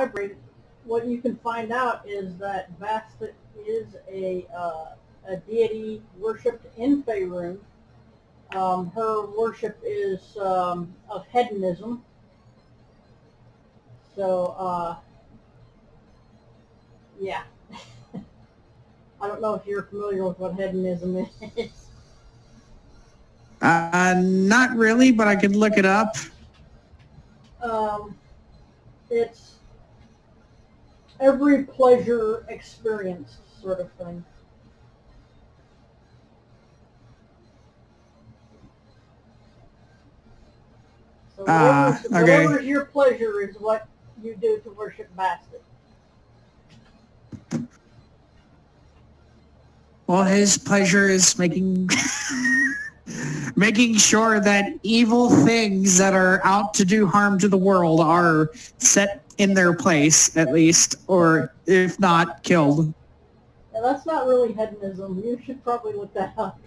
vibrate, what you can find out is that Bastet is a deity worshipped in Faerun. Her worship is of hedonism. So, yeah. I don't know if you're familiar with what hedonism is. Not really, but I could look it up. It's every pleasure experienced sort of thing. So whatever's your pleasure is what you do to worship Bastet. Well, his pleasure is making making sure that evil things that are out to do harm to the world are set in their place, at least, or if not, killed. Yeah, that's not really hedonism. You should probably look that up.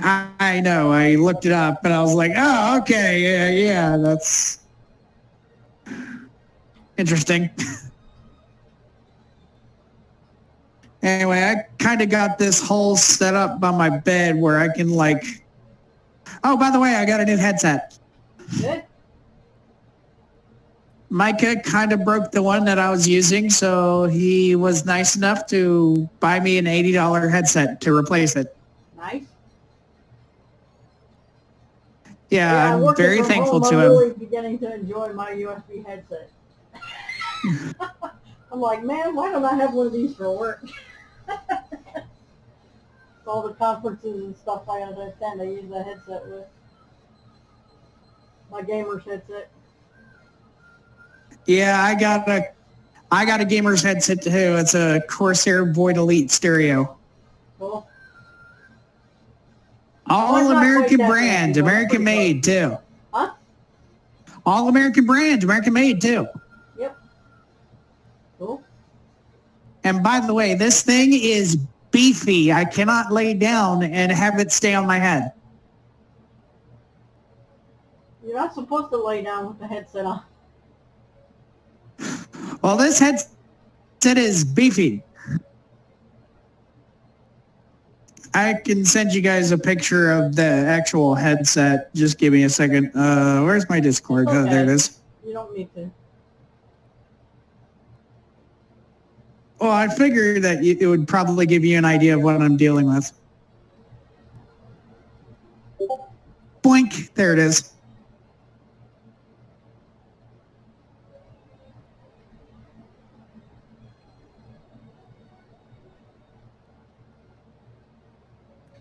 I know. I looked it up, and I was like, oh, okay, yeah, that's interesting. Anyway, I kind of got this whole set up by my bed where I can like, oh, by the way, I got a new headset. Good. Micah kind of broke the one that I was using, so he was nice enough to buy me an $80 headset to replace it. Nice. Yeah, I'm very thankful to him. I'm really beginning to enjoy my USB headset. I'm like, man, why don't I have one of these for work? All the conferences and stuff I attend, I use that headset with. My gamer's headset. Yeah, I got a gamer's headset too. It's a Corsair Void Elite stereo. Cool. All American brand, American made too. Huh? All American brand, American made too. Yep. Cool. And by the way, this thing is beefy. I cannot lay down and have it stay on my head. You're not supposed to lay down with the headset on. Well, this headset is beefy. I can send you guys a picture of the actual headset. Just give me a second. Where's my Discord? Okay. Oh, there it is. You don't need to. Well, I figured that it would probably give you an idea of what I'm dealing with. Boink. There it is.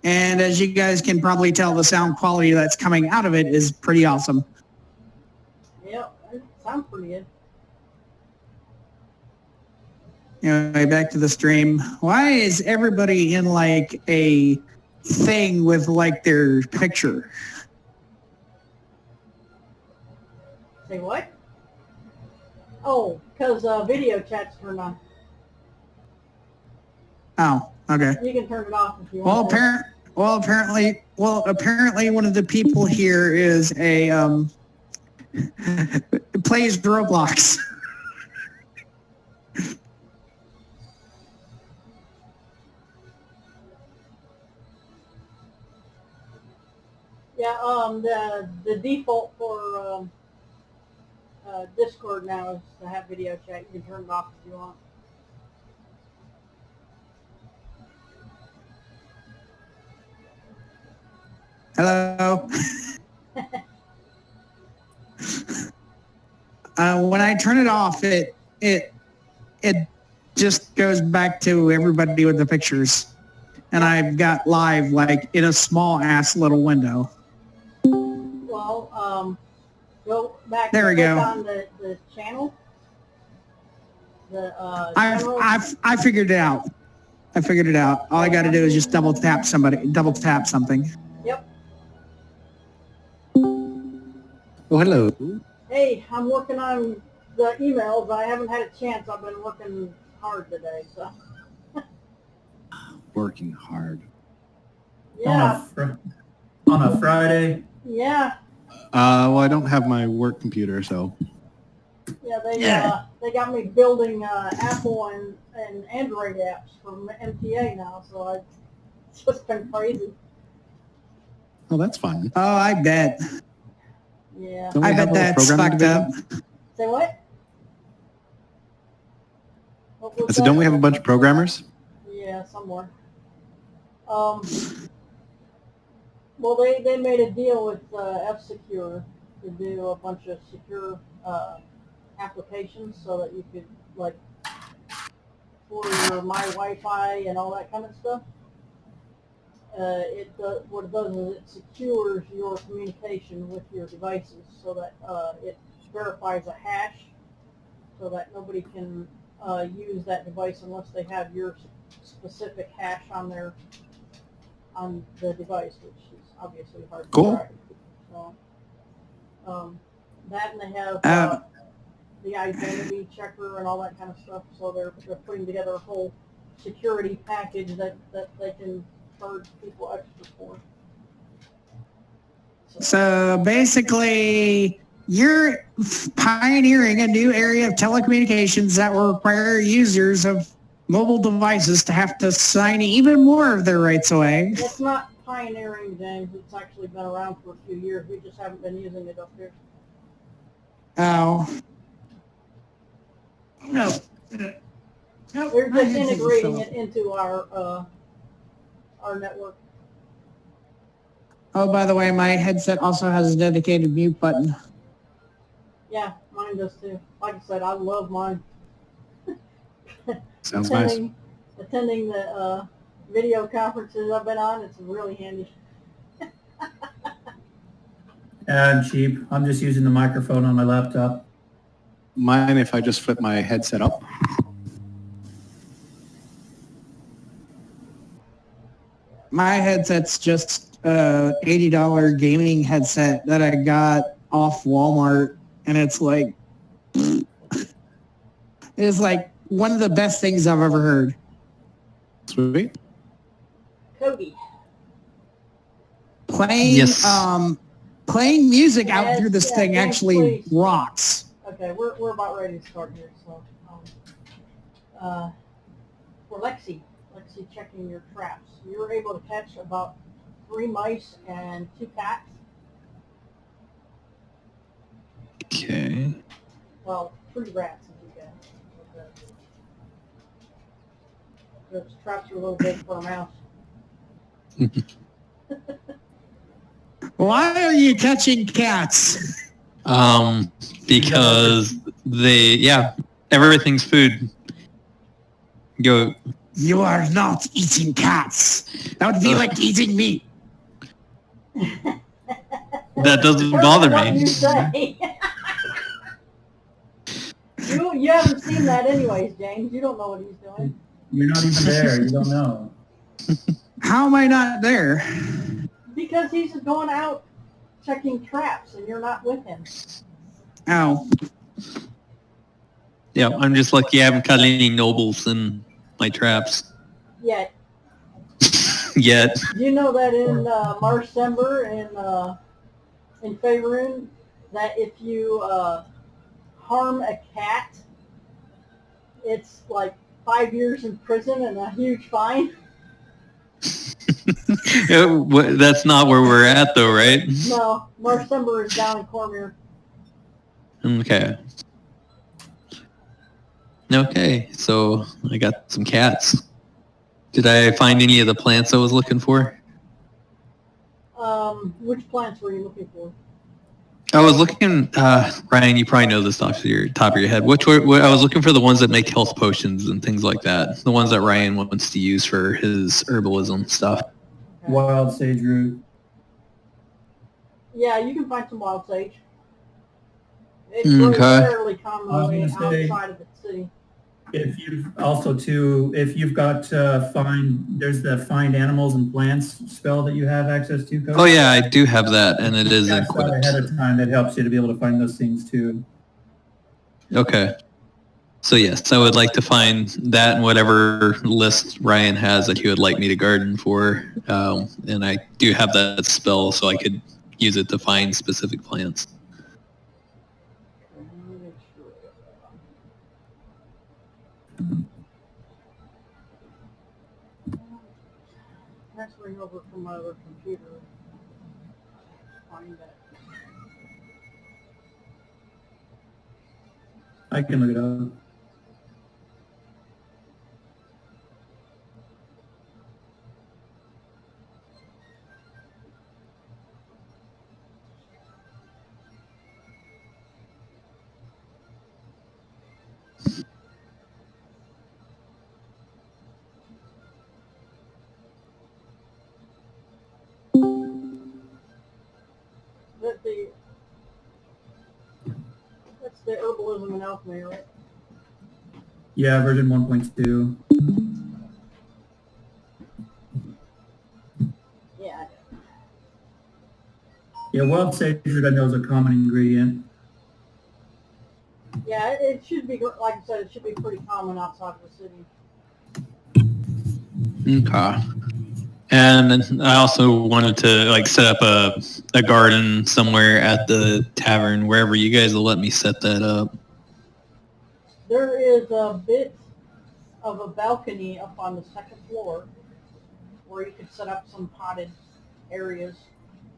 And as you guys can probably tell, the sound quality that's coming out of it is pretty awesome. Yep, it sounds pretty good. Anyway, back to the stream. Why is everybody in like a thing with like their picture? Say what? Oh, because video chat's turned on. Oh, okay. You can turn it off if you want. Apparently one of the people here is a plays Roblox. Yeah, the default for Discord now is to have video chat. You can turn it off if you want. Hello. When I turn it off, it just goes back to everybody with the pictures, and I've got live like in a small ass little window. Well, go back. There we go. On the channel. I figured it out. All I got to do is just double tap something. Yep. Oh, hello. Hey, I'm working on the emails. I haven't had a chance. I've been working hard today, so. Working hard. Yeah. On a Friday? Yeah. Well, I don't have my work computer, so. Yeah, they got me building Apple and Android apps from MTA now, so it's just been crazy. Oh, that's fun. Oh, I bet. Yeah. Don't we I have bet a that's programming fucked up. division? Say what? What was I said, that? don't we have a bunch of programmers? Yeah, somewhere. Well, they made a deal with F-Secure to do a bunch of secure applications so that you could, like, for your My Wi-Fi and all that kind of stuff. What it does is it secures your communication with your devices so that it verifies a hash so that nobody can use that device unless they have your specific hash on the device, which is obviously hard to Cool. track. So, that, and they have the identity checker and all that kind of stuff. So they're putting together a whole security package that they can charge people extra for. So basically, you're pioneering a new area of telecommunications that will require users of mobile devices to have to sign even more of their rights away. It's not pioneering, James. It's actually been around for a few years. We just haven't been using it up here. Oh. No. They're just integrating it into our network. Oh, by the way, my headset also has a dedicated mute button. Yeah, mine does too. Like I said, I love mine. Sounds nice. Attending the video conferences I've been on, it's really handy. I'm cheap. I'm just using the microphone on my laptop. Mine, if I just flip my headset up. My headset's just a $80 gaming headset that I got off Walmart, and it's like one of the best things I've ever heard. Sweet. Cody. Playing music out through this thing James, actually please. rocks. Okay, we're about ready to start here. So, for Lexi checking your traps. You were able to catch about 3 mice and 2 cats. Okay. Well, 3 rats and 2 cats. Okay. Those traps are a little big for a mouse. Why are you catching cats? Because everything's food. Go. You are not eating cats. That would be like eating meat. That doesn't bother What me. you say. You haven't seen that anyways, James. You don't know what he's doing. You're not even there. You don't know. How am I not there? Because he's going out checking traps and you're not with him. Oh. Yeah, I'm just lucky I haven't caught any nobles in my traps Yet. yet. Do you know that in Marcember in Faerun, that if you harm a cat, it's like 5 years in prison and a huge fine? That's not where we're at, though, right? No, Marcember is down in Cormier. Okay. Okay, so I got some cats. Did I find any of the plants I was looking for? Which plants were you looking for? I was looking, Ryan, you probably know this off your top of your head. I was looking for the ones that make health potions and things like that. The ones that Ryan wants to use for his herbalism stuff. Okay. Wild sage root. Yeah, you can find some wild sage. It's really fairly commonly outside of the city. If you've got there's the find animals and plants spell that you have access to. Cody. Oh yeah, I do have that, and it is That's equipped. ahead of time. That helps you to be able to find those things too. Okay. So yes, I would like to find that and whatever list Ryan has that he would like me to garden for. And I do have that spell, so I could use it to find specific plants. Let me make sure. Transferring over from my other computer. Find that. I can look it up. That's the herbalism and alchemy, right? Yeah, version 1.2. Yeah. Yeah, wild sage root I know is a common ingredient. Yeah, it should be, like I said, it should be pretty common outside of the city. Okay. And I also wanted to like set up a garden somewhere at the tavern, wherever you guys will let me set that up. There is a bit of a balcony up on the second floor where you could set up some potted areas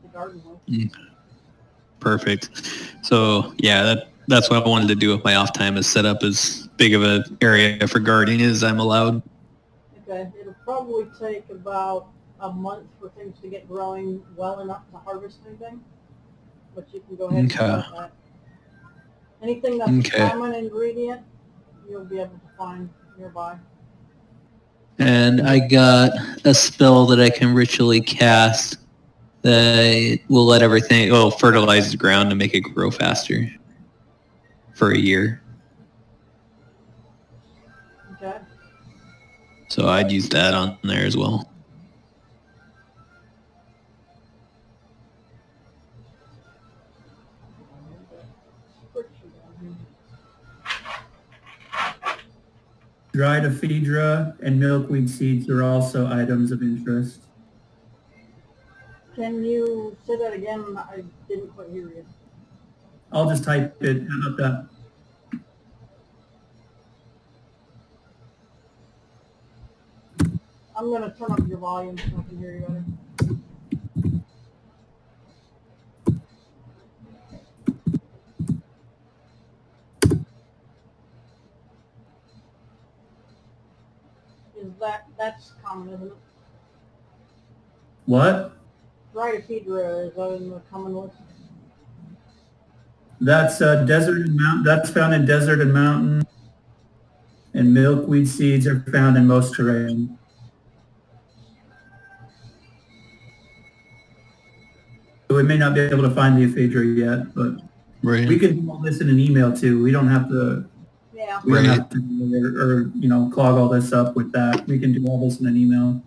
to garden with. Perfect. So yeah, that's what I wanted to do with my off time, is set up as big of an area for gardening as I'm allowed. Okay, it'll probably take about a month for things to get growing well enough to harvest anything, but you can go ahead and start that. Anything that's a common ingredient, you'll be able to find nearby. And I got a spell that I can ritually cast that will let everything, fertilize the ground to make it grow faster for a year. Okay. So I'd use that on there as well. Dried ephedra and milkweed seeds are also items of interest. Can you say that again? I didn't quite hear you. I'll just type it. How about that? I'm going to turn up your volume so I can hear you better. That's common, isn't it? What? Dried ephedra is in the common list. That's desert and mountain. That's found in desert and mountain. And milkweed seeds are found in most terrain. So we may not be able to find the ephedra yet, but we can do all this in an email too. We don't have to. Yeah. We don't have to, or clog all this up with that. We can do all this in an email.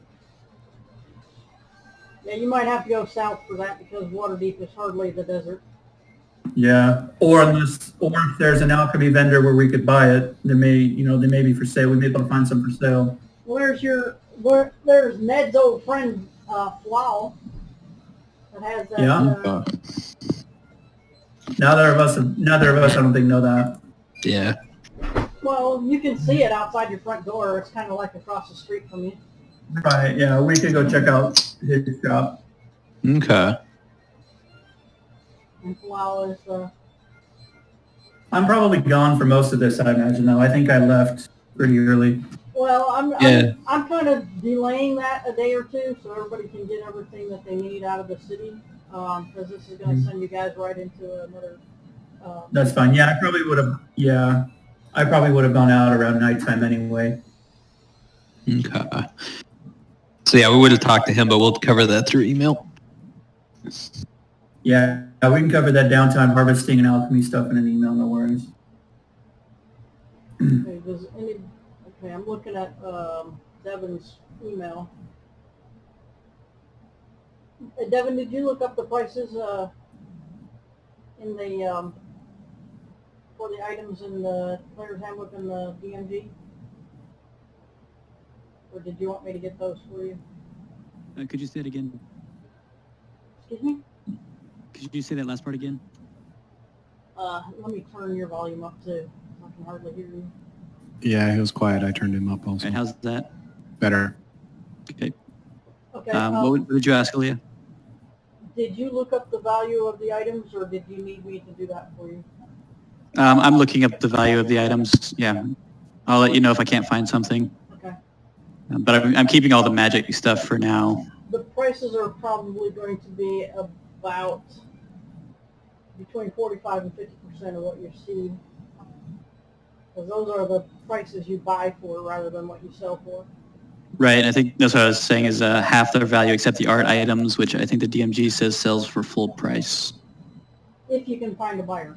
Yeah, you might have to go south for that because Waterdeep is hardly the desert. Yeah, or if there's an alchemy vendor where we could buy it, they may be for sale. We may be able to find some for sale. Well, there's Ned's old friend, Glal, that has that. Yeah. Neither of us, I don't think know that. Yeah. Well, you can see it outside your front door. It's kind of like across the street from you. Right. Yeah, we could go check out his shop. Okay. And Glal is. I'm probably gone for most of this, I imagine. Though I think I left pretty early. Well, I'm kind of delaying that a day or two so everybody can get everything that they need out of the city, because this is going to send you guys right into another. That's fine. Yeah, I probably would have. Yeah, I probably would have gone out around nighttime anyway. Okay. So yeah, we would have talked to him, but we'll cover that through email. Yeah, we can cover that downtime harvesting and alchemy stuff in an email. No worries. Okay, I'm looking at Devin's email. Devin, did you look up the prices in the for the items in the player's handbook and the DMG? Or did you want me to get those for you? Could you say it again? Excuse me? Could you say that last part again? Let me turn your volume up too. I can hardly hear you. Yeah, he was quiet. I turned him up also. Okay, how's that? Better. Okay. Okay. What did you ask, Aaliyah? Did you look up the value of the items, or did you need me to do that for you? I'm looking up the value of the items. Yeah. I'll let you know if I can't find something. Okay. But I'm keeping all the magic stuff for now. The prices are probably going to be about between 45 and 50% of what you see. Because those are the prices you buy for rather than what you sell for. Right, and I think that's what I was saying is half their value except the art items, which I think the DMG says sells for full price. If you can find a buyer.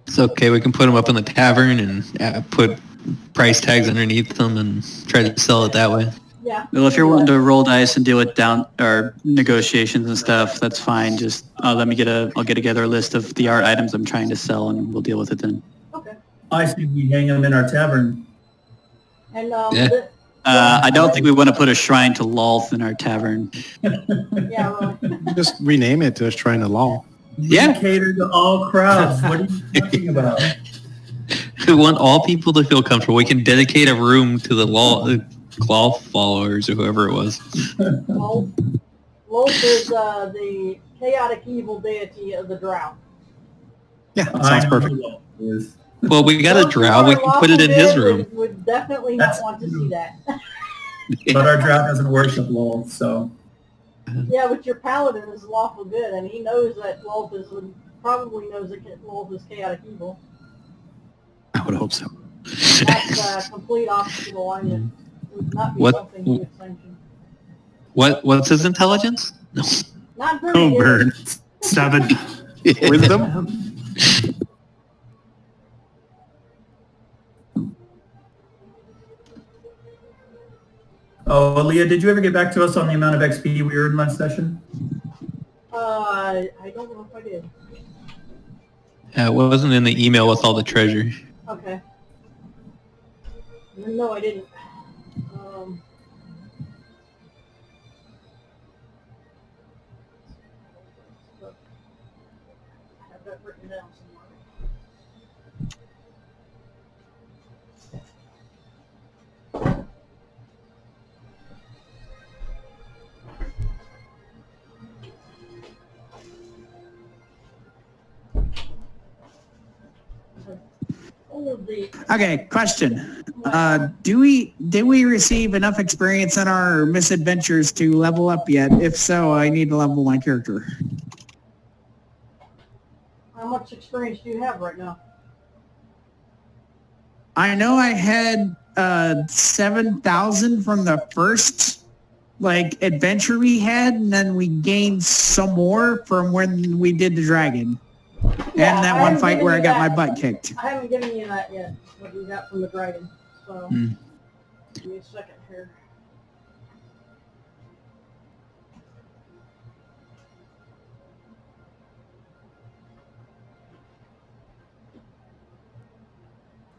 It's okay. We can put them up in the tavern and put price tags underneath them and try to sell it that way. Yeah. Well, if you're wanting to roll dice and deal with down or negotiations and stuff, that's fine. Just I'll get together a list of the art items I'm trying to sell, and we'll deal with it then. Okay. I see we hang them in our tavern. And Yeah. I don't think we want to put a shrine to Lolth in our tavern. yeah, really. Just rename it to Shrine of Law. Yeah. We cater to all crowds. What are you talking about? We want all people to feel comfortable. We can dedicate a room to the Glal followers or whoever it was. Lolth is the chaotic evil deity of the drought. Yeah, sounds perfect. Well, we got a Those drow. who We are can put it in his lawful room. good would definitely not want to see that. But our drow doesn't worship Lol, so. Yeah, but your paladin is lawful good, and he knows that Lolth probably knows that Lolth is chaotic evil. I would hope so. That's a complete opposite alignment. It would not be What- something he would sanction. What's his intelligence? No. Not very Oh, good. burn. 7. Wisdom? Oh, Leah, did you ever get back to us on the amount of XP we earned last session? I don't know if I did. It wasn't in the email with all the treasure. Okay. No, I didn't. I have that written down somewhere. Okay, question. Did we receive enough experience in our misadventures to level up yet? If so, I need to level my character. How much experience do you have right now? I know I had 7,000 from the first adventure we had, and then we gained some more from when we did the dragon. Yeah, And that I one haven't fight given where I you got that. my butt kicked. I haven't given you that yet, what you got from the dragon. So, give me a second here.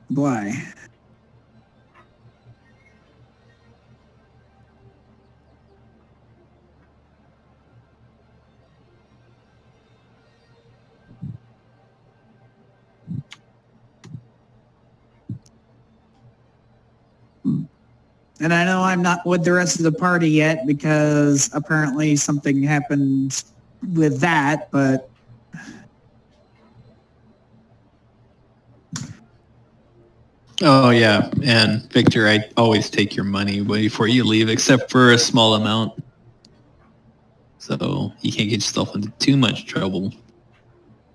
Why? And I know I'm not with the rest of the party yet because apparently something happened with that, but Oh yeah, and Victor, I always take your money before you leave, except for a small amount. So you can't get yourself into too much trouble.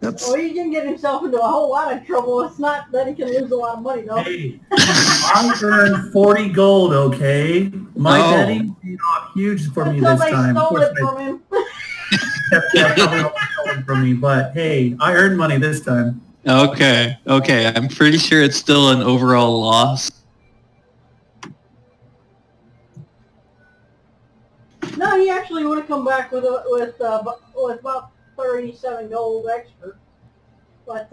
oops. Well, he can get himself into a whole lot of trouble. It's not that he can lose a lot of money, though. Hey, I earned 40 gold, okay? My Oh. betting paid off huge for me Until this they time. Of stole course, it from him. they probably don't stole it from me, but hey, I earned money this time. Okay. I'm pretty sure it's still an overall loss. No, he actually would have come back with about 37 gold extra. But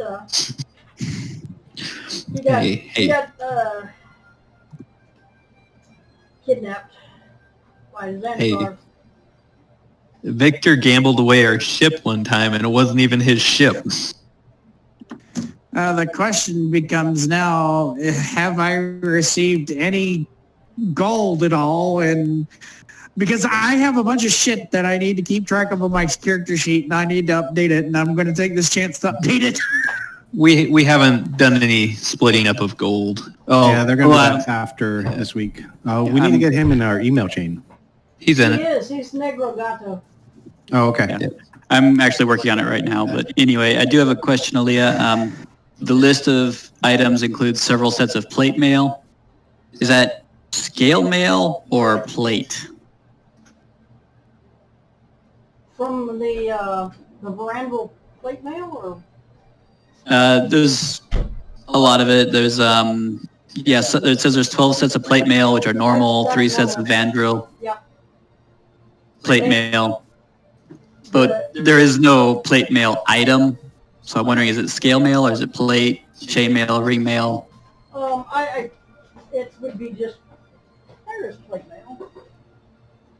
he got kidnapped by Xanatharian. Victor gambled away our ship one time, and it wasn't even his ship. The question becomes now, have I received any gold at all? And because I have a bunch of shit that I need to keep track of on my character sheet, and I need to update it, and I'm going to take this chance to update it. We haven't done any splitting up of gold. Oh, Yeah, they're going to do that after this week. We need to get him in our email chain. He's in He it. is. He's Negro Gato. Oh, okay. Yeah. I'm actually working on it right now. But anyway, I do have a question, Aaliyah. The list of items includes several sets of plate mail. Is that scale mail or plate? From the Verandal plate mail, or There's a lot of it. There's so it says there's 12 sets of plate mail, which are normal, 3 sets of Vandril Yep. plate mail. But there is no plate mail item. So I'm wondering, is it scale mail or is it plate, chain mail, ring mail? It would be just there's plate mail.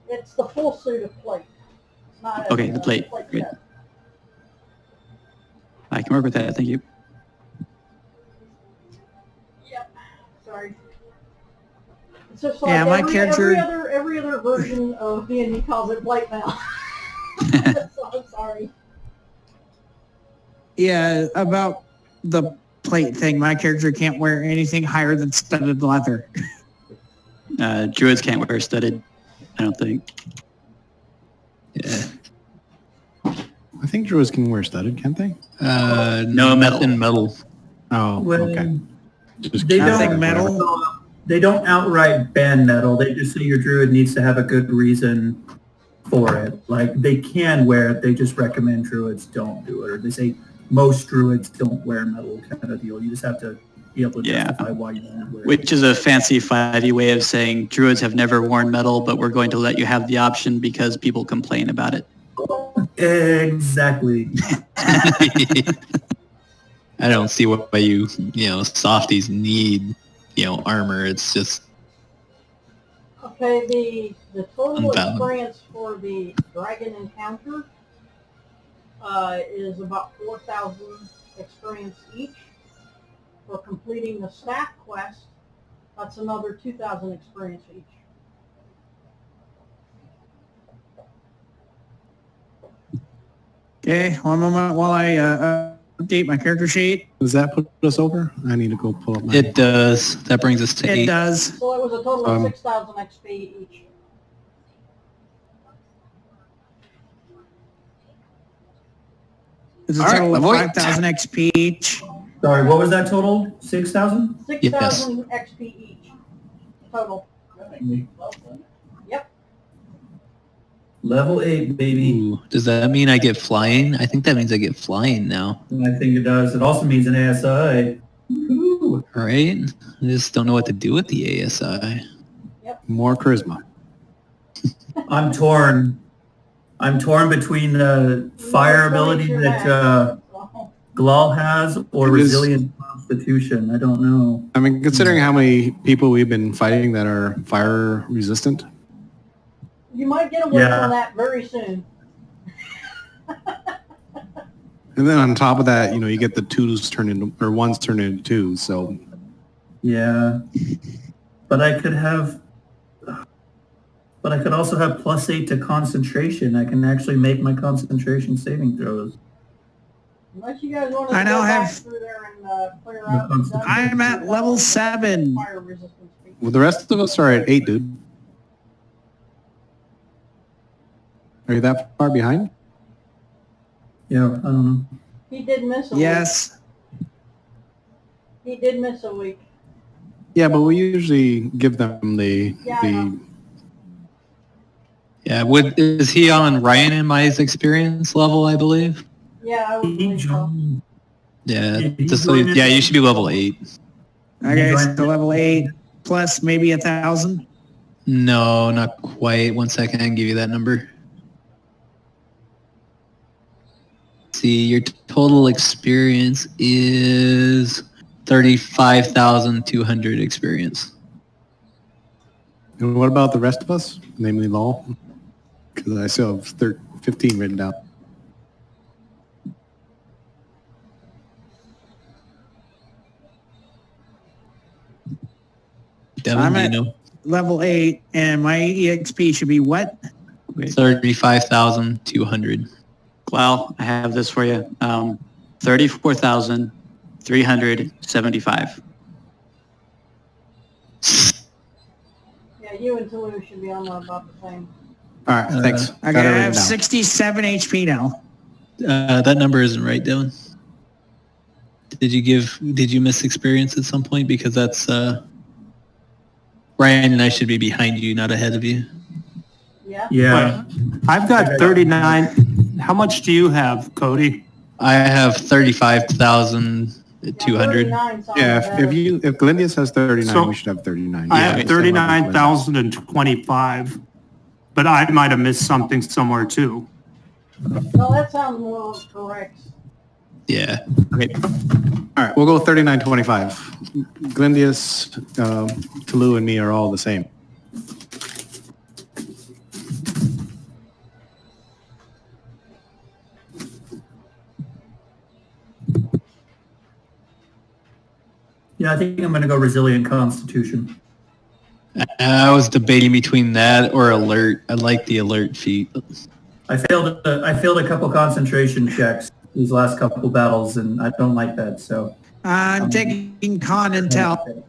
It's the full suit of plate. Not Okay, the plate. Great. set. I can work with that. Thank you. Yep. Sorry. It's just like Yeah, my every other version of D&D calls it plate mail. So I'm sorry. Yeah, about the plate thing, my character can't wear anything higher than studded leather. Druids can't wear studded, I don't think. Yeah. I think druids can wear studded, can't they? No metal. Nothing metal. Oh, Well, okay. Just they Nothing don't metal. They don't outright ban metal. They just say your druid needs to have a good reason for it. Like, they can wear it. They just recommend druids don't do it. Or they say most druids don't wear metal, kind of deal. You just have to be able to justify why you don't wear it. Which is a fancy 5e way of saying druids have never worn metal, but we're going to let you have the option because people complain about it. Exactly. I don't see why you softies need, armor. It's just Okay, the total Unbound. experience for the dragon encounter is about 4,000 experience each. For completing the staff quest, that's another 2,000 experience each. Okay, one moment while I update my character sheet. Does that put us over? I need to go pull up my... it does. That brings us to It 8. does. So it was a total of 6,000 XP each. It's a All right, total of avoid. 5,000 XP each. Sorry, what was that total? 6,000? 6,000 XP each. Total. Yep. Level 8, baby. Ooh, does that mean I get flying? I think that means I get flying now. I think it does. It also means an ASI. Woo-hoo. All right. I just don't know what to do with the ASI. More charisma. I'm torn. I'm torn between the fire ability that Glal has or It is- resilient constitution. I don't know. I mean, considering how many people we've been fighting that are fire resistant, You might get away Yeah. from that very soon. and then on top of that, you get the twos turn into, or ones turn into twos. So Yeah. But I could also have +8 to concentration. I can actually make my concentration saving throws. Unless you guys want to I now go back have- through there and clear out the dungeons I'm at level 7. fire resistance features. well, the rest of us are at 8, dude. Are you that far behind? Yeah, I don't know. He did miss a week. Yes. He did miss a week. Yeah, but we usually give them the Yeah, I know. Yeah. Is he on Ryan and Mai's experience level? I believe. Yeah, I would believe so. Yeah. He Just joined yeah. You should be level 8. Okay, so level 8 plus maybe 1,000. No, not quite. One second. I can give you that number. See, your total experience is 35,200 experience. And what about the rest of us, namely Lol? Because I still have 15 written down. Devin, I'm do you at know? level 8, and my EXP should be what? 35,200. Glal, I have this for you. 34,375. Yeah, you and Toulouse should be on about the same. All right, thanks. I Got it have written down. 67 HP now. That number isn't right, Dylan. Did you miss experience at some point? Because that's Ryan and I should be behind you, not ahead of you. Yeah. Yeah. I've got 39. How much do you have, Cody? I have 35,200. Yeah, if Glendius has 39, So, we should have 39. I Yeah, have it's still 39,025, but I might have missed something somewhere too. No, that sounds more correct. Yeah. Okay. All right, we'll go 39.25. Glendius, Tulu, and me are all the same. Yeah, I think I'm going to go resilient constitution. I was debating between that or alert. I like the alert feat. I failed a couple concentration checks these last couple battles, and I don't like that. So I'm taking con intel.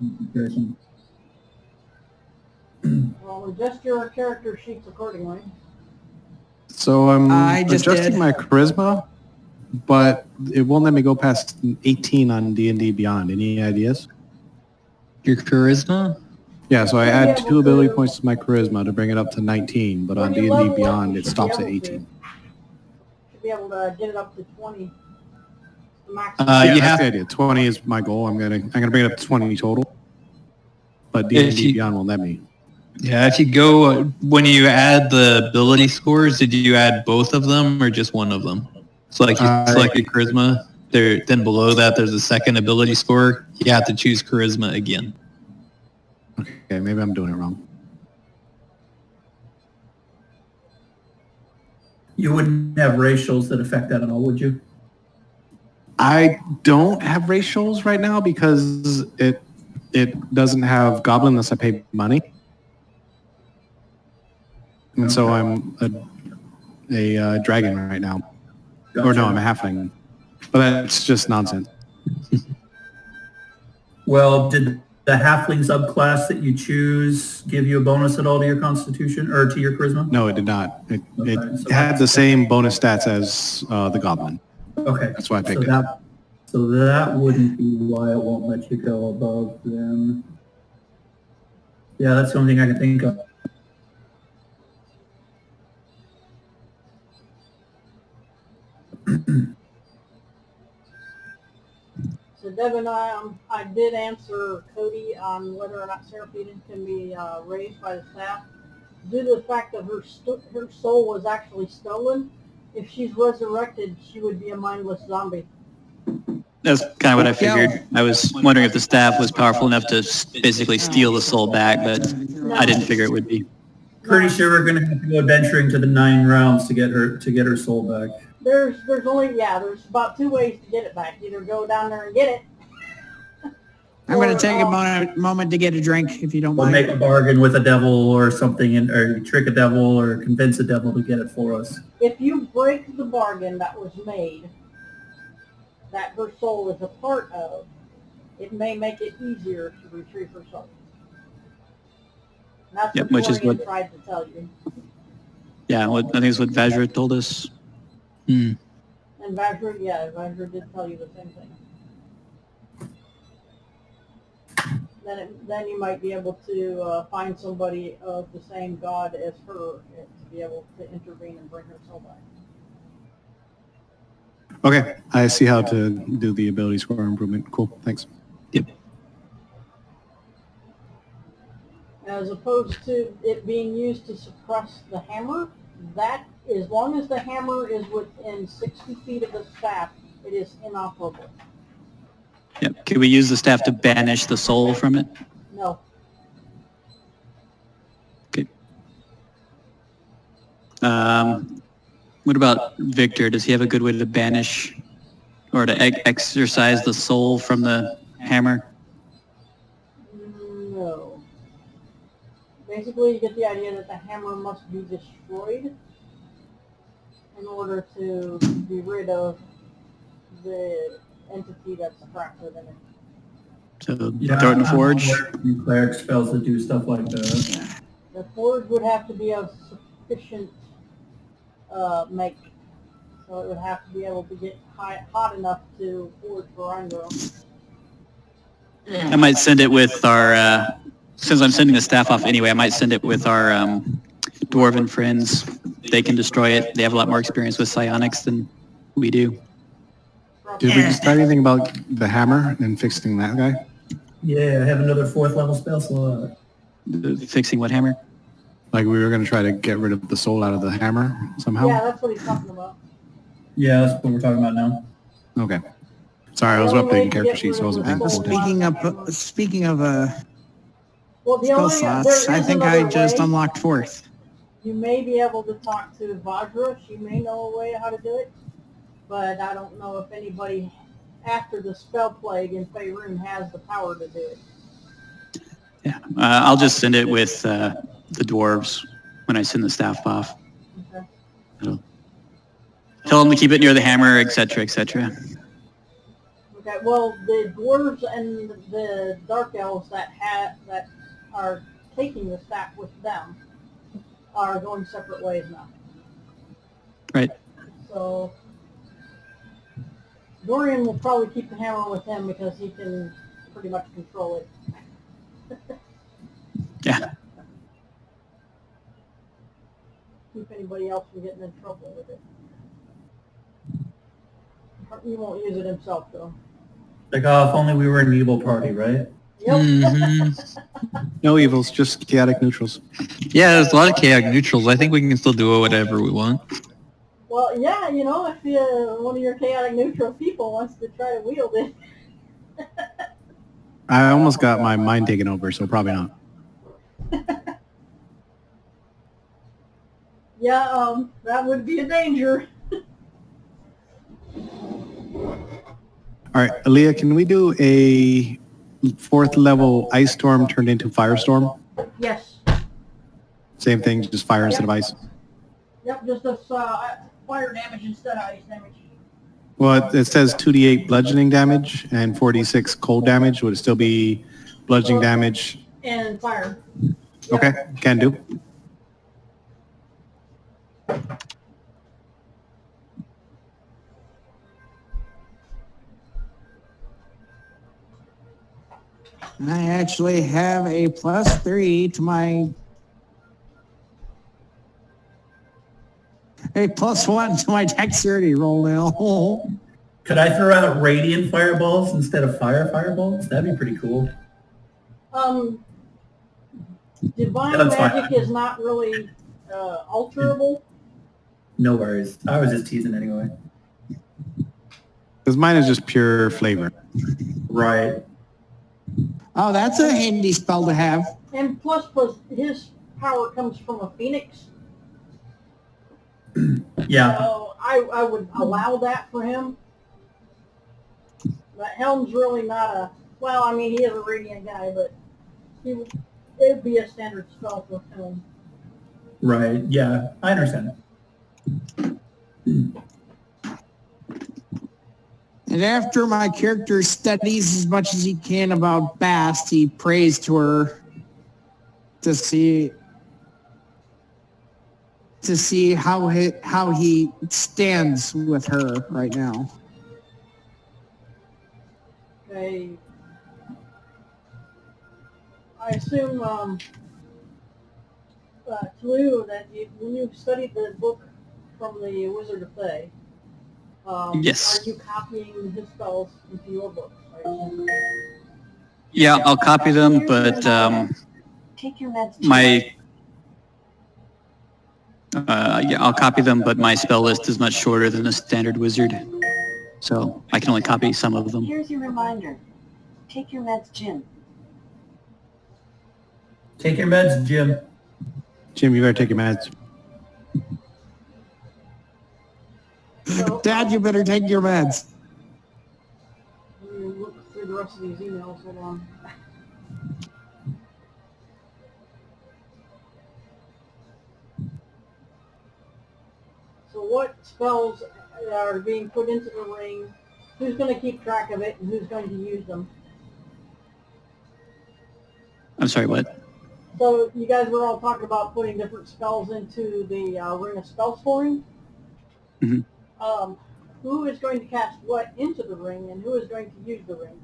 Well, adjust your character sheets accordingly. So I'm I just adjusting did. my charisma, but it won't let me go past 18 on D&D Beyond. Any ideas? Your charisma? Yeah, so I You'll be add able 2 ability to- points to my charisma to bring it up to 19, but on When you D&D level up, Beyond you it should stops be at able to. 18. Should be able to get it up to 20. The max. Yeah, You that's have- the idea. 20 is my goal. I'm gonna bring it up to 20 total, but If D&D you- Beyond won't let me. Yeah, if you go, when you add the ability scores, did you add both of them or just one of them? So like you select your charisma, then below that there's a second ability score. You have to choose charisma again. Okay, maybe I'm doing it wrong. You wouldn't have racials that affect that at all, would you? I don't have racials right now because it doesn't have goblin unless I pay money. And so I'm a dragon right now. Or no, I'm a halfling. But that's just nonsense. Well, did the halfling subclass that you choose give you a bonus at all to your constitution or to your charisma? No, it did not. It Okay, so had the same bonus stats as the goblin. Okay. That's why I So picked it. that wouldn't be why it won't let you go above them. Yeah, that's the only thing I can think of. So Devin, I did answer Cody on whether or not Seraphina can be raised by the staff. Due to the fact that her soul was actually stolen, if she's resurrected, she would be a mindless zombie. That's kind of what I figured. I was wondering if the staff was powerful enough to basically steal the soul back, but I didn't figure it would be. Pretty sure we're going to have to go adventuring to the 9 rounds to get her soul back. There's there's about 2 ways to get it back. Either go down there and get it. I'm going or, to take a moment to get a drink, if you don't We'll mind. make a bargain with a devil or something, or trick a devil or convince a devil to get it for us. If you break the bargain that was made, that her soul is a part of, it may make it easier to retrieve her soul. And that's Yep, what which is Florian what- tried to tell you. Yeah, I think it's what Vajra told us. And Vajra did tell you the same thing. Then you might be able to find somebody of the same god as her to be able to intervene and bring her soul back. Okay, I see how to do the ability score improvement. Cool, thanks. Yep. As opposed to it being used to suppress the hammer, that as long as the hammer is within 60 feet of the staff, it is inoperable. Yep. Could we use the staff to banish the soul from it? No. Okay. What about Victor? Does he have a good way to banish or to exercise the soul from the hammer? No. Basically, you get the idea that the hammer must be destroyed in order to be rid of the entity that's trapped within it. So throw it in the forge? Cleric spells that do stuff like that. The forge would have to be of sufficient make. So it would have to be able to get hot enough to forge Varangro. I might send it with our, since I'm sending the staff off anyway, I might send it with our dwarven friends. They can destroy it. They have a lot more experience with psionics than we do. Did we decide anything about the hammer and fixing that guy? Yeah, I have another 4th level spell slot. Fixing what hammer? Like we were going to try to get rid of the soul out of the hammer somehow? Yeah, that's what he's talking about. Yeah, that's what we're talking about now. Okay. Sorry, I was updating character sheets, so I wasn't paying full attention. Speaking of Well, the spell only slots, there is I think I another just way. unlocked 4th. You may be able to talk to Vajra. She may know a way how to do it, but I don't know if anybody after the spell plague in Faerun has the power to do it. Yeah, I'll just send it with the dwarves when I send the staff off. Okay. Tell them to keep it near the hammer, etc., etc. Okay. Well, the dwarves and the dark elves that are taking the staff with them are going separate ways now. Right. So Dorian will probably keep the hammer with him because he can pretty much control it. Yeah. Keep anybody else from getting in trouble with it. He won't use it himself, though. Like, oh, if only we were an evil party, right? Yep. No evils, just chaotic neutrals. Yeah, there's a lot of chaotic neutrals. I think we can still do whatever we want. Well, yeah, you know, if one of your chaotic neutral people wants to try to wield it. I almost got my mind taken over, so probably not. Yeah, that would be a danger. All right, Aaliyah, can we do a 4th level ice storm turned into firestorm? Yes. Same thing, just fire instead of ice. Yep, just a fire damage instead of ice damage. Well, it says 2d8 bludgeoning damage and 4d6 cold damage. Would it still be bludgeoning damage? And fire. Okay, can do. I actually have a +3 to my... a +1 to my dexterity roll now. Could I throw out radiant fireballs instead of fireballs? That'd be pretty cool. Divine That's magic fine. is not really alterable. No worries. I was just teasing anyway. Because mine is just pure flavor. Right. Oh, that's a handy spell to have. And plus his power comes from a phoenix. Yeah. So I would allow that for him. But Helm's really not a... Well, I mean, he is a radiant guy, but it would be a standard spell for Helm. Right. Yeah. I understand. And after my character studies as much as he can about Bast, he prays to her to see how he stands with her right now. Okay. I assume, Tulu, that when you studied the book from the Wizard of Thay, Yes. are you copying his spells into your books? I assume? Yeah, I'll copy them, but Take your meds. I'll copy them, but my spell list is much shorter than a standard wizard, so I can only copy some of them. Here's your reminder. Take your meds, Jim. Take your meds, Jim. Jim, you better take your meds. So, Dad, you better take your meds. let me look through the rest of these emails. Hold on. So what spells are being put into the ring? Who's going to keep track of it, and who's going to use them? I'm sorry, what? So you guys were all talking about putting different spells into the ring of spell storing. Mhm. Who is going to cast what into the ring, and who is going to use the ring?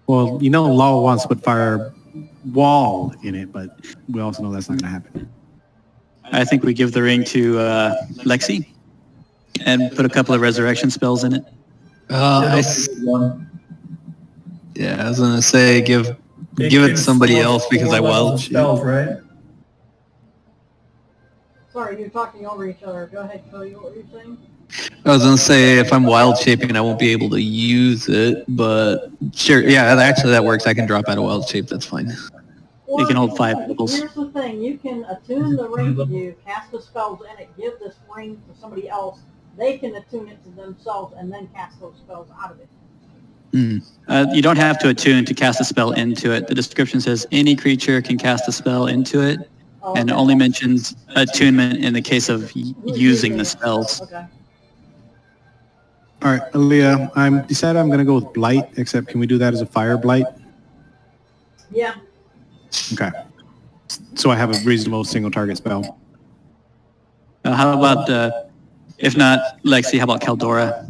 Well, you know, Law wants to put fire wall in it, but we also know that's not going to happen. I think we give the ring to Lexi and put a couple of resurrection spells in it. I was gonna say give it to somebody else because I wild shape. spells, right? Sorry, you're talking over each other. Go ahead, Cody. What were you saying? I was gonna say if I'm wild shaping, I won't be able to use it, but sure, yeah, actually that works. I can drop out of wild shape. That's fine. You can hold 5 levels. Here's the thing. You can attune the ring to you, cast the spells in it, give this ring to somebody else. They can attune it to themselves and then cast those spells out of it. You don't have to attune to cast a spell into it. The description says any creature can cast a spell into it, and it only mentions attunement in the case of using the spells. Okay. All right, Aaliyah, I'm decided I'm going to go with Blight, except can we do that as a fire blight? Yeah. Okay. So I have a reasonable single target spell. How about, if not Lexi, how about Caldora?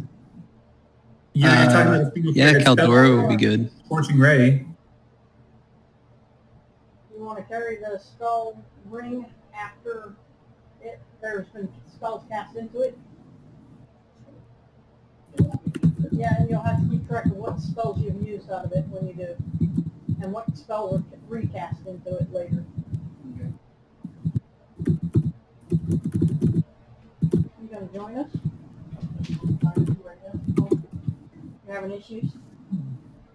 Yeah, you're talking about a single Yeah, target spell. Caldora would be good. Scorching Ray. You want to carry the spell ring after there's been spells cast into it? Yeah, and you'll have to keep track of what spells you've used out of it when you do, and what spells are recast into it later. You gonna join us? You having issues?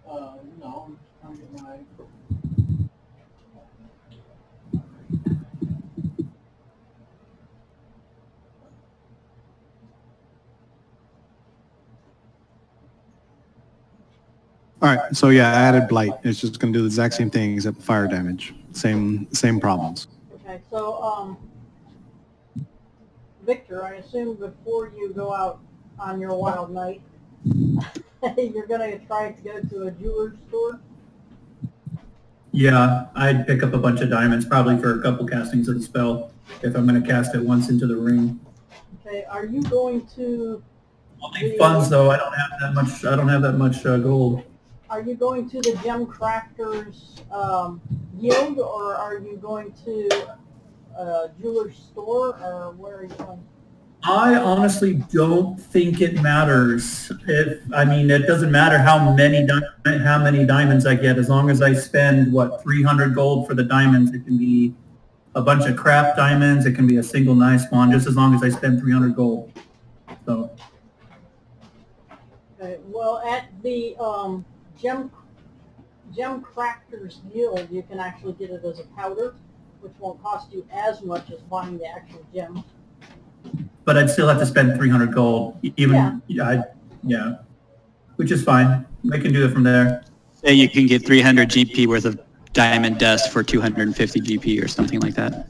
No, I'm trying to get my... All right, so yeah, I added Blight. It's just going to do the exact same thing except fire damage. Same problems. Okay, so, Victor, I assume before you go out on your wild night, you're going to try to go to a jeweler's store? Yeah, I'd pick up a bunch of diamonds, probably for a couple castings of the spell, if I'm going to cast it once into the ring. Okay, are you going to... I'll need funds, though. I don't have that much gold. Are you going to the gem crafters guild, or are you going to a jeweler's store, or where are you going? I honestly don't think it matters. It doesn't matter how many diamonds I get, as long as I spend 300 gold for the diamonds. It can be a bunch of crap diamonds. It can be a single nice one, just as long as I spend 300 gold. So. Okay, well, at the gem crafters guild, you can actually get it as a powder, which won't cost you as much as buying the actual gem. But I'd still have to spend 300 gold, which is fine. I can do it from there. Say you can get 300 GP worth of diamond dust for 250 GP or something like that.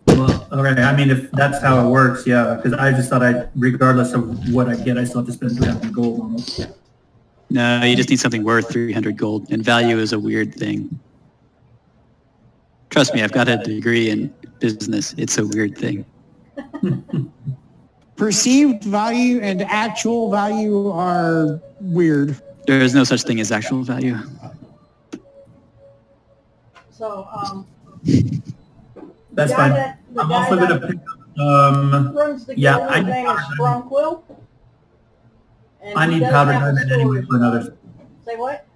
Well, okay, I mean, if that's how it works, yeah, because I just thought regardless of what I get, I still have to spend 300 gold on it. No, you just need something worth 300 gold, and value is a weird thing. Trust me, I've got a degree in business. It's a weird thing. Perceived value and actual value are weird. There is no such thing as actual value. So, that's fine. I'm also going to pick up, runs the guild, his name is Strongquill. I need powder diamond anyway for another. Say what?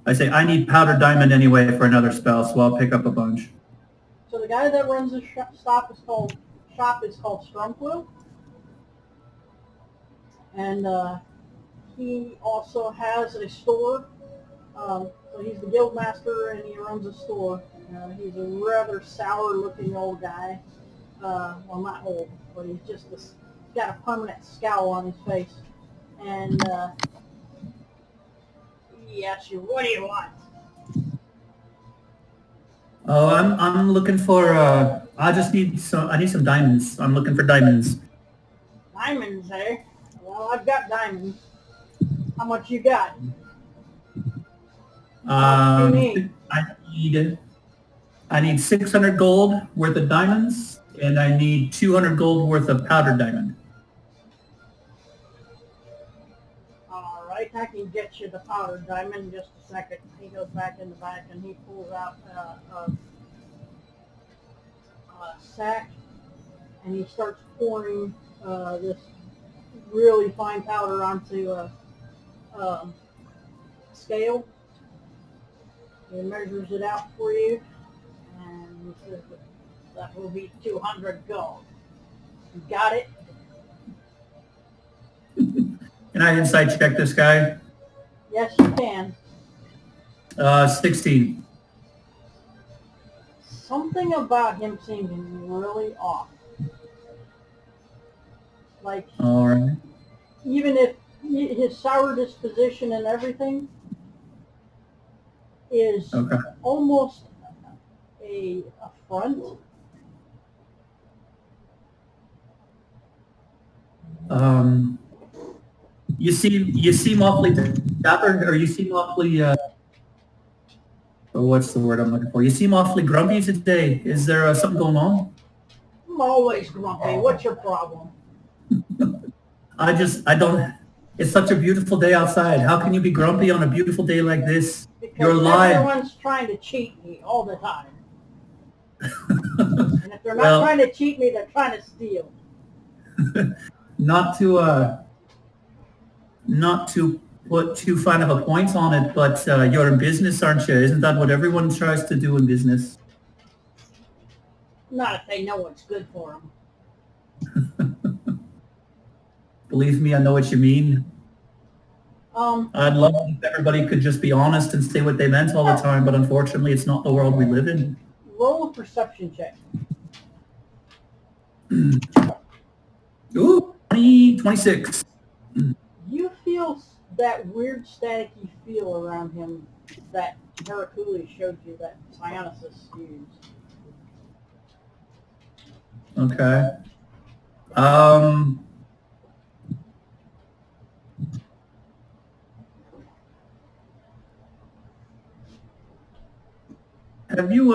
I say I need powder diamond anyway for another spell, so I'll pick up a bunch. So the guy that runs the shop is called Strongquill, and he also has a store. So he's the guild master, and he runs a store. He's a rather sour-looking old guy. Well, not old, but he's just got a permanent scowl on his face. And, yes, what do you want? Oh, I'm looking for. I need some diamonds. I'm looking for diamonds. Diamonds, eh? Well, I've got diamonds. How much you got? What do you need? I need 600 gold worth of diamonds, and I need 200 gold worth of powdered diamond. All right, I can get you the powdered diamond in just a second. He goes back in the back and he pulls out a sack, and he starts pouring this really fine powder onto a scale. He measures it out for you, and he says that will be 200 gold. You got it? Can I insight check this guy? Yes, you can. 16. Something about him seems really off. Like, All right. even if his sour disposition and everything is Okay. almost a affront. You seem awfully dapper, or you seem awfully. What's the word I'm looking for? You seem awfully grumpy today. Is there something going on? I'm always grumpy. What's your problem? I don't. It's such a beautiful day outside. How can you be grumpy on a beautiful day like this? Because You're alive. everyone's trying to cheat me all the time. And if they're not trying to cheat me, they're trying to steal. Not to put too fine of a point on it, but you're in business, aren't you? Isn't that what everyone tries to do in business? Not if they know what's good for them. Believe me, I know what you mean. I'd love it if everybody could just be honest and say what they meant all the time, but unfortunately, it's not the world we live in. Roll a perception check. Ooh, 26. You feel that weird staticky feel around him that Heraculi showed you, that Psionicis used. Okay. Have you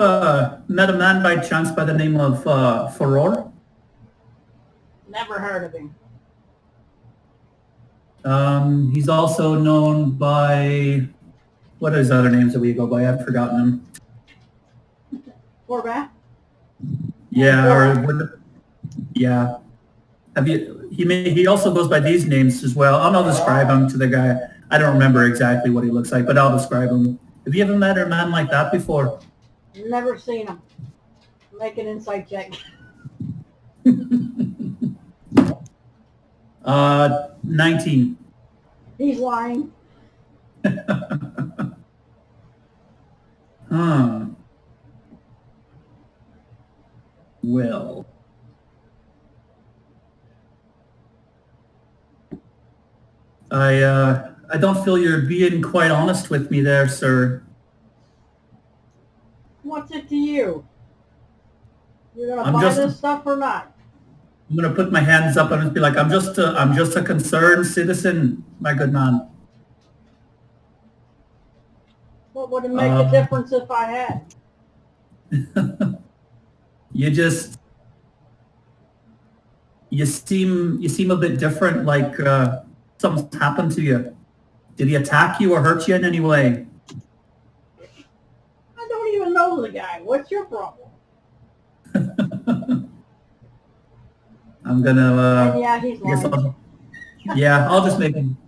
met a man by chance by the name of Furor? Never heard of him. He's also known by, what are his other names that we go by? I've forgotten them. Forbat? Yeah, yeah. Have you? He also goes by these names as well. I'll describe him to the guy. I don't remember exactly what he looks like, but I'll describe him. Have you ever met a man like that before? Never seen him. Make an insight check. 19. He's lying. Huh. Well. I don't feel you're being quite honest with me there, sir. What's it to you? You're gonna I'm buy just- this stuff or not? I'm gonna put my hands up and just be like, I'm just a concerned citizen, my good man. What would it make a difference if I had? You seem a bit different, like something's happened to you. Did he attack you or hurt you in any way? I don't even know the guy. What's your problem? I'm gonna. And yeah, he's lying. I'll just make him.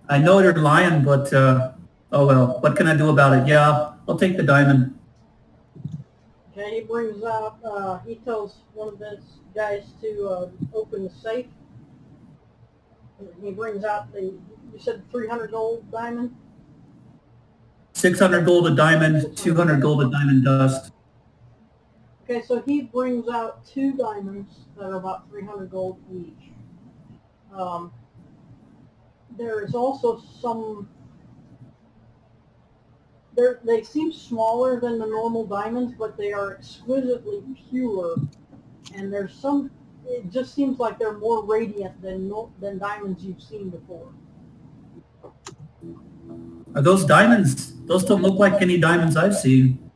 I know you're lying, but oh well. What can I do about it? Yeah, I'll take the diamond. Okay, he brings out. He tells one of his guys to open the safe. He brings out you said 300 gold diamond. 600 gold a diamond, 200 gold a diamond dust. Okay, so he brings out 2 diamonds that are about 300 gold each. There is also some. They seem smaller than the normal diamonds, but they are exquisitely pure. And there's some. It just seems like they're more radiant than diamonds you've seen before. Are those diamonds? Those don't look like any diamonds I've seen.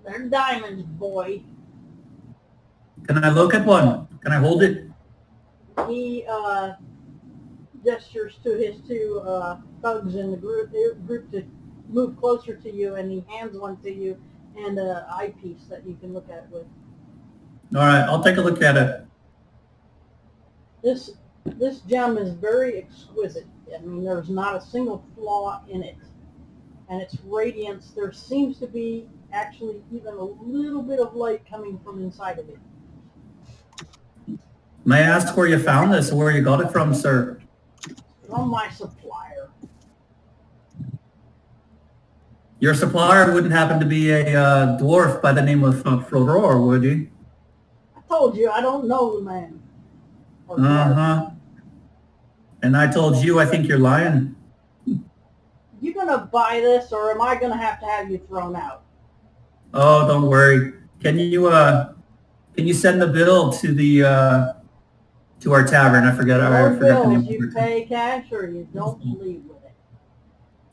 They're diamonds, boy. Can I look at one? Can I hold it? He gestures to his 2 thugs in the group to move closer to you, and he hands one to you and an eyepiece that you can look at with. All right, I'll take a look at it. This gem is very exquisite. I mean, there's not a single flaw in it. And its radiance, there seems to be actually even a little bit of light coming from inside of it. May I ask where you found this or where you got it from, sir? From my supplier. Your supplier wouldn't happen to be a dwarf by the name of Floror, would he? I told you, I don't know the man. Uh-huh. And I told you, I think you're lying. You gonna buy this, or am I gonna have you thrown out? Oh, don't worry. Can you send the bill to the to our tavern? I forget the name. You pay cash, or you don't leave with it.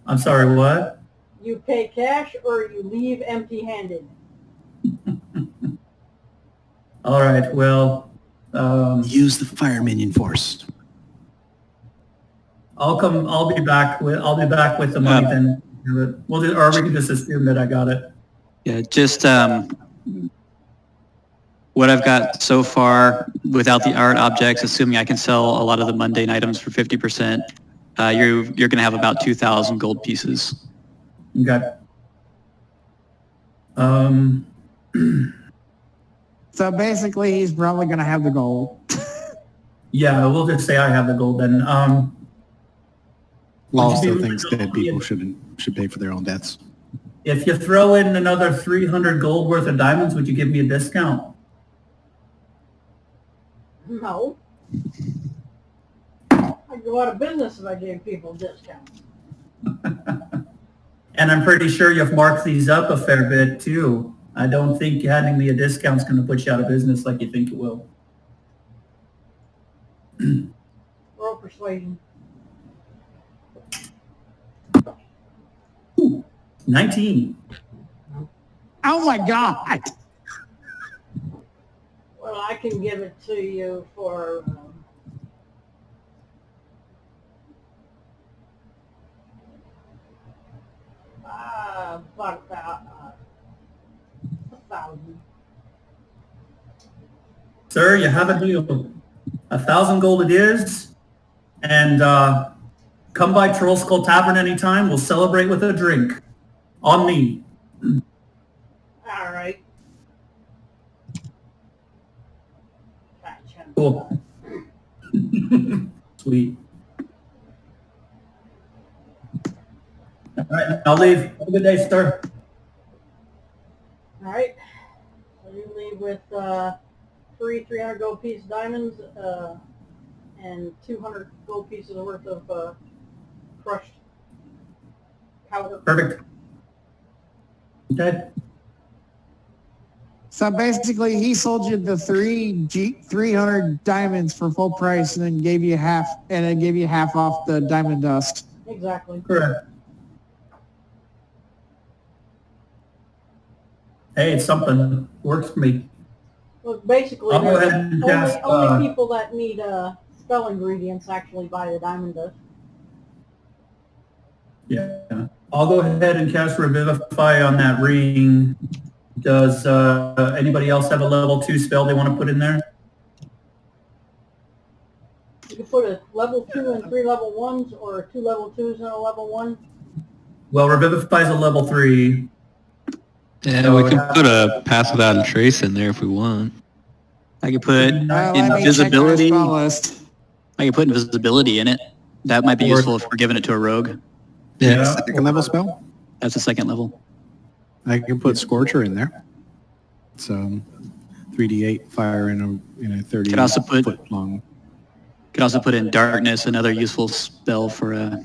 I'm sorry, what? You pay cash, or you leave empty-handed. All right. Well, Use the fire minion force. I'll be back with the money then. We'll do, or we can just assume that I got it. Yeah, just what I've got so far without the art objects, assuming I can sell a lot of the mundane items for 50%, you're going to have about 2,000 gold pieces. Okay. So basically, he's probably going to have the gold. Yeah, we'll just say I have the gold then. Also thinks dead people should pay for their own deaths. If you throw in another 300 gold worth of diamonds, would you give me a discount? No. I'd go out of business if I gave people discounts. And I'm pretty sure you've marked these up a fair bit too. I don't think handing me a discount's going to put you out of business like you think it will. Roll persuasion. Ooh, 19. Oh my God! Well, I can give it to you for about 1,000. Sir, you have a deal. 1,000 gold it is. And come by Troll Skull Tavern anytime. We'll celebrate with a drink. On me. All right. Gotcha. Cool. Sweet. All right, I'll leave. Have a good day, sir. All right. So you leave with 300 gold piece diamonds and 200 gold pieces worth of crushed powder. Perfect. Okay. So basically, he sold you the 300 diamonds for full price, and then gave you half off the diamond dust. Exactly. Correct. Hey, it's something. Works for me. Well, basically, I'll go ahead and cast, only people that need spell ingredients actually buy the diamond dust. Yeah. I'll go ahead and cast Revivify on that ring. Does anybody else have a level 2 spell they want to put in there? You can put a level 2 and 3 level 1s, or 2 level 2s and a level 1. Well, Revivify is a level 3. Yeah, So we can put a pass without a trace in there if we want. I could put Well, let me check my invisibility. spell list. I could put invisibility in it. That might be Or- useful if we're giving it to a rogue. Yeah. Second level spell? That's a second level. I can put Scorcher in there. So 3d8 fire in a 30 Could also put- foot long. Could also put in darkness, another useful spell for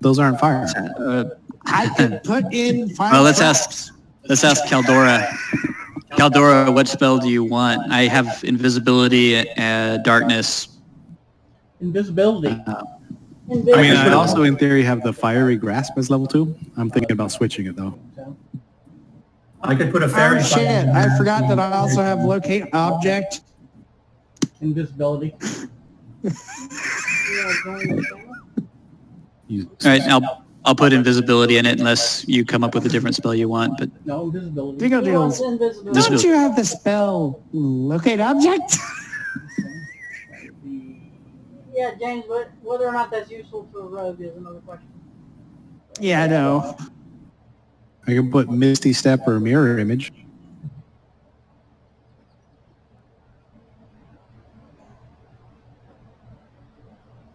Those aren't fire. I could put in fire. Well, let's traps. ask Caldora. Caldora, what spell do you want? I have invisibility, darkness. Invisibility. I mean, I also in theory have the fiery grasp as level 2. I'm thinking about switching it though. I could put a fairy. Oh shit! I forgot that I also have locate object. Invisibility. You- All right, I'll put invisibility in it unless you come up with a different spell you want. But No, invisibility. Dingle He wants deals. invisibility. Don't you have the spell locate object? Yeah, James, but whether or not that's useful to a rogue is another question. Yeah, I know. I can put Misty Step or Mirror Image.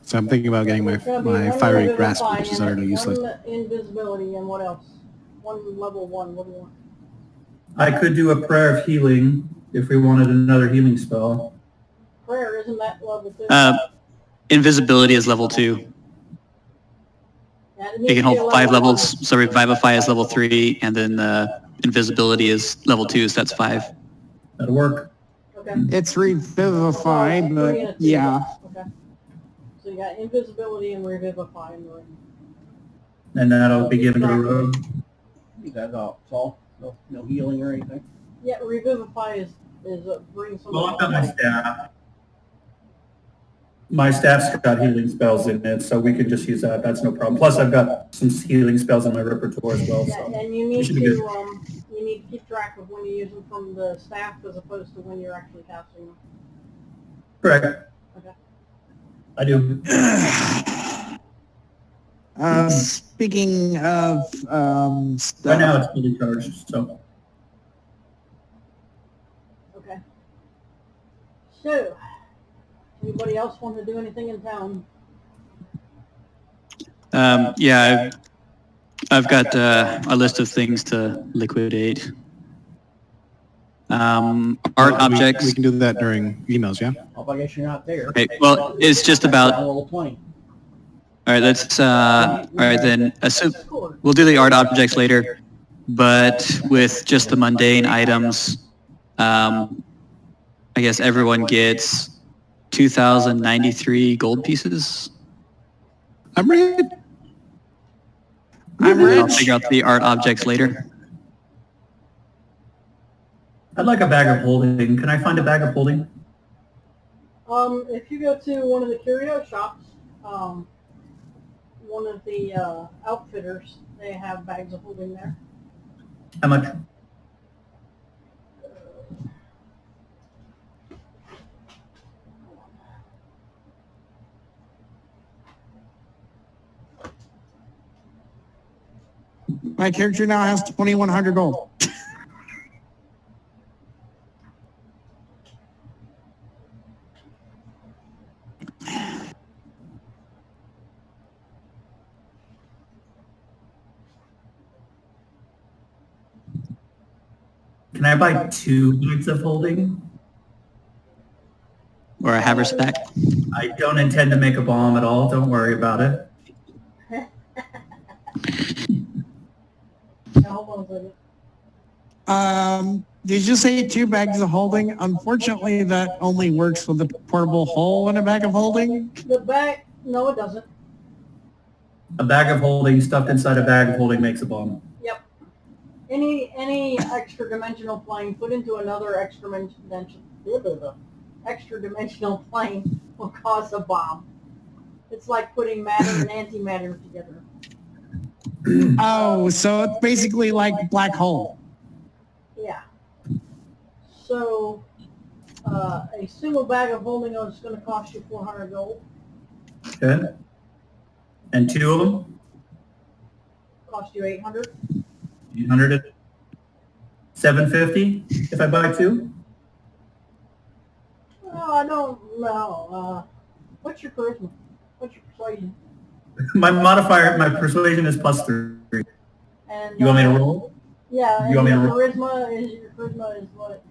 So I'm thinking about getting It's gonna be my one fiery level grasp, fire which is and utterly useless. One invisibility and what else? One level 1. What do you want? I could do a prayer of healing if we wanted another healing spell. Prayer, isn't that level 2? invisibility is level 2. Yeah, it You needs can to be a hold 5 level levels. So Revivify is level 3, and then invisibility is level 2, so that's 5. That'll work. 1. Okay. It's revivify, So, 3 and a 2. but yeah. Okay. So you got invisibility and revivify in the ring. And that'll be given to the rogue. That's all. No healing or anything. Yeah, revivify is bring somebody. Well, I've got my staff. My staff's got healing spells in it, so we can just use that. That's no problem. Plus, I've got some healing spells in my repertoire as well. Yeah, So and you need should be good. to keep track of when you use them from the staff as opposed to when you're actually casting them. Correct. Okay. I do. Speaking of stuff, Right now, it's fully charged. So Okay. So, anybody else want to do anything in town? Yeah, I've got a list of things to liquidate. Art objects. We can do that during emails, yeah? Oh, I guess you're not there. Okay, well, it's just about. Level 20. All right, let's. All right, then. We'll do the art objects later, but with just the mundane items, I guess everyone gets 2,093 gold pieces. I'm ready. I'm I'll rich. figure out the art objects later. I'd like a bag of holding. Can I find a bag of holding? If you go to one of the curio shops, one of the outfitters, they have bags of holding there. How much? My character now has 2,100 gold. Can I buy 2 bags of holding? Or a haversack. I don't intend to make a bomb at all. Don't worry about it. Now, hold on a second. Did you say 2 bags of holding? Unfortunately, that only works with a portable hole in a bag of holding. The bag, no, it doesn't. A bag of holding stuffed inside a bag of holding makes a bomb. Yep. Any extra dimensional plane put into another extra dimensional plane will cause a bomb. It's like putting matter and antimatter together. Oh, so it's basically like black hole. Yeah. So a single bag of holding is going to cost you 400 gold. Okay. And 2 of them? Cost you 800. 800. 750 if I buy 2? Oh, I don't know. What's your charisma? What's your persuasion? My modifier, my persuasion is +3. And You want me to roll? Yeah. You want me to roll? Your charisma is what?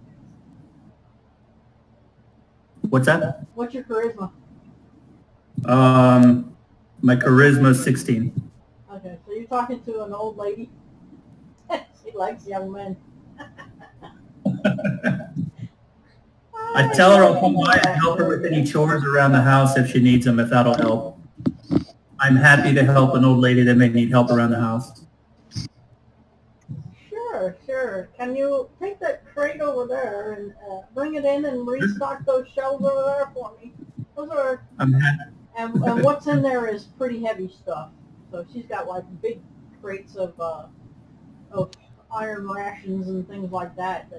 What's that? What's your charisma? My charisma is 16. Okay, so you're talking to an old lady. She likes young men. I tell her I'll come by and help her with any chores around the house if she needs them, if that'll help. I'm happy to help an old lady that may need help around the house. Sure. Can you take that crate over there and bring it in and restock those shelves over there for me? Those are... I'm happy. And what's in there is pretty heavy stuff. So she's got like big crates of iron rations and things like that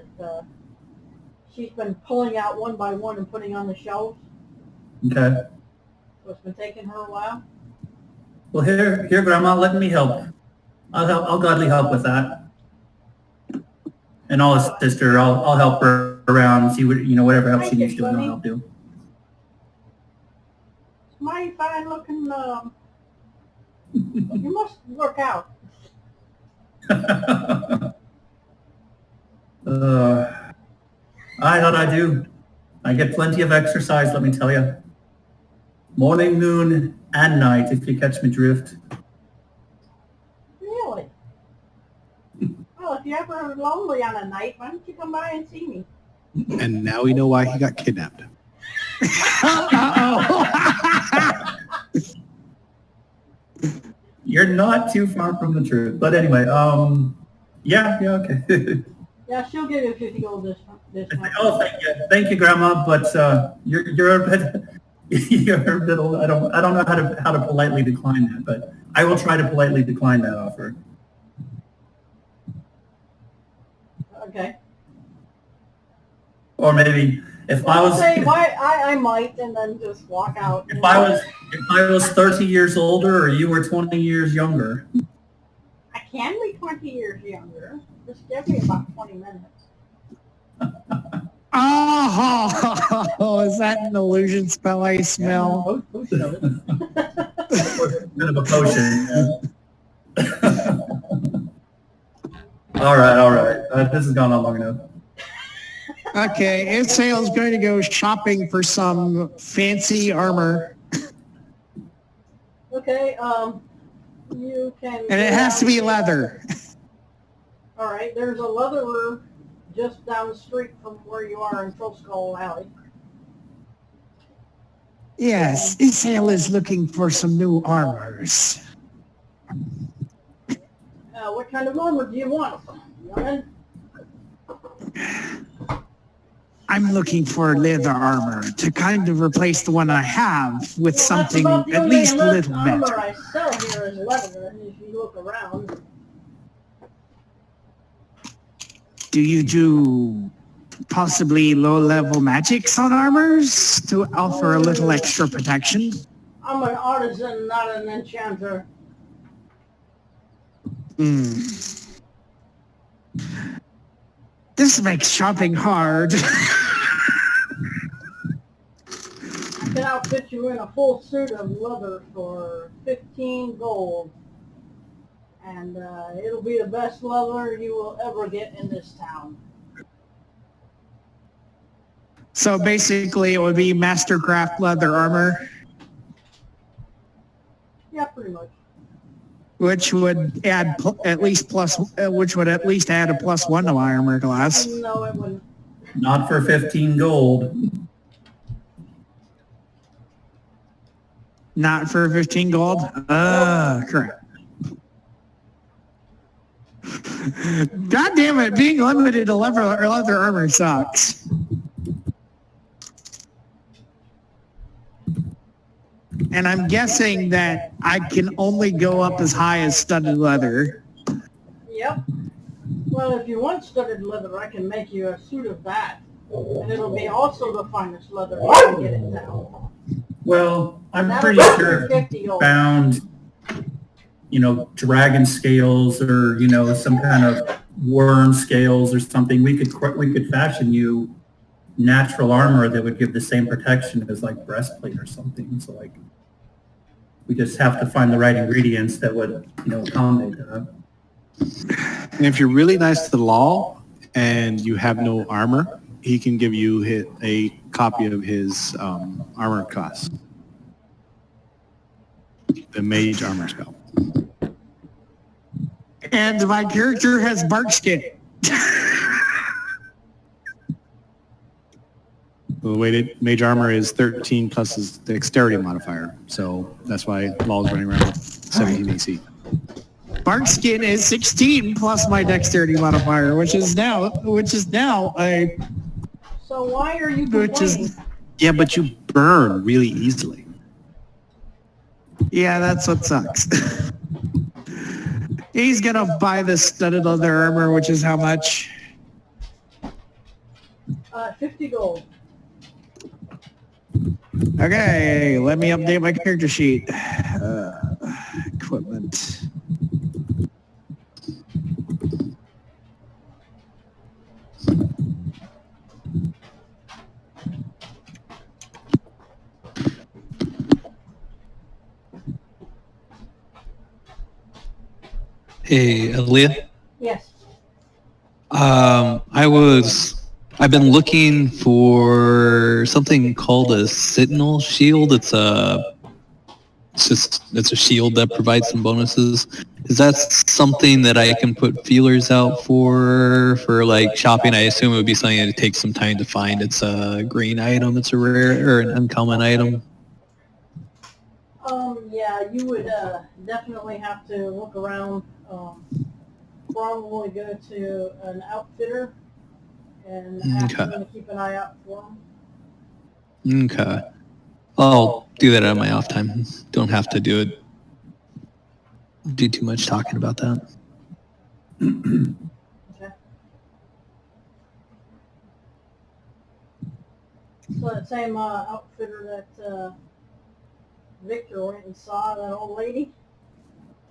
she's been pulling out one by one and putting on the shelves. Okay. So it's been taking her a while. Well, here, Grandma, let me help. I'll gladly help with that. And I'll assist her. I'll help her around and see what whatever help she needs to, and I'll help do. Mighty fine looking. You must work out. I thought I do. I get plenty of exercise, let me tell you. Morning, noon, and night, if you catch me drift. Really? Well, if you're ever lonely on a night, why don't you come by and see me? And now we know why he got kidnapped. You're not too far from the truth. But anyway, yeah, okay. Yeah, she'll give you 50 gold this time. Oh, thank you, Grandma. But you're a bit, you're a bit. I don't know how to politely decline that, but I will try to politely decline that offer. Okay. Or maybe if I was say why I might, and then just walk out. If I was 30 years older, or you were 20 years younger. I can be 20 years younger. Just give me about 20 minutes. Oh, is that an illusion spell I smell? Potion of it. Bit of a potion. All right. This has gone on long enough. Okay, Isael's going to go shopping for some fancy armor. Okay, you can... And it has to be leather. All right, there's a leatherer just down the street from where you are in Troll Skull Alley. Yes, Isael is looking for some new armors. What kind of armor do you want? Youngin? I'm looking for leather armor to kind of replace the one I have with something at least a little armor better. I sell here is leather, and if you look around. Do you do possibly low-level magics on armors to offer a little extra protection? I'm an artisan, not an enchanter. This makes shopping hard. I can outfit you in a full suit of leather for 15 gold. And it'll be the best leather you will ever get in this town. So basically it would be Mastercraft leather armor, Yeah, pretty much. which would add at least add a +1 to my armor class. No, it wouldn't. Not for 15 gold. Not for 15 gold? Correct. God damn it, being limited to leather armor sucks. And I'm guessing that I can only go up as high as studded leather. Yep. Well, if you want studded leather, I can make you a suit of that. And it'll be also the finest leather you can get in town. Well, I'm That'll pretty be sure 50 gold. found, dragon scales or, some kind of worm scales or something. We could fashion you natural armor that would give the same protection as like breastplate or something. So like, we just have to find the right ingredients that would, accommodate that. And if you're really nice to the law and you have no armor, he can give you a copy of his armor class. The mage armor spell. And my character has bark skin. The weighted mage armor is 13 plus his dexterity modifier. So that's why Law's running around with 17 AC. Bark skin is 16 plus my dexterity modifier, which is now a So why are you which complaining? is Yeah, but you burn really easily. yeah, that's what sucks. He's gonna buy the studded leather armor, which is how much? 50 gold. Okay, let me update my character sheet. Equipment. Hey, Aaliyah. Yes. I've been looking for something called a Sentinel Shield. It's a shield that provides some bonuses. Is that something that I can put feelers out for like shopping? I assume it would be something that takes some time to find. It's a green item. It's a rare or an uncommon item. Yeah, you would definitely have to look around. Probably go to an outfitter and ask them to keep an eye out for them. Okay. I'll do that on my off time. Don't have to do too much talking about that. Okay. So that same outfitter that Victor went and saw, that old lady?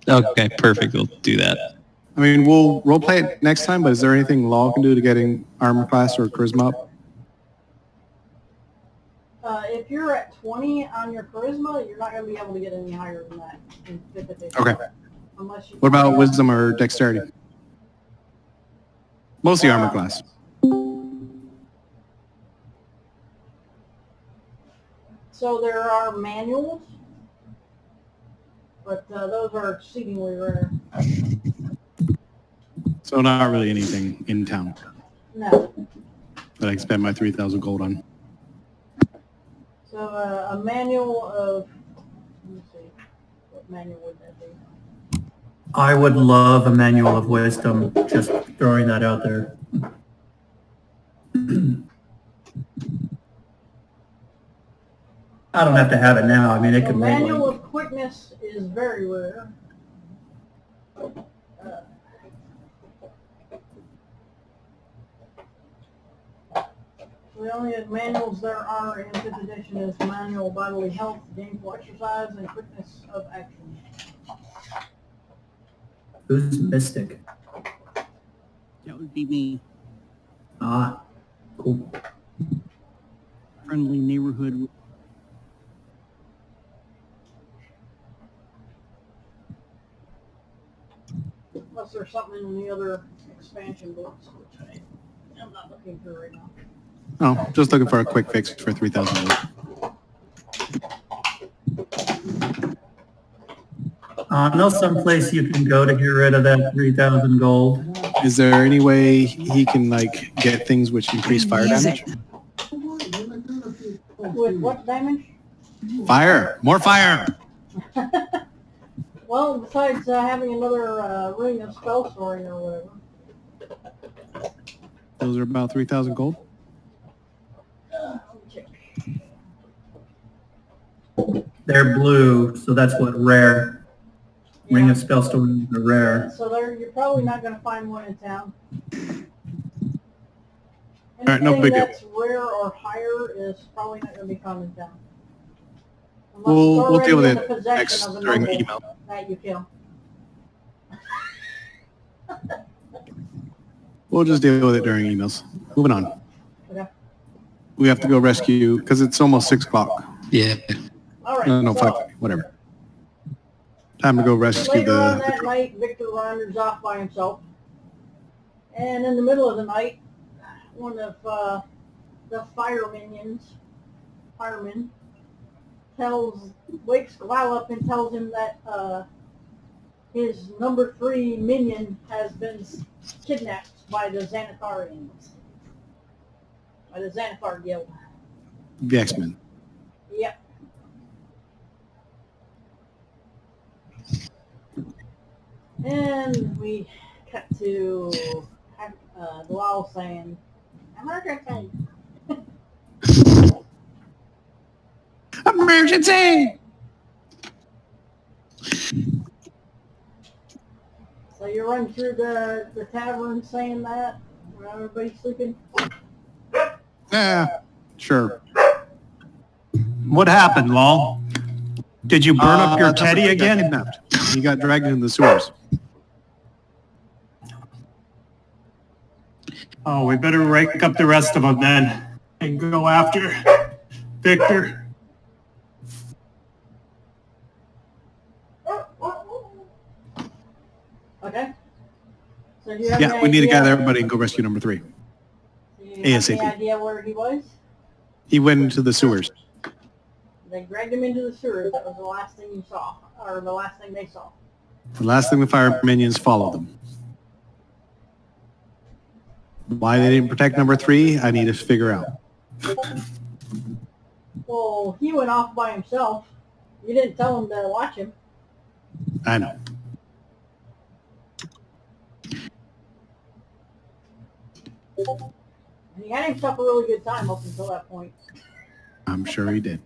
Okay, perfect. We'll do that. I mean, we'll roleplay it next time, but is there anything Law can do to getting armor class or charisma up? If you're at 20 on your charisma, you're not going to be able to get any higher than that. Okay. Unless you What about wisdom or dexterity? Mostly armor class. So there are manuals, but those are exceedingly rare. So not really anything in town No. that I can spend my 3,000 gold on. So a manual of, let me see, what manual would that be? I would love a manual of wisdom, just throwing that out there. I don't have to have it now. I mean, it The could wait. manual of quickness is very rare. The only manuals there are in 5th edition is manual bodily health, gainful exercise, and quickness of action. Who's mystic? That would be me. Ah, cool. Friendly neighborhood. Unless there's something in the other expansion books, which I'm not looking through right now. Oh, just looking for a quick fix for 3,000 gold. I know someplace you can go to get rid of that 3,000 gold. Is there any way he can like get things which increase fire damage? With what damage? Fire! More fire! Well, besides having another ring of spell storing or whatever. Those are about 3,000 gold. They're blue, so that's what rare. Ring of spell storing are rare. So there, you're probably not going to find one in town. All right, no big deal. That's rare or higher is probably not going to be found in town. Unless We'll it's deal with already in it the possession next of a during noble email. that you kill. We'll just deal with it during emails. Moving on. Okay. We have to go rescue because it's almost 6 o'clock. Yeah. All right. No, so 5:30, whatever. Time to go rescue later on the that night, Victor wanders off by himself. And in the middle of the night, one of the fireman wakes Glal up and tells him that his number 3 minion has been kidnapped by the Xanatharians, by the Xanathar Guild. The X-Men. Yep. And we cut to Glal saying, "Emergency!" Emergency! So you run through the tavern saying that when everybody's sleeping? Yeah, sure. What happened, Lol? Did you burn up your teddy He got again? kidnapped. He got dragged into the sewers. Oh, we better rake up the rest of them then and go after Victor. Okay. So do you have Yeah, any we need to idea- gather everybody and go rescue number 3. Do you have ASAP. any idea where he was? He went into the sewers. They dragged him into the sewers. That was the last thing you saw, or the last thing they saw. The last thing the fire minions followed them. Why they didn't protect number 3, I need to figure out. Well, he went off by himself. You didn't tell him to watch him. I know. And he had himself a really good time up until that point. I'm sure he did.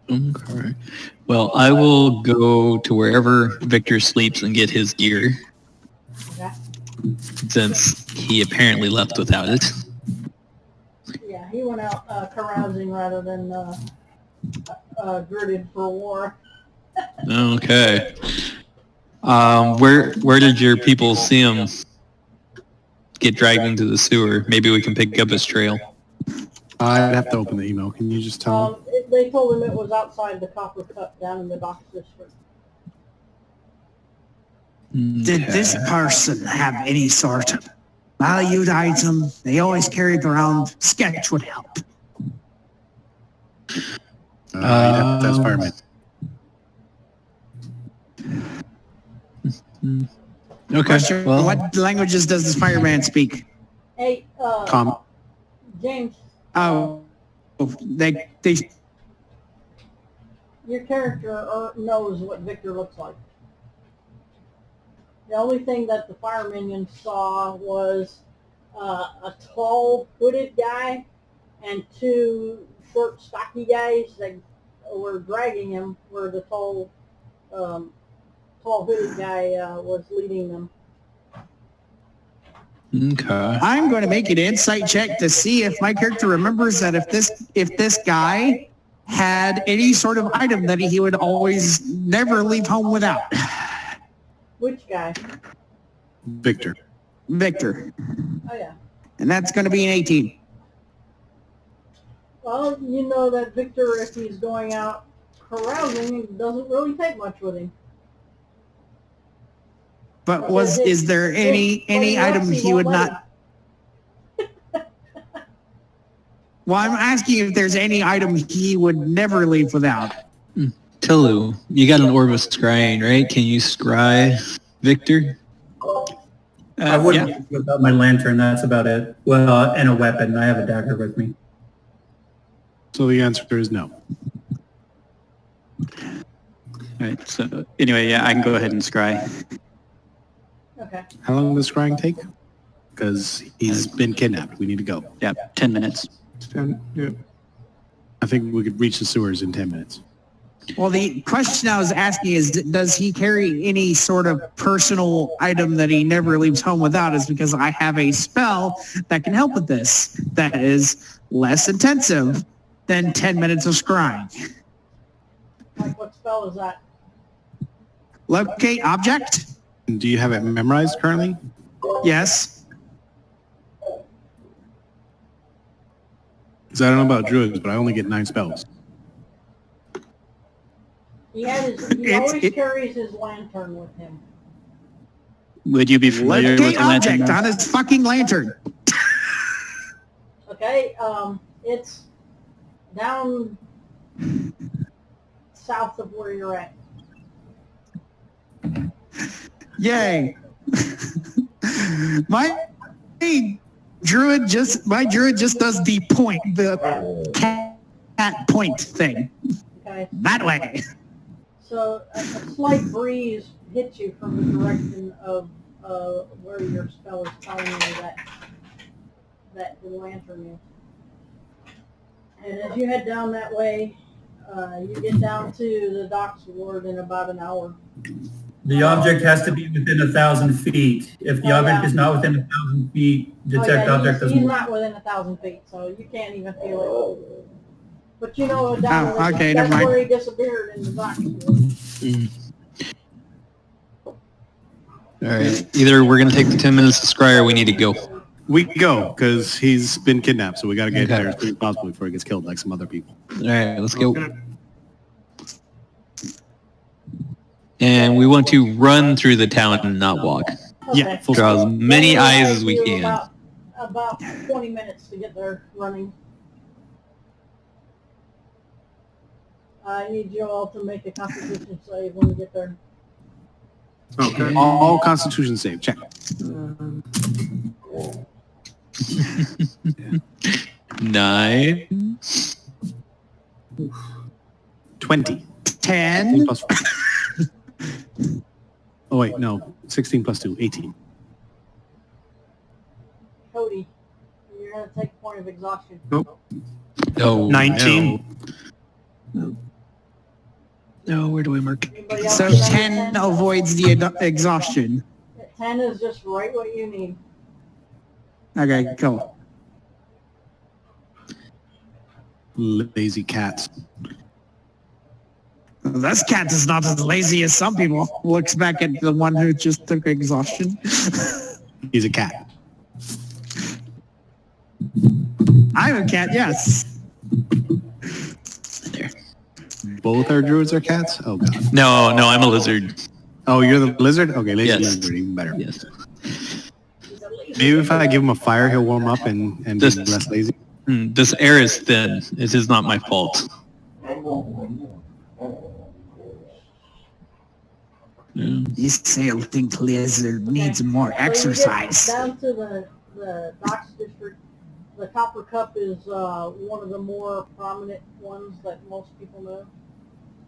Okay. Well, I will go to wherever Victor sleeps and get his gear, Okay. since he apparently left without it. Yeah, he went out carousing rather than girded for war. Okay. Where did your people see him get dragged into the sewer? Maybe we can pick up his trail. I'd have to open the email. Can you just tell me? They told him it was outside the copper cup down in the docks district. Did this person have any sort of valued item they always carried around? Sketch would help. You'd have to ask fireman. Okay. Question, Well, what languages does this fireman speak? Hey, James, Oh, they your character knows what Victor looks like. The only thing that the fire minion saw was a tall, hooded guy and 2 short, stocky guys that were dragging him, where the tall, hooded guy was leading them. okay. I'm going to make an insight check to see if my character remembers that if this guy had any sort of item that he would always never leave home without. Which guy? Victor. Victor. Oh, yeah. And that's going to be an 18. Well, you know that Victor, if he's going out carousing, doesn't really take much with him. But is there any item he would not? Well, I'm asking if there's any item he would never leave without. Tilu, you got an orb of scrying, right? Can you scry Victor? I wouldn't without my lantern. That's about it. Well, and a weapon. I have a dagger with me. So the answer is no. All right. So anyway, yeah, I can go ahead and scry. Okay. How long does scrying take? Because he's been kidnapped. We need to go. Yeah, 10 minutes. Yeah. I think we could reach the sewers in 10 minutes. Well, the question I was asking is, does he carry any sort of personal item that he never leaves home without? Is because I have a spell that can help with this that is less intensive than 10 minutes of scrying. Like, what spell is that? Locate object? Do you have it memorized currently? Yes. Because I don't know about druids, but I only get 9 spells. He always carries his lantern with him. Would you be familiar with Locate the lantern? object on his fucking lantern. Okay, it's down south of where you're at. Yay. my druid just does the point, the cat point thing. Okay. That way. So a slight breeze hits you from the direction of where your spell is telling you that the lantern is. And as you head down that way, you get down to the docks ward in about an hour. The object has to be within 1,000 feet. If the object is not within 1,000 feet, detect object doesn't He's work. not within 1,000 feet, so you can't even feel it. But you know, down okay, that's never mind. where he disappeared in the docks ward. All right. Either we're going to take the 10 minutes to scry or we need to go. We go, because he's been kidnapped, so we got to get Okay. there as soon as possible before he gets killed like some other people. All right, let's go. Okay. And we want to run through the town and not walk. Yeah, full Draw as speed. many That'll eyes take as we you can. About 20 minutes to get there running. I need you all to make a constitution save when you get there. Okay. All Constitution save. Check. 9. 20. 10. Plus 4. Oh, wait, no. 16 plus 2. 18. Cody, you're going to take a point of exhaustion. Nope. Oh, 19. No, where do I mark? Anybody else So have 10 avoids the exhaustion. 10 is just right what you need. Okay, cool. Lazy cats. This cat is not as lazy as some people. Looks back at the one who just took exhaustion. He's a cat. I'm a cat, yes. There. Both our druids are cats? Oh, God. No, I'm a lizard. Oh, you're the lizard? Okay, lazy Yes. lizard, even better. Yes. Maybe if I give him a fire, he'll warm up and be This- less lazy. This air is thin. It is not my fault. You still think lizard needs more So you get exercise. down to the docks district. The Copper Cup is one of the more prominent ones that most people know.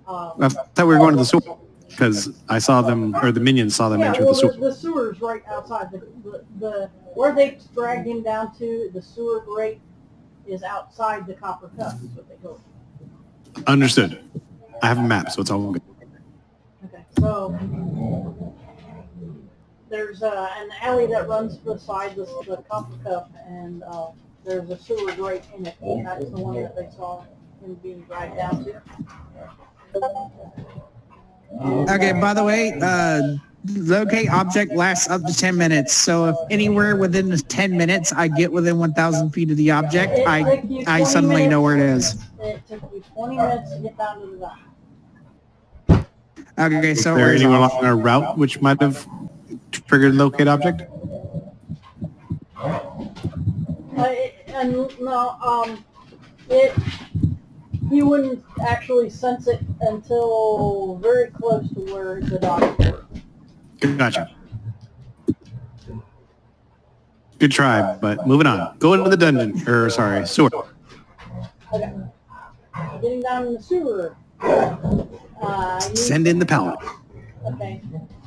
I thought we were going to the sewer because I saw them, or the minions saw them enter the sewer. The sewer's right outside. The where they dragged him down to, the sewer grate is outside the Copper Cup, is what they go. Understood. I have a map, so it's all good. Okay, so there's an alley that runs beside the Copper Cup, and there's a sewer grate in it. That's the one that they saw him being dragged down to. Okay, by the way, locate object lasts up to 10 minutes. So if anywhere within the 10 minutes I get within 1,000 feet of the object, I suddenly know where it is. It took you 20 minutes to get down to the dock. Okay, Is so there where's anyone off? along our route which might have triggered locate object? You wouldn't actually sense it until very close to where the dock were. Gotcha. Good try, but moving on. Go into the dungeon, or sorry, sewer. Okay. Getting down in the sewer. Send in the paladin. Okay.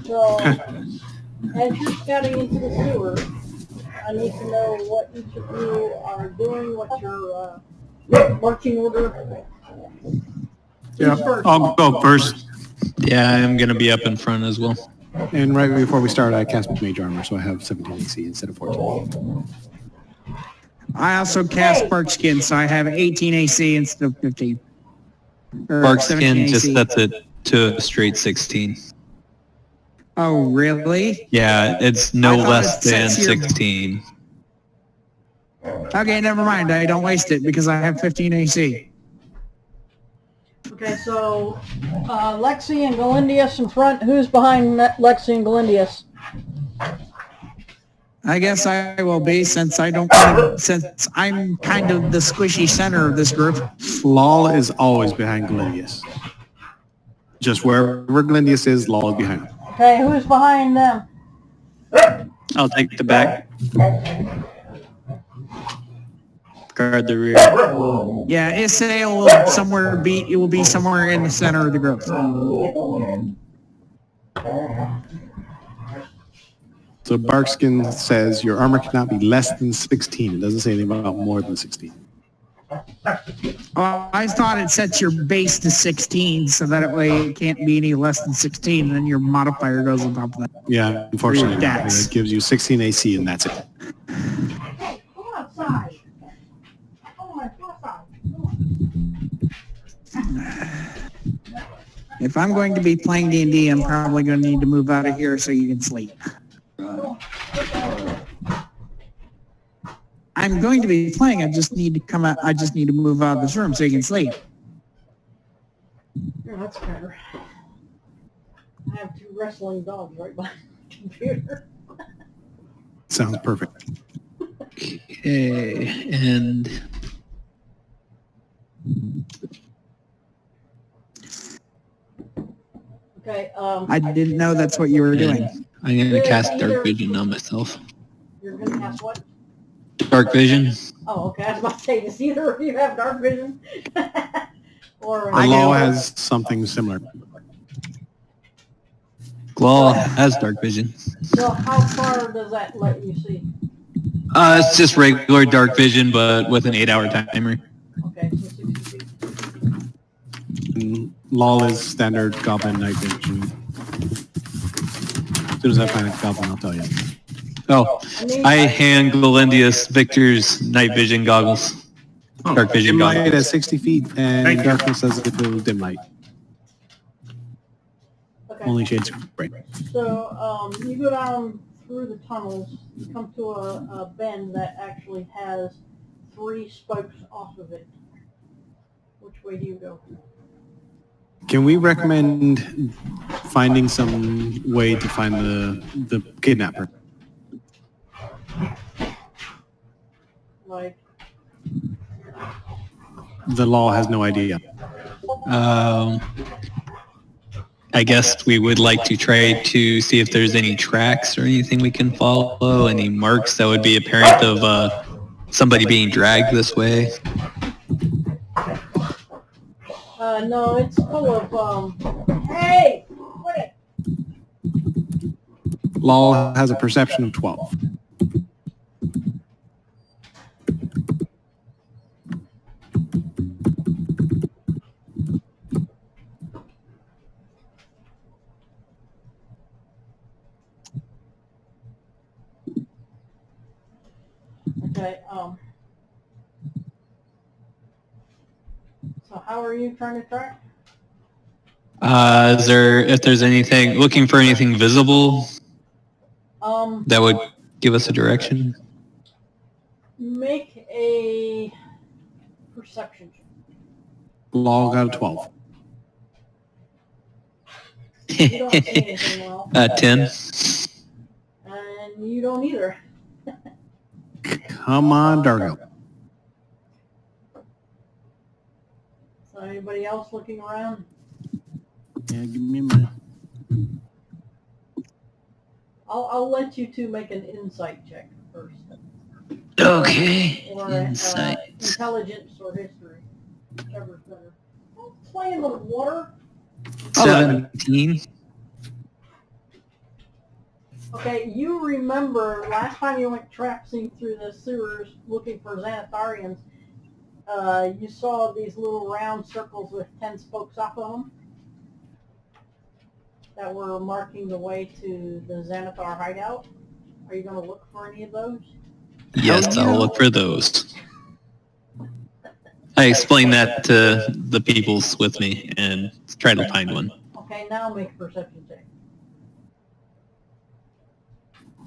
So, as you're scouting into the sewer, I need to know what each of you are doing, what your marching order. Yeah, Who's first? I'll go first. Yeah, I'm going to be up in front as well. And right before we start, I cast mage armor, so I have 17 AC instead of 14. I also cast Bark Skin, so I have 18 AC instead of 15. Or Bark 17 skin just AC. sets it to a straight 16. Oh, really? Yeah, it's no I thought less it than says here- 16. Okay, never mind. I don't waste it because I have 15 AC. Okay, so Lexi and Galindius in front. Who's behind Lexi and Galindius? I guess I will be since I'm kind of the squishy center of this group. Lal is always behind Glendius. Just wherever Glendius is, Lal is behind him. Okay, who's behind them? I'll take the back. Guard the rear. Yeah, Isael will be somewhere in the center of the group. So Barkskin says your armor cannot be less than 16. It doesn't say anything about more than 16. Oh, I thought it sets your base to 16, so that way it can't be any less than 16, and then your modifier goes on top of that. Yeah, unfortunately, Dex. it gives you 16 AC, and that's it. Hey, come outside. Come outside. If I'm going to be playing D&D, I'm probably going to need to move out of here so you can sleep. I'm going to be playing. I just need to come out. I just need to move out of this room so you can sleep. Yeah, that's better. I have 2 wrestling dogs right behind the computer. Sounds perfect. Okay, and Okay, I didn't know that's what you were doing. I'm going to cast Dark Vision on myself. you're gonna cast what? Dark Vision? Oh, okay. I was about to say, does either of you have dark vision? Or The law has something similar. Glal has Dark Vision. So how far does that let you see? It's just regular Dark Vision, but with an 8-hour timer. Okay, so 60 feet. And LOL is standard goblin night vision. As soon as I find a goblin, I'll tell you. Oh, I hand Galendius Victor's night vision goggles. Dark vision Dim light goggles. at 60 feet, and Thank you. darkness as if it was dim light. Okay. Only shades right. So you go down through the tunnels, you come to a bend that actually has 3 spokes off of it. Which way do you go? Can we recommend finding some way to find the kidnapper? Like, The law has no idea. I guess we would like to try to see if there's any tracks or anything we can follow, any marks that would be apparent of somebody being dragged this way. no, it's full of, hey! Quit it! Law has a perception of 12. Okay, so how are you trying to track? Is there, if there's anything, looking for anything visible that would give us a direction? Make a perception check. Law got a 12. You don't see anything well. 10. And you don't either. Come on, Dargo. So anybody else looking around? Yeah, give me a minute. I'll let you two make an insight check first. Okay. Or Insight. intelligence or history. Whichever's better. Don't play in the water. 17. Okay, you remember last time you went traipsing through the sewers looking for Xanatharians, you saw these little round circles with 10 spokes off of them that were marking the way to the Xanathar hideout. Are you going to look for any of those? Yes, I'll look for those. I explained that to the peoples with me and try to find one. Okay, now make a perception check.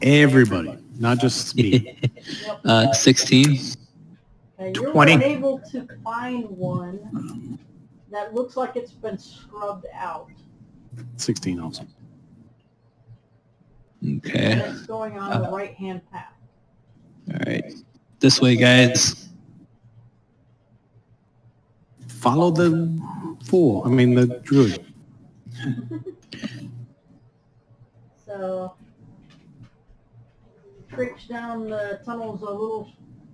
Everybody, not just me. 16. Okay, you're 20. able to find one that looks like it's been scrubbed out. 16 also. Okay. And it's going on the right-hand path. All right. This way, guys. Follow the fool. I mean, the druid. So, creeps down the tunnels a little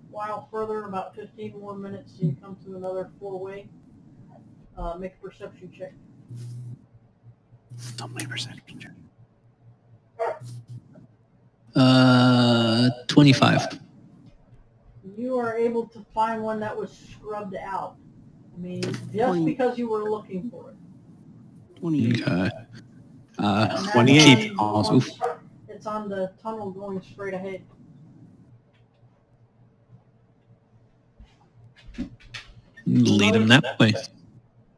while further, about 15 more minutes, and you come to another four-way. Make a perception check. Don't make perception check. 25. You are able to find one that was scrubbed out. I mean, just because you were looking for it. 28. Okay. And that's 28. on- Awesome. It's on the tunnel going straight ahead. Lead them that way.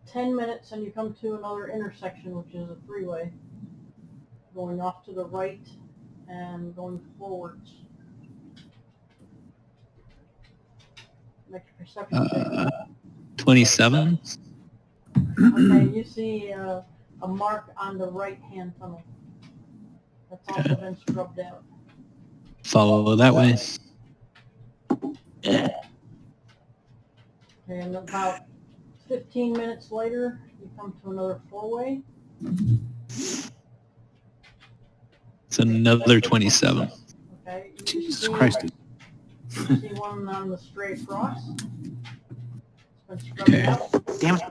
10 minutes and you come to another intersection, which is a three-way. Going off to the right and going forwards. Make a perception check. 27. Okay, you see a mark on the right-hand tunnel. That's also been scrubbed out. Follow that way. And about 15 minutes later, you come to another four-way. It's another 27. Okay, you Jesus see, Christ. you see one on the straight across. It's been scrubbed Okay. out. Damn it.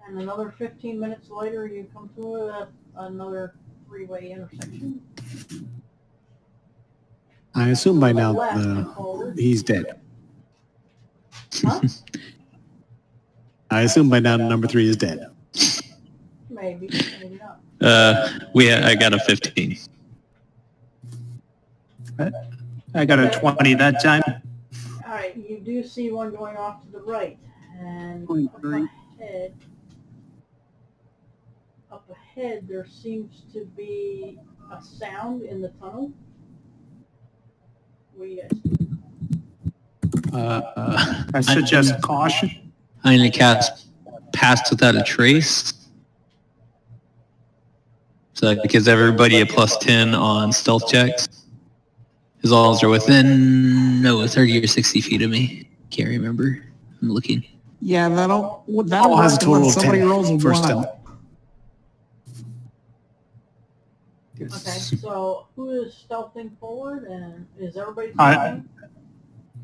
And another 15 minutes later, you come to another three-way intersection. I assume by now Left and forward. he's dead. Huh? I assume by now number 3 is dead. Maybe, maybe not. I got a 15. I got a 20 that time. All right, you do see one going off to the right, and 23. up ahead there seems to be a sound in the tunnel. What do you guys do? I suggest caution. I'm going to cast Pass Without a Trace. So that gives everybody a +10 on stealth checks. As long as they're within, 30 or 60 feet of me. Can't remember. I'm looking. Yeah, that'll All has a work total when of somebody 10 rolls a for 1. stealth. Okay, so who is stealthing forward, and is everybody I- stealthing?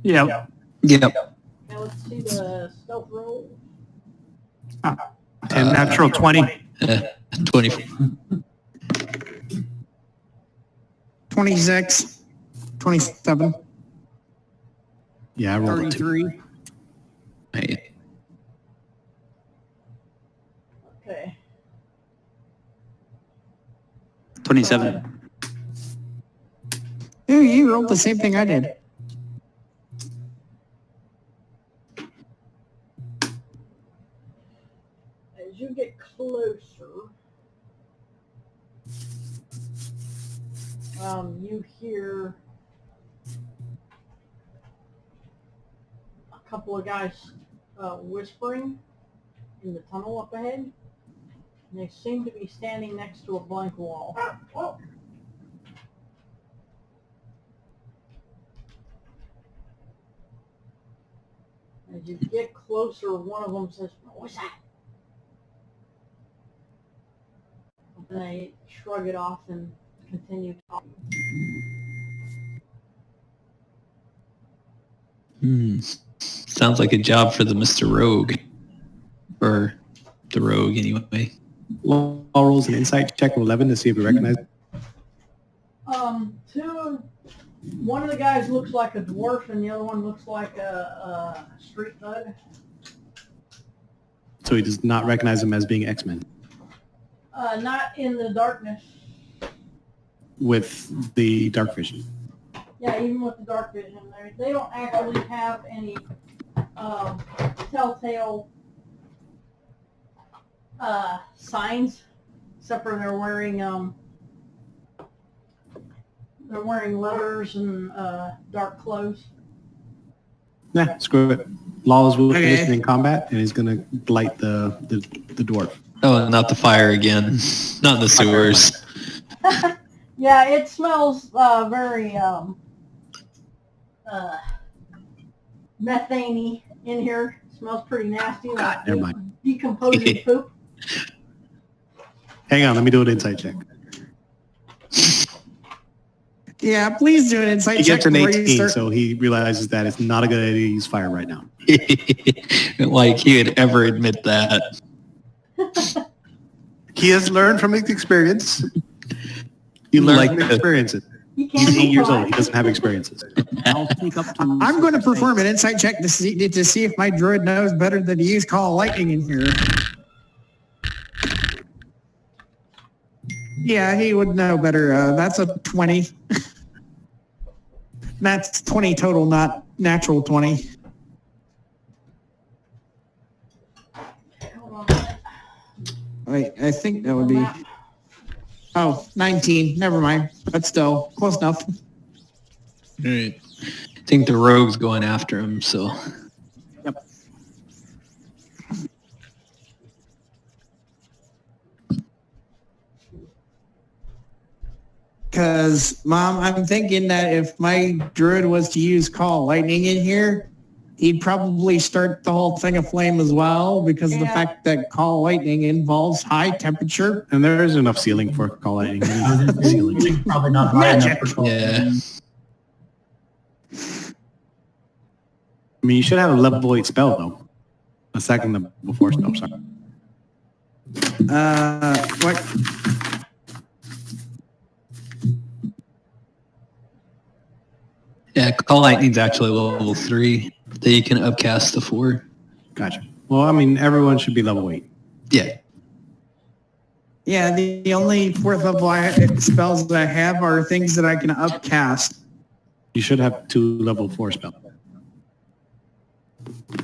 Yeah. Yep. Okay, let's see the stealth roll. 10 natural 20. 20. 26, 27, Yeah, I rolled a 2. 33. Hey, Okay. 27. Ooh, you rolled the same thing I did. As you get closer, you hear a couple of guys whispering in the tunnel up ahead. And they seem to be standing next to a blank wall. As you get closer, one of them says, "What's that?" And they shrug it off and continue talking. Sounds like a job for the Mr. Rogue. Or the Rogue, anyway. Law rolls an insight check of 11 to see if we recognize it. One of the guys looks like a dwarf and the other one looks like a street thug. So he does not recognize them as being X-Men Not in the darkness. with the dark vision. Yeah, even with the dark vision, they don't actually have any telltale signs, except for they're wearing leathers and dark clothes. Nah, screw it. Law is with position in combat, and he's going to light the dwarf. Oh, not the fire again. Not in the sewers. Yeah, it smells very methane-y in here. It smells pretty nasty, like never mind. decomposing poop. Hang on, let me do an insight check. Yeah, please do an insight He check gets an before you 18, start. so he realizes that it's not a good idea to use fire right now. Like he would ever admit that. He has learned from his experience. He learned Like from the- experiences. He can't He's 8 years comply. old. He doesn't have experiences. I'll sneak up to him. I'm going to perform an insight check to see if my druid knows better than to use call lightning in here. Yeah, he would know better. That's a 20. That's 20 total, not natural 20. Hold on a minute. Wait, I think that would be... Oh, 19. Never mind. But still, close enough. Right. I think the rogue's going after him, so. Yep. Because, Mom, I'm thinking that if my druid was to use call lightning in here, he'd probably start the whole thing aflame as well, because of the Yeah. fact that call lightning involves high temperature. And there is enough ceiling for call lightning. Ceiling's probably not high enough Magic. for call. Yeah. I mean, you should have a level 8 spell, though. A second level 4 spell, sorry. What? Yeah, call lightning's actually level 3 that you can upcast to 4. Gotcha. Well, I mean, everyone should be level 8. Yeah. Yeah, the only fourth level spells that I have are things that I can upcast. You should have 2 level 4 spells.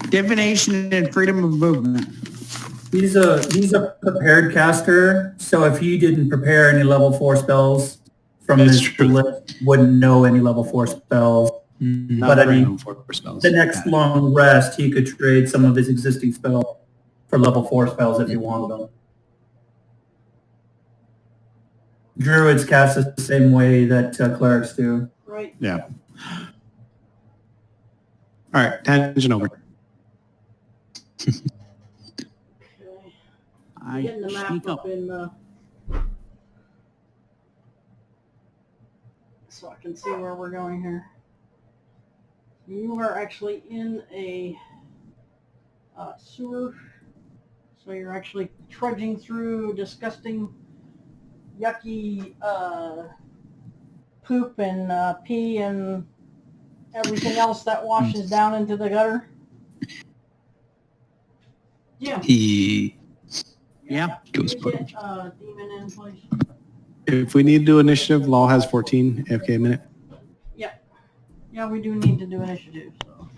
Divination and freedom of movement. He's a prepared caster, so if he didn't prepare any level 4 spells from That's this true. list, wouldn't know any level 4 spells. Not But I very mean, level 4 spells. The next long rest, he could trade some of his existing spells for level 4 spells if he wanted them. Druids cast it the same way that clerics do. Right. Yeah. All right, tangent over. Okay. I Getting the map sneak up up. in so I can see where we're going here. You are actually in a sewer, so you're actually trudging through disgusting, yucky poop and pee and everything else that washes down into the gutter. Yeah. He Yeah. goes You for get demon in place. If we need to do initiative, Law has 14 AFK a minute. Yeah, we do need to do initiative. So.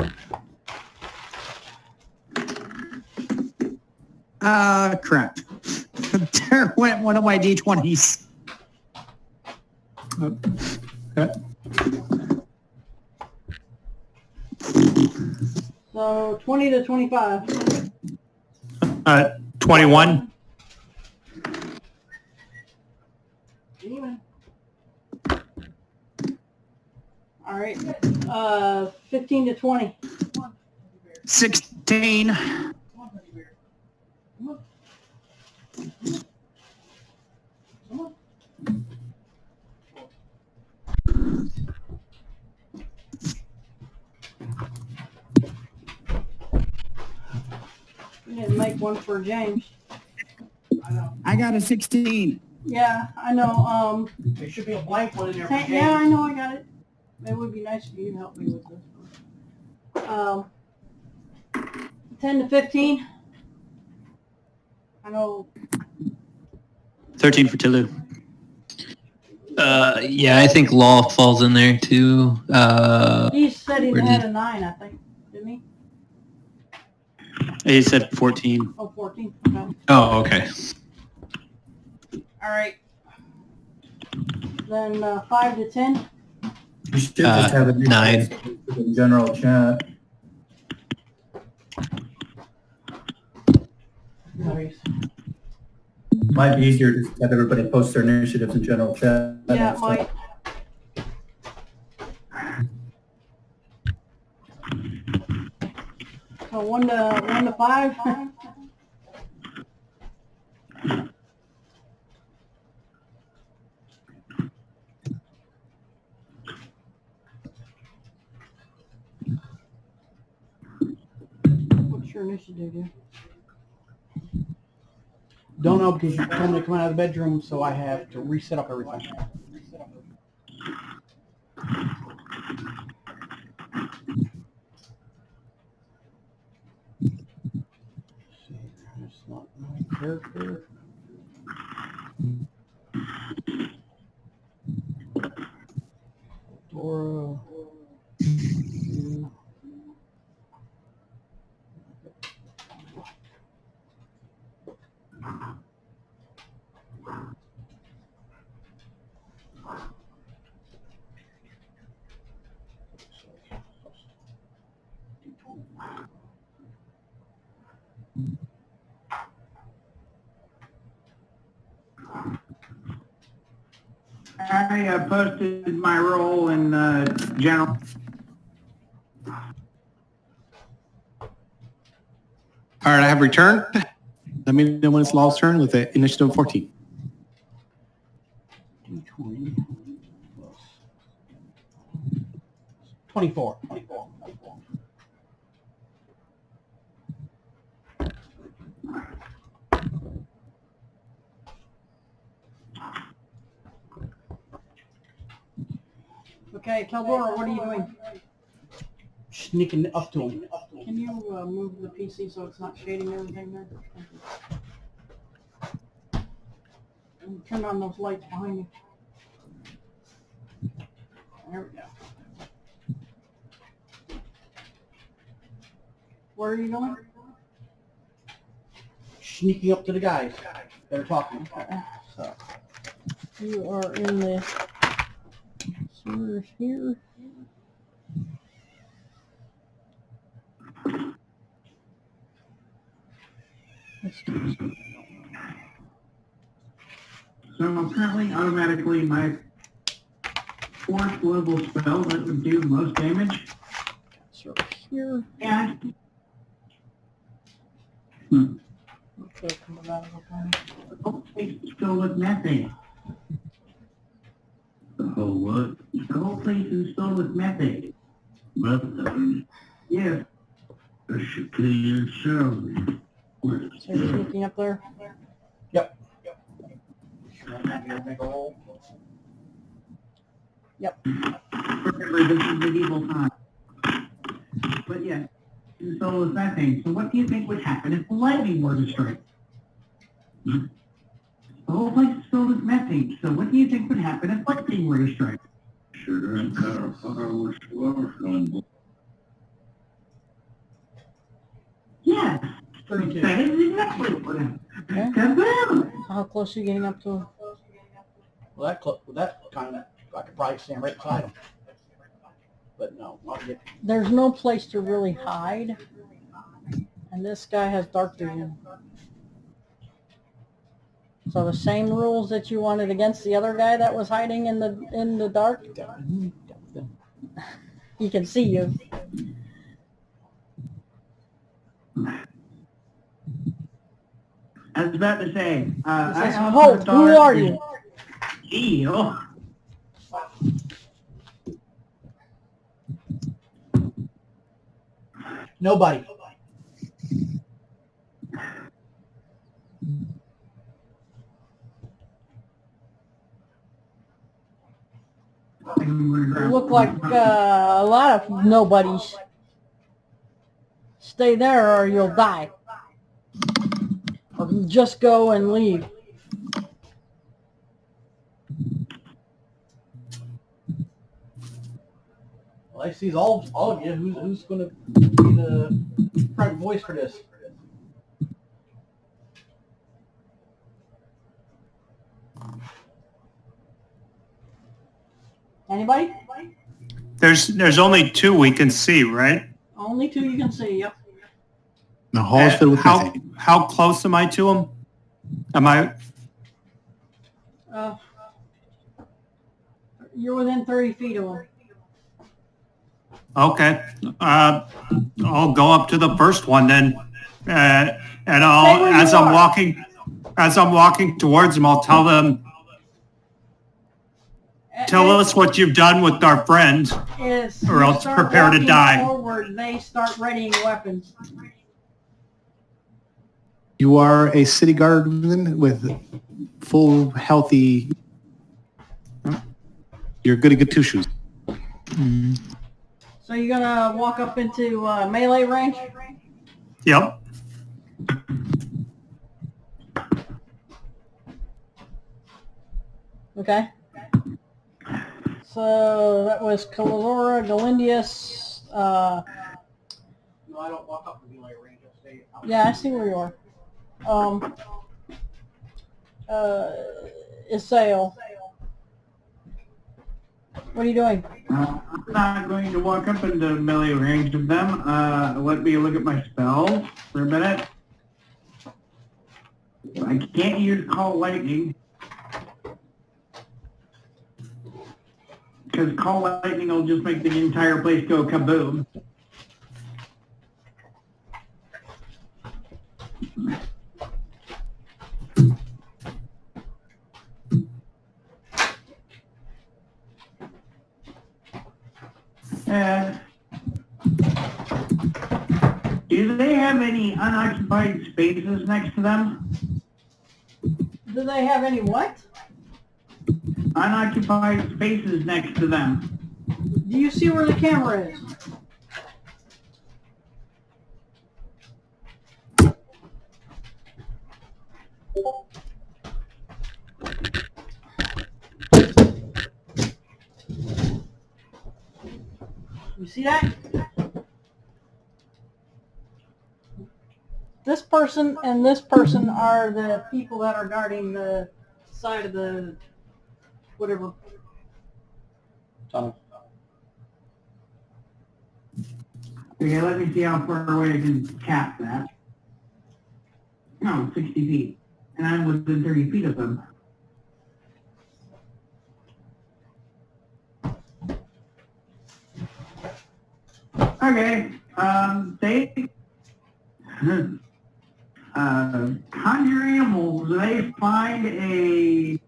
Crap. There went one of my D20s. Okay. So 20 to 25. 21. Demon. All right. 15 to 20. 16. We didn't make one for James. I got a 16. Yeah, I know. There should be a blank one in there. Yeah, I know. I got it. It would be nice if you could help me with this one. 10 to 15. I know. 13 for Tulu. yeah, I think Law falls in there too. He said he Where had did- a 9, I think. Didn't he? He said 14. Oh, 14. Okay. Oh, okay. All right. Then 5 to 10. You should just have a 9. in general chat. Nice. Might be easier to just have everybody post their initiatives in general chat. Yeah, it might. So 1 to 5. What's your initiative, dude? Don't know because you told me to come out of the bedroom, so I have to reset up everything. That's not my character. Dora. I posted my role in general. All right, I have returned. Let me know when it's Law's turn with the initiative 14. D20 plus 24. Okay, Caldora, what are you doing? Sneaking up to him. Can you move the PC so it's not shading everything there? And turn on those lights behind you. There we go. Where are you going? Sneaking up to the guys. They're talking. So you are in the sewers here. So currently, automatically, my 4th level spell that would do most damage. So here. Yeah. Okay, coming out of the planet. The whole place is filled with methane. The whole what? The whole place is filled with methane. Methane? Yes. That should kill you yourself. So you're sneaking up there? Yep. Yep. Perfectly, this is medieval time. But yeah, it's filled with methane. So what do you think would happen if lightning were to strike? The whole place is filled with methane. So what do you think would happen if lightning were to strike? Sugar and powder was fluorescent. Yes. 32. That is exactly what would happen. Okay. Kaboom! How close are you getting up to him? Well, that kind of, I could probably stand right beside him. But no, not get. There's no place to really hide. And this guy has dark vision. So the same rules that you wanted against the other guy that was hiding in the dark? He can see you. I was about to say, He says, "Ho, who are you?" Ew. Nobody. You look like a lot of nobodies. Stay there or you'll die. Or just go and leave. Well, I see all of you. Who's going to be the front voice for this? Anybody? There's only 2 we can see, right? Only 2 you can see, yep. The hall is filled with methane. How close am I to him? Am I You're within 30 feet of him. Okay. I'll go up to the first one then, and I'll as I'm walking towards them, I'll tell them. Tell us what you've done with our friend, or else prepare to die. Forward, they start readying weapons. You are a city guardsman with full, healthy. You're good at good two shoes. Mm. So you're gonna walk up into melee range? Yep. Okay. So that was Kalora, Galindius. No, I don't walk up to melee range. I stay out. Yeah, I see where you are. Isael. What are you doing? I'm not going to walk up into melee range of them. Let me look at my spells for a minute. I can't use Call Lightning. Because Call Lightning will just make the entire place go kaboom. Do they have any unoccupied spaces next to them? Do they have any what? Unoccupied spaces next to them. Do you see where the camera is? You see that? This person and this person are the people that are guarding the side of the whatever. Tunnel. Okay, let me see how far away I can cast that. No, 60 feet. And I'm within 30 feet of them. Okay, they conjure animals. They find a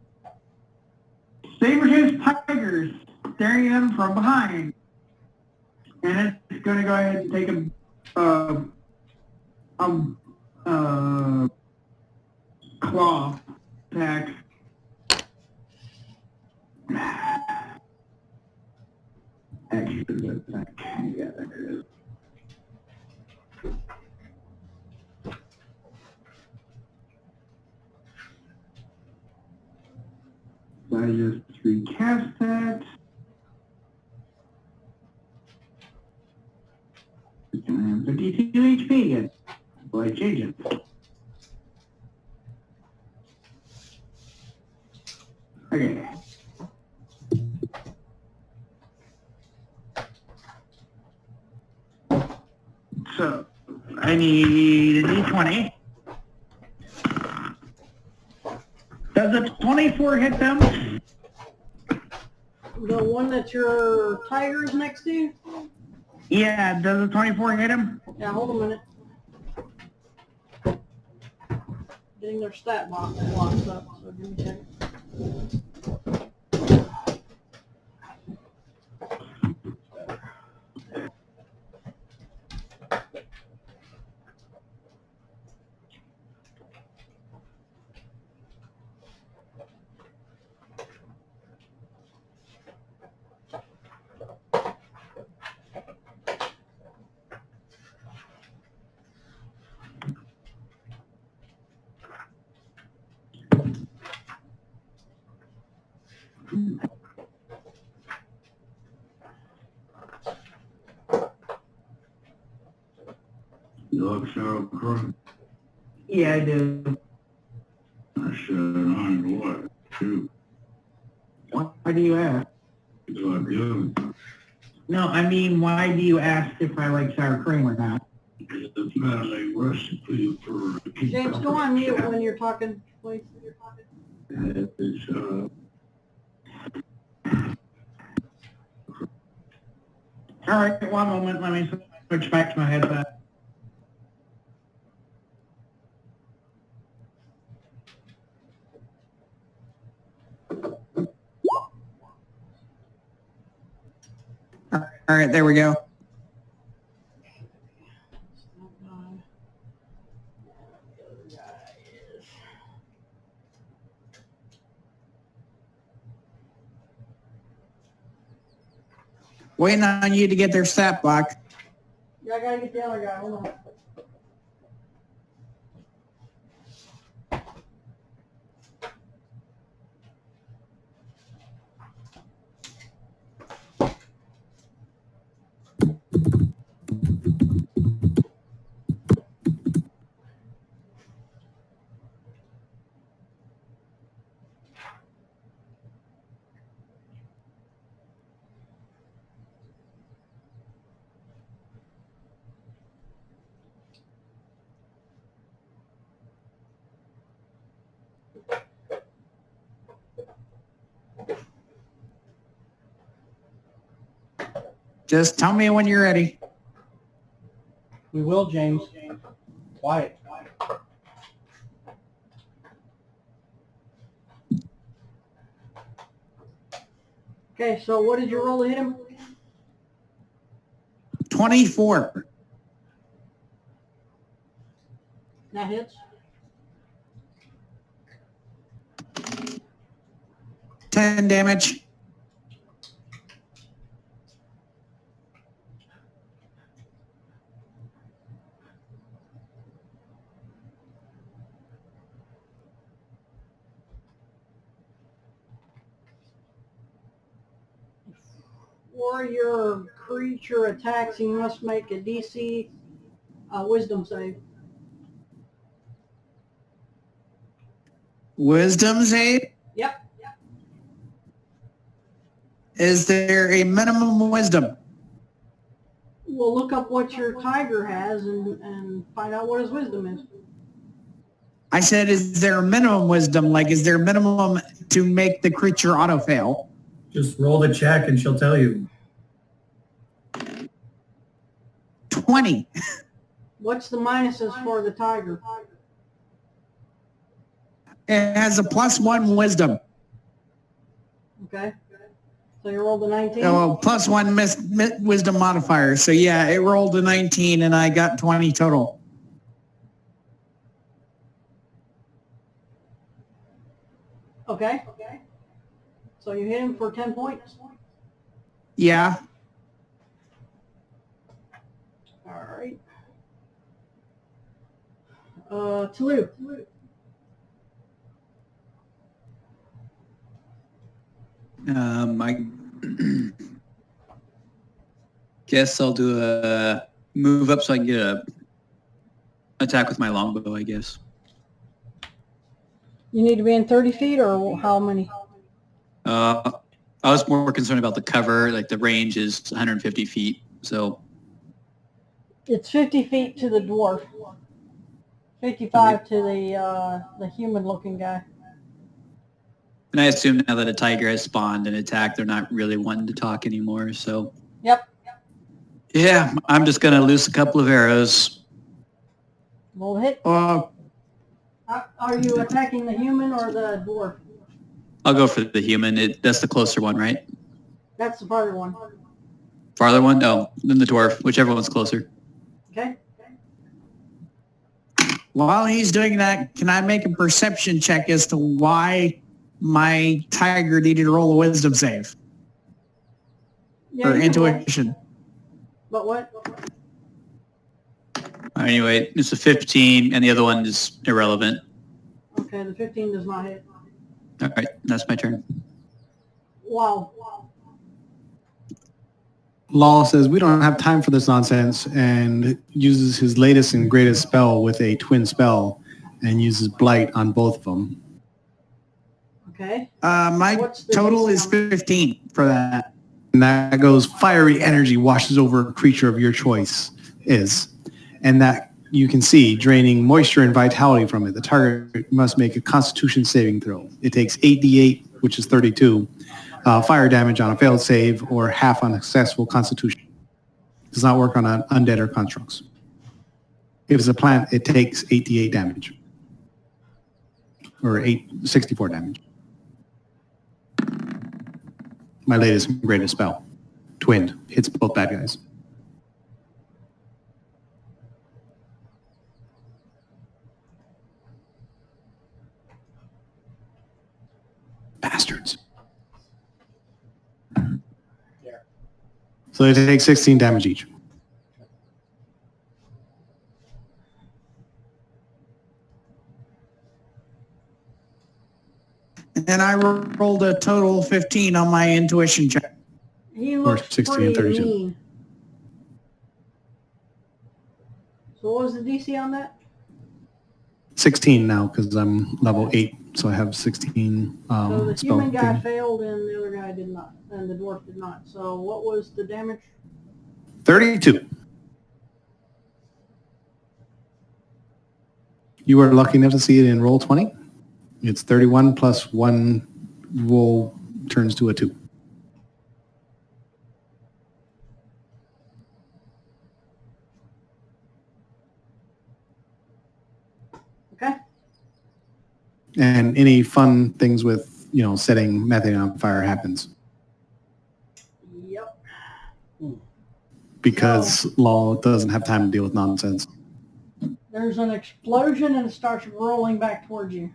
saber-toothed tigers staring them from behind, and it's going to go ahead and take a claw attack. Extra attack. Yeah, there it is. So I just recast that. And 52 HP again. Will I change it? Okay. So, I need a D20. Does a 24 hit them? The one that your tiger is next to? Yeah, does a 24 hit him? Yeah, hold a minute. Getting their stat box locked up, so give me a second. You look so crook. Yeah, I do. I should on what? Too. Why do you ask? Because I do. No, I mean, why do you ask if I like sour cream or not? Because it's not a recipe for... James, go on mute when you're talking, please. All right, one moment. Let me switch back to my headset. All right, there we go. Waiting on you to get their stat block. Yeah, I gotta get the other guy. Hold on. Just tell me when you're ready. We will, James. Quiet. Okay, so what did you roll to hit him? 24. That hits. 10 damage. Or your creature attacks, you must make a DC wisdom save. Wisdom save? Yep. Is there a minimum wisdom? We'll look up what your tiger has and find out what his wisdom is. I said, is there a minimum wisdom? Like, is there a minimum to make the creature auto-fail? Just roll the check and she'll tell you. 20. What's the minuses for the tiger? It has a +1 wisdom. Okay. So you rolled a 19? Oh, +1 wisdom modifier. So yeah, it rolled a 19 and I got 20 total. Okay. So you hit him for 10 points? Yeah. All right. Tulu. I guess I'll do a move up so I can get a attack with my longbow, I guess. You need to be in 30 feet or how many? I was more concerned about the cover, like the range is 150 feet, so. It's 50 feet to the dwarf. 55 to the human-looking guy. And I assume now that a tiger has spawned and attacked, they're not really wanting to talk anymore, so. Yep. Yeah, I'm just going to loose a couple of arrows. Roll hit. Are you attacking the human or the dwarf? I'll go for the human. That's the closer one, right? That's the farther one. Farther one? No, then the dwarf, whichever one's closer. Okay. While he's doing that, can I make a perception check as to why my tiger needed to roll a wisdom save? Yeah, or intuition? But what? Anyway, it's a 15, and the other one is irrelevant. Okay, the 15 does not hit. All right, that's my turn. Wow. Law says we don't have time for this nonsense and uses his latest and greatest spell with a twin spell and uses Blight on both of them. Okay. My total is 15 for that. And that goes fiery energy washes over a creature of your choice and that you can see draining moisture and vitality from it. The target must make a Constitution saving throw. It takes 8d8, which is 32, fire damage on a failed save or half on a successful Constitution. Does not work on undead or constructs. If it's a plant, it takes 8d8 damage. Or 64 damage. My latest and greatest spell. Twinned. Hits both bad guys. Bastards. So they take 16 damage each. And I rolled a total of 15 on my intuition check. He looks 16 pretty and 32. mean. So what was the DC on that? 16 now because I'm level 8, so I have 16 So the spell human guy thing. failed and the other guy did not, and the dwarf did not. So what was the damage? 32. You were lucky enough to see it in roll 20. It's 31 plus 1 roll turns to a 2. Okay. And any fun things with, setting methane on fire happens. Yep. Because law doesn't have time to deal with nonsense. There's an explosion and it starts rolling back towards you.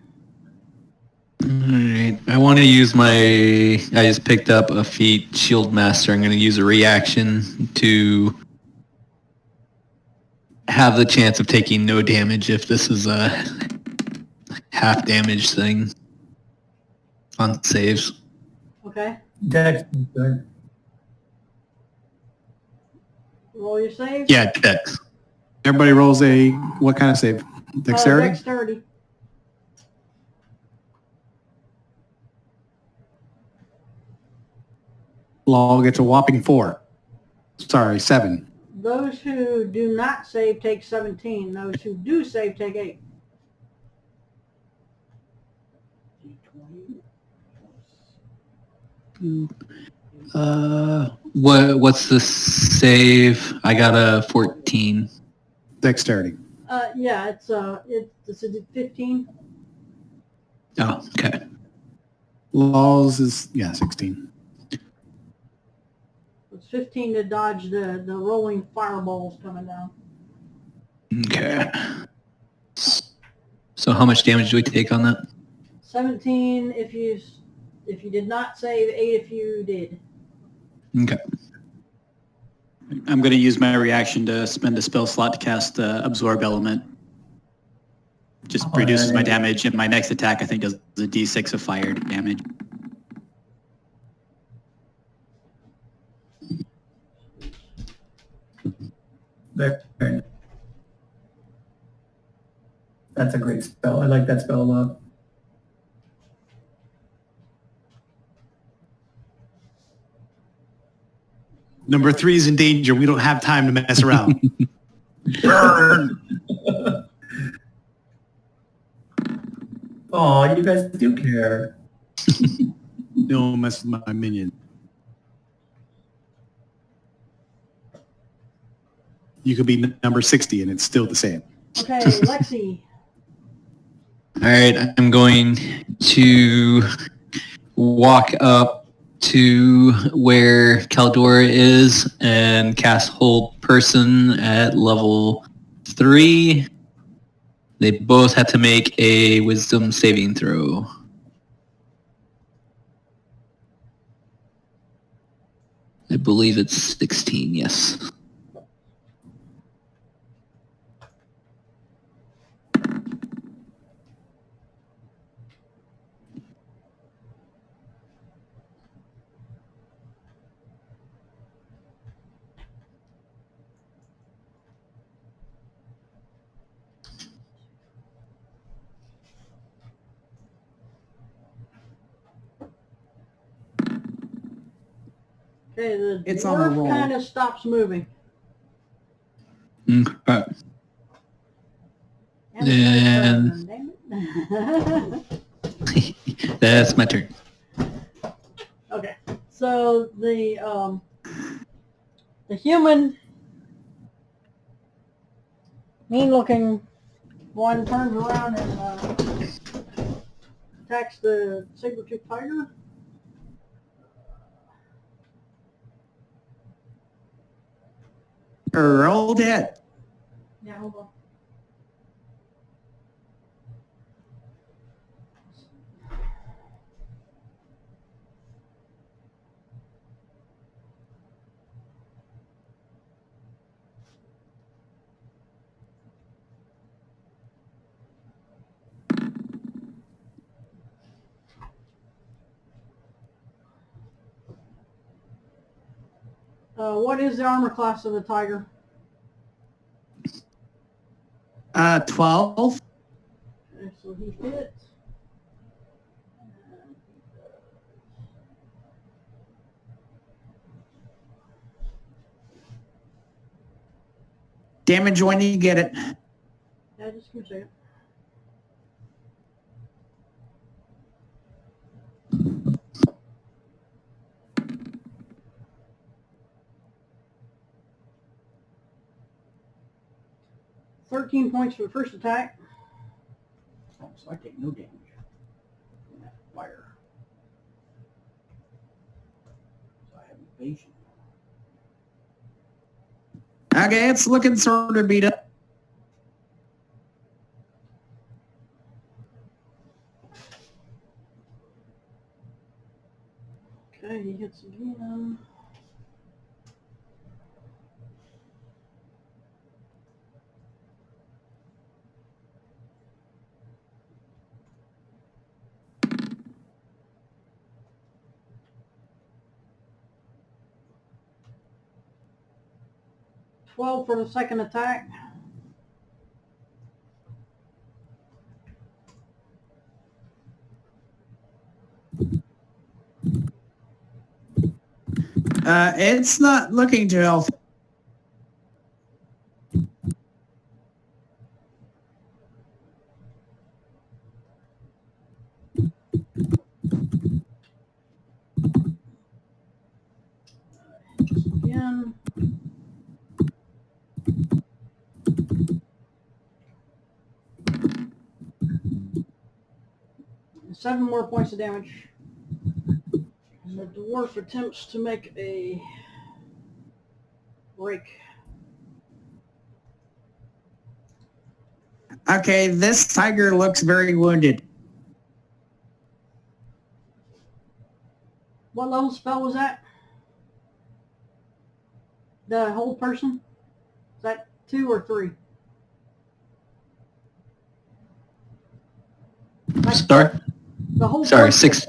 Alright, I want to use I just picked up a feat, Shield Master. I'm going to use a reaction to have the chance of taking no damage if this is a half damage thing on saves. Okay. Dex is good. Roll your save. Yeah, Dex. Everybody rolls what kind of save? Dexterity? Dexterity. Law gets a whopping 4. Sorry, 7. Those who do not save take 17. Those who do save take 8. What's the save? I got a 14. Dexterity. Yeah, it's 15. Oh, okay. Laws is 16. It's 15 to dodge the rolling fireballs coming down. Okay. So how much damage do we take on that? 17 if you did not save, 8 if you did. Okay. I'm going to use my reaction to spend a spell slot to cast Absorb Element. Just reduces my damage, and my next attack, I think, does a d6 of fire damage. There. That's a great spell. I like that spell a lot. Number 3 is in danger. We don't have time to mess around. Burn! Oh, you guys do care. Don't mess with my minion. You could be number 60 and it's still the same. Okay, Lexi. All right, I'm going to walk up to where Caldora is and cast Hold Person at level 3. They both have to make a Wisdom saving throw. I believe it's 16, yes. Okay, the It's on a dwarf roll. kind of stops moving. Okay. And Damn it. that's my turn. Okay, so the human, mean-looking one turns around and attacks the saber-tooth tiger. Roll it. Yeah, hold on. What is the armor class of the tiger? 12. Okay, so he hits. Damage when you get it. Yeah, just give me a second. $13 points for the first attack. Oh, so I take no damage from that fire. So I have evasion. Okay, it's looking sort of beat up. Okay, he hits again. $12 for the second attack. It's not looking too healthy. Again. And 7 more points of damage. And the dwarf attempts to make a break. Okay, this tiger looks very wounded. What level spell was that? The whole person? Is that 2 or 3? Start. The whole Sorry, person. 6.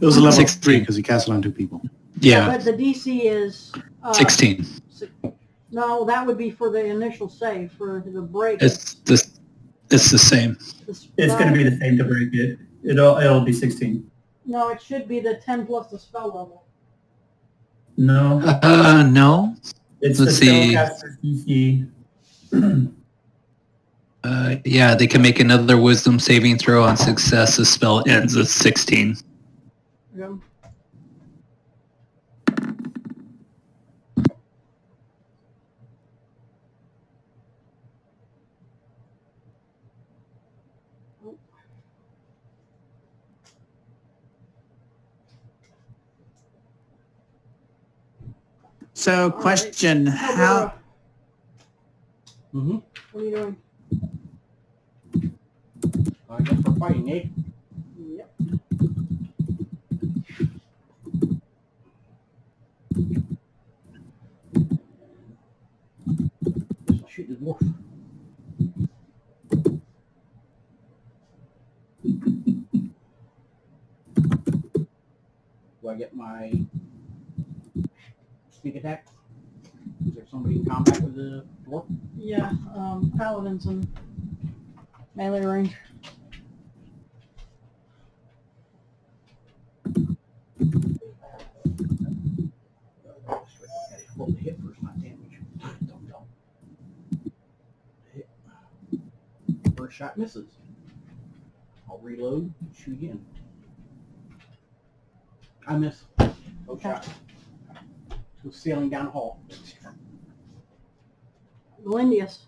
It was a level 16. 3 because he cast it on 2 people. Yeah, But the DC is 16. No, that would be for the initial save. For the break, It's the same. It's going to be the same to break it. It'll be 16. No, it should be the 10 plus the spell level. No, No. it's Let's the see. spellcaster's DC. Yeah, they can make another wisdom saving throw on success. The spell ends at 16. Yeah. So, question, how... Mm-hmm. What are you doing? I guess we're fighting, eh? Yep. Guess I'll shoot the dwarf. Do I get my sneak attack? Is there somebody in combat with the dwarf? Yeah, paladins and melee range. Roll the hit first, not damage. Don't. Hit. First First shot misses. I'll reload, shoot again. I miss. No shot. Go sailing down the hall. Glendius.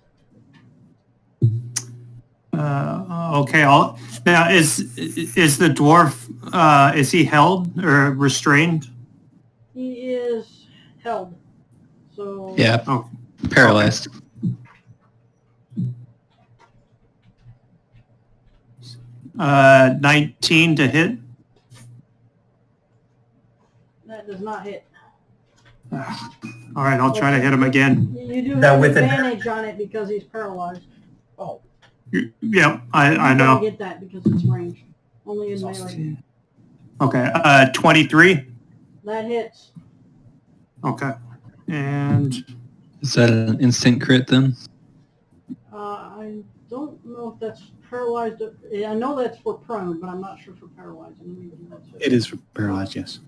Okay. Now, is the dwarf, is he held or restrained? He is held. So Yeah, Oh, paralyzed. 19 to hit. that does not hit. All right, I'll try to hit him again. You do That have with advantage on it because he's paralyzed. Oh, Yep, I You don't know. get that because it's ranged. Only in melee. Okay, 23. That hits. Okay, and Is that an instant crit then? I don't know if that's paralyzed. I know that's for prone, but I'm not sure for paralyzed. Let me do that. It is for paralyzed, yes.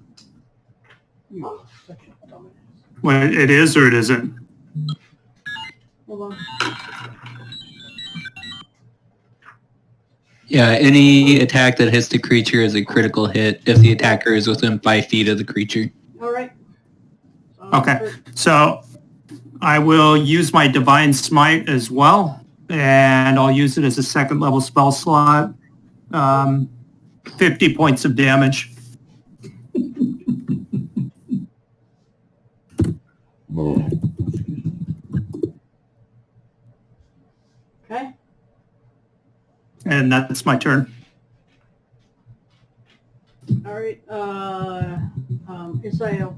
you are such a dumbass. well, it is or it isn't. Hold on. Yeah, any attack that hits the creature is a critical hit if the attacker is within 5 feet of the creature. All right. Okay, so I will use my Divine Smite as well, and I'll use it as a second level spell slot. 50 points of damage. Okay. And that's my turn. All right. Isael.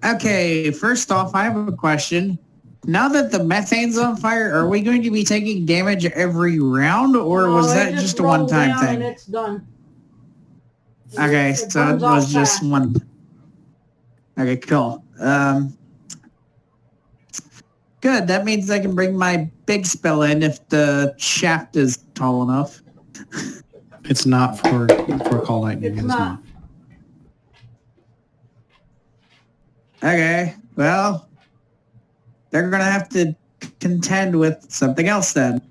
Okay, first off, I have a question. Now that the methane's on fire, are we going to be taking damage every round, or No, was it that just a rolls one-time down thing? And it's done. Okay, It so it burns off was just fast. one. Okay, cool. Good. That means I can bring my big spell in if the shaft is tall enough. It's not for call lightning. It's It is not. Okay, well, they're gonna have to contend with something else then.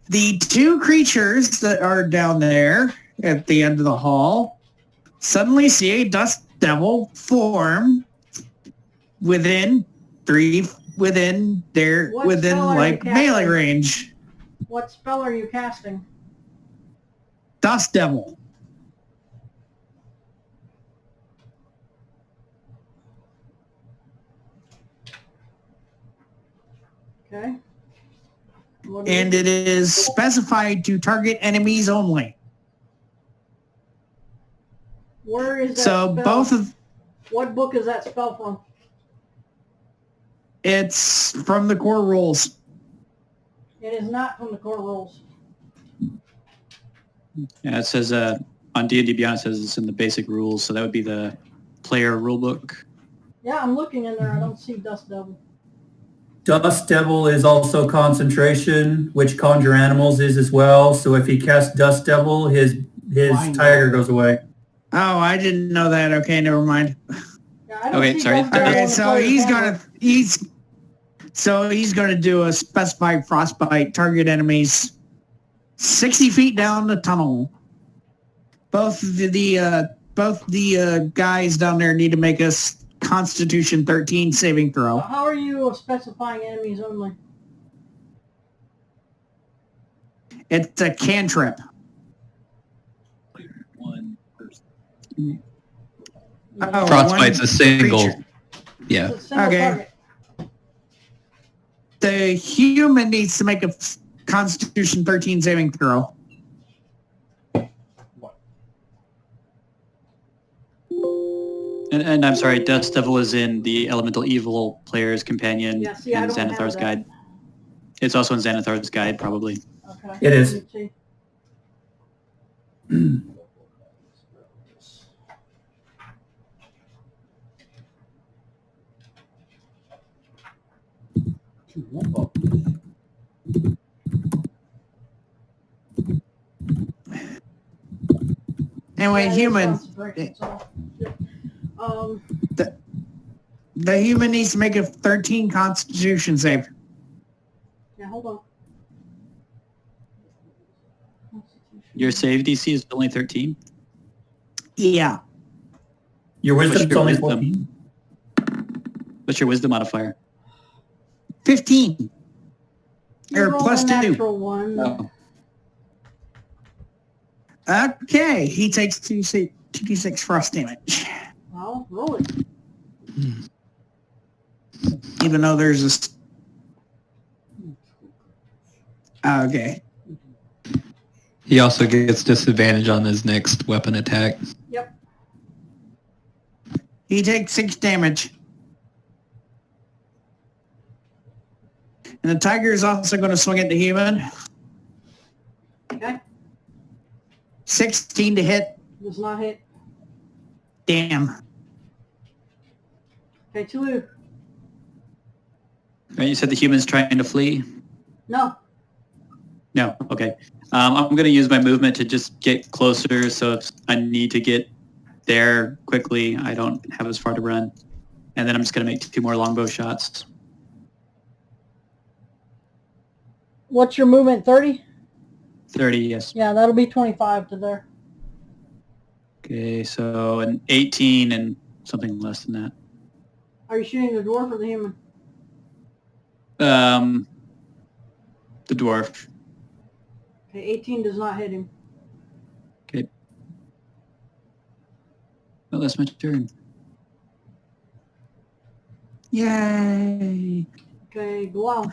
The two creatures that are down there at the end of the hall suddenly see a dust devil form within What spell are you like melee casting? range. What spell are you casting? Dust devil. Okay. What And it is specified to target enemies only. Where is that So spell? both of What book is that spell from? it's from the core rules. It is not from the core rules. Yeah, it says on D&D Beyond, it says it's in the basic rules, so that would be the player rulebook. Yeah, I'm looking in there. I don't see Dust Devil. Dust Devil is also concentration, which Conjure Animals is as well. So if he casts Dust Devil, his tiger goes away. Oh, I didn't know that. Okay, never mind. Yeah, I don't Okay, see sorry. Dust Devil Okay, in the so player's he's gonna do a specified frostbite, target enemies 60 feet down the tunnel. Both the guys down there need to make a Constitution 13 saving throw. How are you specifying enemies only? It's a cantrip. One person. Oh, Frostbite's one a single. creature. Yeah. It's a single Okay. target. The human needs to make a Constitution 13 saving throw. And I'm sorry, Dust Devil is in the Elemental Evil Player's Companion Yeah, see, I and don't have Xanathar's that. Guide. It's also in Xanathar's Guide, probably. Okay. It is. Let me see. Anyway, Yeah, human. concentration, so, yep. The human needs to make a 13 Constitution save. Yeah, hold on. Your save DC is only 13? Yeah. Your wisdom's your only wisdom? 14. What's your wisdom modifier? 15. You Or rolled plus a 2. natural one. Oh. Okay, he takes 2d6 frost damage. Well, roll it. Even though there's a... Okay. He also gets disadvantage on his next weapon attack. Yep. He takes 6 damage. And the tiger is also going to swing at the human. Okay. 16 to hit. Does not hit. Damn. Okay, Tulu. Right, you said the human's trying to flee? No. No, okay. I'm going to use my movement to just get closer, so if I need to get there quickly, I don't have as far to run. And then I'm just going to make 2 more longbow shots. What's your movement, 30? 30, yes. Yeah, that'll be 25 to there. Okay, so an 18 and something less than that. Are you shooting the dwarf or the human? The dwarf. Okay, 18 does not hit him. Okay. Well, that's my turn. Yay. Okay, Glal.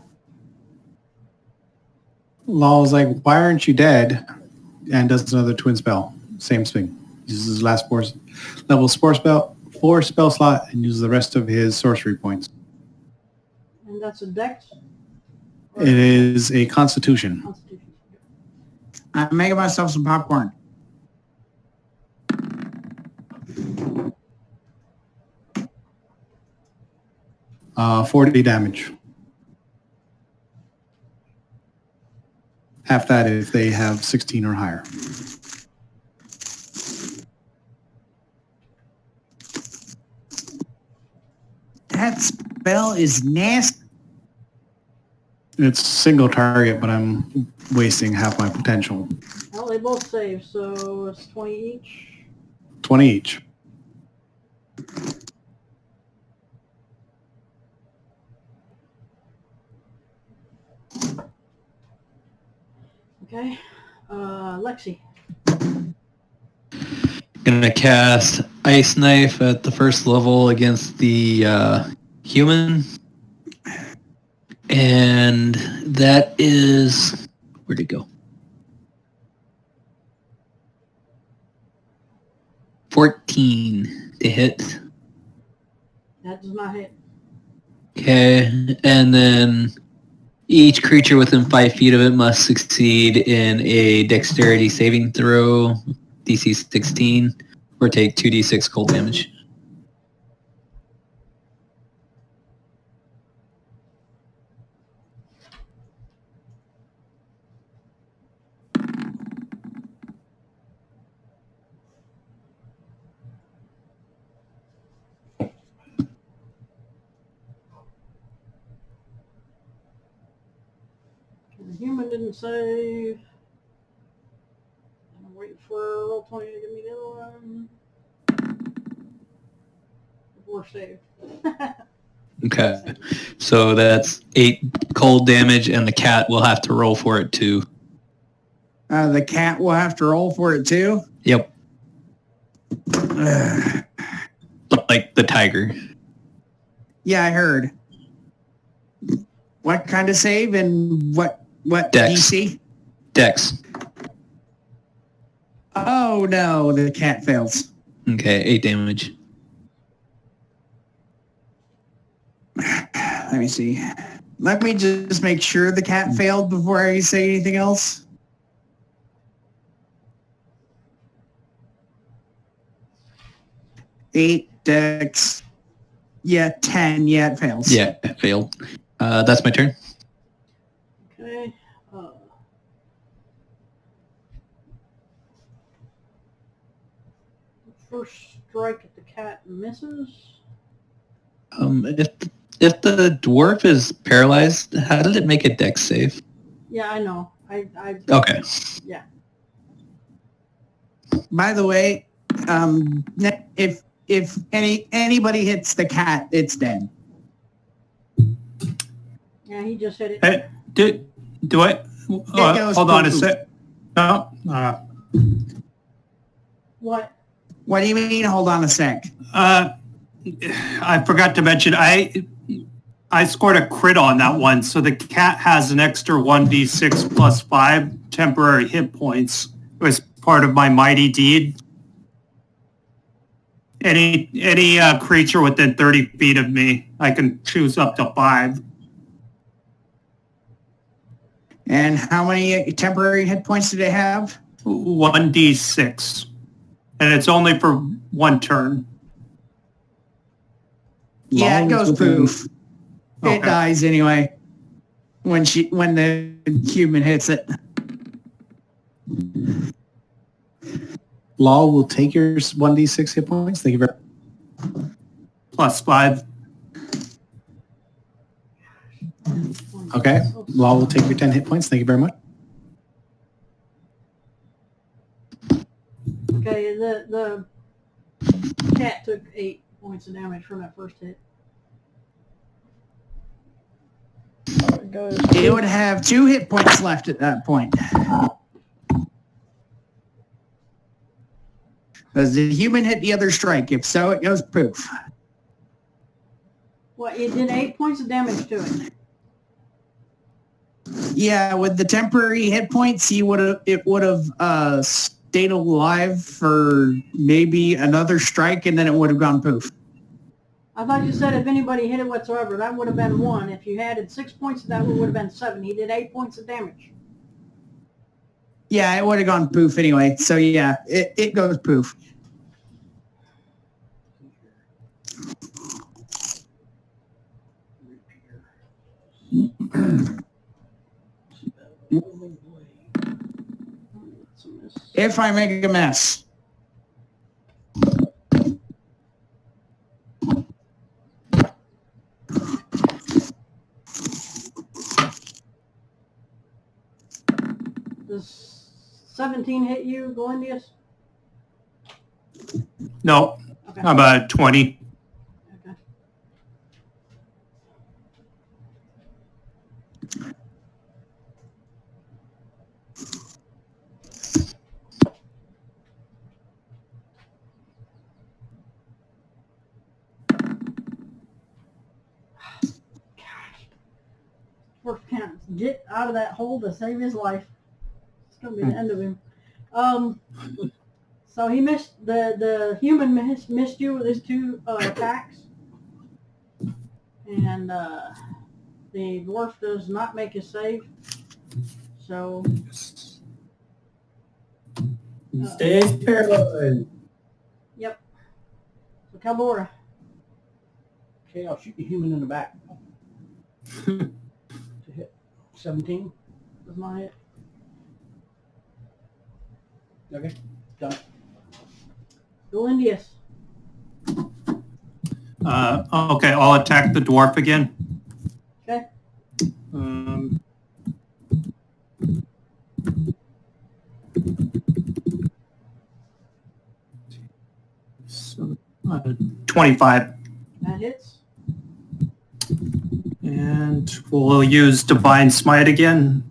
Law's like, why aren't you dead? And does another twin spell. Same swing. Uses his last level 4 spell slot and uses the rest of his sorcery points. And that's a dex? It is a constitution. Constitution. I'm making myself some popcorn. Uh, 40 damage. Half that if they have 16 or higher. That spell is nasty. It's single target, but I'm wasting half my potential. Well, they both save, so it's 20 each. 20 each. Okay. Lexi. Gonna cast Ice Knife at the first level against the human. And that is... Where'd it go? 14 to hit. That does not hit. Okay, and then each creature within 5 feet of it must succeed in a dexterity saving throw, DC 16, or take 2d6 cold damage. The human didn't save. I'm waiting for roll 20 to give me the other one. Before save. Okay, so that's 8 cold damage, and the cat will have to roll for it too. The cat will have to roll for it too? Yep. Like the tiger. Yeah, I heard. What kind of save and what Dex. DC? Dex. Oh no, the cat fails. Okay, 8 damage. Let me see. Let me just make sure the cat failed before I say anything else. Eight Dex. Yeah, 10. Yeah, it fails. Yeah, it failed. That's my turn. Okay. First strike at the cat misses. If the dwarf is paralyzed, how did it make a dex save? Yeah, I know. I Okay. Yeah. By the way, if anybody hits the cat, it's dead. Yeah, he just hit it. Hey, do I? Hold on a sec. No. What? What do you mean? Hold on a sec. I forgot to mention I scored a crit on that one, so the cat has an extra 1d6 plus 5 temporary hit points. It was part of my mighty deed. Any creature within 30 feet of me, I can choose up to 5. And how many temporary hit points did it have? 1d6. And it's only for one turn. Yeah, it goes poof. Okay. It dies anyway when the human hits it. Law will take your 1d6 hit points. Thank you very much. Plus 5. Okay. Law will take your 10 hit points. Thank you very much. Okay, the cat took 8 points of damage from that first hit. It would have 2 hit points left at that point. Does the human hit the other strike? If so, it goes poof. Well, it did 8 points of damage to it. Yeah, with the temporary hit points, it would have stayed alive for maybe another strike, and then it would have gone poof. I thought you said if anybody hit it whatsoever, that would have been 1. If you added 6 points, that would have been 7. He did 8 points of damage. Yeah, it would have gone poof anyway. So yeah, it goes poof. If I make a mess. Does 17 hit you, Galindius? No. Okay. How about 20? Okay. Poor cat, get out of that hole to save his life. It's gonna be the end of him. So he missed the human missed you with his 2 attacks, and the dwarf does not make a save. So Stays paralyzed. yep. So Caldora. Okay, I'll shoot the human in the back. To hit 17. Does not hit. Okay, done. Galindius. Okay, I'll attack the dwarf again. Okay. So, 25. That hits. And we'll use Divine Smite again.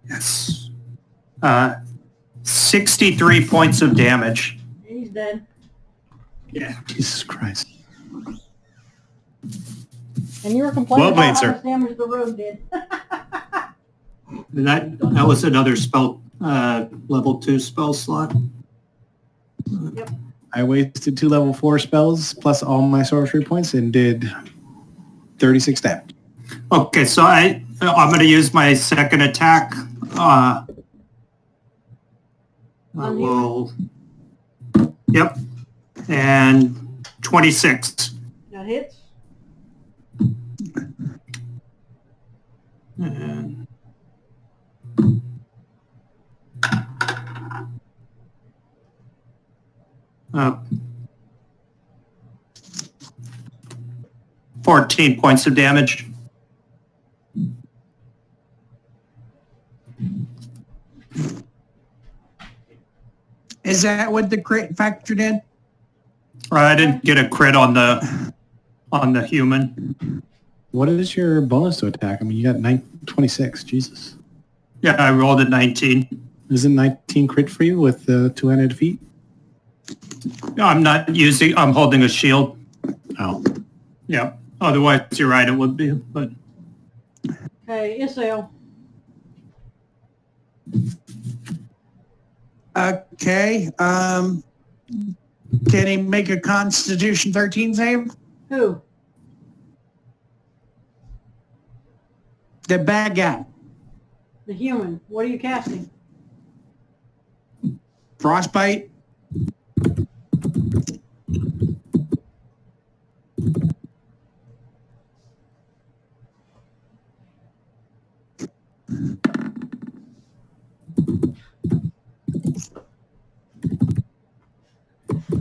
Yes. 63 points of damage. He's dead. Yeah. Jesus Christ. And you were complaining Well played, about how sir. much damage the rogue did. And that was another spell, level 2 spell slot. Yep. I wasted 2 level 4 spells plus all my sorcery points and did 36 damage. Okay, so I'm going to use my second attack. I will. Yep. And 26. That hits. And Uh, 14 points of damage. Is that what the crit factored in? I didn't get a crit on the human. What is your bonus to attack? I mean, you got 26. Jesus. Yeah, I rolled a 19. Isn't 19 crit for you with the two-handed feet? No, I'm holding a shield. Oh. Yeah. Otherwise, you're right, it would be, but. Okay, Isael. Okay. Can he make a Constitution 13 save? Who? The bad guy. The human. What are you casting? Frostbite.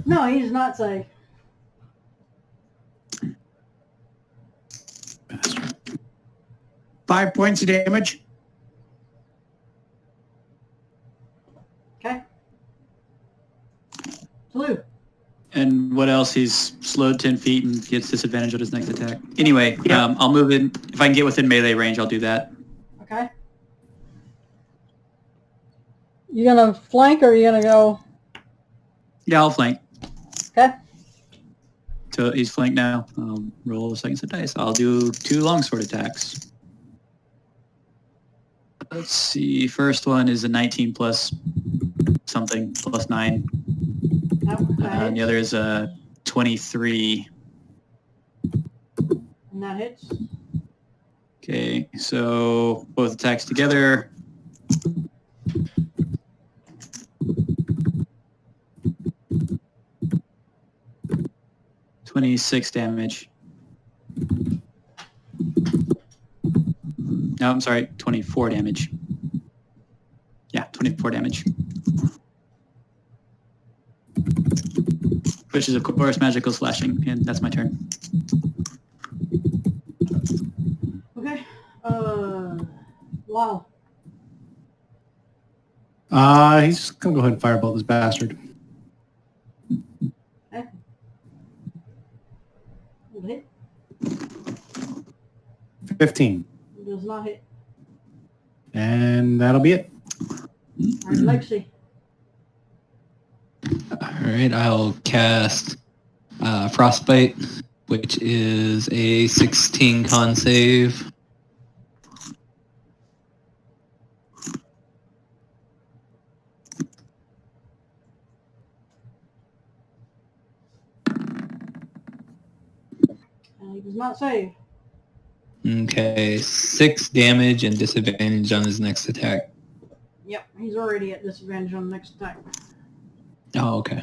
No, he's not safe. Bastard. 5 points of damage. Okay. Blue. And what else? He's slowed 10 feet and gets disadvantage on his next attack. Anyway, Yeah. I'll move in. If I can get within melee range, I'll do that. Okay. You gonna flank or are you gonna go? Yeah, I'll flank. Okay. So he's flanked now. Roll a second set dice. I'll do 2 longsword attacks. Let's see. First one is a 19 plus something, plus 9. And the other is a 23. And that hits. Okay, so both attacks together. $26 damage. No, I'm sorry, 24 damage. Yeah, 24 damage. Which is, of course, magical slashing, and that's my turn. Okay. Wow. He's just gonna go ahead and firebolt this bastard. Okay. Will hit. 15. Does not hit. And that'll be it. All right, Lexi. Alright, I'll cast Frostbite, which is a 16 con save. And he does not save. Okay, 6 damage and disadvantage on his next attack. Yep, he's already at disadvantage on the next attack. Oh, okay.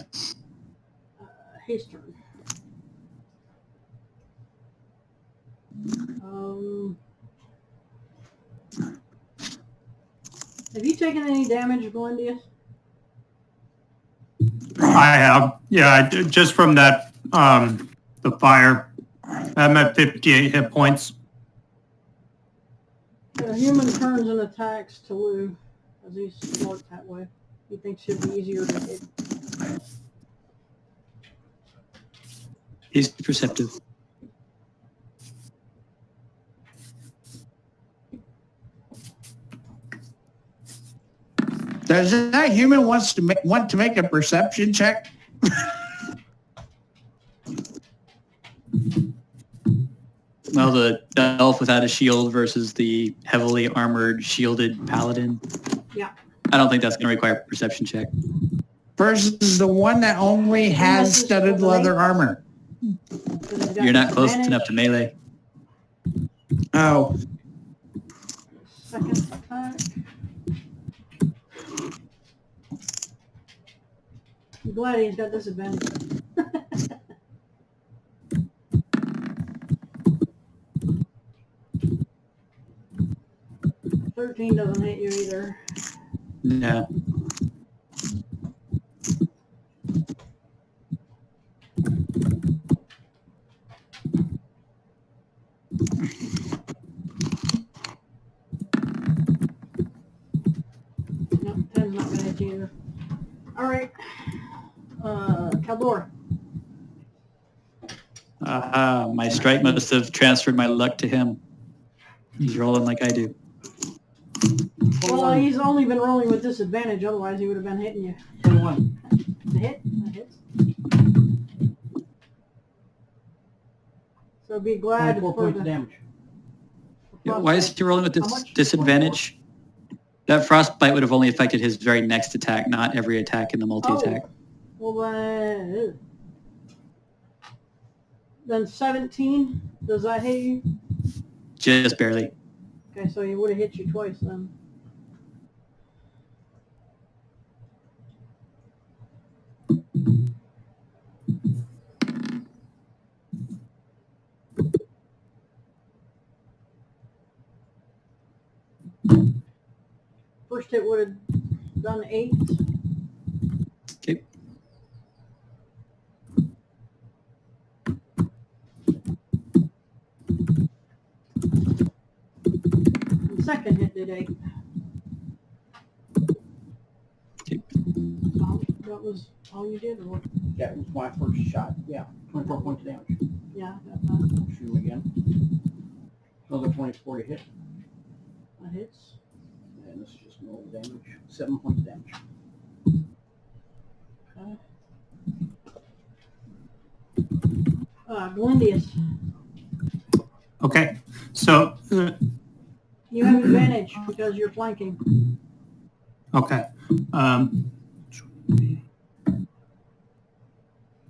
His turn. Have you taken any damage, Glendius? I have. Yeah, just from that, the fire. I'm at 58 hit points. The human turns and attacks Toulouse, as he's smart that way. He thinks he'll be easier to hit. He's perceptive. Does that human want to make a perception check? Well, the elf without a shield versus the heavily armored, shielded paladin. Yeah. I don't think that's going to require a perception check. Versus the one that only has studded leather armor. You're not close enough to melee. Oh. Second attack. I'm glad he's got disadvantage. 13 doesn't hit you either. No. damage either. All right. Caldor. My strike must have transferred my luck to him. He's rolling like I do. Well, he's only been rolling with disadvantage, otherwise he would have been hitting you. 21. The hit? That hits. So be glad 24 for points the... of damage. Yeah, why is he rolling with How this much? disadvantage? That frostbite would have only affected his very next attack, not every attack in the multi-attack. Oh, well, then 17, does that hit you? Just barely. Okay, so he would have hit you twice then. First hit would have done 8. Okay. The second hit did 8. Okay. That was all you did, or what? That was my first shot. Yeah, 24 points of damage. Yeah, I got that. Shoot him again. Another 24 to hit. That hits. And this is just normal damage. 7 points of damage. Okay. Glendius, Okay, so, you have advantage because you're flanking. okay.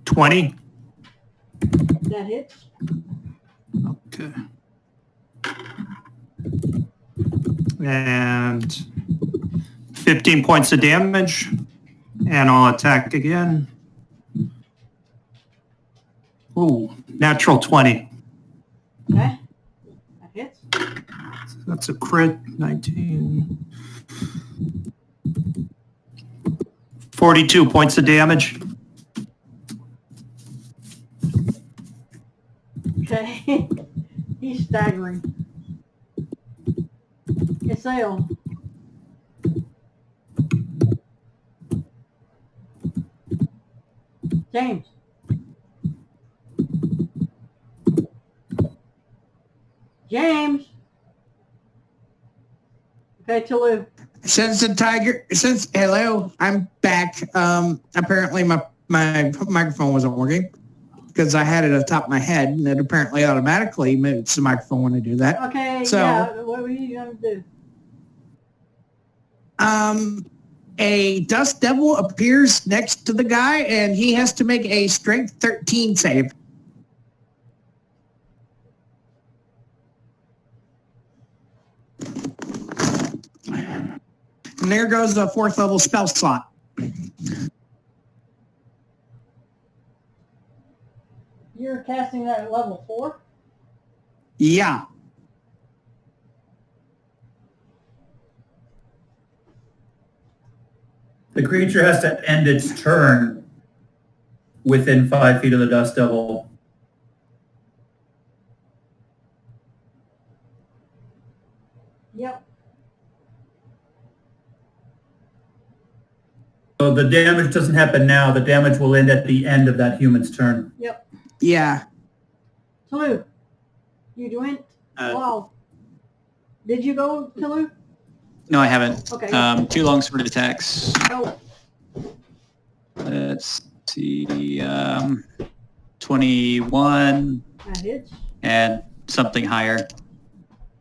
20. That hits. Okay. And 15 points of damage. And I'll attack again. Ooh, natural 20. Okay. That hits. That's a crit, 19. 42 points of damage. Okay. He's staggering. Isael. James. James. Okay, Toulouse. Hello, I'm back. Apparently my microphone wasn't working because I had it atop my head, and it apparently automatically moves the microphone when I do that. Okay, So, yeah, what were you going to do? A dust devil appears next to the guy, and he has to make a strength 13 save. And there goes the 4th level spell slot. You're casting that at level 4? Yeah. The creature has to end its turn within 5 feet of the dust devil. Yep. So the damage doesn't happen now. The damage will end at the end of that human's turn. Yep. Yeah. Toulouse, you went? Wow. Did you go, Toulouse? No, I haven't. Okay. 2 longsword attacks. Go. Let's see. 21 That hits. and something higher.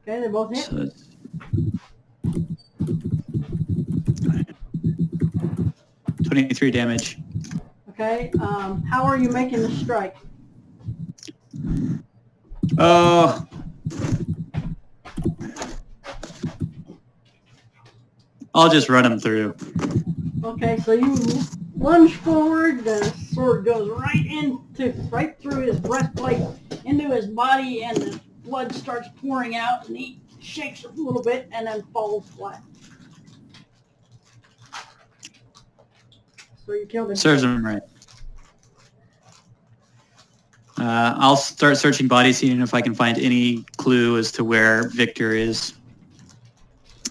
Okay, they both hit. So it's 23 damage. Okay, how are you making the strike? Oh. I'll just run him through. Okay, so you lunge forward, the sword goes right through his breastplate, into his body, and the blood starts pouring out, and he shakes a little bit and then falls flat. So you killed him. Serves him right. I'll start searching bodies, seeing if I can find any clue as to where Victor is.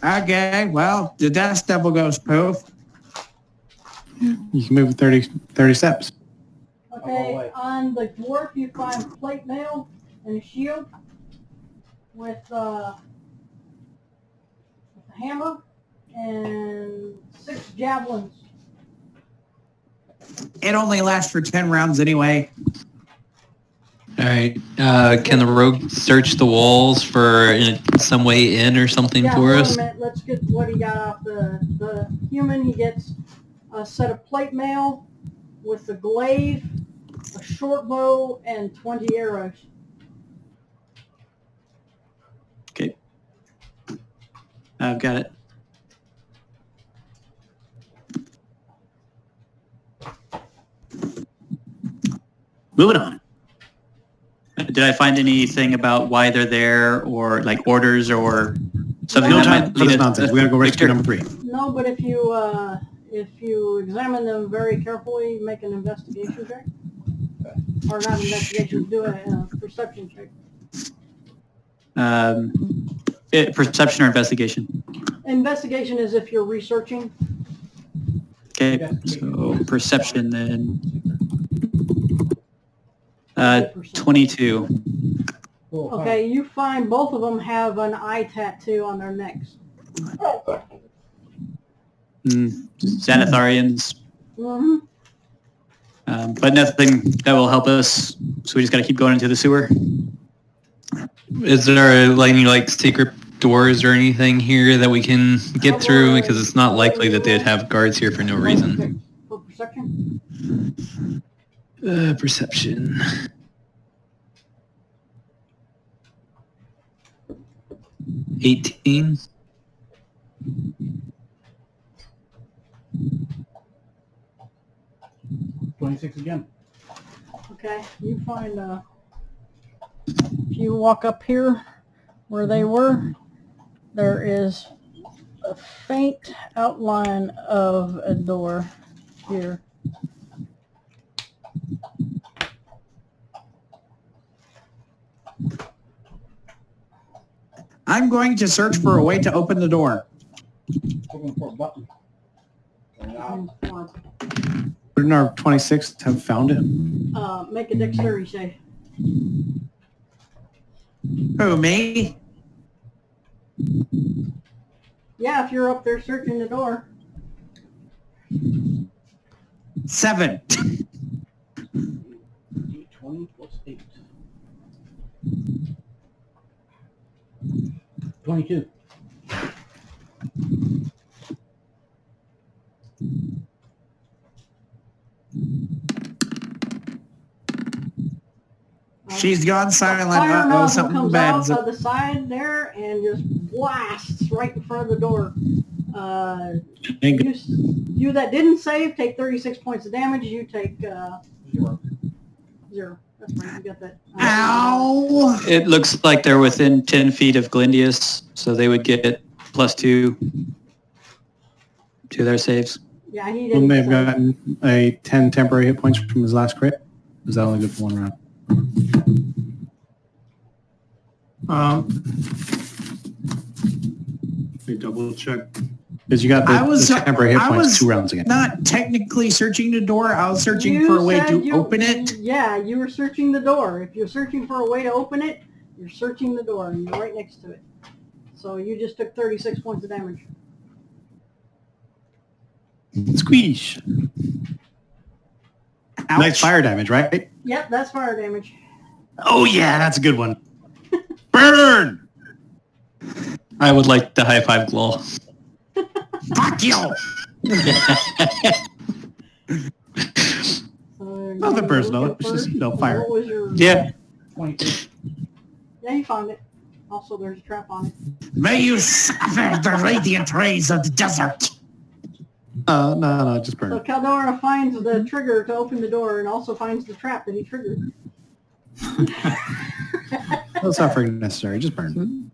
Okay, well, the dust devil goes poof. You can move 30 steps. Okay, on the dwarf you find plate mail and a shield with a hammer and 6 javelins. It only lasts for 10 rounds anyway. All right. Can the rogue search the walls for some way in or something Yeah, for wait us? a minute. Let's get what he got off the human. He gets a set of plate mail with a glaive, a short bow, and 20 arrows. Okay. I've got it. Moving on. Did I find anything about why they're there, or like orders, or something? No that time might for this lead nonsense. We gotta go rescue number 3. No, but if you examine them very carefully, make an investigation check. Or not investigation, do a perception check. Perception or investigation? Investigation is if you're researching. Okay, so perception then. 22. Okay, you find both of them have an eye tattoo on their necks. Xanatharians. Mm-hmm. But nothing that will help us, so we just got to keep going into the sewer. Is there any like secret doors or anything here that we can get through? Because it's not likely that they'd have guards here for no reason. For perception? Perception. 18. $26 again. Okay, you find if you walk up here where they were, there is a faint outline of a door here. I'm going to search for a way to open the door. Looking for a button. Wouldn't our 26 have found it? Make a dexterity save. Who, me? Yeah, if you're up there searching the door. 7. 20 plus 8. 22. She's gone silent. Fire Uh-oh, nozzle something comes bad's out of the side there and just blasts right in front of the door. You that didn't save take 36 points of damage. You take 0. That's right. You got that. Ow! It looks like they're within 10 feet of Glindius, so they would get +2 to their saves. Yeah, he Wouldn't didn't they have save. gotten a 10 temporary hit points from his last crit? Was that only good for 1 round? Let me double check. Because you got the temporary hit points 2 rounds again. Not technically searching the door. I was searching for a way to open it. Yeah, you were searching the door. If you're searching for a way to open it, you're searching the door, and you're right next to it. So you just took 36 points of damage. Squeeze. Ouch. Nice fire damage, right? Yep, that's fire damage. Oh yeah, that's a good one. Burn! I would like to high five Glal. Fuck you! Nothing personal. It's just fire. What was your... Yeah. 22. Yeah, you found it. Also, there's a trap on it. May you suffer the radiant rays of the desert. No, just So burn. Caldora finds the trigger to open the door and also finds the trap that he triggered. No suffering necessary. Just burn.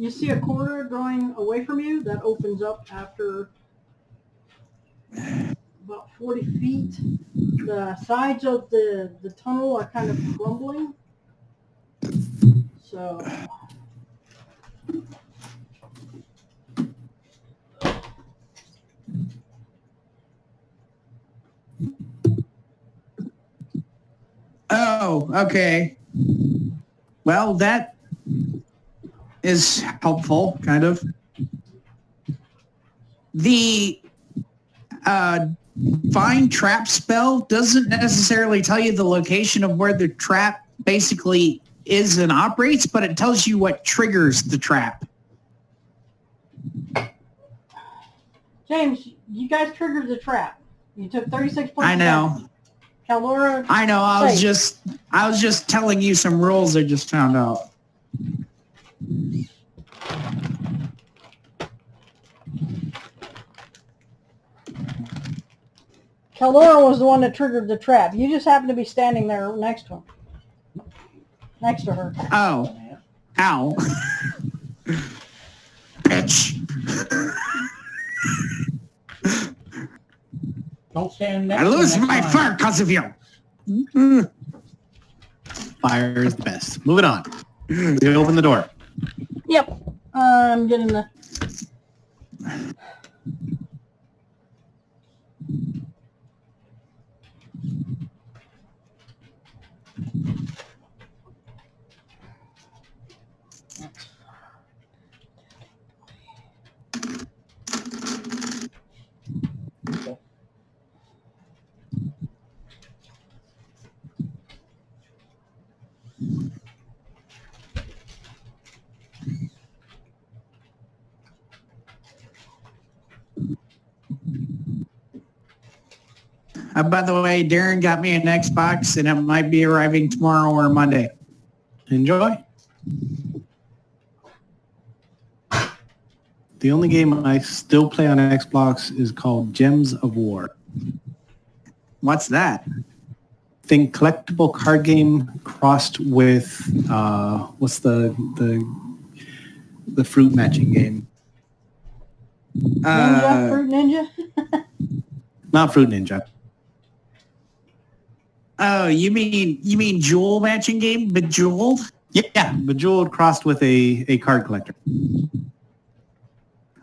You see a corridor going away from you that opens up after about 40 feet. The sides of the tunnel are kind of crumbling. So Oh, okay. Well, that is helpful, kind of. The find trap spell doesn't necessarily tell you the location of where the trap basically is and operates, but it tells you what triggers the trap. James, you guys triggered the trap. You took 36 points. I know. Caldora. I know. I was just telling you some rules I just found out. Caldora was the one that triggered the trap. You just happened to be standing there next to him. Next to her. Oh. Ow. Bitch. Don't stand next I to lose next my time. fur because of you. Fire is the best. Moving on. We open the door. Yep. I'm getting the... By the way, Darren got me an Xbox, and it might be arriving tomorrow or Monday. Enjoy. The only game I still play on Xbox is called Gems of War. What's that? Think collectible card game crossed with what's the fruit matching game? Ninja? Fruit Ninja? Not Fruit Ninja. Oh, you mean jewel matching game? Bejeweled? Yeah, Bejeweled crossed with a card collector.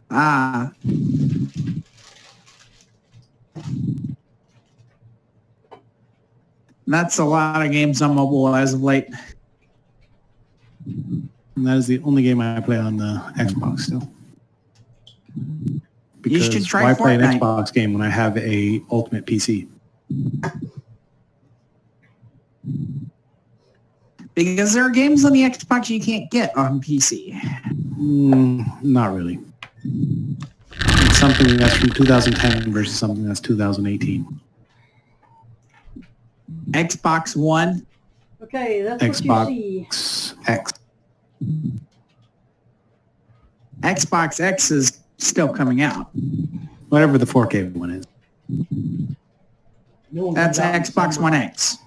Ah. That's a lot of games on mobile as of late. And that is the only game I play on the Xbox still. Because You should try why play an Fortnite. Xbox game when I have a ultimate PC? Because there are games on the Xbox you can't get on PC. Not really. It's something that's from 2010 versus something that's 2018. Xbox One. Okay, that's what you see. Xbox X. Xbox X is still coming out. Whatever the 4K one is. New one That's comes out in Xbox December. One X.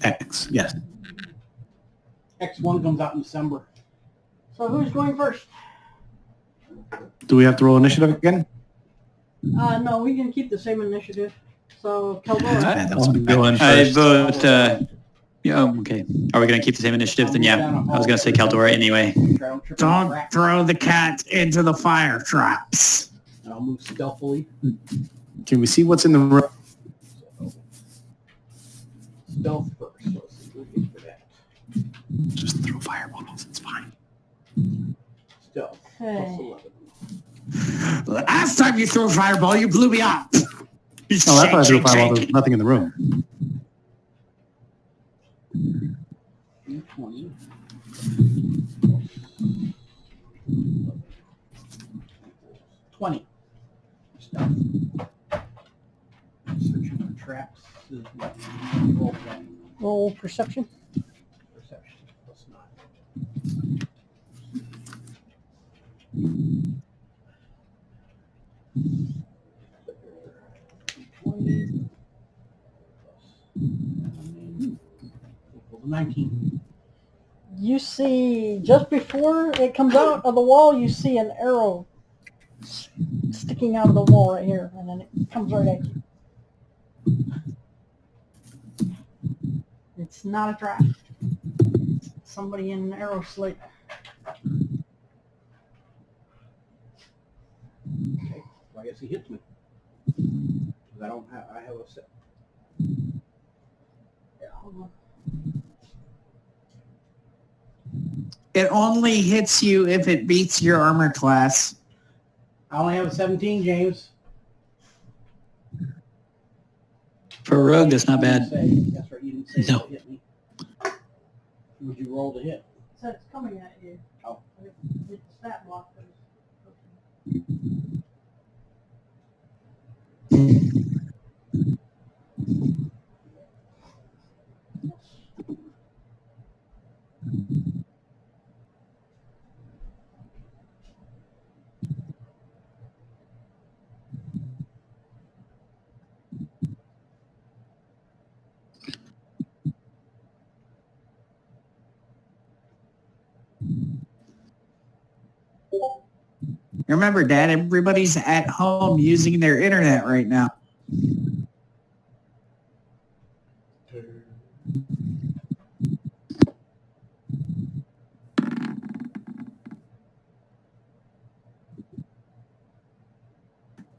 X, yes. X1 comes out in December. So who's going first? Do we have to roll initiative again? No, we can keep the same initiative. So, Caldora. Bad, that was bad. Going I first. vote, okay. Are we going to keep the same initiative? Then yeah, I was going to say Caldora anyway. Don't throw the cat into the fire traps. I'll move stealthily. Can we see what's in the room? Stealth first. Let's see what we get for that. Just throw fireballs, it's fine. Stealth. Okay. +11. Last time you threw a fireball, you blew me up. Oh, that's why I threw a fireball. There's nothing in the room. 20. 20. Stealth. Searching for traps is what? Roll one. Roll perception. Perception +9. Equals 19. You see, just before it comes out of the wall, you see an arrow sticking out of the wall right here, and then it comes right at you. It's not a trap. Somebody in an arrow slit. Okay, well, I guess he hits me. 'Cause I have a set. Yeah, hold on. It only hits you if it beats your armor class. I only have a 17, James. For a rogue, that's not bad. That's right, you didn't say No. it hit me. Would you roll to hit? So it's coming at you. Oh. It's that block. Remember, Dad, everybody's at home using their internet right now.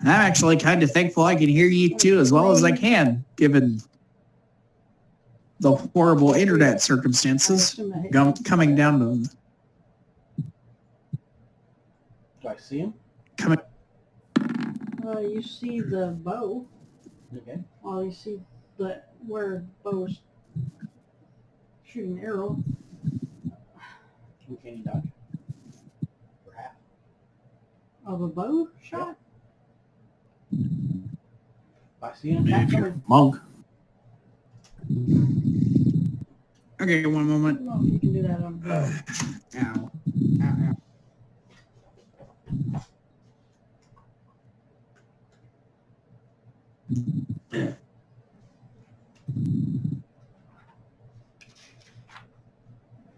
I'm actually kind of thankful I can hear you too as well as I can, given the horrible internet circumstances coming down to Do I see him? coming. You see the bow. Okay. Well, you see where bow's shooting an arrow. Who can you dodge? For half. Of a bow shot? If I see an attack If you're coming, a monk. Okay, one I moment. don't know if you can do that on a bow. Ow. Ow, ow.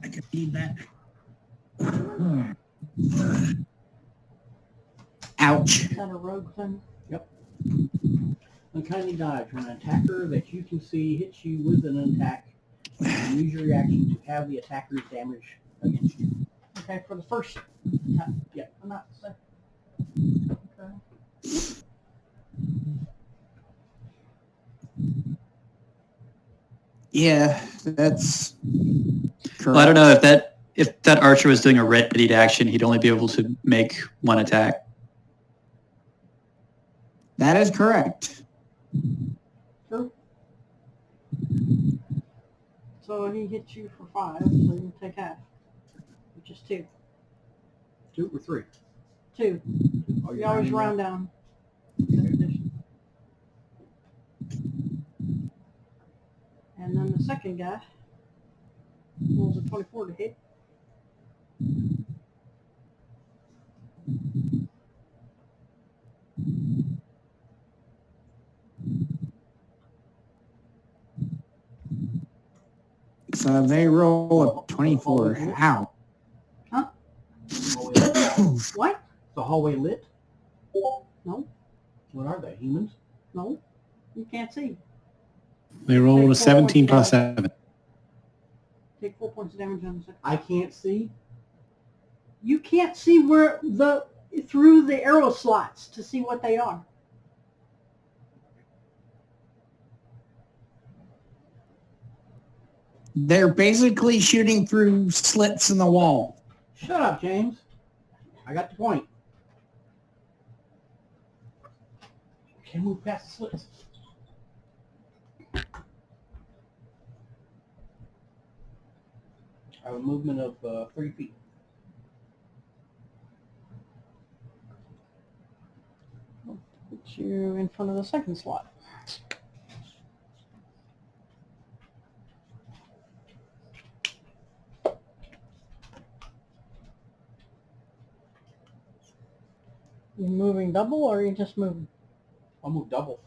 I could need that. Ouch. Is that a rogue thing? uncanny dodge. When an attacker that you can see hits you with an attack, you use your reaction to have the attacker's damage against you. Okay, for the first time. Yeah. I'm not saying. Okay. Yeah, that's correct. Well, I don't know if that archer was doing a readied action, he'd only be able to make one attack. That is correct. True. So he hits you for 5, so you take half, which is 2. 2 or 3? 2. Oh, You always round down. And then the second guy rolls a 24 to hit. So they roll a 24. Ow. Huh? What? The hallway lit? No, What are they? Humans? no, you can't see. They rolled a 17 plus 7. Take 4 points of damage on the second. I can't see. You can't see where through the arrow slots to see what they are. They're basically shooting through slits in the wall. Shut up, James. I got the point. Can't move past the slits. I have a movement of 3 feet. Put you in front of the second slot. You moving double or are you just moving? I'll move double.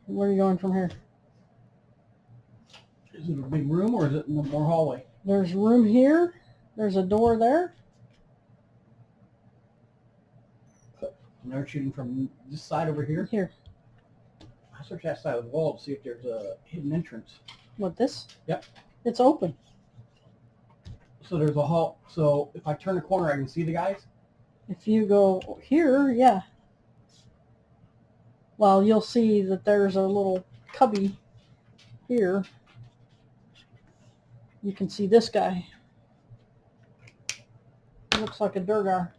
Where are you going from here? Is it a big room or is it more hallway? There's room here. There's a door there. And they're shooting from this side over here. Here. I search that side of the wall to see if there's a hidden entrance. What, this? Yep. It's open. So there's a hall. So if I turn the corner, I can see the guys. If you go here, yeah. Well, you'll see that there's a little cubby here. You can see this guy. He looks like a Durgar.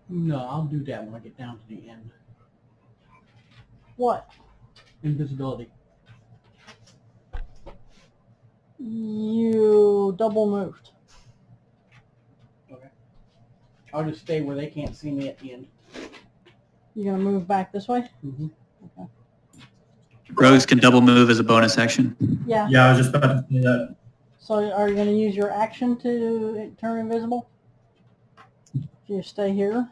No, I'll do that when I get down to the end. What? Invisibility. You double moved. Okay. I'll just stay where they can't see me at the end. You gonna move back this way? Mm-hmm. Okay. Rogues can double move as a bonus action. Yeah. Yeah, I was just about to say that. So are you gonna use your action to turn invisible? If you stay here.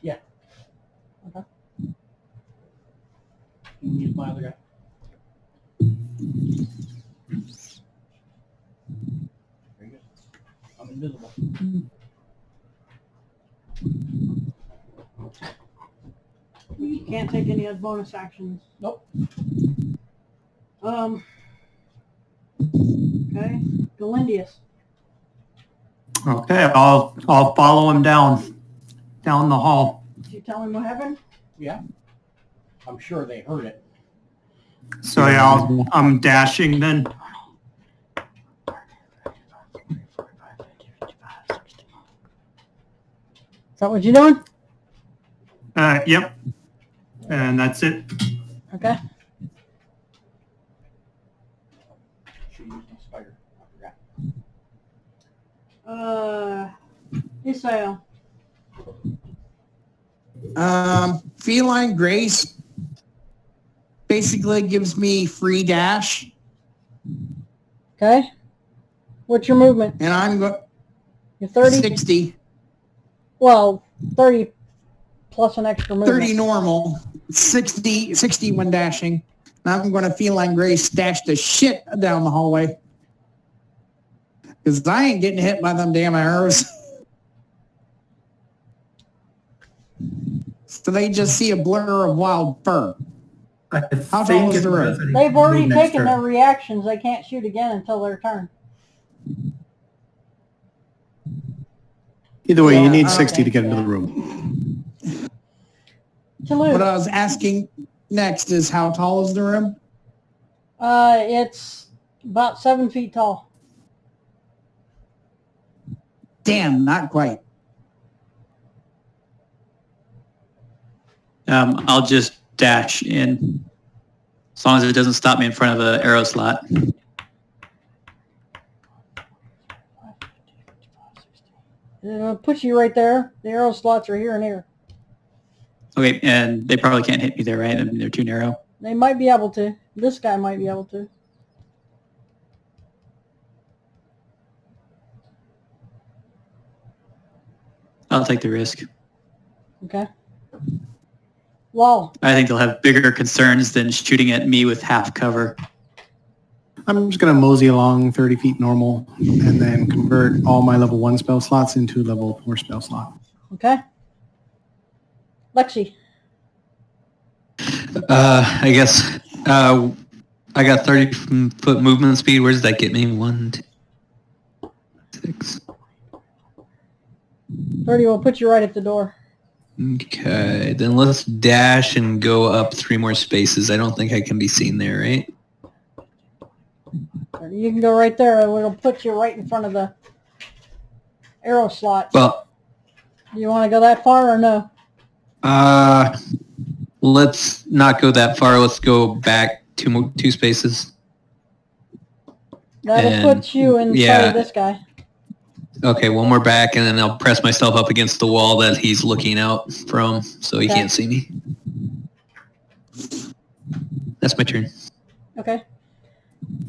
Yeah. Okay. You can use my other guy. Very good. I'm invisible. You can't take any bonus actions. Nope. Okay. Galindius. Okay, I'll follow him down the hall. Did you tell him what happened? Yeah. I'm sure they heard it. So yeah, I'm dashing then. Is that what you're doing? Yep. And that's it. Okay. Should use my spider. I forgot. Isael. Feline Grace basically gives me free dash, Okay. What's your movement? and I'm going You're 30? 60, Well, 30 plus an extra movement. 30 normal, 60 when dashing. And I'm going to Feline Grace dash the shit down the hallway. Because I ain't getting hit by them damn arrows. So they just see a blur of wild fur. I How think tall is it the room? doesn't They've already move next taken turn. their reactions. They can't shoot again until their turn. Either way, Yeah, you need okay, 60 to get into the room. Toulouse. What I was asking next is how tall is the room? It's about 7 feet tall. Damn, not quite. I'll just dash in, as long as it doesn't stop me in front of an arrow slot. It'll put you right there. The arrow slots are here and here. Okay, and they probably can't hit me there, right? I mean, they're too narrow. They might be able to. This guy might be able to. I'll take the risk. Okay. Well, I think they'll have bigger concerns than shooting at me with half cover. I'm just going to mosey along 30 feet normal and then convert all my level 1 spell slots into level 4 spell slot. okay. Lexi. I guess I got 30-foot movement speed. Where does that get me? 1, 2, 6. 30 will put you right at the door. Okay, then let's dash and go up 3 more spaces. I don't think I can be seen there, right? 30, you can go right there. It'll put you right in front of the arrow slot. Well, Do you want to go that far or no? let's not go that far. Let's go back 2 spaces. That'll And, put you inside yeah. of this guy. Okay, 1 more back, and then I'll press myself up against the wall that he's looking out from, so he Okay. can't see me. That's my turn. Okay.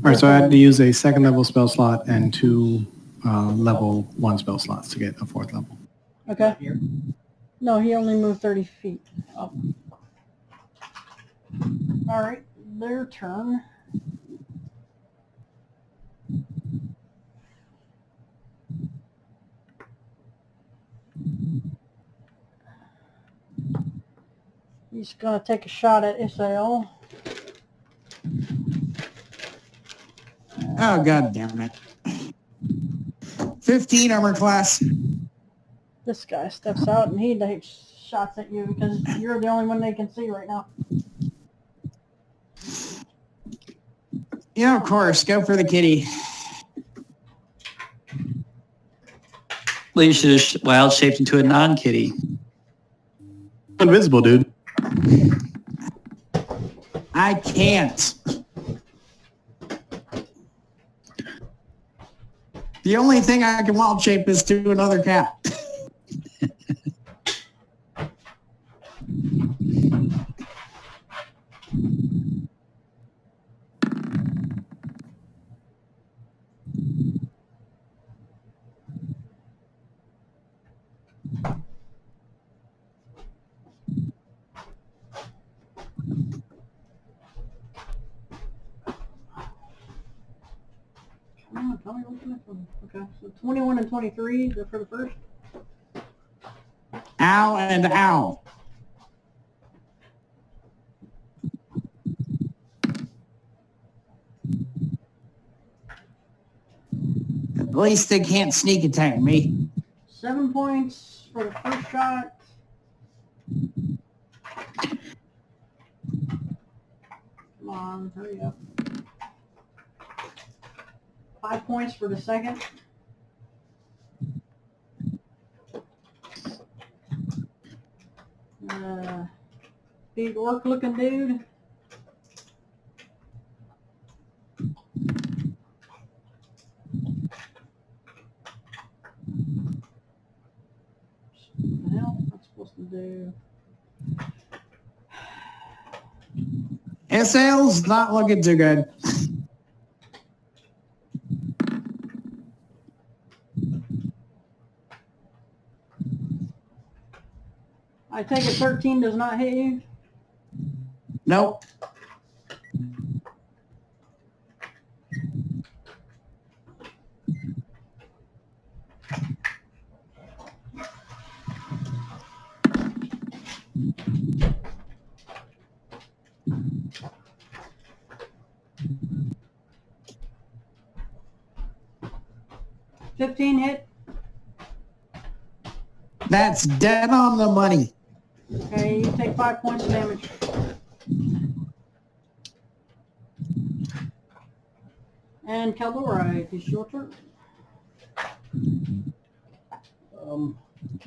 All right, so I had to use a 2nd level spell slot and 2 level 1 spell slots to get a 4th level. Okay. Here. No, he only moved 30 feet up. All right, their turn. He's going to take a shot at Isael. Oh, god damn it. 15 armor class. This guy steps out and he takes shots at you because you're the only one they can see right now. Yeah, of course. Go for the kitty. Well, you should have wild shaped into a non-kitty. Invisible, dude. I can't. The only thing I can wild shape is to another cat. Come on, tell me what's the next one. Okay, so 21 and 23 for the first. Ow and ow. At least they can't sneak attack me. 7 points for the first shot. Come on, hurry up. 5 points for the second. Big orc looking dude. What the hell? What's supposed to do? SL's not looking too good. I take it 13 does not hit you. Nope. Hit. That's dead on the money. Okay, you take 5 points of damage. And Caldora, it's your turn.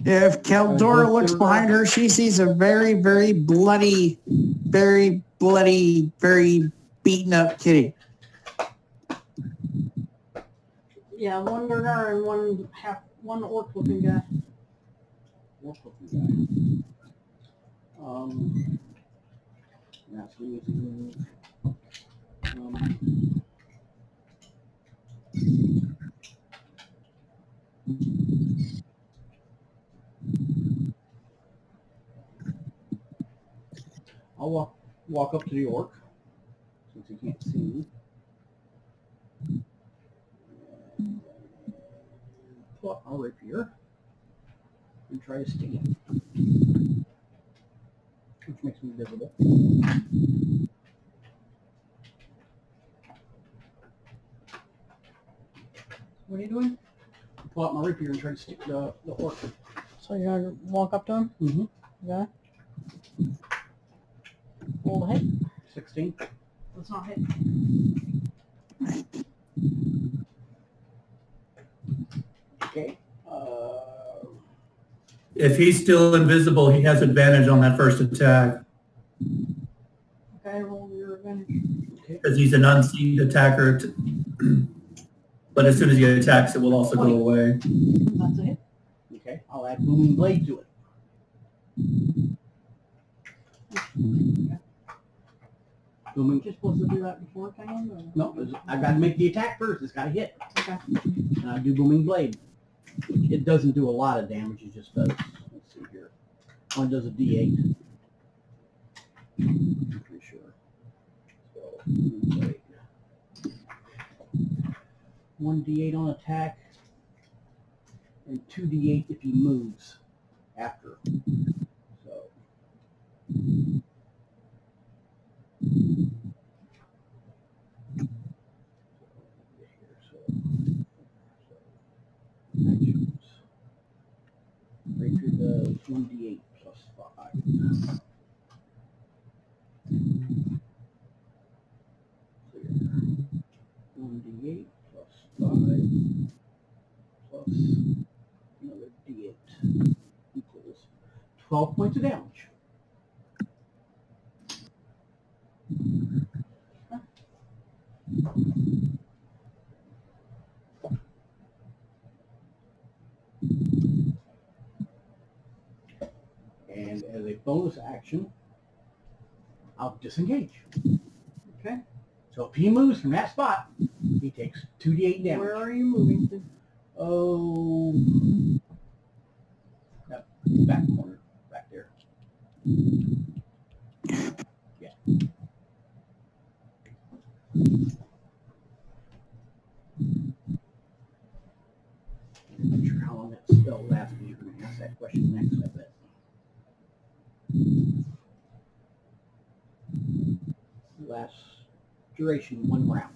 If Caldora looks behind her, she sees a very, very bloody, very beaten up kitty. Yeah, one Durgar and one orc looking guy. Orc looking guy. That's easy. I'll walk up to the orc since he can't see me. Pull up my rapier and try to stick him, which makes me visible. What are you doing? Pull out my rapier and try to stick the orc. So you're gonna walk up to him? Mm-hmm. Okay. Roll the hit. 16. Let's not hit. Okay. If he's still invisible, he has advantage on that first attack Okay, roll your advantage. because he's an unseen attacker. But as soon as he attacks, it will also go away. That's a hit. Okay. I'll add booming blade to it. Okay. Booming. You're supposed to do that before it came? Or? No, I've got to make the attack first. It's got to hit. Okay. And I do booming blade. It doesn't do a lot of damage. It just does. Let's see here. One does a D8. I'm pretty sure. So, booming blade. 1d8 on attack, and 2d8 if he moves after. So. Ranger does 1d8 plus 5. Clear. 1d8 plus 5 plus another d8 equals 12 points of damage. And as a bonus action, I'll disengage. Okay. So if he moves from that spot, he takes 2d8 damage. Where are you moving to? Oh, that back corner, back there. Yeah. I'm not sure how long that spell lasts, but you're going to ask that question next, I bet. Lasts duration 1 round.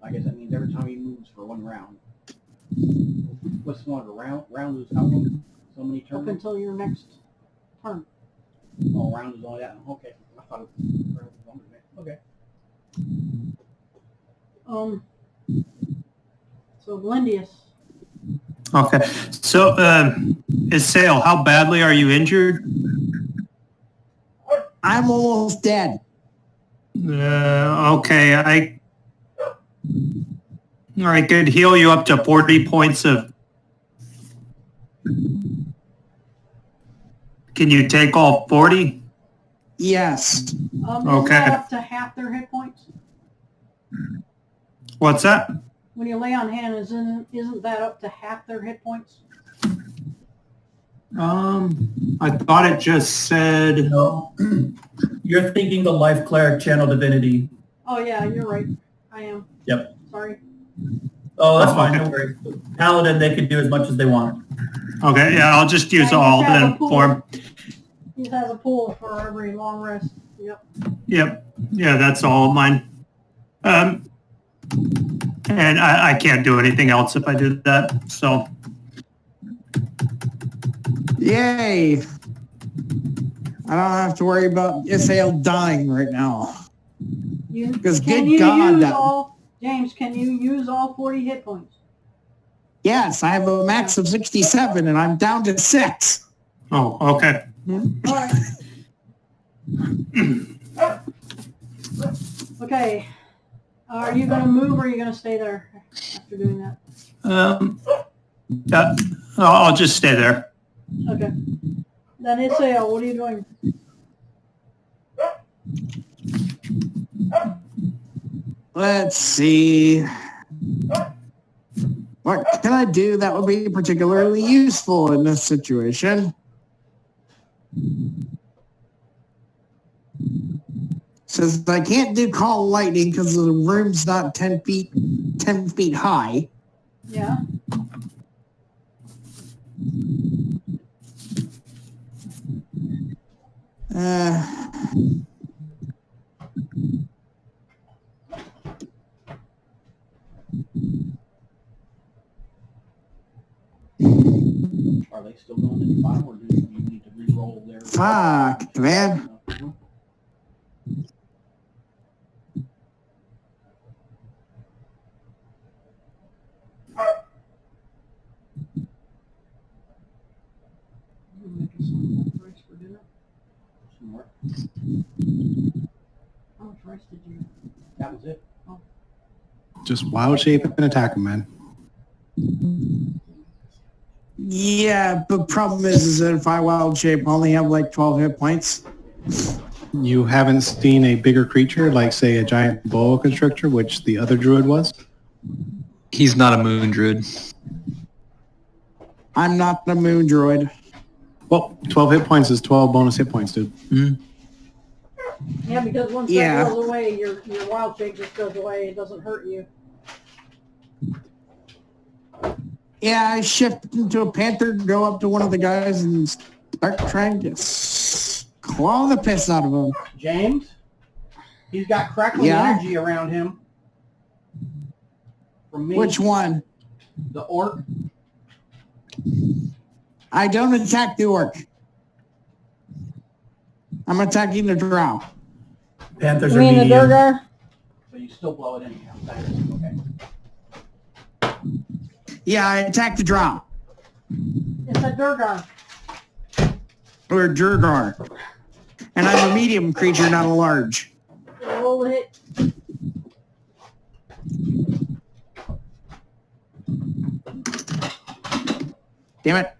I guess that means every time he moves for 1 round. What's longer? Round is how long? So many Up turns? until your next turn. Oh, round is only that. Okay. I thought it was round was longer than that. Okay. So Glendius. Okay. So, Isael, how badly are you injured? I'm almost dead. Okay, I could heal you up to 40 points of... Can you take all 40? Yes. Isn't Okay. that up to half their hit points? What's that? When you lay on hand, isn't that up to half their hit points? I thought it just said... No. You're thinking the Light Cleric Channel Divinity. Oh yeah, you're right. I am. Yep. Sorry. Oh, that's Oh, fine. okay. No worries. Paladin, they can do as much as they want. Okay, yeah, I'll just use Yeah, all just have then a pool. for him. He has a pool for every long rest. Yep. Yep. Yeah, that's all of mine. And I can't do anything else if I do that, so... Yay. I don't have to worry about Isael dying right now. Because Can good you God, use that... James, can you use all 40 hit points? Yes, I have a max of 67 and I'm down to 6. Oh, okay. All right. Okay. Are you going to move or are you going to stay there after doing that? Yeah, I'll just stay there. Okay. Then Isael, what are you doing? Let's see. What can I do that would be particularly useful in this situation? Says I can't do call lightning because the room's not 10 feet high. Yeah. Are they still going in the bottom, or do you need to re-roll their... Fuck, man. Rice for dinner? Some more. How much rice did you have? That was it. Oh. Just wild shape and attack him, man. Yeah, but problem is that if I wild shape, I only have like 12 hit points. You haven't seen a bigger creature, like, say, a giant boa constrictor, which the other druid was? He's not a moon druid. I'm not the moon druid. Well, 12 hit points is 12 bonus hit points, dude. Mm. Yeah, because once Yeah. that goes away, your wild shape just goes away. It doesn't hurt you. Yeah, I shift into a panther, go up to one of the guys and start trying to claw the piss out of him. James, he's got crackling Yeah? energy around him. From me, Which one? the orc. I don't attack the orc. I'm attacking the drow. Panthers You are mean the medium. Durgar? So you still blow it anyhow. Okay. Yeah, I attack the drow. It's a Durgar. Or a Durgar. And I'm a medium creature, not a large. Roll the hit. Damn it.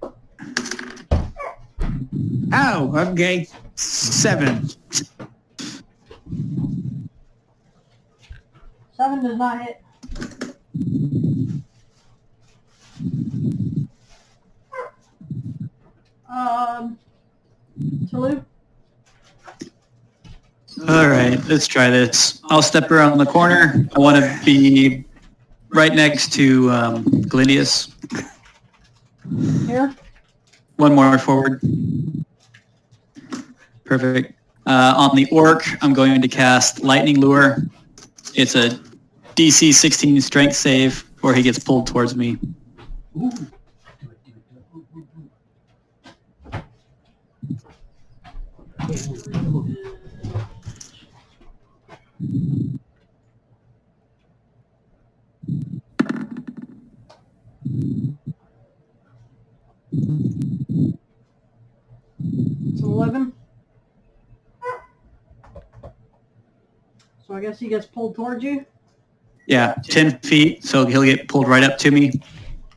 Oh, okay. 7. 7 does not hit. Salute. All right, let's try this. I'll step around the corner. I want to be right next to Glinius. Here. One more forward. Perfect. On the orc, I'm going to cast Lightning Lure. It's a DC 16 strength save, or he gets pulled towards me. Ooh. It's 11. So I guess he gets pulled towards you. Yeah, 10 feet, so he'll get pulled right up to me.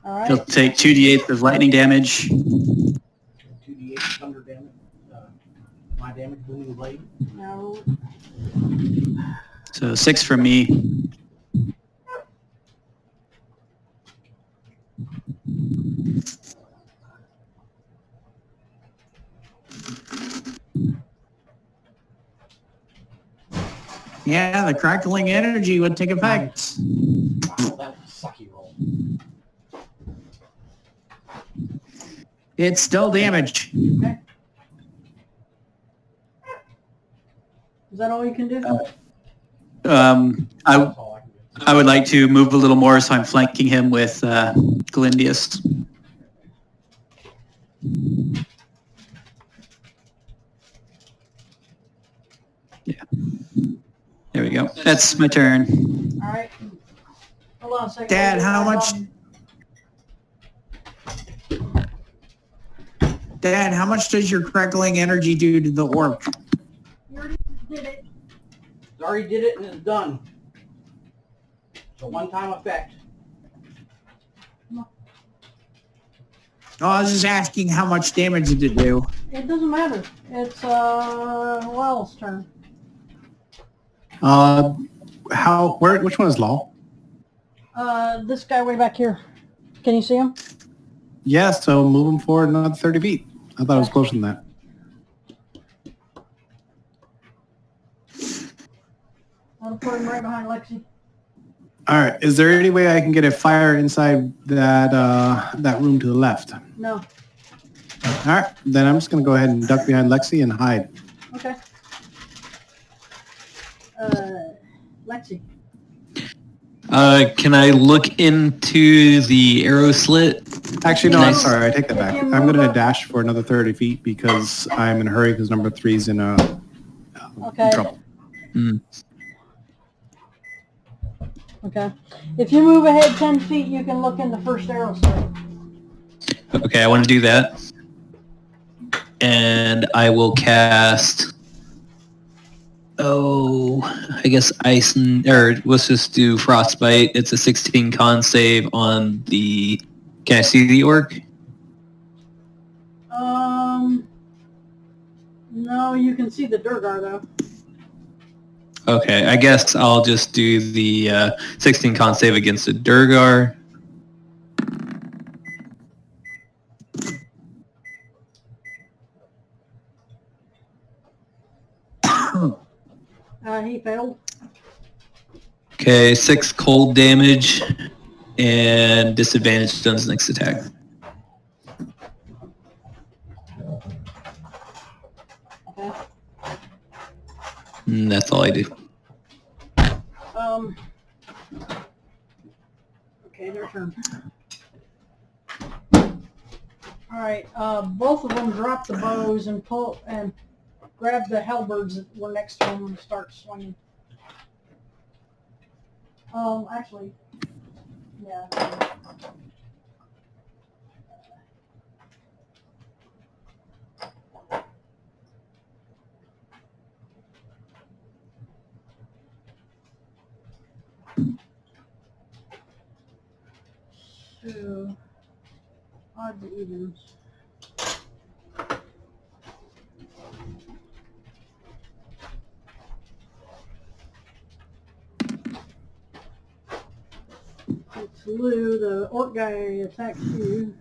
All right. He'll take 2d8 of lightning damage. 2d8 thunder damage. My damage, booming blade. Now roll it. So 6 from me. Yeah, the crackling energy would take effect. Wow, that was a sucky roll. It's still damage. Okay. Is that all you can do? I would like to move a little more, so I'm flanking him with Glindius. Yeah. There we go. That's my turn. All right. Hold on a second. Dad, how much? Dad, how much does your crackling energy do to the orc? You already did it. Already did it and it's done. It's a one-time effect. Oh, I was just asking how much damage did it do? It doesn't matter. It's Lal's turn. Which one is Law? This guy way back here. Can you see him? Yeah, so move him forward another 30 feet. I thought it was closer than that. I'll put him right behind Lexi. All right. Is there any way I can get a fire inside that room to the left? No. All right. Then I'm just going to go ahead and duck behind Lexi and hide. Okay. Lexi. Can I look into the arrow slit? Actually, no, I'm Nice. sorry. I take that back. I'm going to dash for another 30 feet because I'm in a hurry because number 3's in Okay. trouble. Hmm. Okay. If you move ahead 10 feet, you can look in the first arrow slit. Okay, I want to do that. And I will cast... Oh, I guess ice or let's just do frostbite. It's a 16 con save on the... Can I see the orc? No, you can see the Durgar though. Okay, I guess I'll just do the 16 con save against the Durgar. He failed. Okay, 6 cold damage and disadvantage on his next attack. Okay. And that's all I do. Okay, their turn. All right, both of them drop the bows and pull and grab the halberds that were next to them and start swinging. Actually, yeah. So, odds and evens. It's Lou, the orc guy attacks you.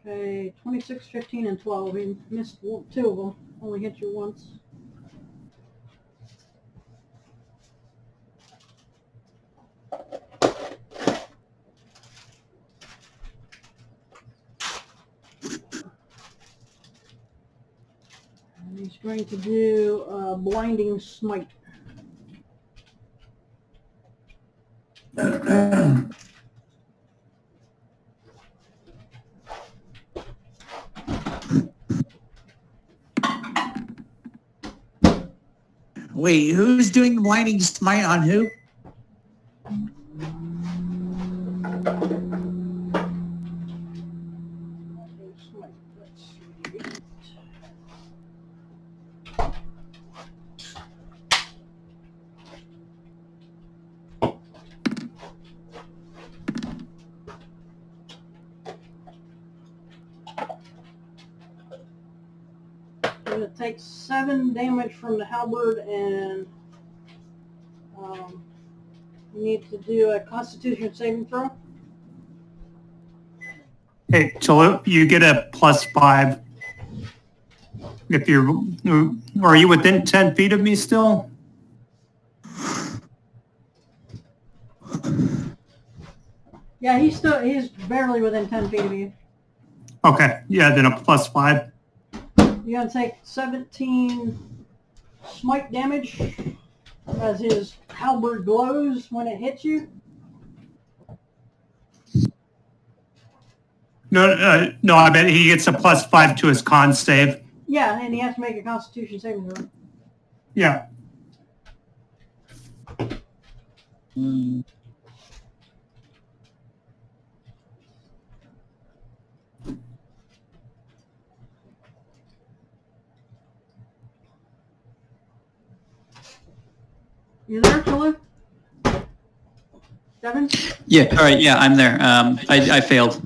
Okay, 26, 15, and 12. He missed two of them. Only hit you once. And he's going to do a blinding smite. Wait, who's doing the blinding smite on who? It takes 7 damage from the halberd, and you need to do a Constitution saving throw. Hey, Chalu, you get a +5. If you're, are you within 10 feet of me still? Yeah, he's barely within 10 feet of you. Okay, yeah, then a +5. You're gonna take 17 smite damage as his halberd glows when it hits you. No, no, I bet he gets a +5 to his con save. Yeah, and he has to make a Constitution saving throw. Yeah. You there, Chalu? Devin? Yeah, all right, yeah, I'm there. I failed.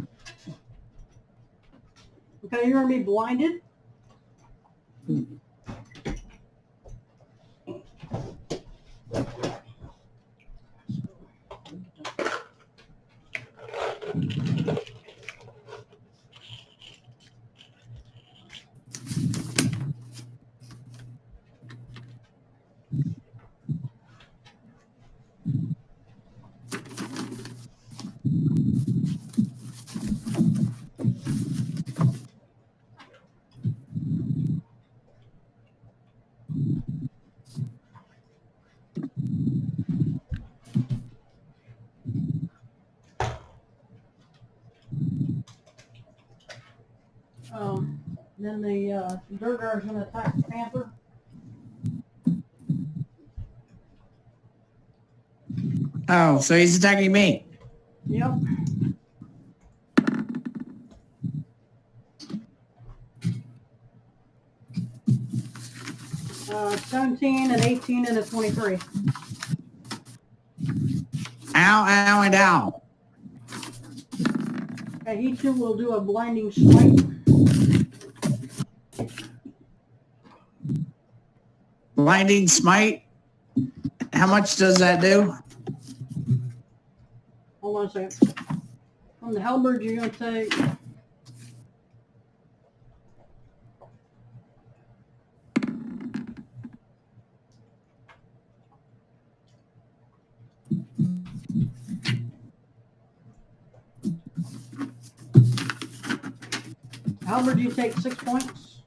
Okay, you're gonna be blinded. Then the Durgar is going to attack the Panther. Oh, so he's attacking me. Yep. Uh, 17 and 18 and a 23. Ow, ow, and ow. Okay, he too will do a blinding smite. Blinding smite. How much does that do? Hold on a second. On the halberd, you're going to take... Halberd, you take 6 points.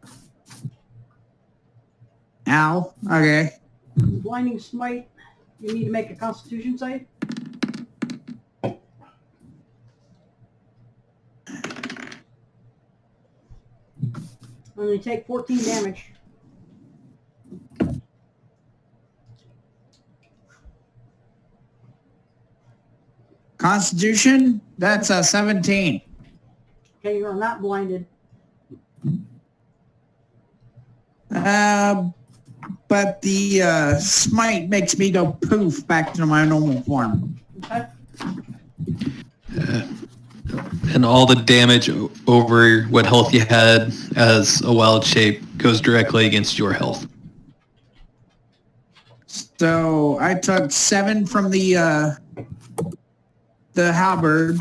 Ow. Okay. Blinding smite, you need to make a constitution save. And you take 14 damage. Constitution, that's a 17. Okay, you're not blinded. But the smite makes me go poof back to my normal form. Okay. And all the damage over what health you had as a wild shape goes directly against your health. So I took 7 from the halberd.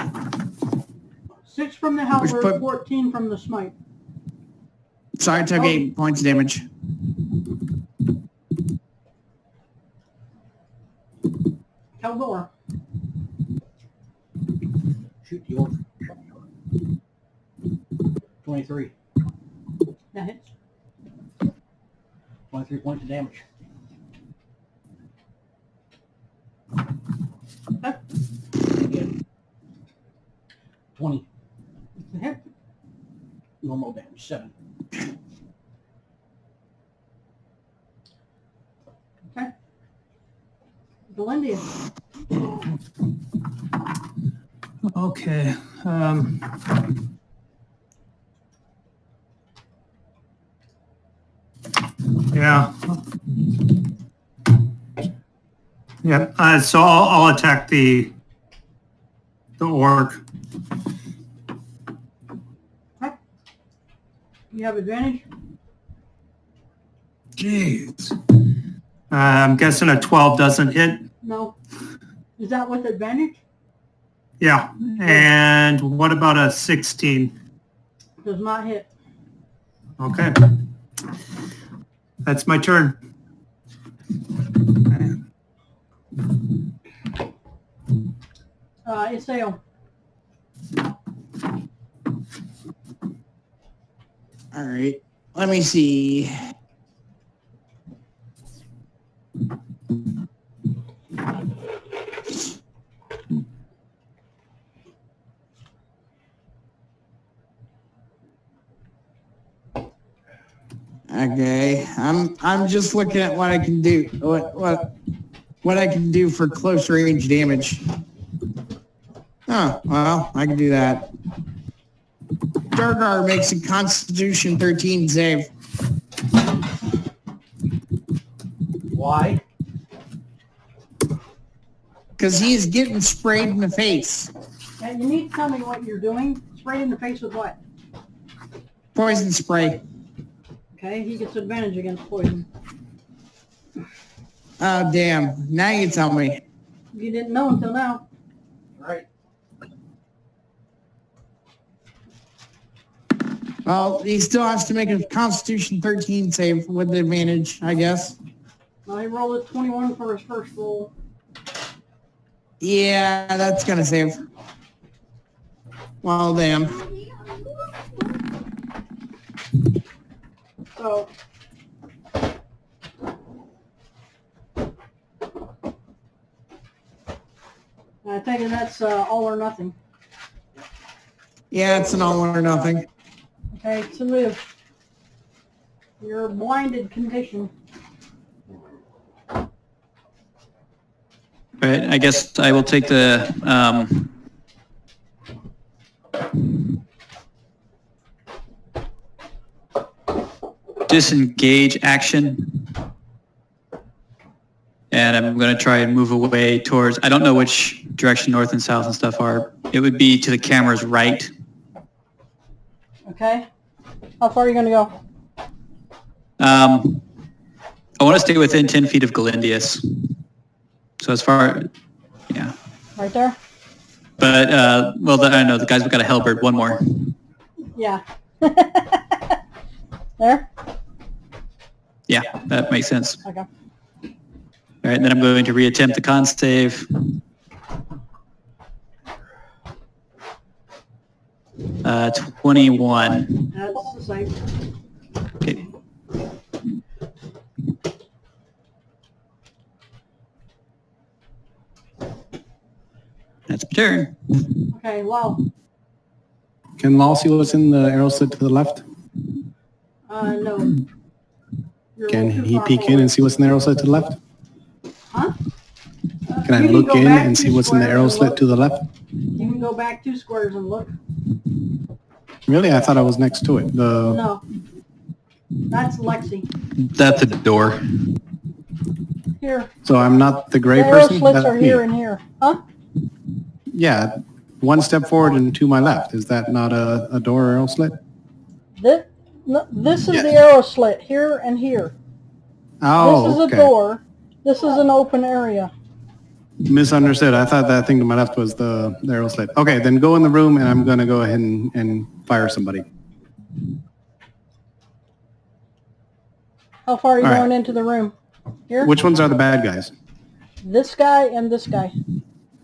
6 from the halberd, put- 14 from the smite. So I took 8 points of damage. Caldor. Shoot the orc. 23. That hits. 23 points of damage. Okay. Again. 20. That hit. Normal damage. 7. Okay. Galindia. Okay. Yeah. Yeah. So I'll attack the orc. Okay. You have advantage. Jeez. I'm guessing a 12 doesn't hit. No. Is that with advantage? Yeah. And what about a 16? Does not hit. Okay. That's my turn. Isael. All right. Let me see. Okay, I'm just looking at what I can do. What I can do for close range damage. Oh, well, I can do that. Durgar makes a Constitution 13 save. Why? Because he is getting sprayed in the face. And you need to tell me what you're doing. Spray in the face with what? Poison spray. Okay, he gets advantage against poison. Oh, damn. Now you tell me. You didn't know until now. Right. Well, he still has to make a Constitution 13 save with advantage, I guess. Well, he rolled a 21 for his first roll. Yeah, that's gonna save. Well, damn. So, I take it that's all or nothing. Yeah, it's an all or nothing. Okay, to live. Your blinded condition. Right, I guess I will take the disengage action, and I'm going to try and move away towards, I don't know which direction north and south and stuff are. It would be to the camera's right. Okay. How far are you going to go? I want to stay within 10 feet of Galindius. So as far, yeah. Right there? But, I know the guys have got a halberd. One more. Yeah. There? Yeah, that makes sense. Okay. All right, then I'm going to reattempt the con save. 21. That's the same. Okay. That's my turn. Okay, well, Can Lal see what's in the arrow slit to the left? no. You're Can too he far peek in forward. and see what's in the arrow slit to the left? Huh? Can I You look go in back and two see what's in the squares arrow and slit look. to the left? You can go back 2 squares and look. Really? I thought I was next to it. No. That's Lexi. That's a door. Here. So I'm not the gray The arrow person? slits That's are me. here and here. Huh? Yeah, 1 step forward and 2 my left. Is that not a door or arrow slit? This is Yes. the arrow slit, here and here. Oh, This is okay. a door. This is an open area. Misunderstood. I thought that thing to my left was the arrow slit. Okay, then go in the room and I'm going to go ahead and fire somebody. How far are you All right. going into the room? Here? Which ones are the bad guys? This guy and this guy.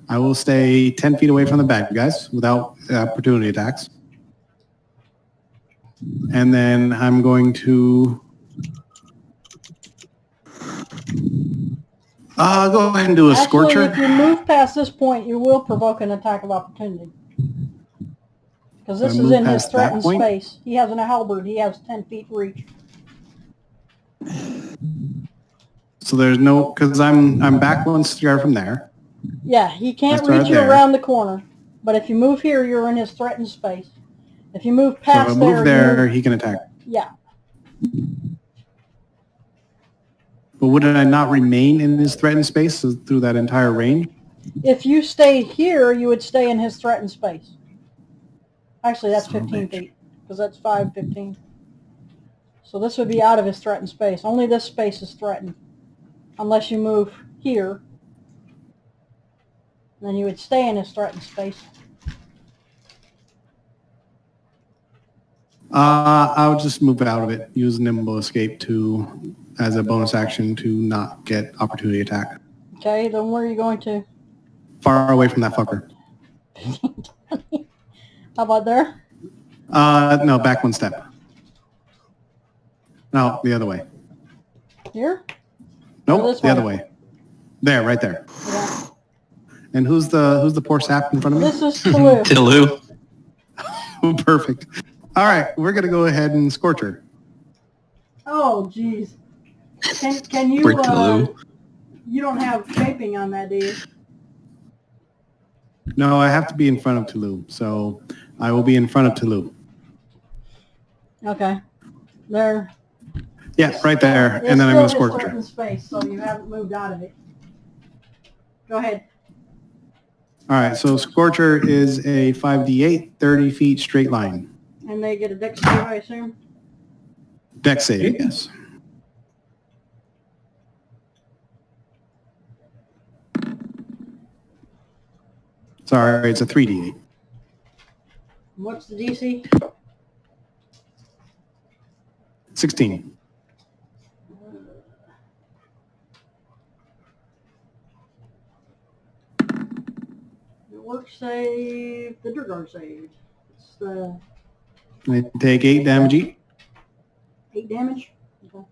I will stay 10 feet away from the bad guys without opportunity attacks. And then I'm going to go ahead and do a Actually, Scorcher. if you move past this point, you will provoke an attack of opportunity. Because this If I is move in his past that threatened point? space. He has an halberd. He has 10 feet reach. So there's no, because I'm back 1 square from there. Yeah, he can't That's right reach you there. around the corner. But if you move here, you're in his threatened space. If you move So if past I there, move there, you, he can attack. yeah. But would I not remain in his threatened space through that entire range? If you stay here, you would stay in his threatened space. Actually, that's Son of a 15 bitch. feet, because that's 5, 15. So this would be out of his threatened space. Only this space is threatened. Unless you move here. Then you would stay in his threatened space. I'll just move out of it. Use Nimble Escape as a bonus action to not get opportunity attack. Okay, then where are you going to? Far away from that fucker. How about there? No, back 1 step. No, the other way. Here? Nope, this the other way? way. There, right there. Yeah. And who's the poor sap in front of me? This is Toulouse. Tiddaloo. Perfect. All right, we're gonna go ahead and scorch her. Oh, jeez. Can you, Poor Tiddaloo. you don't have shaping on that, do you? No, I have to be in front of Tulu, so I will be in front of Tulu. Okay. There. Yeah, right there, It's and then I'm gonna still scorch his her. threatened space, so you haven't moved out of it. Go ahead. All right, so Scorcher is a 5d8, 30 feet straight line. And they get a dex save, I assume? Dex save, yes. Sorry, it's a 3d8. What's the DC? 16. The work save, the Durgar save. It's the I take 8 damage each, 8 damage. Okay.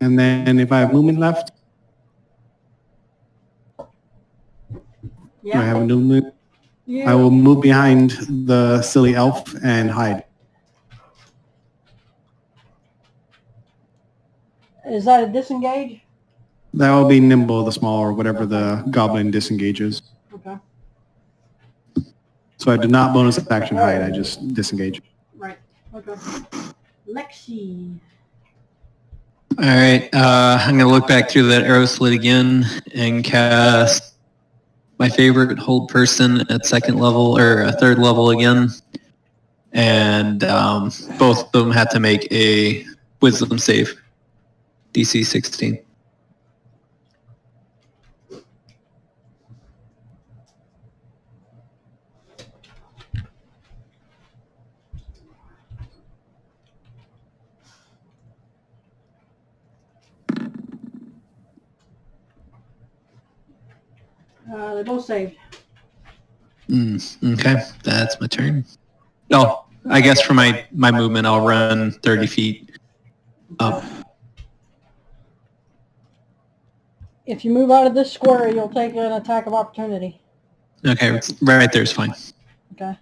and then if I have movement left, do I have a movement? I will move behind the silly elf and hide. Is that a disengage? That will be Nimble the Small or whatever the goblin disengages. Okay. So I do not bonus action hide, I just disengage. Right. Okay. Lexi. All right, I'm gonna look back through that arrow slit again and cast my favorite hold person at 2nd level or 3rd level again, and both of them had to make a Wisdom save, DC 16. They both saved. Okay, that's my turn. Oh, I guess for my movement, I'll run 30 feet up. If you move out of this square, you'll take an attack of opportunity. Okay, right there is fine. Okay.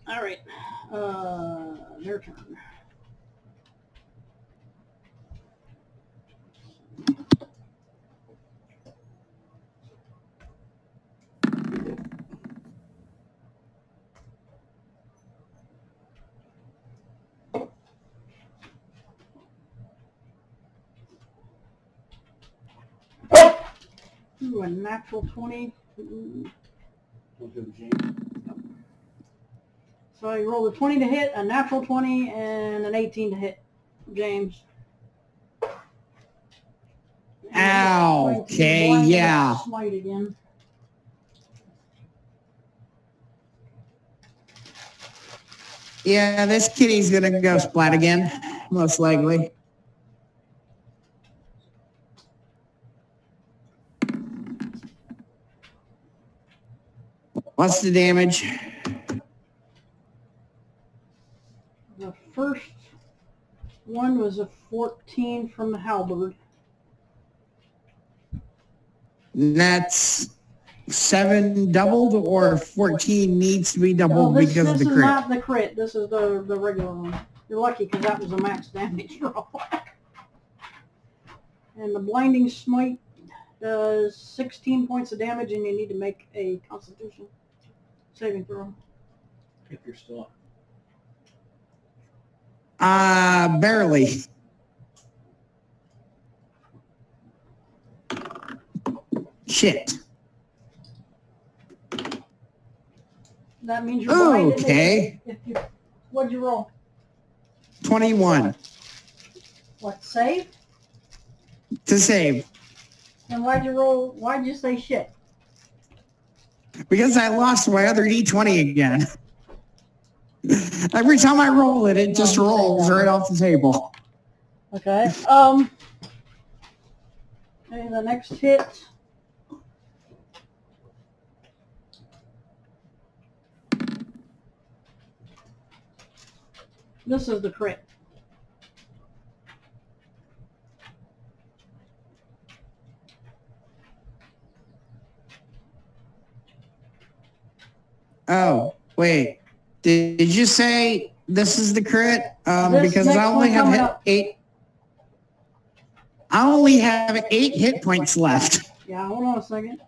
All right. Their turn. Ooh, a natural 20. So you rolled a 20 to hit, a natural 20, and an 18 to hit, James. Ow, okay, yeah. Smite again. Yeah, this kitty's gonna go splat again, most likely. What's the damage? The first one was a 14 from the halberd. That's 7 doubled, or 14 needs to be doubled because of the crit? This is not the crit. This is the regular one. You're lucky because that was a max damage roll. And the blinding smite does 16 points of damage, and you need to make a Constitution saving throw. If you're still up. Barely. Shit. That means you're blinded. Okay. What'd you roll? 21 What, save? to save. And why'd you say shit? Because I lost my other D20 again. Every time I roll it, it just rolls right off the table. Okay. Okay, the next hit. This is the crit. Oh, wait. Did you say this is the crit? Because next I only one have coming up. 8. I only have 8 hit points left. Yeah, hold on a second.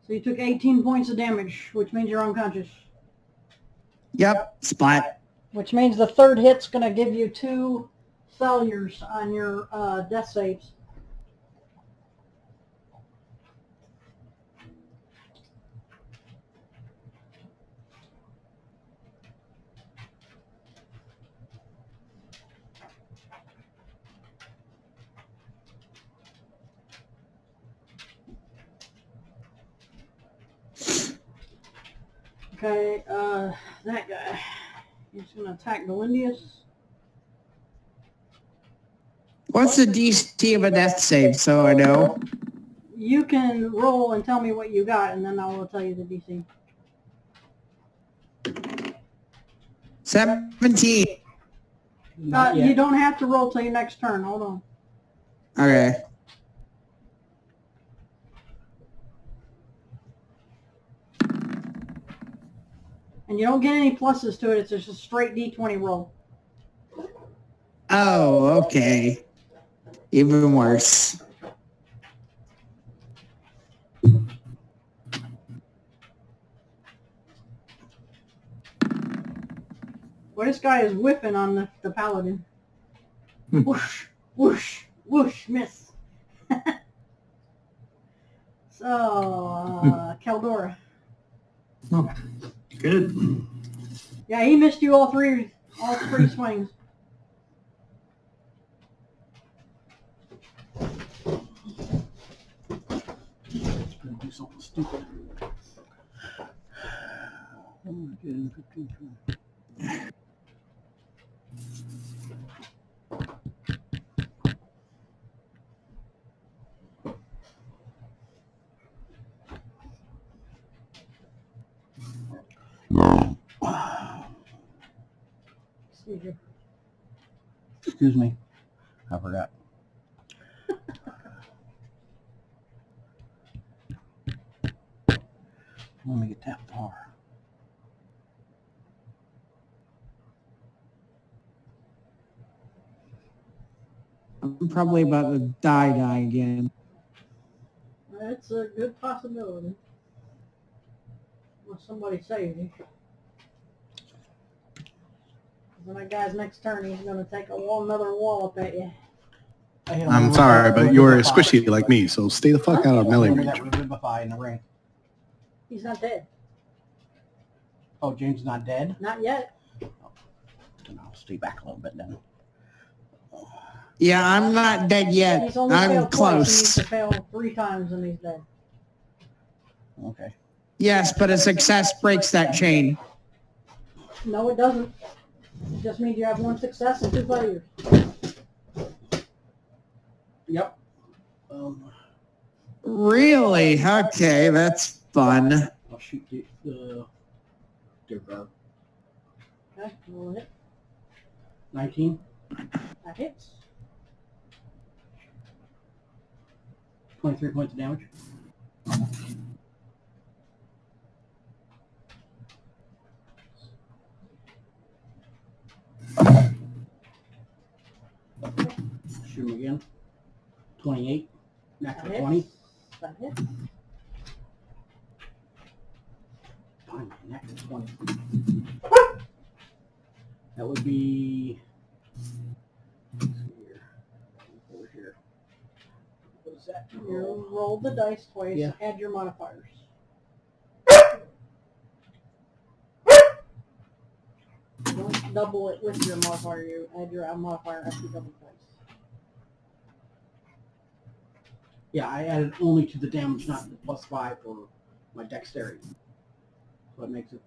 So you took 18 points of damage, which means you're unconscious. Yep, splat. Which means the third hit's going to give you 2 failures on your death saves. Okay, that guy. He's going to attack Galindius. What's the DC of a death save, so I know? You can roll and tell me what you got, and then I will tell you the DC. 17. You don't have to roll till your next turn. Hold on. Okay. And you don't get any pluses to it. It's just a straight D20 roll. Oh, okay. Even worse. Well, this guy is whiffing on the paladin. Whoosh, whoosh, whoosh, miss. So, Caldora. Oh, good. Yeah, he missed you all three swings. do something stupid. Excuse me. I forgot. Let me get that far. I'm probably about to die again. That's a good possibility. Well, somebody save you. When that guy's next turn, he's going to take another wallop at you. I'm sorry, but you're squishy like me, so stay the fuck out of melee range. Revivify in the ring. He's not dead. Oh, James is not dead? Not yet. Then I'll stay back a little bit then. Yeah, I'm not dead yet. He's only I'm failed twice. He needs close. to fail 3 times and he's dead. Okay. Yes, but a success breaks that chain. No, it doesn't. It just means you have 1 success and 2 failures. Yep. Really? Okay, that's fun. I'll shoot the deer guard. Okay, roll hit. 19. That hits. 23 points of damage. Shoot him again. 28. Natural That 20. hits. That hits. Fine, natural 20. That would be... let's see here. Over here. What is that? You roll the dice twice, Yeah. add your modifiers. Don't double it with your modifier, you add your modifier after you double dice. Yeah, I added only to the damage, not the +5 for my dexterity. So it makes it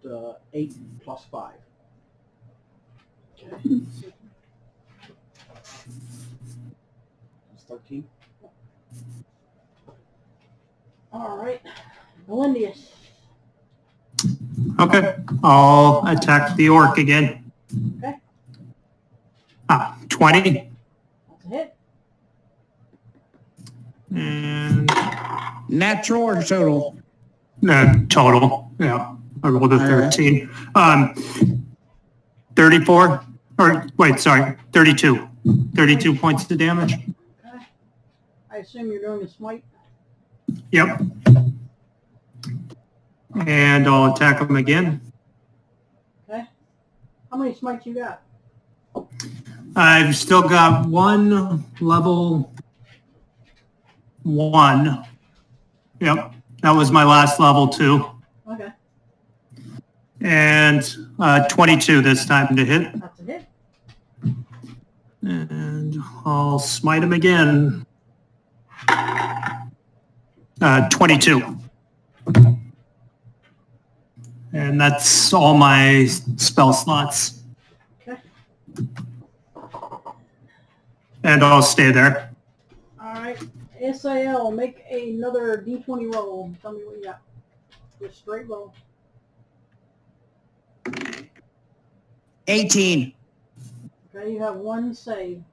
8 plus 5. Okay. That's 13. Alright. Melindius. Okay, I'll attack the orc again. Okay. 20. That's a hit. And Natural or total? total, yeah. I rolled a 13. 34, or wait, sorry, 32. 32 points of damage. Okay. I assume you're doing a smite. Yep. And I'll attack him again. Okay. How many smites you got? I've still got 1 level 1. Yep, that was my last level 2. Okay. And 22 this time to hit. That's a hit. And I'll smite him again. 22. And that's all my spell slots. Okay. And I'll stay there. Alright. SAL, make another D20 roll. Tell me what you got. Just straight roll. 18. Okay, you have 1 save.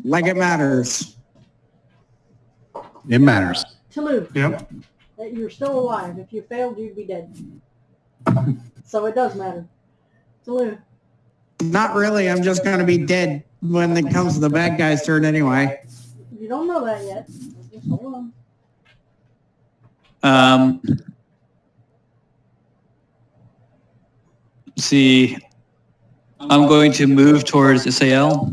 Like it matters. It matters. Toulouse, Yep. that you're still alive. If you failed, you'd be dead. So it does matter. Toulouse. Not really. I'm just going to be dead when it comes to the bad guy's turn anyway. You don't know that yet. Just hold on. See, I'm going to move towards SAL.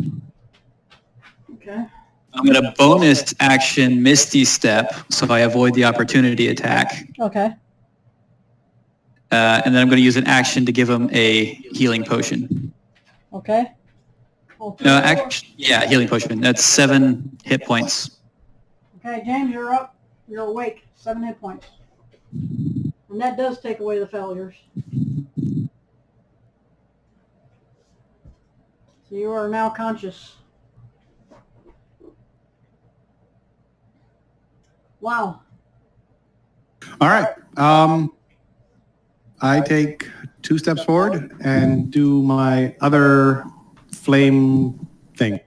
Okay. I'm going to bonus action Misty Step, so I avoid the opportunity attack. Okay. And then I'm going to use an action to give him a healing potion. Okay. No, yeah, healing potion. That's 7 hit points. Okay, James, you're up. You're awake. 7 hit points. And that does take away the failures. So you are now conscious. Wow. All right. I take 2 steps forward and do my other flame thing.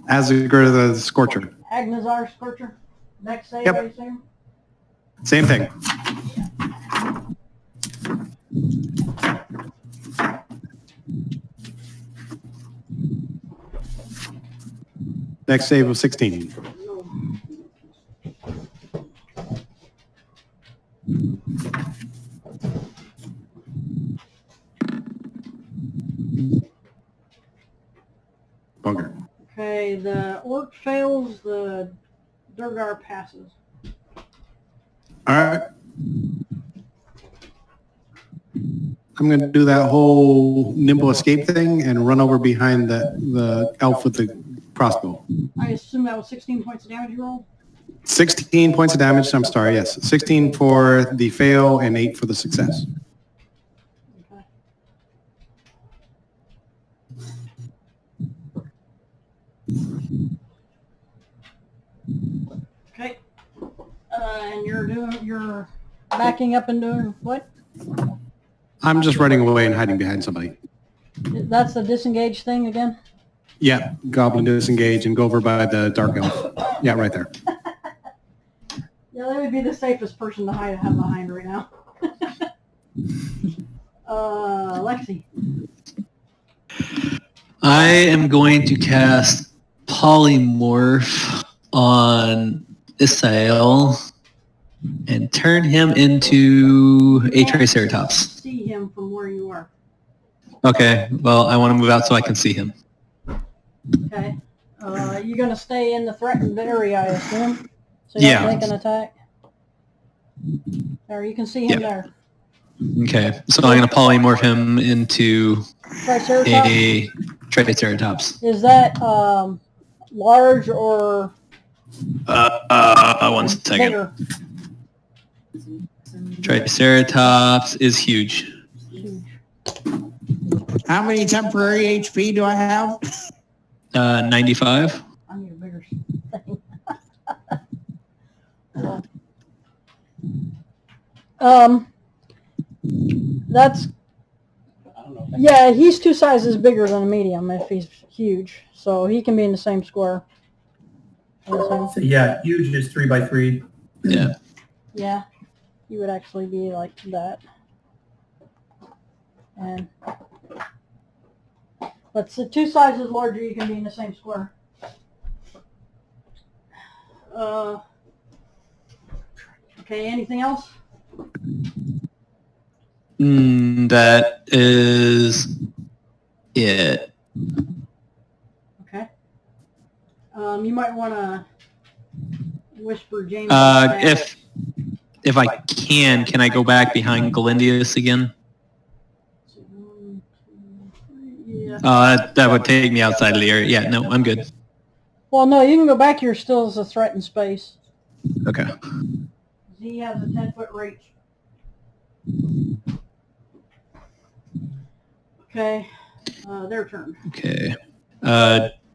As a go to the Scorcher. Agnazar Scorcher. Next save, Yep. I assume? Same thing. Next save was 16. Bunker. Okay, the orc fails, the Durgar passes. All right. I'm going to do that whole nimble escape thing and run over behind the elf with the crossbow. I assume that was 16 points of damage you rolled? 16 points of damage. I'm sorry. Yes. 16 for the fail and 8 for the success. Okay. Okay. And you're backing up and doing what? I'm just running away and hiding behind somebody. That's the disengage thing again? Yeah. Goblin disengage and go over by the dark elf. Yeah, right there. Yeah, that would be the safest person to hide behind right now. Lexi. I am going to cast Polymorph on Isael and turn him into a Triceratops. See him from where you are. Okay, well, I want to move out so I can see him. Okay. You're going to stay in the threatened area, I assume? So you Yeah. don't make an attack? Or you can see him there. Okay, so I'm going to polymorph him into Triceratops? a Triceratops. Is that large or 1 second. bigger? Triceratops is huge. How many temporary HP do I have? 95. I need a bigger thing. That's, yeah, he's 2 sizes bigger than a medium if he's huge. So he can be in the same square. So yeah, huge is 3 by 3. Yeah. Yeah, he would actually be like that. And but the 2 sizes larger, you can be in the same square. Okay, anything else? That is it. Okay. You might want to whisper James. If I can I go back behind Galindius again? Yeah. That would take me outside of the area. Yeah, no, I'm good. Well, no, you can go back here still as a threatened space. Okay. Z has a 10-foot reach. Okay, their turn. Okay.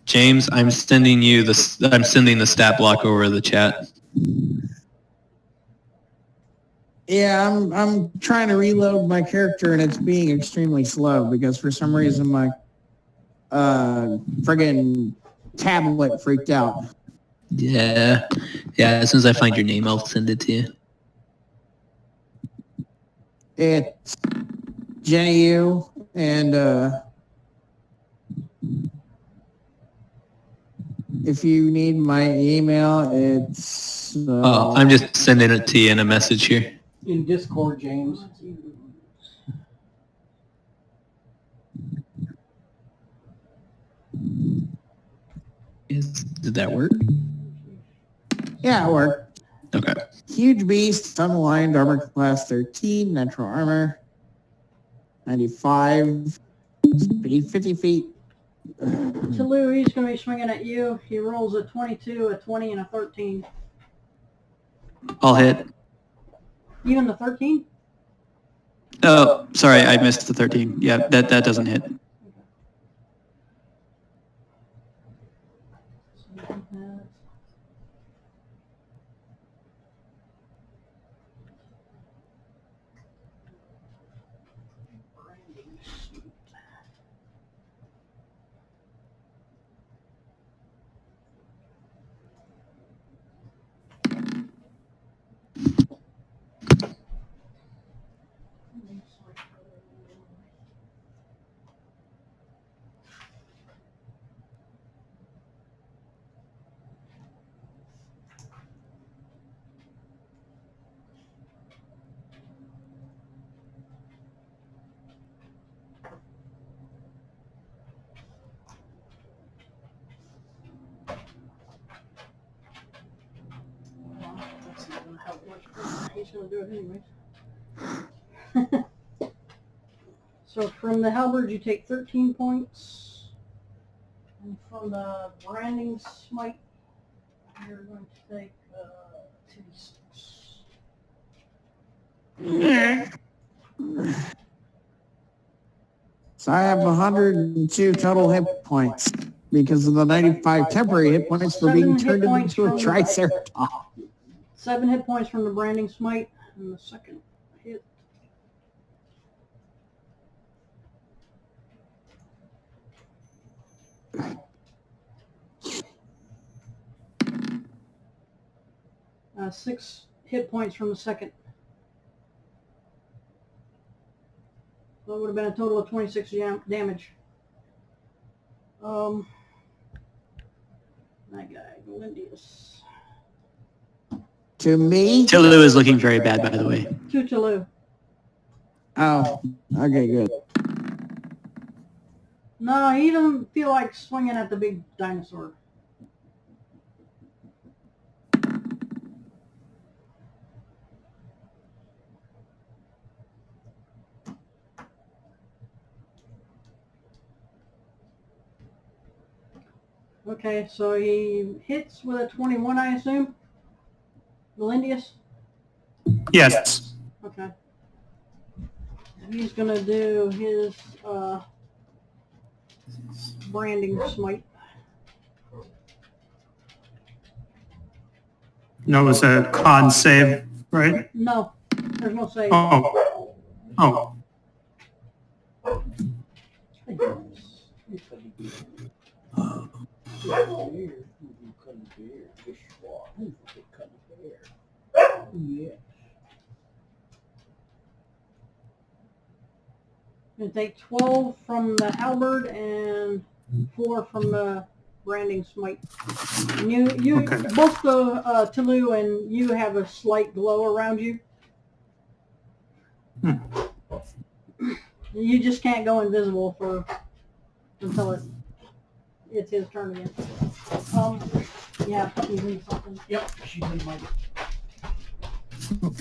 James, I'm sending the stat block over the chat. Yeah, I'm trying to reload my character and it's being extremely slow because for some reason my friggin' tablet freaked out. Yeah. As soon as I find your name, I'll send it to you. It's Jenny U and if you need my email, it's I'm just sending it to you in a message here. In Discord, James. Did that work? yeah, it worked. Okay. Huge beast, unaligned, armor class 13, natural armor, 95, speed 50 feet, Lou, he's going to be swinging at you. He rolls a 22, a 20, and a 13. I'll hit. Even the 13? Oh, sorry, I missed the 13. Yeah, that doesn't hit. That's not going to help much. He's going to do it anyway. So from the halberd, you take 13 points. And from the branding smite, you're going to take 2d6. So I have 102 total hit points because of the 95 temporary hit points for being turned into a triceratops. 7 hit points from the branding smite, and the second hit. Uh, 6 hit points from the second. So it would have been a total of 26 damage. That guy, Melindius. To me? Lou is looking very bad, by the way. To Lou. Oh, okay, good. No, he doesn't feel like swinging at the big dinosaur. Okay, so he hits with a 21, I assume? Melindius? Yes. Okay. He's going to do his branding smite. No, it was a con save, right? No, there's no save. Oh. Oh. And take 12 from the halberd and 4 from the branding smite. And you Okay. both the Tulu and you have a slight glow around you. You just can't go invisible until it's his turn again. Yeah, he's in something. Yep, she's in my...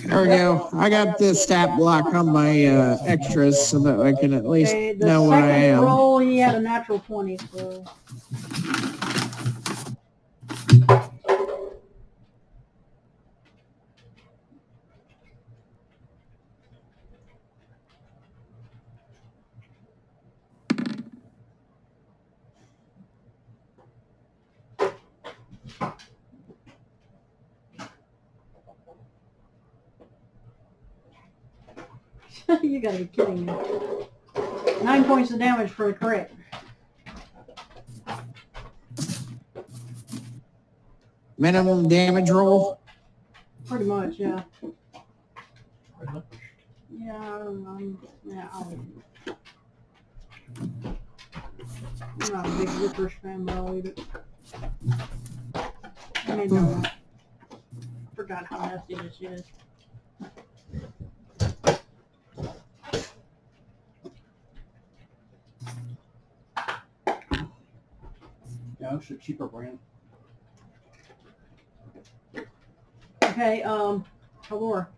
There we go. I got this stat block on my extras so that I can at least Okay, the know what I second am. roll, he had a natural 20, so... You gotta be kidding me. 9 points of damage for a crit. Minimum damage roll? Pretty much, yeah. Yeah, I'm not a big licorice fan, but I'll eat it. I mean, no. I forgot how nasty this is. Yeah, it's a cheaper brand. Okay, Halor.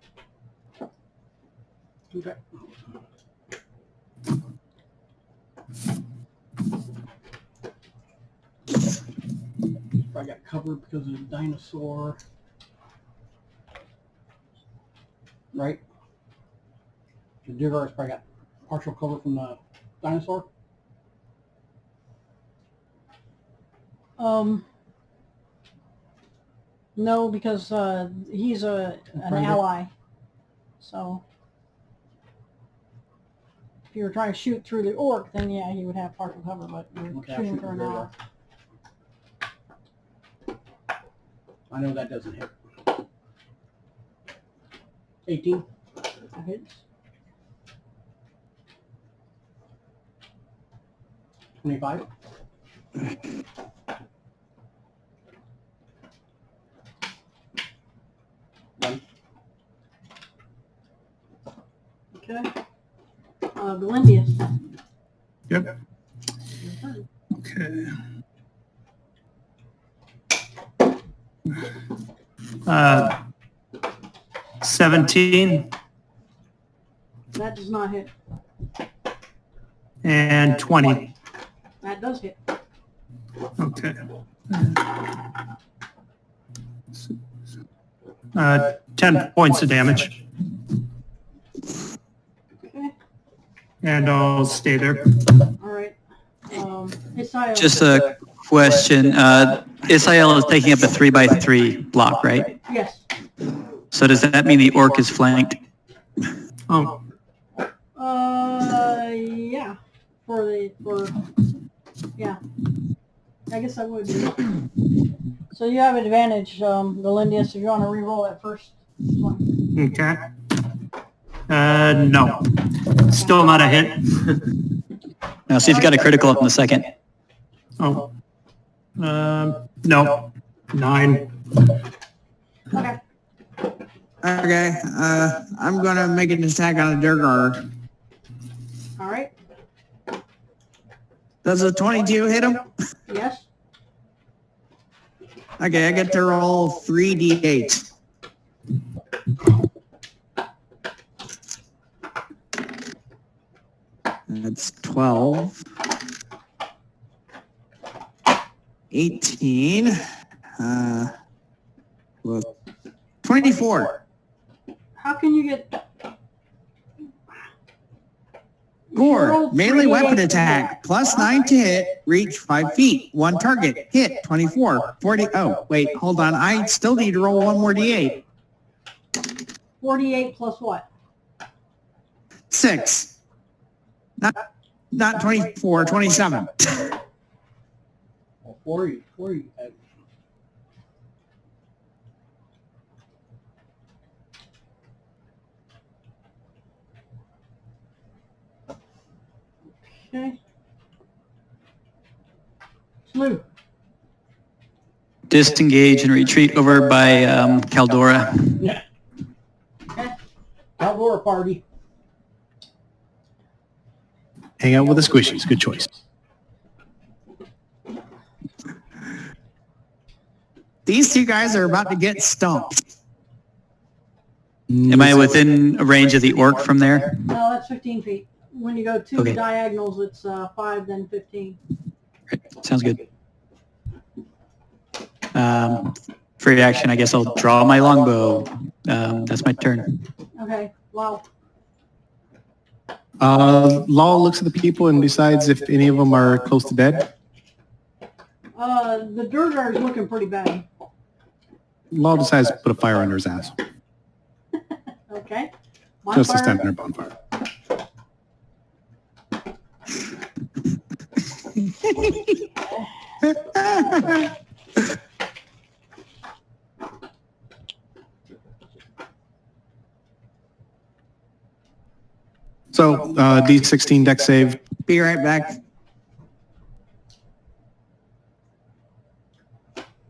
Probably got covered because of the dinosaur. Right? The devourers probably got partial cover from the dinosaur. No, because he's an ally. So if you were trying to shoot through the orc, then yeah, he would have partial cover, but you're Okay, shooting through an ally. I know that doesn't hit. 18. That hits. 25. Okay. Galindius. Yep. Okay. 17 That does not hit. and 20. That does hit. Okay. 10 points of damage. Okay. And I'll stay there. All right. Isael. Just a question. Isael is taking up a 3x3 block, right? Yes. So does that mean the orc is flanked? Oh, Yeah. Yeah. I guess I would. So you have advantage, Galindius, if you want to re-roll that first one. okay. No. Still not a hit. Now see if you got a critical up in the second. Oh. No. 9. Okay. Okay, I'm gonna make an attack on a Durgar. All right. Does a 22 hit him? Yes. Okay, I get to roll 3d8. That's 12. 18. Well, 24. How can you get... Gore, melee weapon attack, plus 9 to hit, reach 5 feet, 1 target, hit, 24, 40, oh, wait, hold on, I still need to roll 1 more d8. 48 plus what? 6. Not 24, 27. Well, 40. Okay. Slew. Disengage and retreat over by Caldora. Yeah. Outdoor party. Hang out with the squishies. Good choice. These two guys are about to get stumped. Am I within a range of the orc from there? No, that's 15 feet. When you go 2 Okay. diagonals, it's 5, then 15. Right. Sounds good. Free action, I guess I'll draw my longbow. That's my turn. Okay. Well, Law looks at the people and decides if any of them are close to dead. the Durgar is looking pretty bad. Law decides to put a fire under his ass. Okay. Just to Bonfire. stand under a bonfire. So, D16 deck save. Be right back.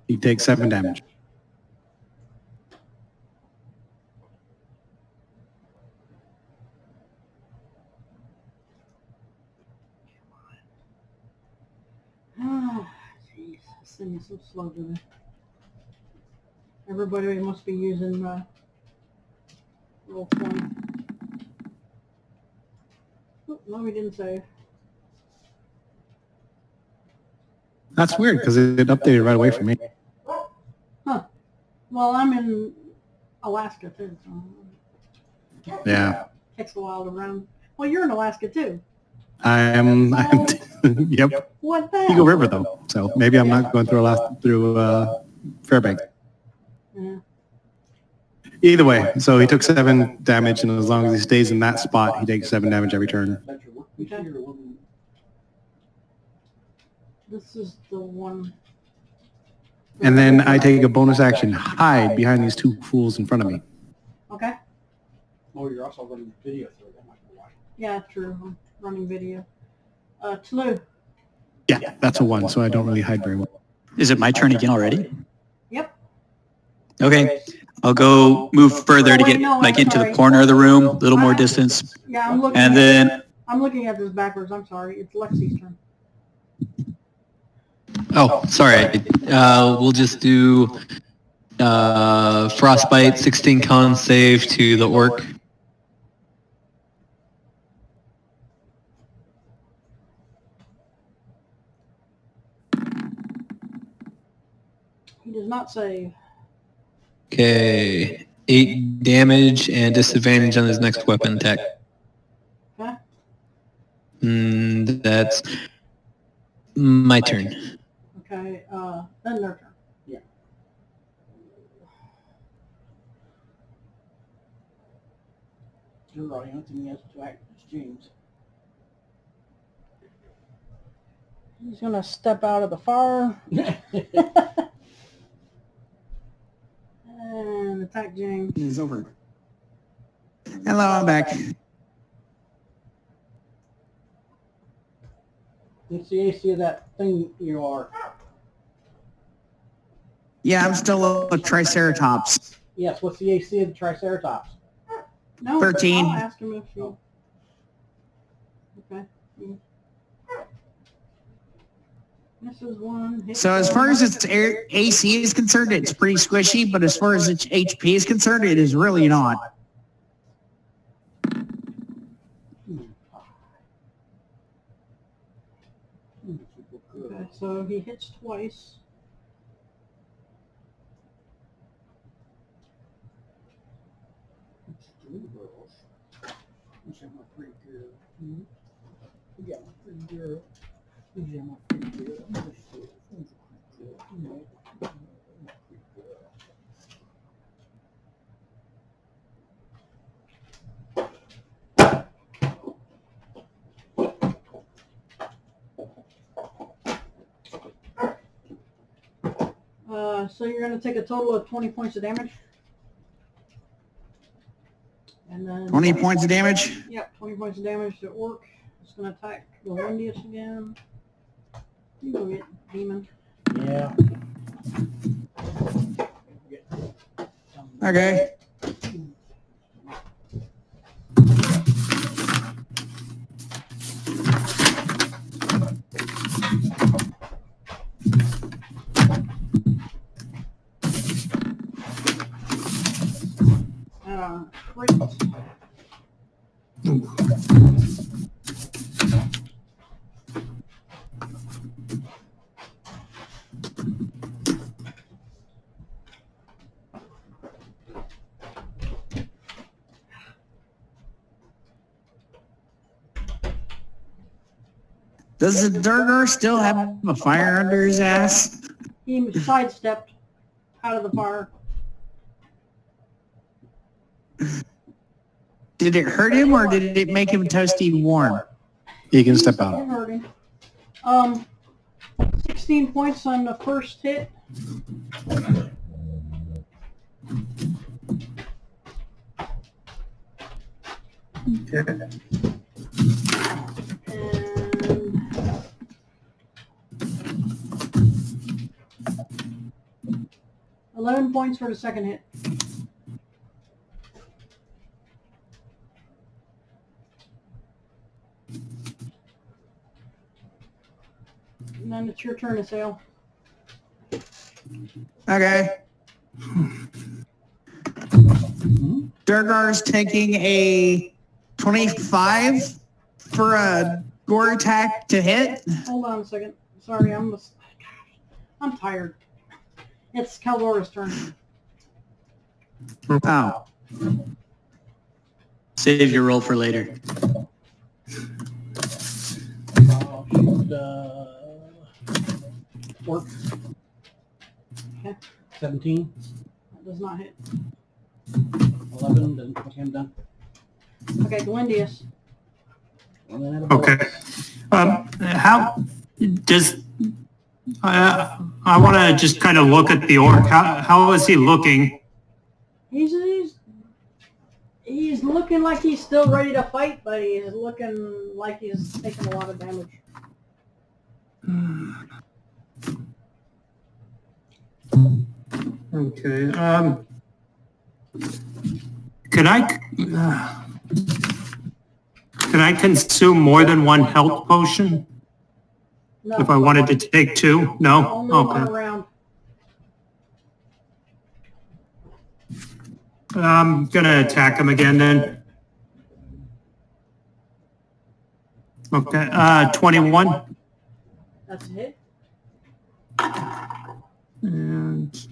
He takes 7 damage. Ah, jeez. This thing is so slow today. Everybody must be using roll 20. Oh, no, we didn't save. That's weird because it updated right away for me. Well, I'm in Alaska too, so Yeah. takes a while to run. Well, you're in Alaska too. I'm yep. What the hell? Eagle River though, so maybe I'm not going through Fairbanks. Yeah. Either way, so he took 7 damage, and as long as he stays in that spot, he takes 7 damage every turn. Okay. This is the one. And then I take a bonus action, hide behind these 2 fools in front of me. Okay. Oh, you're also running video through it. That might be why. Yeah, true. I'm running video. Tlu. Yeah, that's a 1, so I don't really hide very well. Is it my turn again already? Yep. Okay. I'll go move further to get like into the corner of the room, a little more distance. Yeah, I'm looking. And then, I'm looking at this backwards. I'm sorry. It's Lexi's turn. Oh, sorry. We'll just do frostbite, 16 con save to the orc. He does not save. Okay, 8 damage and disadvantage on his next weapon attack. Okay. That's my turn. Okay. Then their turn. Yeah. You're right. Only thing he has to act is James. He's gonna step out of the fire and attack James. It's over. Hello, I'm back. What's the AC of that thing you are? Yeah, I'm still a Triceratops. Yes, what's the AC of the Triceratops? No. 13. I'll ask him if you. Okay. This is one. Hit So as far as its AC is concerned, it's pretty squishy, but as far as its HP is concerned, it is really not. Okay, so he hits twice. So you're going to take a total of 20 points of damage. And then 20 points of damage? Yep, 20 points of damage to orc. It's going to attack the windiest again. You go get demon. Yeah. Okay. Crit. Does the Durgar still have a fire under his ass? He sidestepped out of the fire. Did it hurt him or did it make him toasty warm? He can step It out. hurt him. 16 points on the first hit. Okay. And 11 points for the second hit. And then it's your turn to sail. Okay. Durgar's taking a 25 for a gore attack to hit. Hold on a second. Sorry, I'm tired. It's Caldora's turn. Oh, Save your roll for later. I'll shoot, work. Okay. 17. That does not hit. 11. Doesn't. Okay, I'm done. Okay, Glendius. And then a Okay. How does I want to just kind of look at the orc. How is he looking? He's looking like he's still ready to fight, but he's looking like he's taking a lot of damage. Okay. Can I consume more than one health potion No, if I wanted to take 2? No. only one Okay. round. I'm gonna attack him again then. Okay. 21 That's a hit. and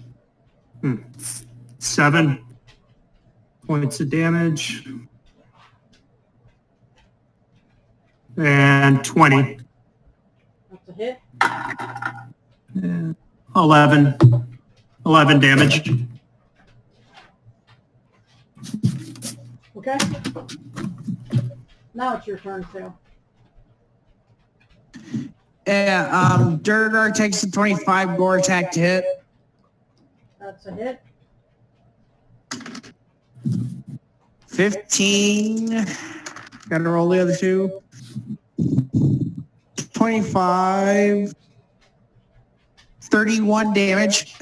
7 points of damage. And 20. That's a hit. And 11 damage. Okay. Now it's your turn, Phil. Yeah, Durgar takes a 25 gore attack to hit. That's a hit. 15. Gotta roll the other 2. 25. 31 damage.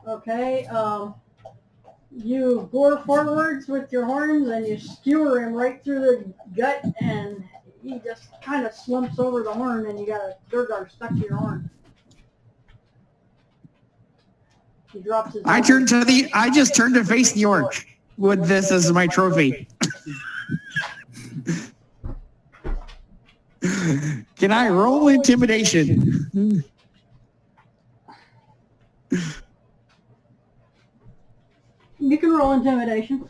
Okay. You gore forwards with your horns and you skewer him right through the gut, and he just kind of slumps over the horn, and you got a Durgar stuck to your horn. He drops his. I just turned to face the orc with this as my trophy. Can I roll intimidation? You can roll intimidation.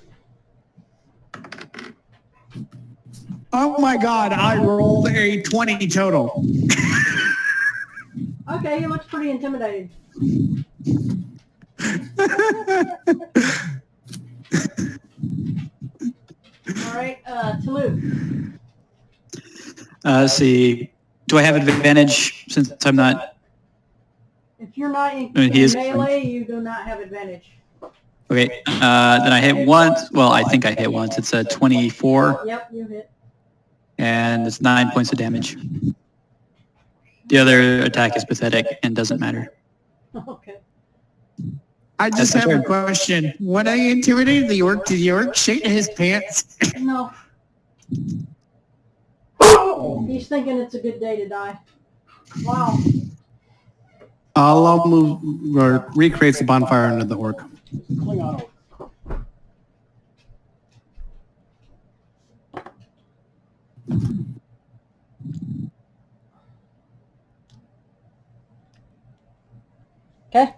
Oh my god, I rolled a 20 total. Okay, he looks pretty intimidated. All right, Toulouse. Let's see. Do I have advantage since I'm not? If you're not in, I mean, he is- melee, you do not have advantage. Okay. Then I hit once. Well, I think I hit once. It's a 24, Yep, you hit. and it's 9 points of damage. The other attack is pathetic and doesn't matter. Okay. I just That's have a fair. question. When I intimidated the orc, did the orc shake his pants? No. He's thinking it's a good day to die. Wow. I'll move or recreates the bonfire under the orc. Klingon orc. Okay.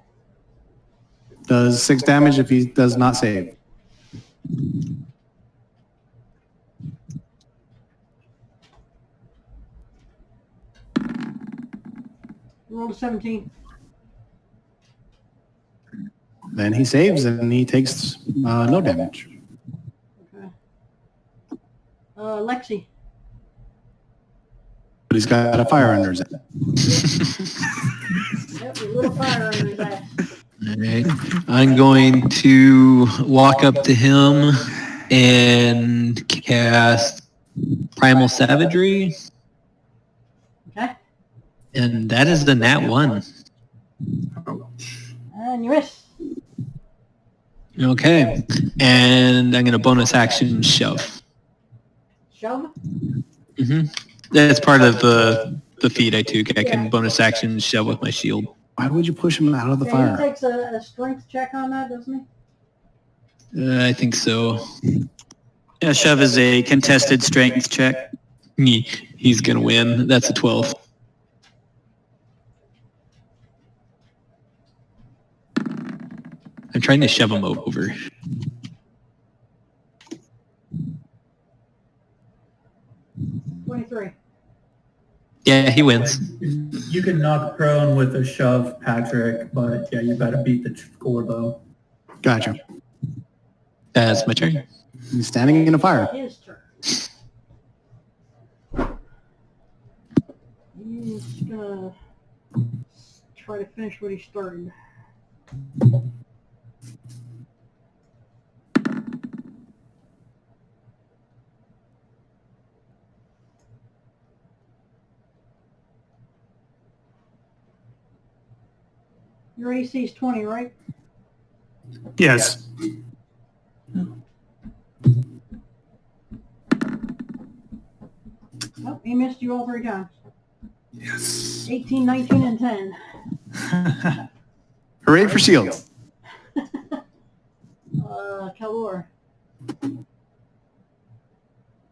Does 6 damage if he does not save. Roll a 17. Then he saves and he takes no damage. Okay. Lexi. But he's got a fire under his head. Yep, your little fire under his ass. All right. I'm going to walk up to him and cast Primal Savagery, Okay. and that is the nat 1. And you miss. Okay. And I'm going to bonus action shove. Shove. That's part of the feat I took. I can bonus action shove with my shield. Why would you push him out of the Yeah, fire? he takes a strength check on that, doesn't he? I think so. Yeah, shove is a contested strength check. He's going to win. That's a 12. I'm trying to shove him over. $23. Yeah, he wins. You can knock prone with a shove, Patrick, but yeah, you got to beat the score though. Gotcha. That's my turn. He's standing in a fire. His turn. He's gonna try to finish what he started. Your AC is 20, right? Yes. Oh, he missed you all 3 times. Yes. 18, 19, and 10. Hooray for shield. Kalor.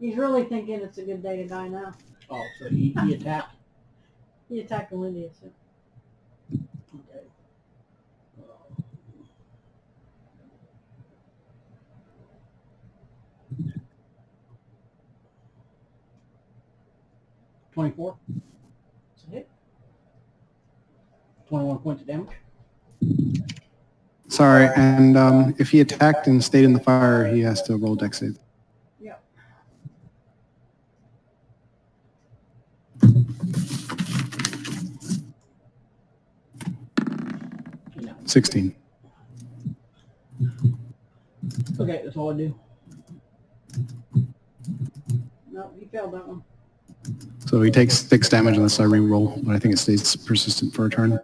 He's really thinking it's a good day to die now. Oh, so he attacked. He attacked Olympia, so. Okay. 24. It's a hit. 21 points of damage. Sorry, and if he attacked and stayed in the fire, he has to roll dex save. Yep. No. 16. Okay, that's all I do. No, he failed that one. So he takes 6 damage unless I re-roll, but I think it stays persistent for a turn.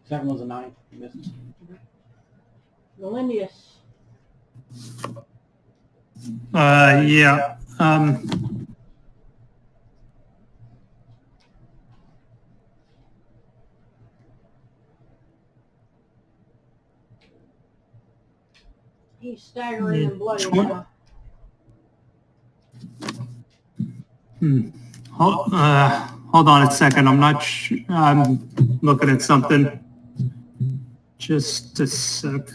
Second one's a 9. You missed. Melindius. Yeah. He's staggering and bloody Tw- now. Hold on a second. I'm not I'm looking at something. Just a sec.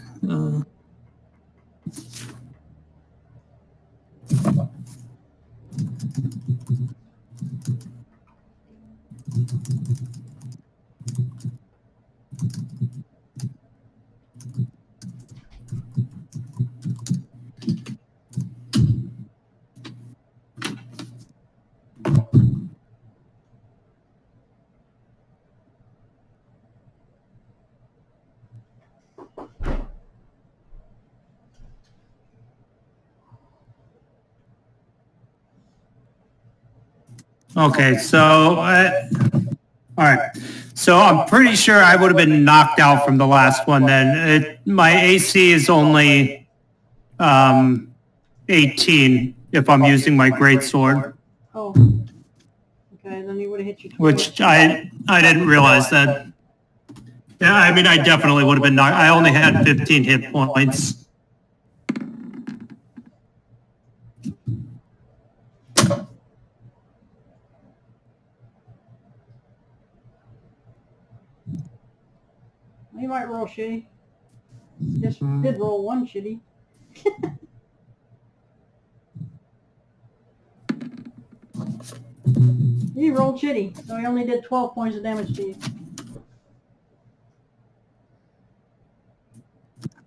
Okay, so, all right. So I'm pretty sure I would have been knocked out from the last one then. My AC is only 18 if I'm using my greatsword. Oh. Okay, then he would have hit you twice. Which I didn't realize that. Yeah, I mean, I definitely would have been knocked. I only had 15 hit points. He might roll shitty. Just did roll one shitty. He rolled shitty, so he only did 12 points of damage to you.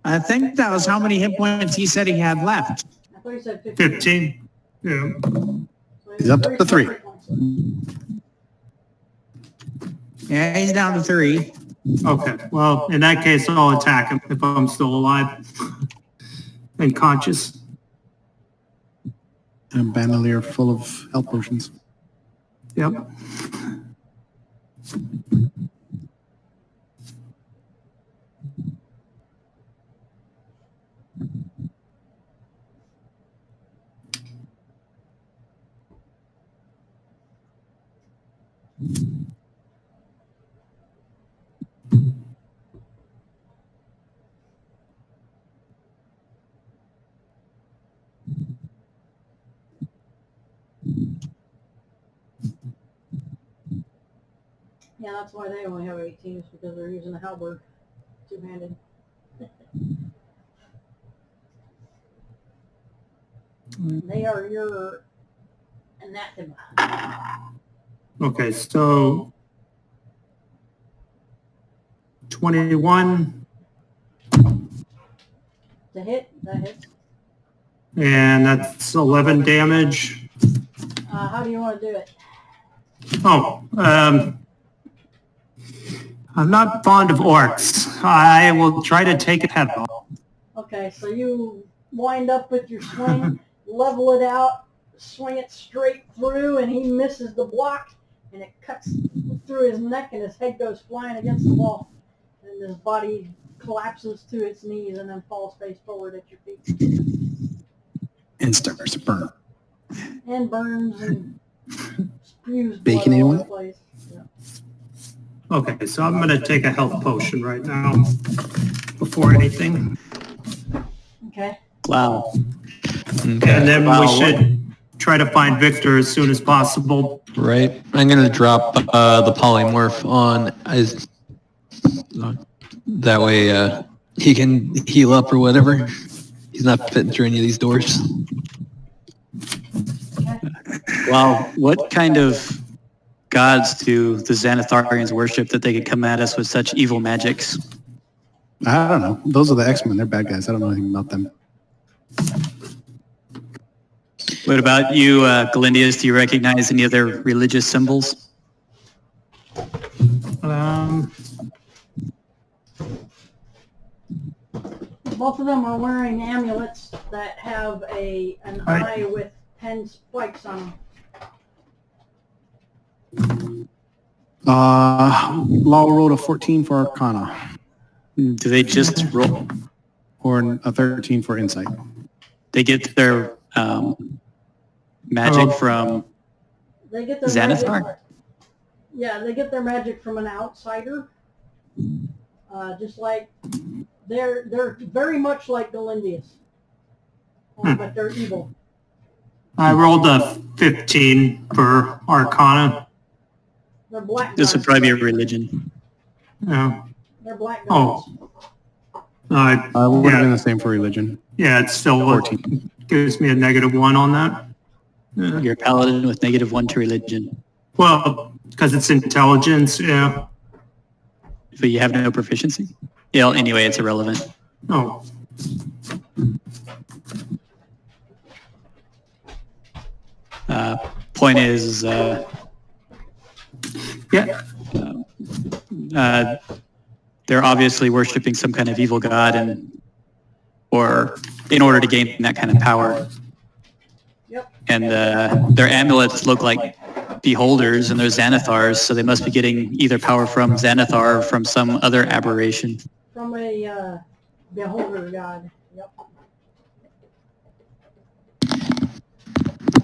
I think that was how many hit points he said he had left. I thought he said 15. 15. Yeah. So He's up to 3. points. Yeah, he's down to 3. Okay. Well, in that case, I'll attack him if I'm still alive and conscious. And bandolier full of health potions. Yep. Yeah, that's why they only have 18s, because they're using a halberd, two-handed. They are your anathema. Okay, so 21, To hit, that hits. and that's 11 damage. How do you want to do it? Oh, I'm not fond of orcs. I will try to take a head off. Okay, so you wind up with your swing, level it out, swing it straight through, and he misses the block, and it cuts through his neck, and his head goes flying against the wall, and his body collapses to its knees and then falls face forward at your feet. And starts to burn. And burns and spews blood Bacon all over anyone? the place. Yeah. Okay, so I'm going to take a health potion right now before anything. Okay. Wow. Okay. And then Wow, we should try to find Victor as soon as possible. Right. I'm gonna drop the polymorph on that way he can heal up or whatever. He's not fitting through any of these doors. Wow, what kind of gods do the Xanatharians worship that they could come at us with such evil magics? I don't know. Those are the X-Men. They're bad guys. I don't know anything about them. What about you, Galindius? Do you recognize any of their religious symbols? Both of them are wearing amulets that have an eye with 10 spikes on them. Law rolled a 14 for Arcana. Do they just roll? Or a 13 for Insight. They get their magic from They get their Xanathar? magic. Yeah, they get their magic from an outsider. Just like they're very much like Galindius, but they're evil. I rolled a 15 for Arcana. They're black. This would gods. probably be a religion. Yeah. They're black Oh. gods. Would have Yeah, been the same for religion. yeah, it's still 14. gives me a -1 on that. Yeah. You're a paladin with -1 to religion, Well, because it's intelligence, yeah. but you have no proficiency. Yeah. Well, anyway, it's irrelevant. Oh, Point is, yeah. they're obviously worshiping some kind of evil god, or in order to gain that kind of power. Yep. And their amulets look like beholders, and they're Xanathars, so they must be getting either power from Xanathar or from some other aberration. From a beholder god. Yep.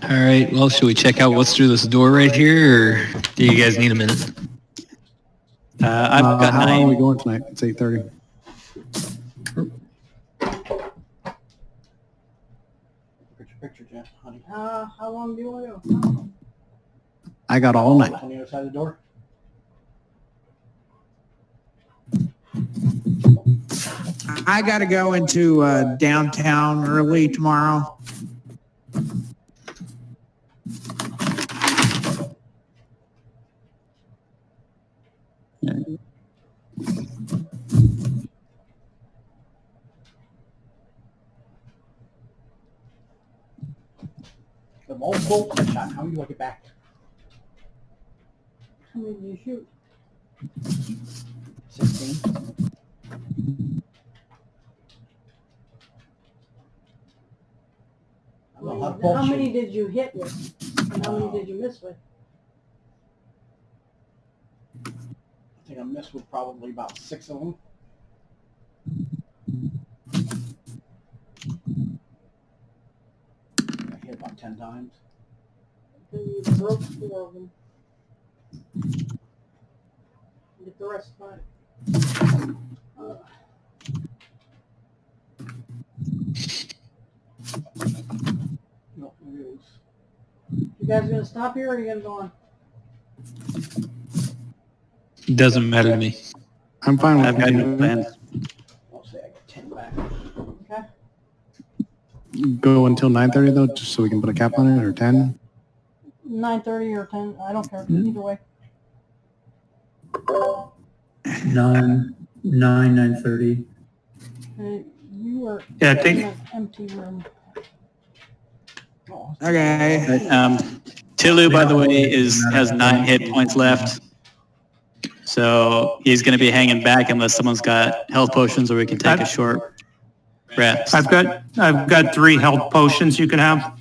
All right. Well, should we check out what's through this door right here, or do you guys need a minute? I've got How long are we 9. going tonight? It's 8:30. Look at your picture, Jeff, honey. How long do you want to go? I got all night. On the other side of the door. I got to go into downtown early tomorrow. The multiple shot. How do you like it back? How many do you shoot? 16. I don't know how to How bullshit. many did you hit with? And how many did you miss with? I think I missed with probably about 6 of them. I hit about 10 times. Then you broke 4 of them. Get the rest fine. No, maybe it was. You guys gonna stop here or are you gonna go on? Doesn't matter to me. I'm fine with I've got no continuing. plans. I'll say I get 10 back. Okay. Go until 9:30 though, just so we can put a cap on it, or 10. 9:30 or 10. I don't care. Either way. 9:30. You are Yeah, I in think an empty room. Oh, Okay. Tilu, by the way, has 9 hit points left. So he's going to be hanging back unless someone's got health potions, or we can take a short rest. I've got 3 health potions you can have.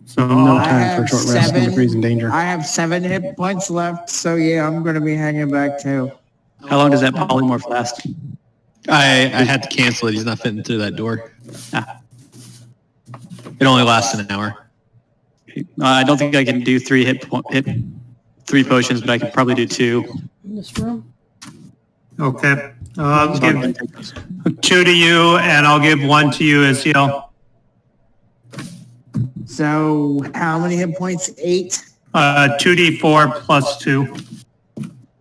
So No I time for a have short rest. seven. Freeze in danger. I have 7 hit points left, so yeah, I'm going to be hanging back too. How long does that polymorph last? I had to cancel it. He's not fitting through that door. Ah. It only lasts an hour. I don't think I can do 3 3 potions, but I could probably do 2. in this room. okay, I'll So I'm gonna give take those. 2 to you, and I'll give 1 to you as heal. So how many hit points? 8? 2d4 plus 2.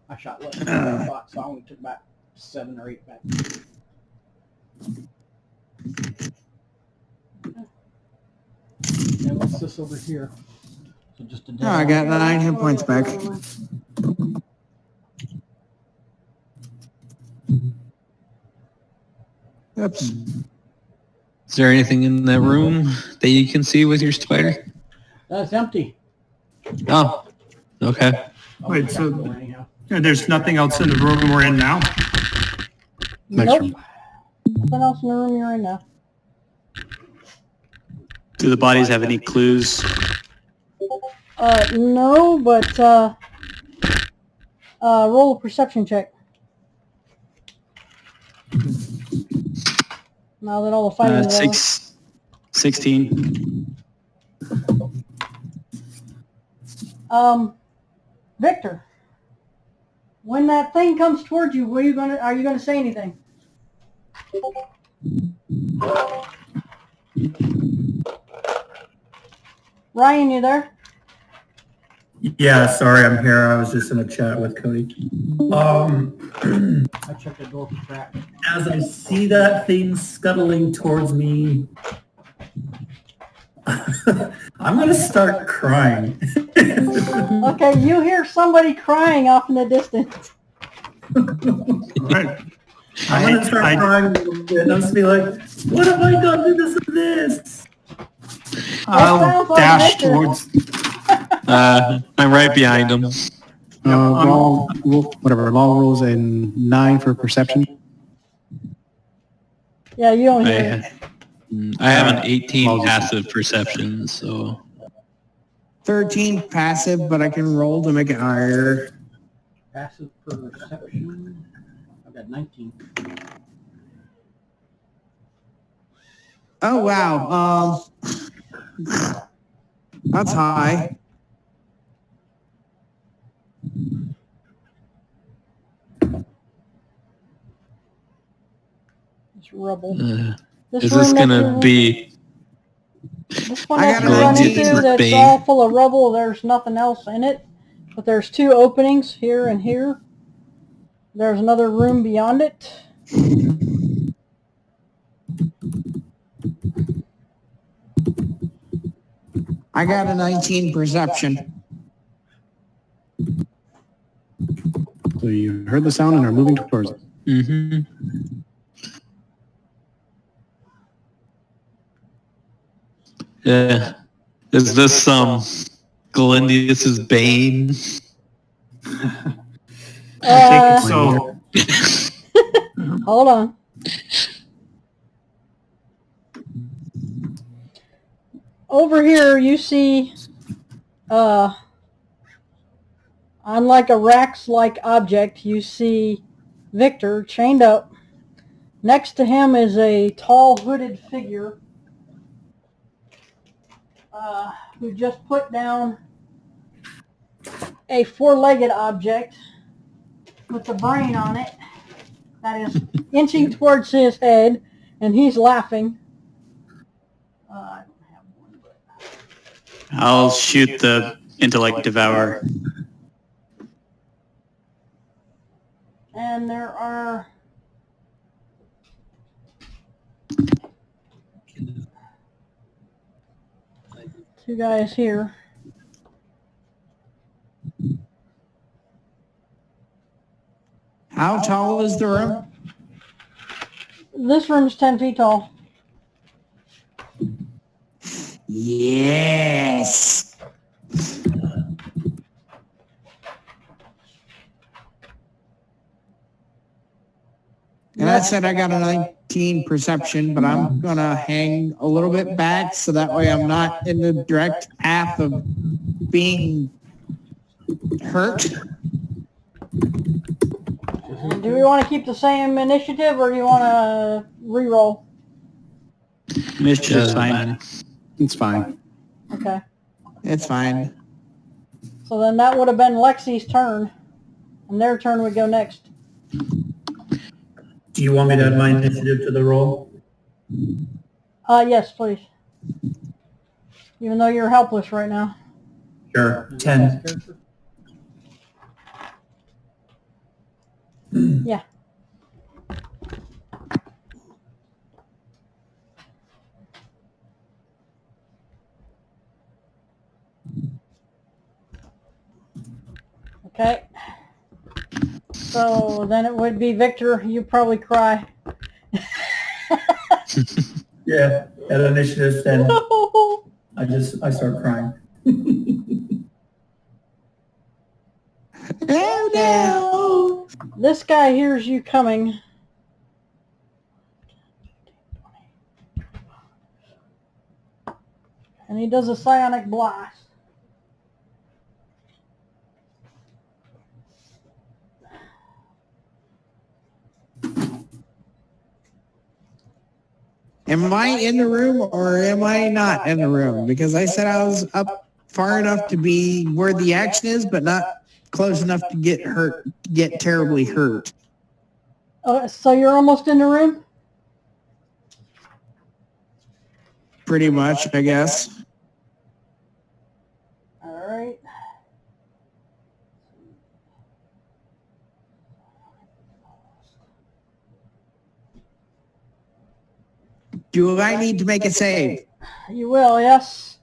I shot less than I thought, so I only took about 7 or 8 back. And what's this over here? So just a Oh, I got 9 hit points back. Oops. Is there anything in that room that you can see with your spider? That's empty. Oh, okay. Wait, so Anyhow. there's nothing else in the room we're in now? Next Nope. room. Nothing else in the room you're in now. Do the bodies have any clues? No, but roll a perception check. Now that all the fighting is over. 16. Victor, when that thing comes towards you, are you gonna say anything? Ryan, you there? Yeah, sorry, I'm here. I was just in a chat with Cody. I checked the door for traps. As I see that thing scuttling towards me, I'm gonna start crying. Okay, you hear somebody crying off in the distance. Right. I'm gonna start crying a little bit, and I'm just be like, "What have I done to this?" I'll sounds like dash Victor. towards. I'm right behind him. Law rolls a 9 for perception. Yeah, you don't hear it. I have an 18 passive perception, so 13 passive, but I can roll to make it higher. Passive perception. I've got 19. Oh wow. That's high. It's rubble. is this gonna be? This one I that got you a run 19 into for that's Bane. all full of rubble. There's nothing else in it, but there's 2 openings here and here. There's another room beyond it. I got a 19 perception. So you heard the sound and are moving towards it. Mm-hmm. Yeah. Is this Galindius's Bane? So Hold on. Over here you see on like a Rax-like object, you see Victor chained up. Next to him is a tall hooded figure who just put down a 4-legged object with a brain on it that is inching towards his head, and he's laughing. I don't have one, but I'll shoot the intellect devourer. And there are two guys here. How tall is the room? This room's 10 feet tall. Yes. And that said, I got a 19 perception, but I'm going to hang a little bit back so that way I'm not in the direct path of being hurt. And do we want to keep the same initiative, or do you want to re-roll? Mischief's fine. It's fine. Okay. It's fine. So then that would have been Lexi's turn, and their turn would go next. Do you want me to add my initiative to the roll? Yes, please. Even though you're helpless right now. Sure. 10. Yeah. Okay. So then it would be Victor. You probably cry. Yeah, at initiative 10. I start crying. Oh no! This guy hears you coming. And he does a psionic blast. Am I in the room or am I not in the room? Because I said I was up far enough to be where the action is, but not close enough to get hurt, get terribly hurt. So you're almost in the room? Pretty much, I guess. All right. Do I need to make a save? You will, yes.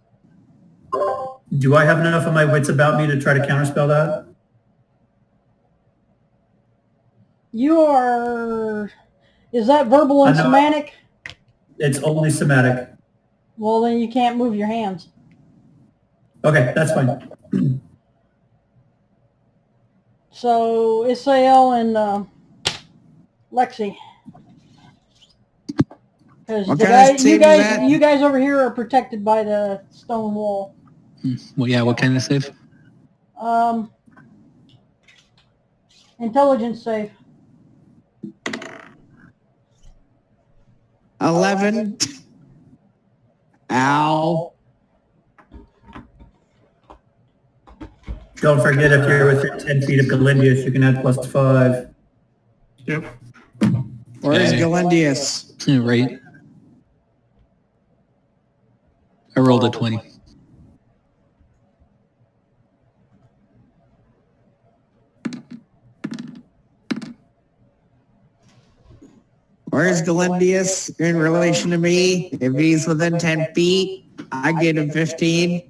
Do I have enough of my wits about me to try to counterspell that? You are... Is that verbal and somatic? It's only somatic. Well, then you can't move your hands. Okay, that's fine. So, Isael and Lexi. Because you guys over here are protected by the stone wall. Well, yeah, what kind of save? Intelligence save. 11. Ow. Don't forget, if you're within 10 feet of Galindius, you can add +5. Yep. Where is Galindius? Right. I rolled a 20. Where's Galindius in relation to me? If he's within 10 feet, I get a 15.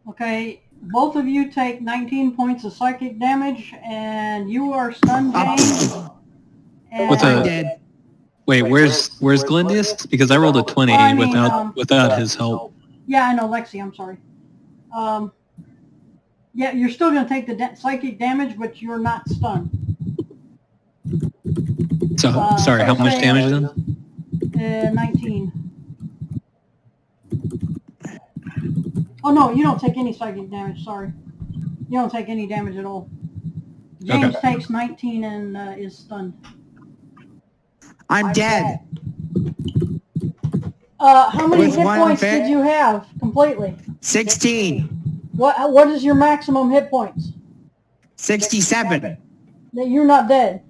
Okay, both of you take 19 points of psychic damage, and you are stunned, James. What's dead? Wait, where's Glendius? Because I rolled a 20 without his help. Yeah, I know, Lexi, I'm sorry. Yeah, you're still going to take the psychic damage, but you're not stunned. So, sorry, how much damage then? 19. Oh, no, you don't take any psychic damage, sorry. You don't take any damage at all. James takes 19 and is stunned. I'm dead. How many With hit one points fit? did you have completely? 16. What is your maximum hit points? 67. That you're not dead.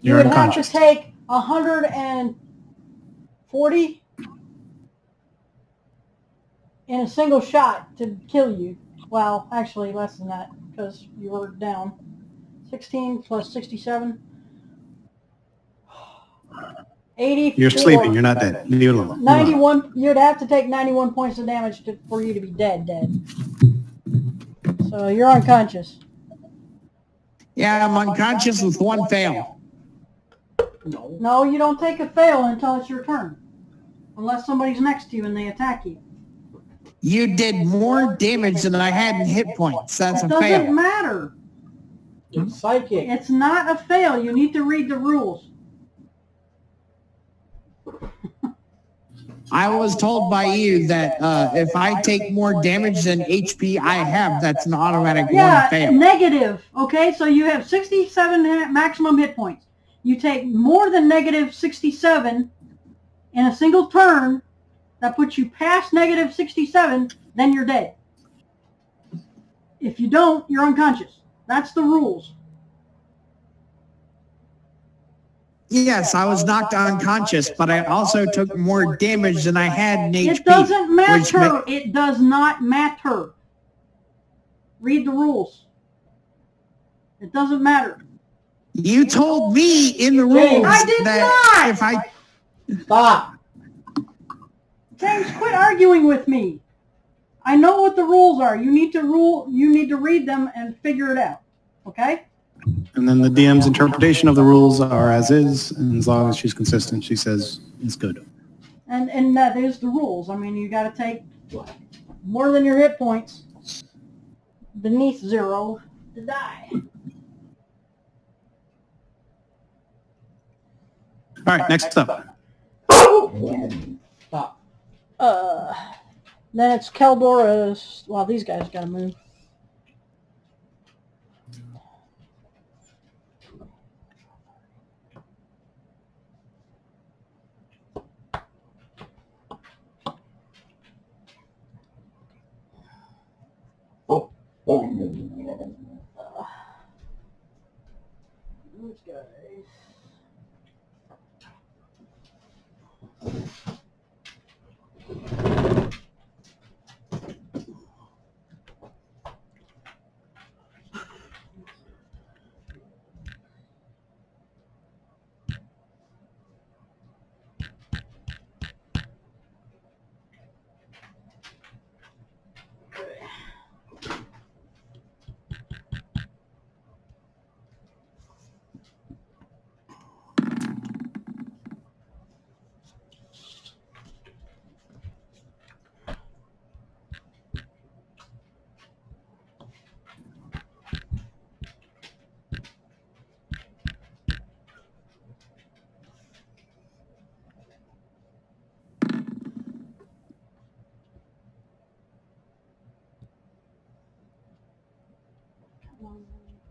You You're would have to unconscious. take 140 in a single shot to kill you. Well, actually less than that because you were down. 16 plus 67. 84. You're sleeping. You're not dead. Leave it alone. 91. You'd have to take 91 points of damage for you to be dead. So you're unconscious. Yeah, I'm unconscious with one fail. No, you don't take a fail until it's your turn. Unless somebody's next to you and they attack you. You did more damage than I had in hit points. That's It a doesn't fail. matter. It's psychic. It's not a fail. You need to read the rules. I was told by you that if I take more damage than HP I have, that's an automatic one fail. Negative. Okay, so you have 67 maximum hit points. You take more than negative 67 in a single turn, that puts you past negative 67, then you're dead. If you don't, you're unconscious. That's the rules. Yes, I was knocked unconscious, but I also took more damage than I had in HP. It doesn't matter. It does not matter. Read the rules. It doesn't matter. You told me in the rules I did that not! if I... Stop. James, quit arguing with me. I know what the rules are. You need to read them and figure it out. Okay? And then the DM's interpretation of the rules are as is, and as long as she's consistent, she says it's good. And that is the rules. I mean, you got to take more than your hit points beneath 0 to die. All right, next up. Stop. Then it's Keldora's. Well, these guys got to move. These guys.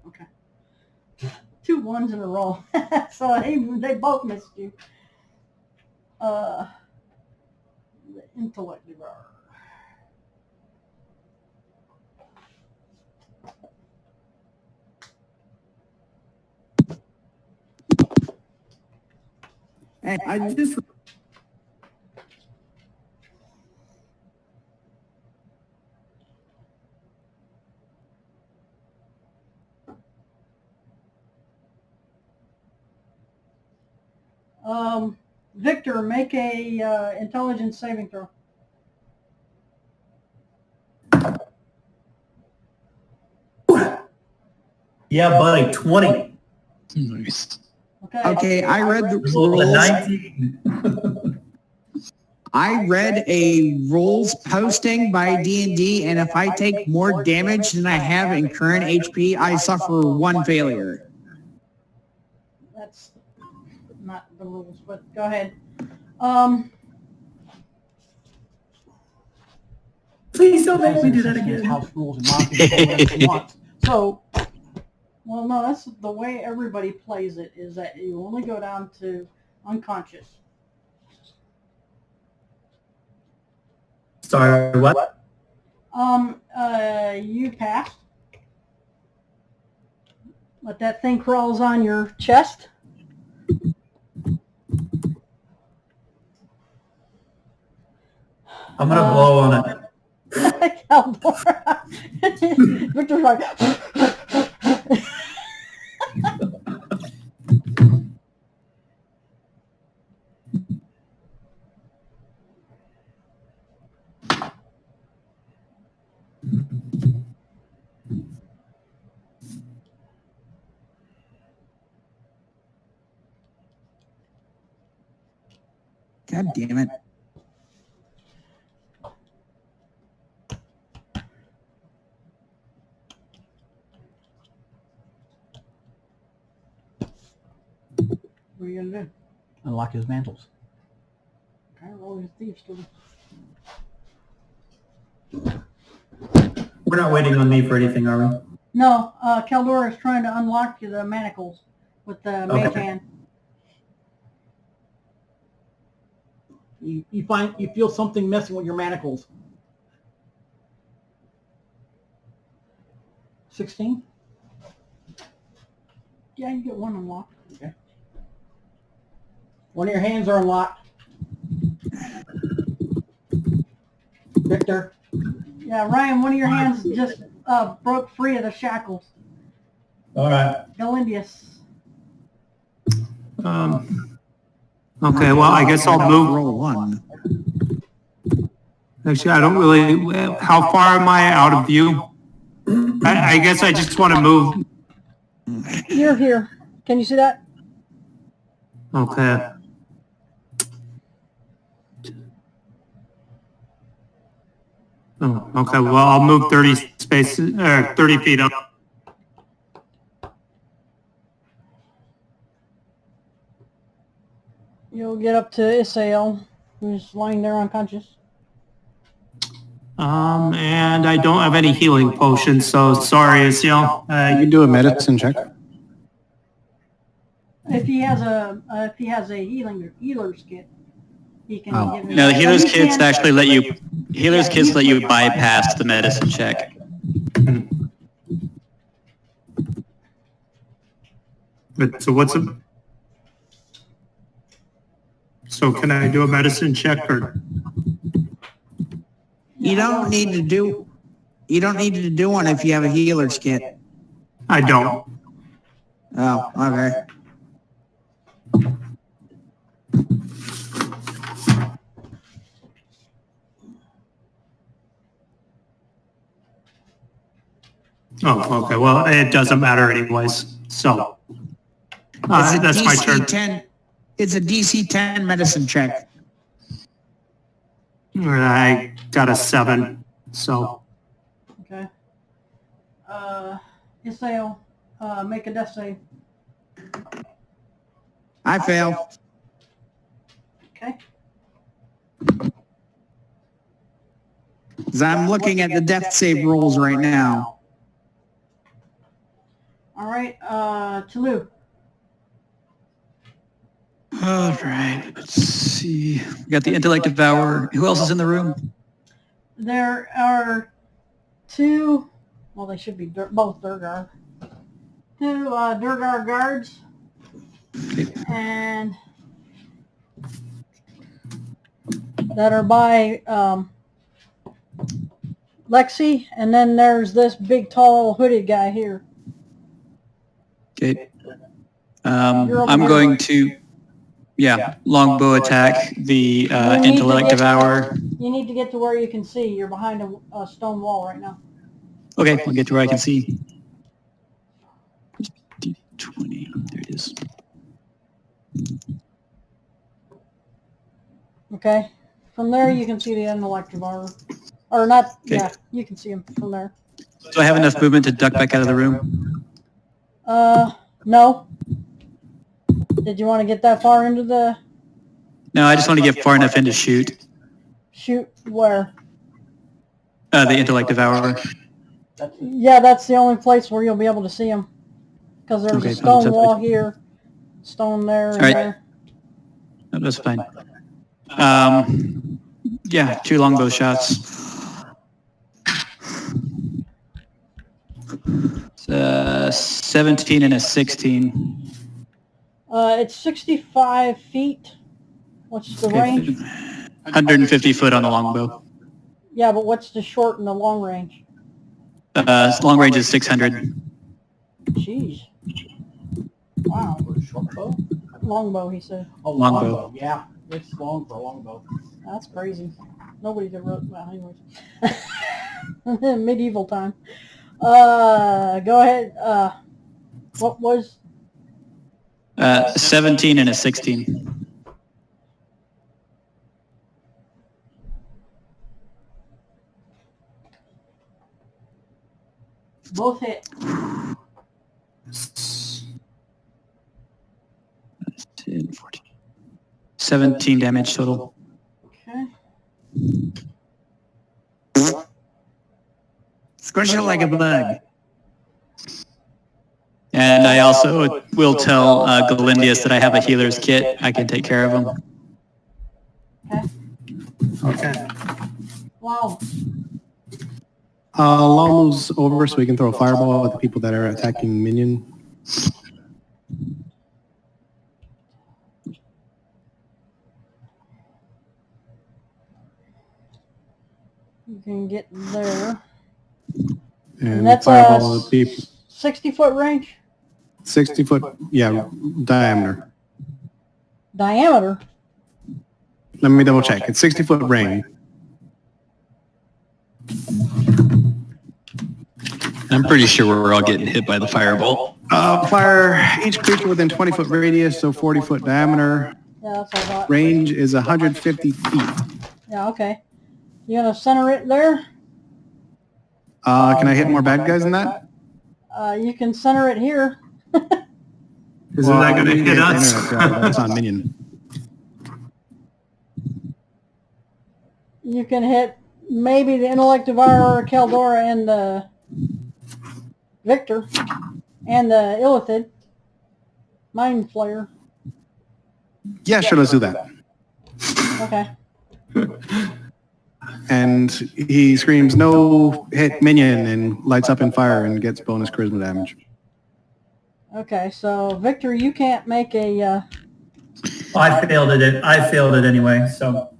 Okay. 2 1s in a row. So they both missed you. The intellect devourer. I just Victor, make a intelligence saving throw. yeah, buddy, 20. Nice. Okay, I read the Rolled a rules. 19. I read a rules posting by D&D, and if I take more damage than I have in current HP, I suffer 1 failure. That's not the rules, but go ahead. Please don't make me do that again. House rules and mom can do whatever she wants. So, well, no, that's the way everybody plays it, is that you only go down to unconscious. Sorry, what? You passed. But that thing crawls on your chest. I'm going to blow on it. Caldora. Victor's like, God damn it. What are you gonna do? Unlock his mantles. Okay, roll his thieves to We're not waiting on me for anything, are we? No, Keldor is trying to unlock the manacles with the mage hand. You feel something messing with your manacles. 16? Yeah, you get one unlocked. Okay. One of your hands are unlocked. Victor. Yeah, Ryan, one of your hands just broke free of the shackles. All right. Galindius. Okay, well, I guess I'll move. Roll one. Actually, I don't really. How far am I out of view? I guess I just want to move. You're here. Can you see that? Okay. Oh, okay. Well, I'll move 30 spaces, 30 feet up. You'll get up to Isael, who's lying there unconscious. And I don't have any healing potions, so sorry, Isiel. You can do a medicine check. If he has a healer's kit, he can give him. No, the healer's He kits can- actually let you. Healer's kits let you bypass the medicine check. But so what's a? So can I do a medicine check or? You don't need to do one if you have a healer's kit. I don't. Oh, okay. Oh, okay. Well, it doesn't matter anyways. So It's a that's my DC turn. 10. It's a DC 10 medicine check. I got a 7. So Okay. Isael, make a death save. I fail. Okay. 'Cause I'm looking at the death save rolls right now. All right. Toulouse. All right, let's see. We got the intellect devourer. Who else is in the room? There are two. Well, they should be both Durgar. Two Durgar guards. And that are by Lexi, and then there's this big, tall, hooded guy here. Okay. I'm going to, longbow attack the intellect devourer. You need to get to where you can see. You're behind a stone wall right now. Okay, I'll get to where I can see. D20, there it is. Okay. From there, you can see the intellect devourer. Or not, Okay. yeah, you can see him from there. Do I have enough movement to duck back out of the room? No. Did you want to get that far into the No, I just want to get far enough in to shoot shoot where? the intellect devourer. Yeah, that's the only place where you'll be able to see him. Because there's Okay, a stone sounds wall good. here, stone there, and All right. there. No, that's fine. Two longbow shots. It's 17 and a 16. It's 65 feet. What's the range? 150 foot on the longbow. Yeah, but what's the short and the long range? Long range is 600. Jeez. Wow. Short bow? Longbow, he said. Oh, Longbow. longbow. Yeah, it's long for a longbow. That's crazy. Nobody's ever wrote, well, anyways. Medieval time. Go ahead. What was? 17 and a 16. Both hit. 10, 14. 17 damage total. Okay. Squish it like a bug. And I also will tell Galindius that I have a healer's kit. I can take care of him. Okay. Okay. Wow. Law moves over so we can throw a fireball at the people that are attacking minion. You can get there. And that's fireball the people. 60-foot range? 60 foot, yeah, diameter. Diameter? Let me double check. It's 60 foot range. I'm pretty sure we're all getting hit by the fireball. Fire each creature within 20 foot radius, so 40 foot diameter. Yeah, that's what I thought. Range is 150 feet. Yeah, okay. You gonna center it there? Can I hit more bad guys than that? You can center it here. Isn't that going to hit us? That's on minion. You can hit maybe the intellect devourer, Caldora, and the Victor, and the Illithid Mind Flayer. Yeah, sure, let's do that. Okay. And he screams, "No, hit minion," and lights up in fire and gets bonus charisma damage. Okay, so Victor, you can't make a. I failed it. I failed it anyway, so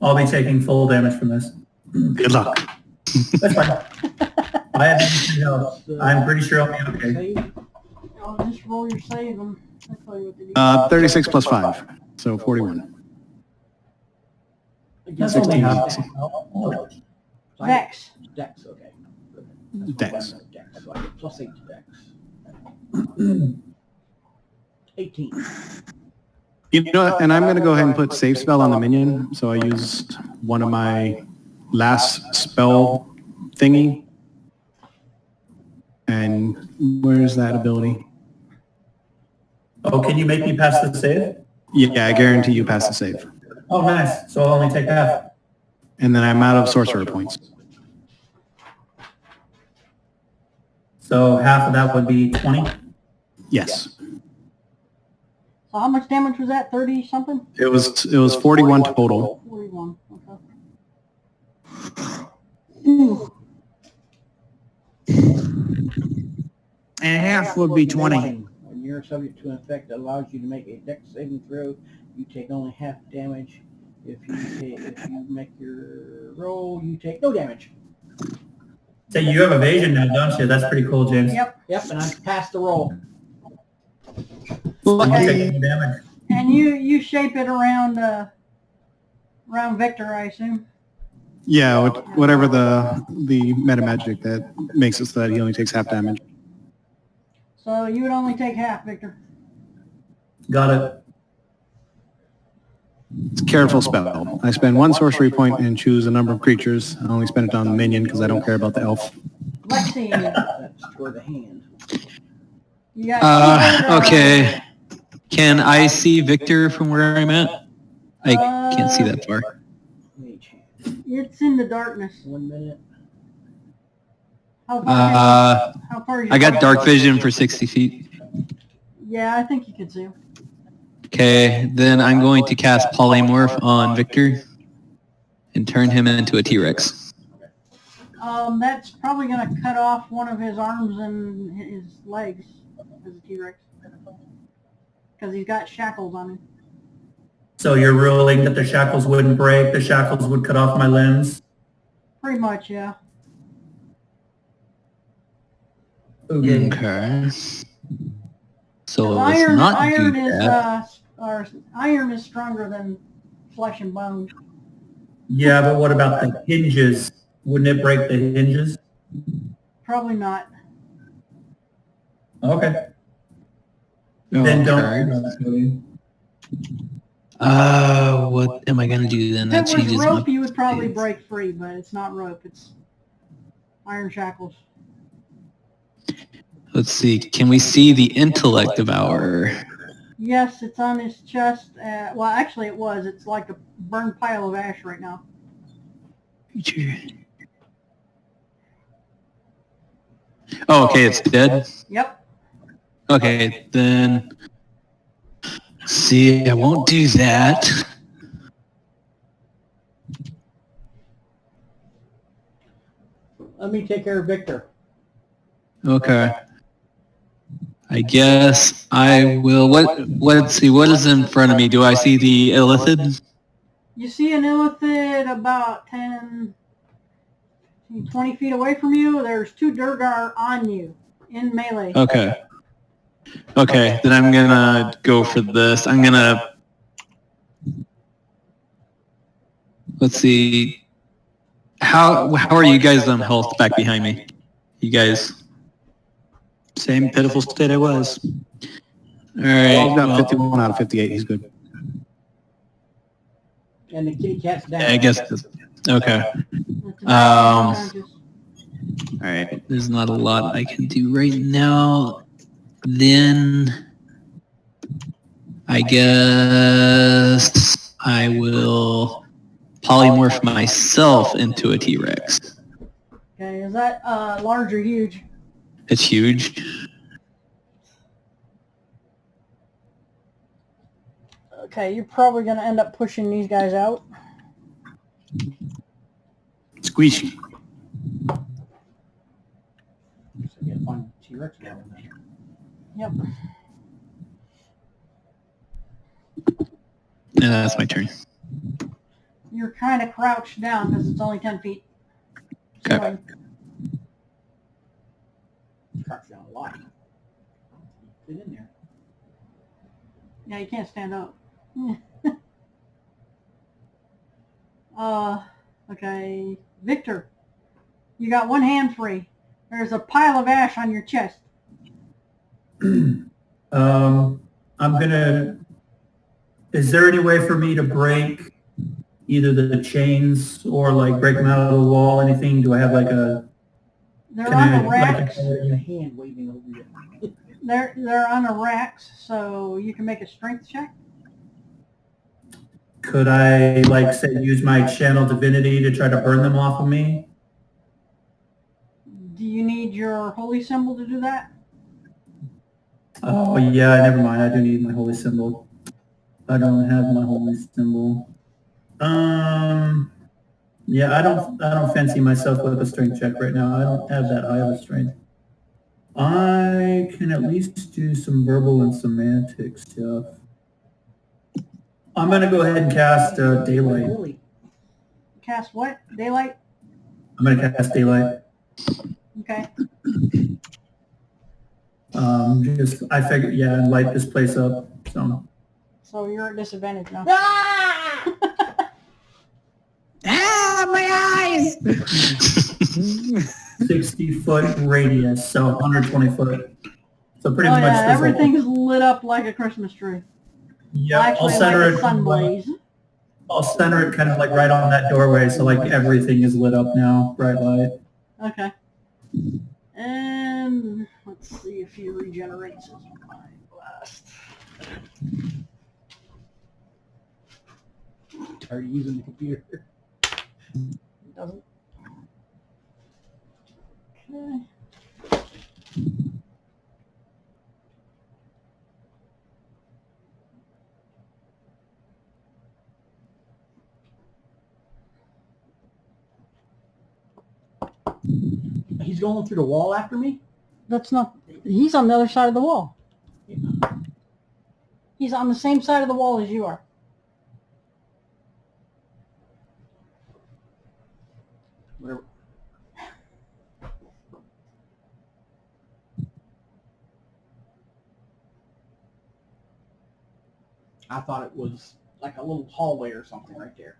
I'll be taking full damage from this. Good luck. That's fine. I have health. I'm pretty sure I'll be okay. Save. I'll just roll your save. I'll tell you what to do. 36 plus 5, so 41. That's only half. Dex. Dex, okay. Dex. Dex, so I get plus 8 to Dex. 18. You know what, and I'm going to go ahead and put save spell on the minion, so I used one of my last spell thingy. And where's that ability? Oh, can you make me pass the save? Yeah, I guarantee you pass the save. Oh, nice. So I'll only take half. And then I'm out of sorcerer points. So half of that would be 20? Yes. So how much damage was that? 30 something? It was 41 total. 41. Okay. And half would be 20. When you're subject to an effect that allows you to make a Dex saving throw, you take only half damage. If you make your roll, you take no damage. So you have evasion now, don't you? That's pretty cool, James. Yep. And I passed the roll. I'm taking damage. And you shape it around Victor, I assume. Yeah, whatever the meta magic that makes it so that he only takes half damage. So you would only take half, Victor. Got it. It's a careful spell. I spend one sorcery point and choose a number of creatures. I only spend it on the minion because I don't care about the elf. Let's see. That's toward the hand. You got Okay. Can I see Victor from where I'm at? I can't see that far. It's in the darkness. 1 minute. How far is your I got dark vision for 60 feet. Yeah, I think you can see him. Okay, then I'm going to cast Polymorph on Victor and turn him into a T-Rex. That's probably going to cut off one of his arms and his legs as a T-Rex. Because he's got shackles on him. So you're ruling that the shackles wouldn't break, the shackles would cut off my limbs? Pretty much, yeah. Okay. So let's Iron, not iron do is that. iron is stronger than flesh and bone. Yeah, but what about the hinges? Wouldn't it break the hinges? Probably not. Okay. Then Okay. What am I gonna do then? That If it was changes rope, my... you would probably break free, but it's not rope. It's Iron shackles. Let's see. Can we see the intellect devourer? Yes, it's on his chest. Well, actually, it was. It's like a burned pile of ash right now. Feature. Oh, okay. It's dead. Yep. Okay, then. See, I won't do that. Let me take care of Victor. Okay. I guess I will. Let's see. What is in front of me? Do I see the Illithid? You see an Illithid about 10, 20 feet away from you. There's 2 Durgar on you in melee. Okay. Okay, then I'm gonna go for this. I'm gonna. Let's see. How are you guys on health back behind me? You guys. Same pitiful state I was. All right. Well, he's got 51 out of 58. He's good. And the kitty cat's down. Yeah, I guess. Okay. All right. There's not a lot I can do right now. Then I guess I will polymorph myself into a T-Rex. Okay, is that large or huge? It's huge. Okay, you're probably going to end up pushing these guys out. Squeezing. So you gotta find T-Rex down there. Yep. Yeah, that's my turn. You're kind of crouched down because it's only 10 feet. Okay. Crouched down a lot. Get in there. Yeah, you can't stand up. Okay. Victor, you got one hand free. There's a pile of ash on your chest. I'm gonna. Is there any way for me to break either the chains or like break them out of the wall? Anything? Do I have like a? They're on the racks. The hand waving over you. They're on the racks, so you can make a strength check. Could I like say use my channel divinity to try to burn them off of me? Do you need your holy symbol to do that? Oh yeah, never mind. I do need my holy symbol. I don't have my holy symbol. Yeah, I don't fancy myself with a strength check right now. I don't have that high of a strength. I can at least do some verbal and semantic stuff. I'm gonna go ahead and cast daylight. Cast what? Daylight? I'm gonna cast daylight. Okay. I figured, yeah, and light this place up. So you're at disadvantage now. Ah, my eyes! 60-foot radius, so 120 foot. So pretty much. Yeah, everything's lit up like a Christmas tree. Yeah, Actually, I'll center like a sun blaze. I'll center it kind of like right on that doorway, so like everything is lit up now, bright light. Okay. And let's see if he regenerates his mind blast. Tired of using the computer. It doesn't. Okay. He's going through the wall after me? That's not. He's on the other side of the wall. Yeah. He's on the same side of the wall as you are. Whatever. I thought it was like a little hallway or something right there.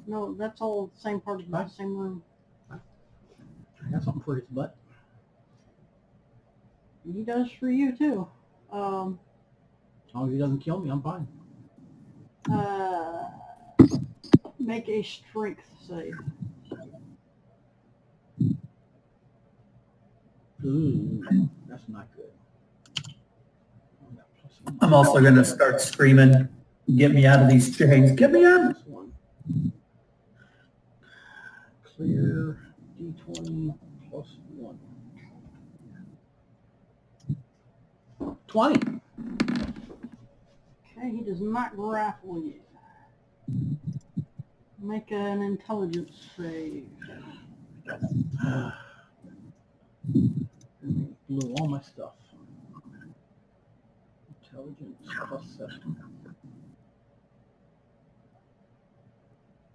No, that's all the same part of the same room. for his butt. He does for you too. As long as he doesn't kill me, I'm fine. Make a strength save. Ooh, that's not good. I'm also going to start screaming, get me out of these chains. Get me out. This one. Clear D20 plus 1. 20. Okay, he does not grapple you. Make an intelligence save. Blew all my stuff. Intelligence plus 7.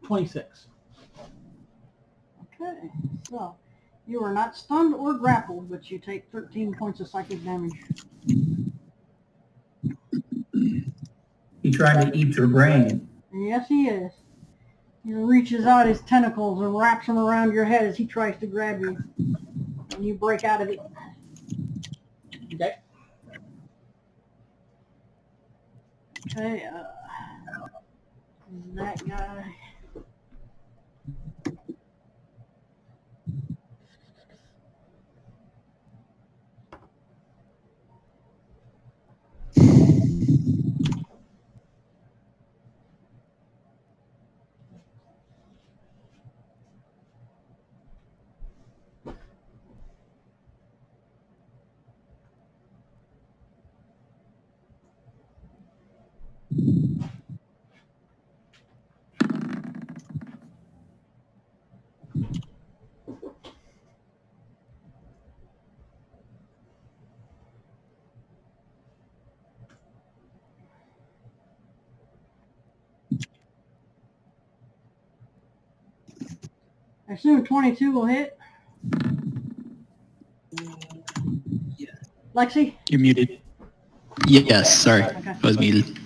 26. Okay, so you are not stunned or grappled, but you take 13 points of psychic damage. He's trying to eat your brain. Yes, he is. He reaches out his tentacles and wraps them around your head as he tries to grab you. And you break out of it. Okay. Okay, that guy. I assume 22 will hit. Yeah. Lexi? You're muted. Yes, sorry. I was muted.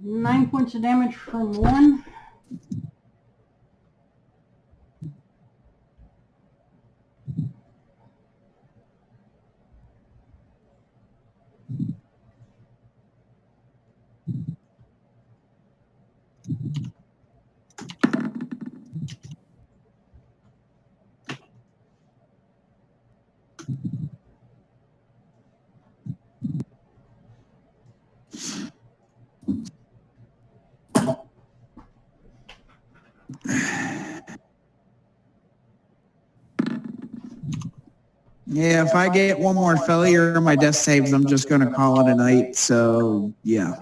Nine points of damage from one. Yeah, if I get one more failure in my death saves, I'm just going to call it a night. So, yeah.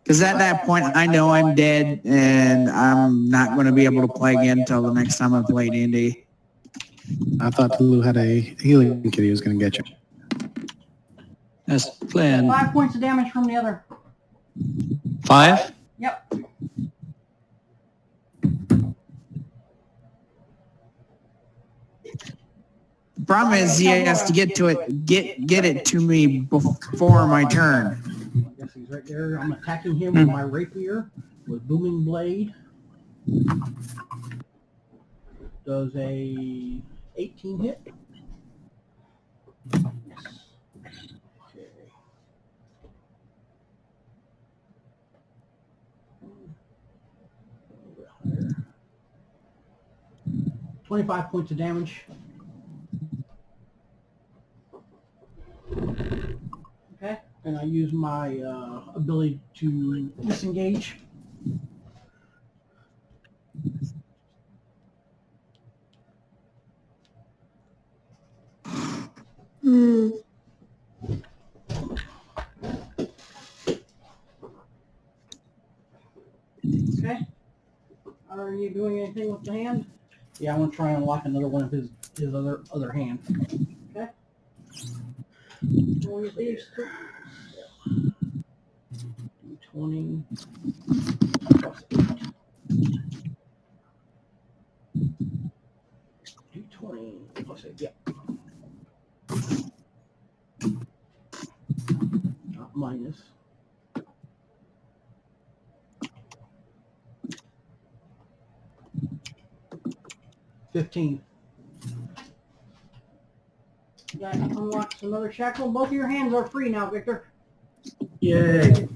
Because at that point, I know I'm dead, and I'm not going to be able to play again until the next time I play D&D. I thought Lou had a healing kit he was going to get you. That's the plan. 5 points of damage from the other. 5? Yep. The problem is he has to get to it, get it to me before my turn. I guess he's right there. I'm attacking him with my rapier with booming blade. Does a 18 hit? Yes. Okay. A little bit higher. 25 points of damage. Okay, and I use my ability to disengage. Okay. Are you doing anything with the hand? Yeah, I want to try and unlock another one of his other hand. Okay. Roll your thieves too. 20 plus 8. will save. Yep. Minus. $15. That unlocks another shackle. Both of your hands are free now, Victor. Yay.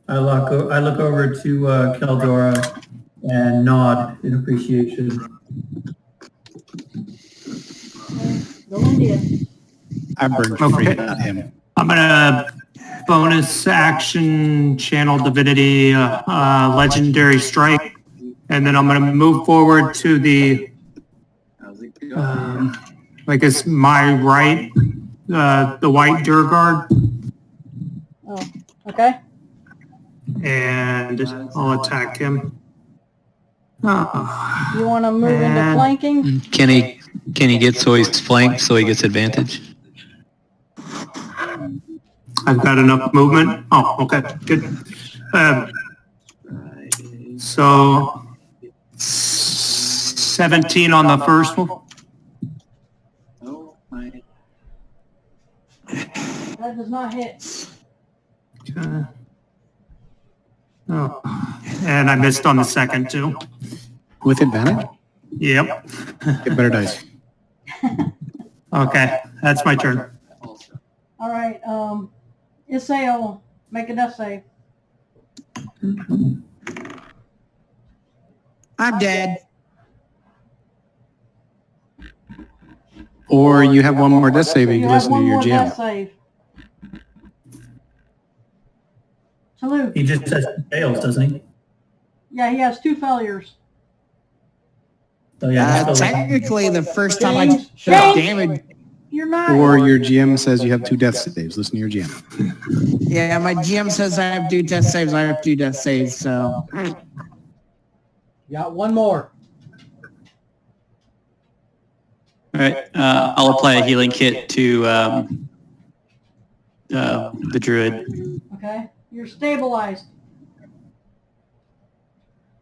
I look over to Keldora and nod in appreciation. Go India. I burned free, not him. I'm gonna bonus action channel divinity legendary strike, and then I'm gonna move forward to the I guess my right, the white Durgard, Oh, okay. and I'll attack him. Oh, You want to move into And- flanking? Can he get so he's flanked so he gets advantage? I've got enough movement. Oh, okay, good. So 17 on the first one. That does not hit. Okay. Oh, and I missed on the second too. With advantage? Yep. Get better dice. Okay, that's my turn. All right. Isao, make a death save. I'm dead. Or you have one more death save, you You can have listen to one your more death GM. save. Salute. He just says fails, doesn't he? Yeah, he has 2 failures. So yeah, he's still- Technically, the first time I James, took James, damage, you're not. Or your GM says you have 2 death saves. Listen to your GM. yeah, my GM says I have 2 death saves. I have 2 death saves, so. You got one more. All right, I'll apply a healing kit to the druid, Okay. You're stabilized.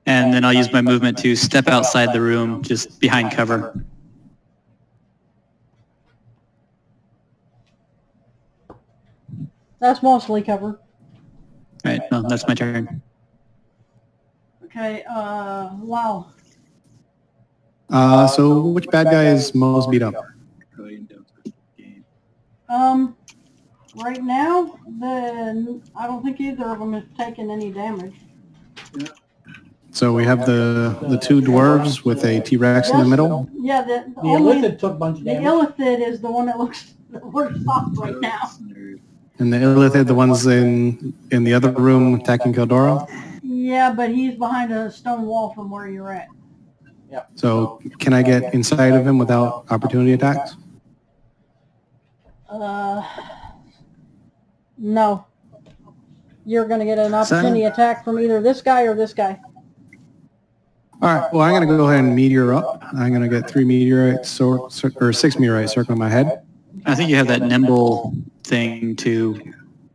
and then I'll use my movement to step outside the room, just behind cover. That's mostly cover. All right, well, that's my turn. Okay. Wow. So which bad guy is most beat up? Right now, I don't think either of them has taken any damage. So we have the 2 dwarves with a T-Rex in the middle. Yeah, the The only Illithid took a bunch of the damage. Illithid is the one that looks the worst off right now. And the Illithid, the ones in the other room attacking Keldora. Yeah, but he's behind a stone wall from where you're at. So can I get inside of him without opportunity attacks? No. You're going to get an opportunity attack from either this guy or this guy. All right. Well, I'm going to go ahead and meteor up. I'm going to get 3 meteorites or 6 meteorites circling my head. I think you have that nimble thing to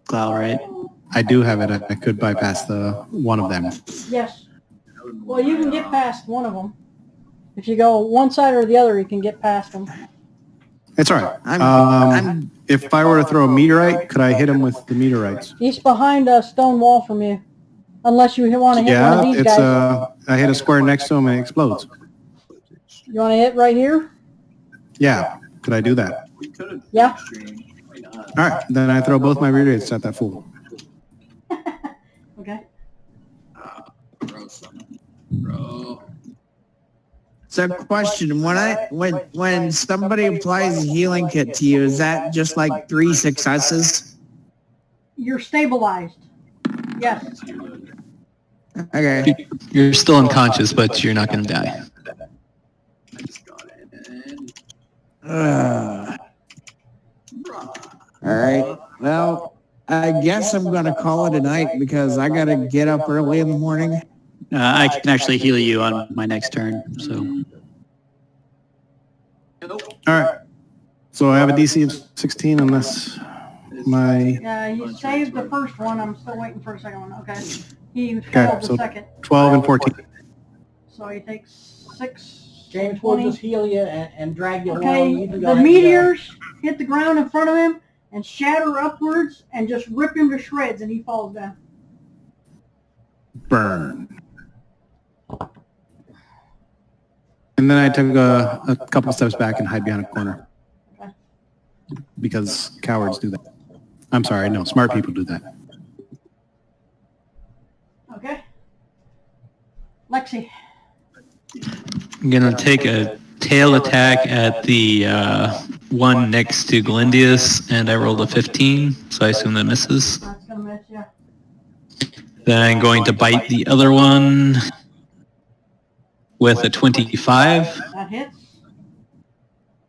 Glal, right? I do have it. I could bypass the one of them. Yes. Well, you can get past one of them. If you go one side or the other, you can get past them. It's all right. If I were to throw a meteorite, could I hit him with the meteorites? He's behind a stone wall from you. Unless you want to hit one of Yeah, these it's guys. I hit a square next to him and it explodes. You want to hit right here? Yeah. Could I do that? Yeah. All right. Then I throw both my meteorites at that fool. Okay. So question, when somebody applies a healing kit to you, is that just like 3 successes? You're stabilized. Yes. Okay. You're still unconscious, but you're not going to die. All right. Well, I guess I'm going to call it a night because I got to get up early in the morning. I can actually heal you on my next turn, so. All right. So I have a DC of 16 unless my... Yeah, he saved the first one. I'm still waiting for a second one. Okay. He failed the so second. 12 and 14. So he takes 6, James will 20. just heal you and drag you along. Okay, You can go the ahead and meteors hit the ground in front of him and shatter upwards and just rip him to shreds, and he falls down. Burn. And then I took a couple steps back and hide behind a corner. Okay. Because cowards do that. I'm sorry, no, smart people do that. Okay. Lexi. I'm gonna take a tail attack at the one next to Glendius, and I rolled a 15, so I assume that misses. That's going to miss you. Then I'm going to bite the other one with a 25. That hits.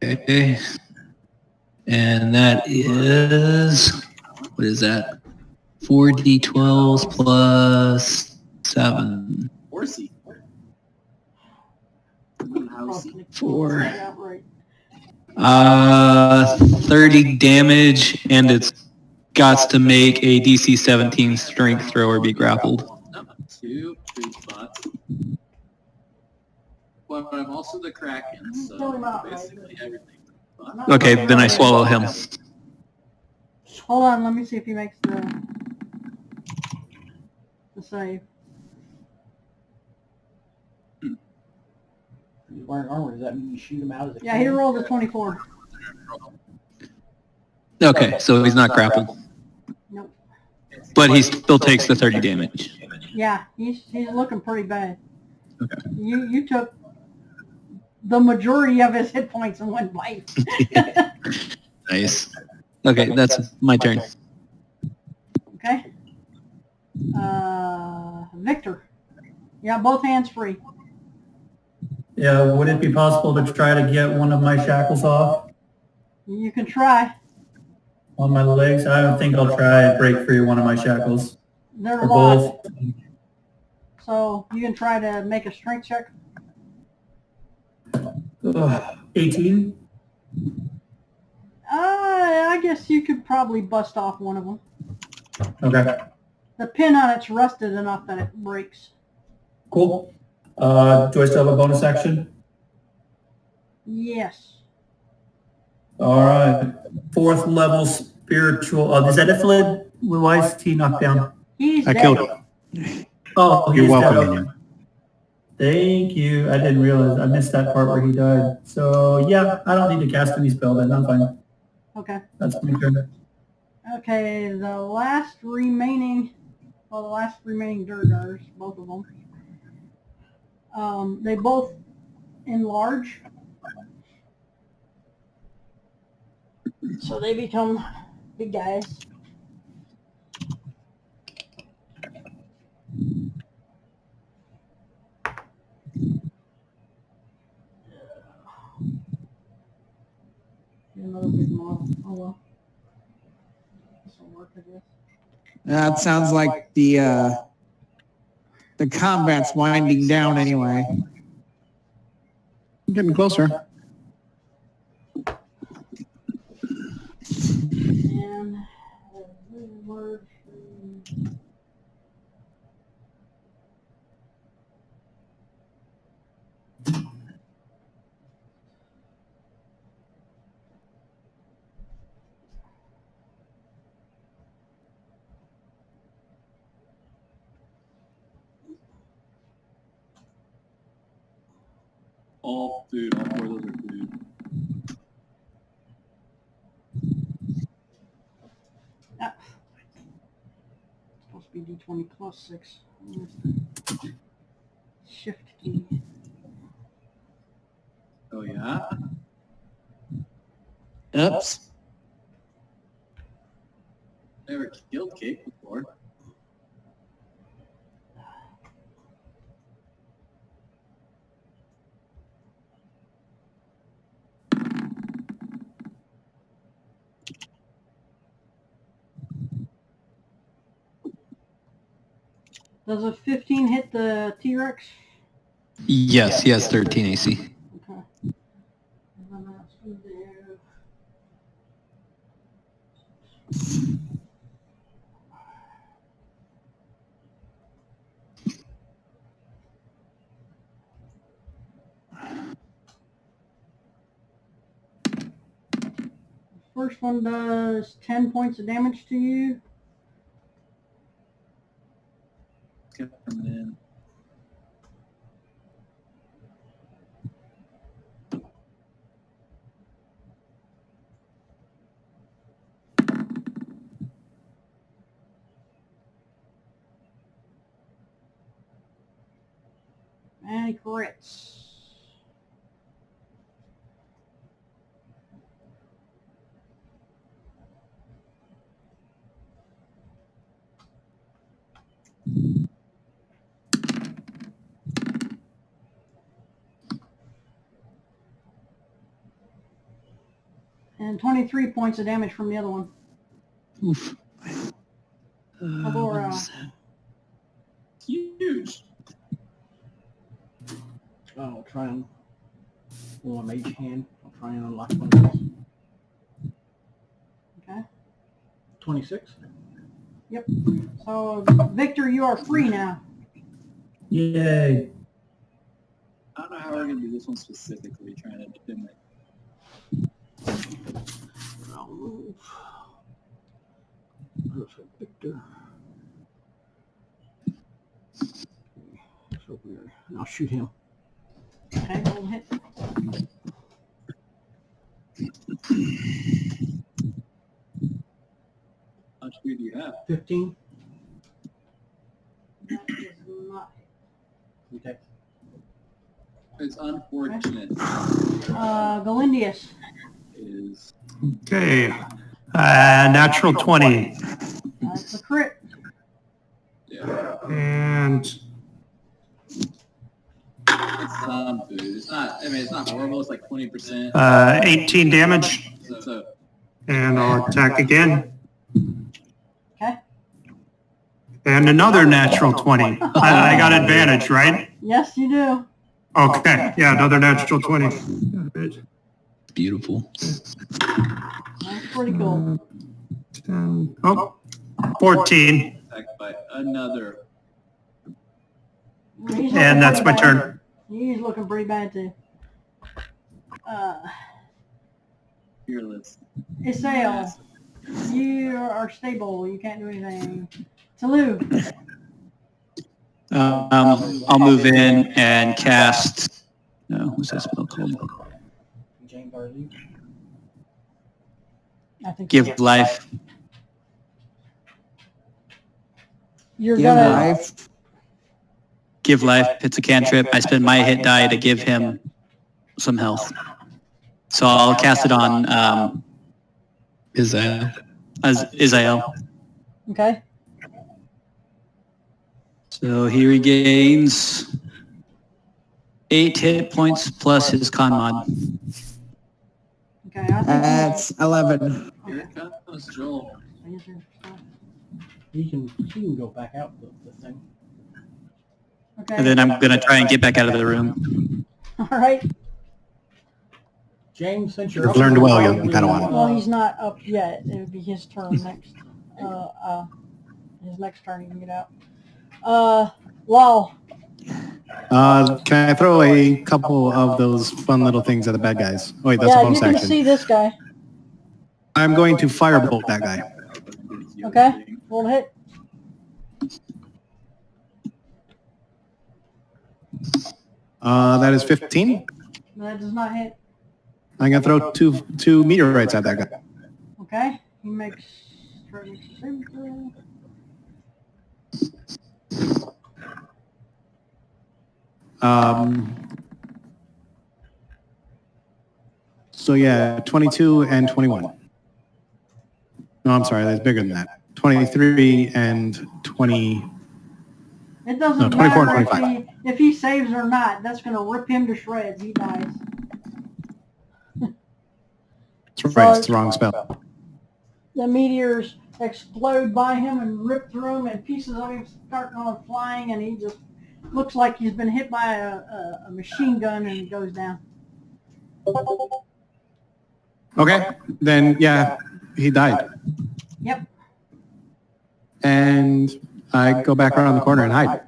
Okay. And that is, what is that? 4d12s plus 7. Four. 30 damage, and it's got to make a DC 17 strength throw or be grappled. 2 spots. But I'm also the Kraken, Kill him so out, right? basically everything. Okay, then I swallow him. Hold on, let me see if he makes the save. He's wearing armor. Does that mean you shoot him out as a Yeah, he rolled a 24. Okay, so he's not grappled. Nope. But he still takes the 30 damage. Yeah, he's looking pretty bad. Okay. You took the majority of his hit points in one bite. Nice. Okay, that's my turn. Okay. Victor. Yeah, both hands free. Yeah, would it be possible to try to get one of my shackles off You can try. on my legs? I don't think I'll try and break free one of my shackles. They're Or locked. both. So you can try to make a strength check. 18? I guess you could probably bust off one of them. Okay, The pin on it's rusted enough that it breaks. cool. Do I still have a bonus action? Yes. All right. 4th level spiritual. Is that Illithid? Why is he knocked down? He's I dead. killed him. Oh, You're he's dead. welcome. Okay. Thank you. I didn't realize. I missed that part where he died. So, yeah, I don't need to cast any spell then. I'm fine. Okay. That's my turn. Okay, the last remaining Durgars, both of them. They both enlarge. So they become big guys. Another big model. Oh well. This will work, I guess. That sounds like the combat's winding down anyway. I'm getting closer. And word. All food, all 4 of those are food. Ah. It's supposed to be D20 plus 6. Shift key. Oh yeah? Oops. Never killed Cake before. Does a 15 hit the T-Rex? Yes, he has 13 AC. Okay. And then that's the First one does 10 points of damage to you. Coming in. And he crits. And 23 points of damage from the other one. Oof. Abora. Huge. I'll try and pull a mage hand. I'll try and unlock one of these. Okay. 26. Yep. So, Victor, you are free now. Yay. I don't know how we're going to do this one specifically, trying to defend it. I'll move. There's a Victor. So weird. And I'll shoot him. Okay, roll hit. How much speed do you have? 15. That is not Okay. It's unfortunate. Galindius. Is Okay. Natural 20. That's a crit. yeah. And It's some food. It's not. I mean, it's not horrible. It's like 20%. 18 damage. So And I'll attack again. Okay. And another natural 20. I got advantage, right? Yes, you do. Okay. Yeah, another natural 20. Beautiful. That's pretty cool. 10, oh, 14. attacked by another. He's looking And that's pretty my bad. turn. He's looking pretty bad too. Fearless. Isael, you are stable. You can't do anything. Talu, I'll move in and cast. No, what's that spell called? James Arley. I think Give life. you're Give gonna. life. Give life. It's a cantrip. I spend my hit die to give him some health. So I'll cast it on Is that? Isael. Okay. So he regains 8 hit points plus his con mod. Okay. I think That's 11. Here comes Joel. He can go back out the thing. Okay. And then I'm going to try and get back out of the room. All right. James, since you're You've up, learned you're well, young probably, Padawan. Well, he's not up yet. It would be his turn next. His next turn he can get out. Lol. Can I throw a couple of those fun little things at the bad guys? Oh, wait, that's a Yeah, you bonus can action. see this guy. I'm going to firebolt that guy. Okay. Roll to hit. That is 15. That does not hit. I'm going to throw two meteorites at that guy. Okay. He makes. Try to make a saving throw. So yeah, 22 and 21. No, I'm sorry, that's bigger than that. 23 and 20. It doesn't No, 24 and matter if he saves or not. That's going to rip him to shreds. He dies. That's right, it's the wrong spell. The meteors explode by him and rip through him, and pieces of him start going flying, and he just looks like he's been hit by a machine gun, and he goes down. Okay, then yeah, he died. Yep. And I go back around the corner and hide.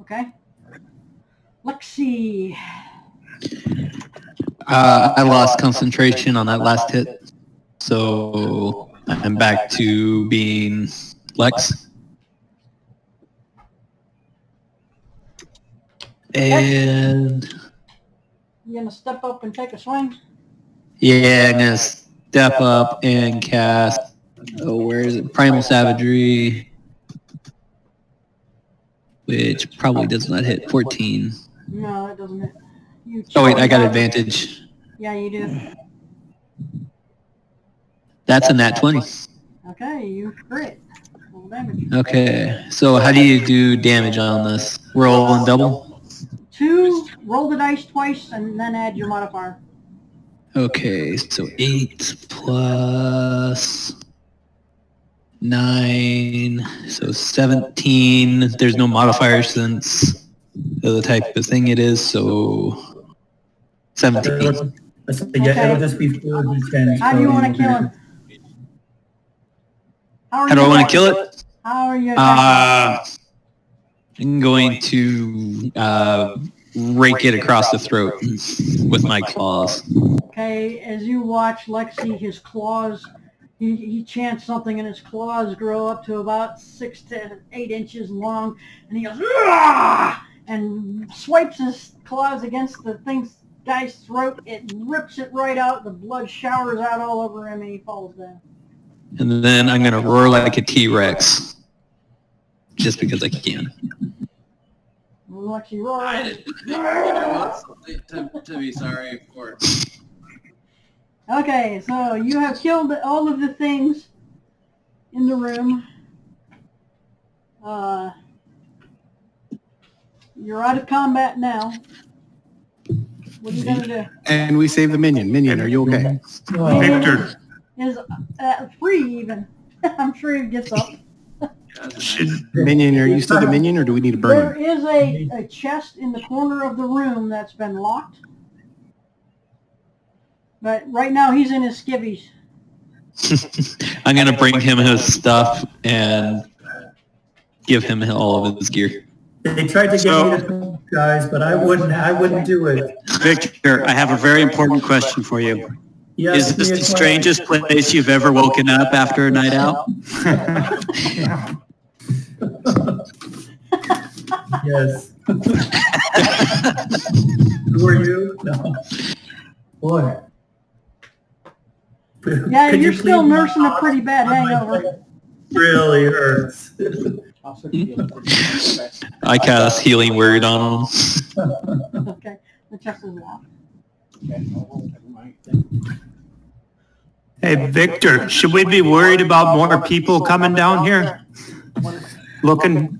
Okay. Lexi. I lost concentration on that last hit, so I'm back to being Lex. And You gonna step up and take a swing? yeah, I'm gonna step up and cast. Oh, where is it? Primal Savagery, which probably does not hit 14. No, that doesn't hit. Oh wait, I got advantage. Yeah, you do. That's a nat 20. Okay, you crit. Full damage. Okay, so how do you do damage on this? Roll and double? 2, roll the dice twice, and then add your modifier. Okay, so 8 plus 9, so 17. There's no modifier since the type of thing it is, so 17. Yeah, it'll just be 4d10. How do you want to kill him? How do I want to kill it? How are you? I'm going to rake it across the throat with my claws. Okay, as you watch Lexi, his claws, he chants something and his claws grow up to about 6 to 8 inches long, and he goes, "Argh!" and swipes his claws against the guy's throat. It rips it right out, the blood showers out all over him, and he falls down. And then I'm going to roar like a T-Rex, just because I can. Lexi roars. I want something to be sorry for. Okay, so you have killed all of the things in the room. You're out of combat now. What are you going to do? And we save the minion. Minion, are you okay? Victor, Is free even. I'm sure he gets up. Minion, are you still the minion or do we need to burn There him? is a chest in the corner of the room that's been locked. But right now he's in his skivvies. I'm going to bring him his stuff and give him all of his gear. They tried to get me to talk, guys, but I wouldn't do it. Victor, I have a very important question for you. Yes, Is this the strangest place you've ever woken up after a night out? Yes. Who are you? No. Boy. Yeah, Could you're you still please nursing a not- pretty bad hangover. Really hurts. I cast Healing Word on him. Okay, the chest is locked. hey, Victor, should we be worried about more people coming down here? Looking,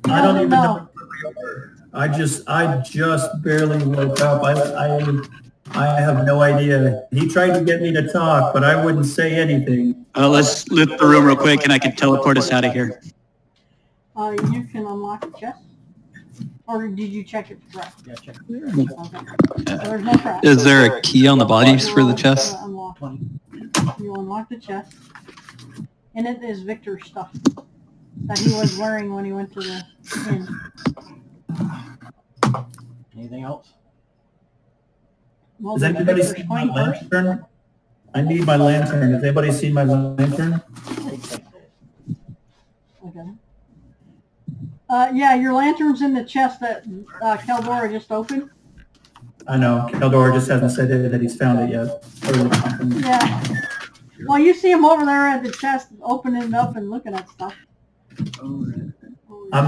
I don't even No. know. I just barely woke up. I have no idea. He tried to get me to talk, but I wouldn't say anything. Let's loot the room real quick and I can teleport us out of here. You can unlock the chest. Or did you check it for trap? Yeah, check. Okay. So there's no trap. Is there a key on the bodies for the chest? Unlock. You unlock the chest. In it is Victor's stuff that he was wearing when he went to the inn. Anything else? Well, Has there's anybody Victor's seen my coin purse. lantern? I need my lantern. Has anybody seen my lantern? Okay. Yeah, your lantern's in the chest that Keldora just opened. I know. Keldor just hasn't said that he's found it yet. Yeah. Well, you see him over there at the chest, opening it up and looking at stuff. I'm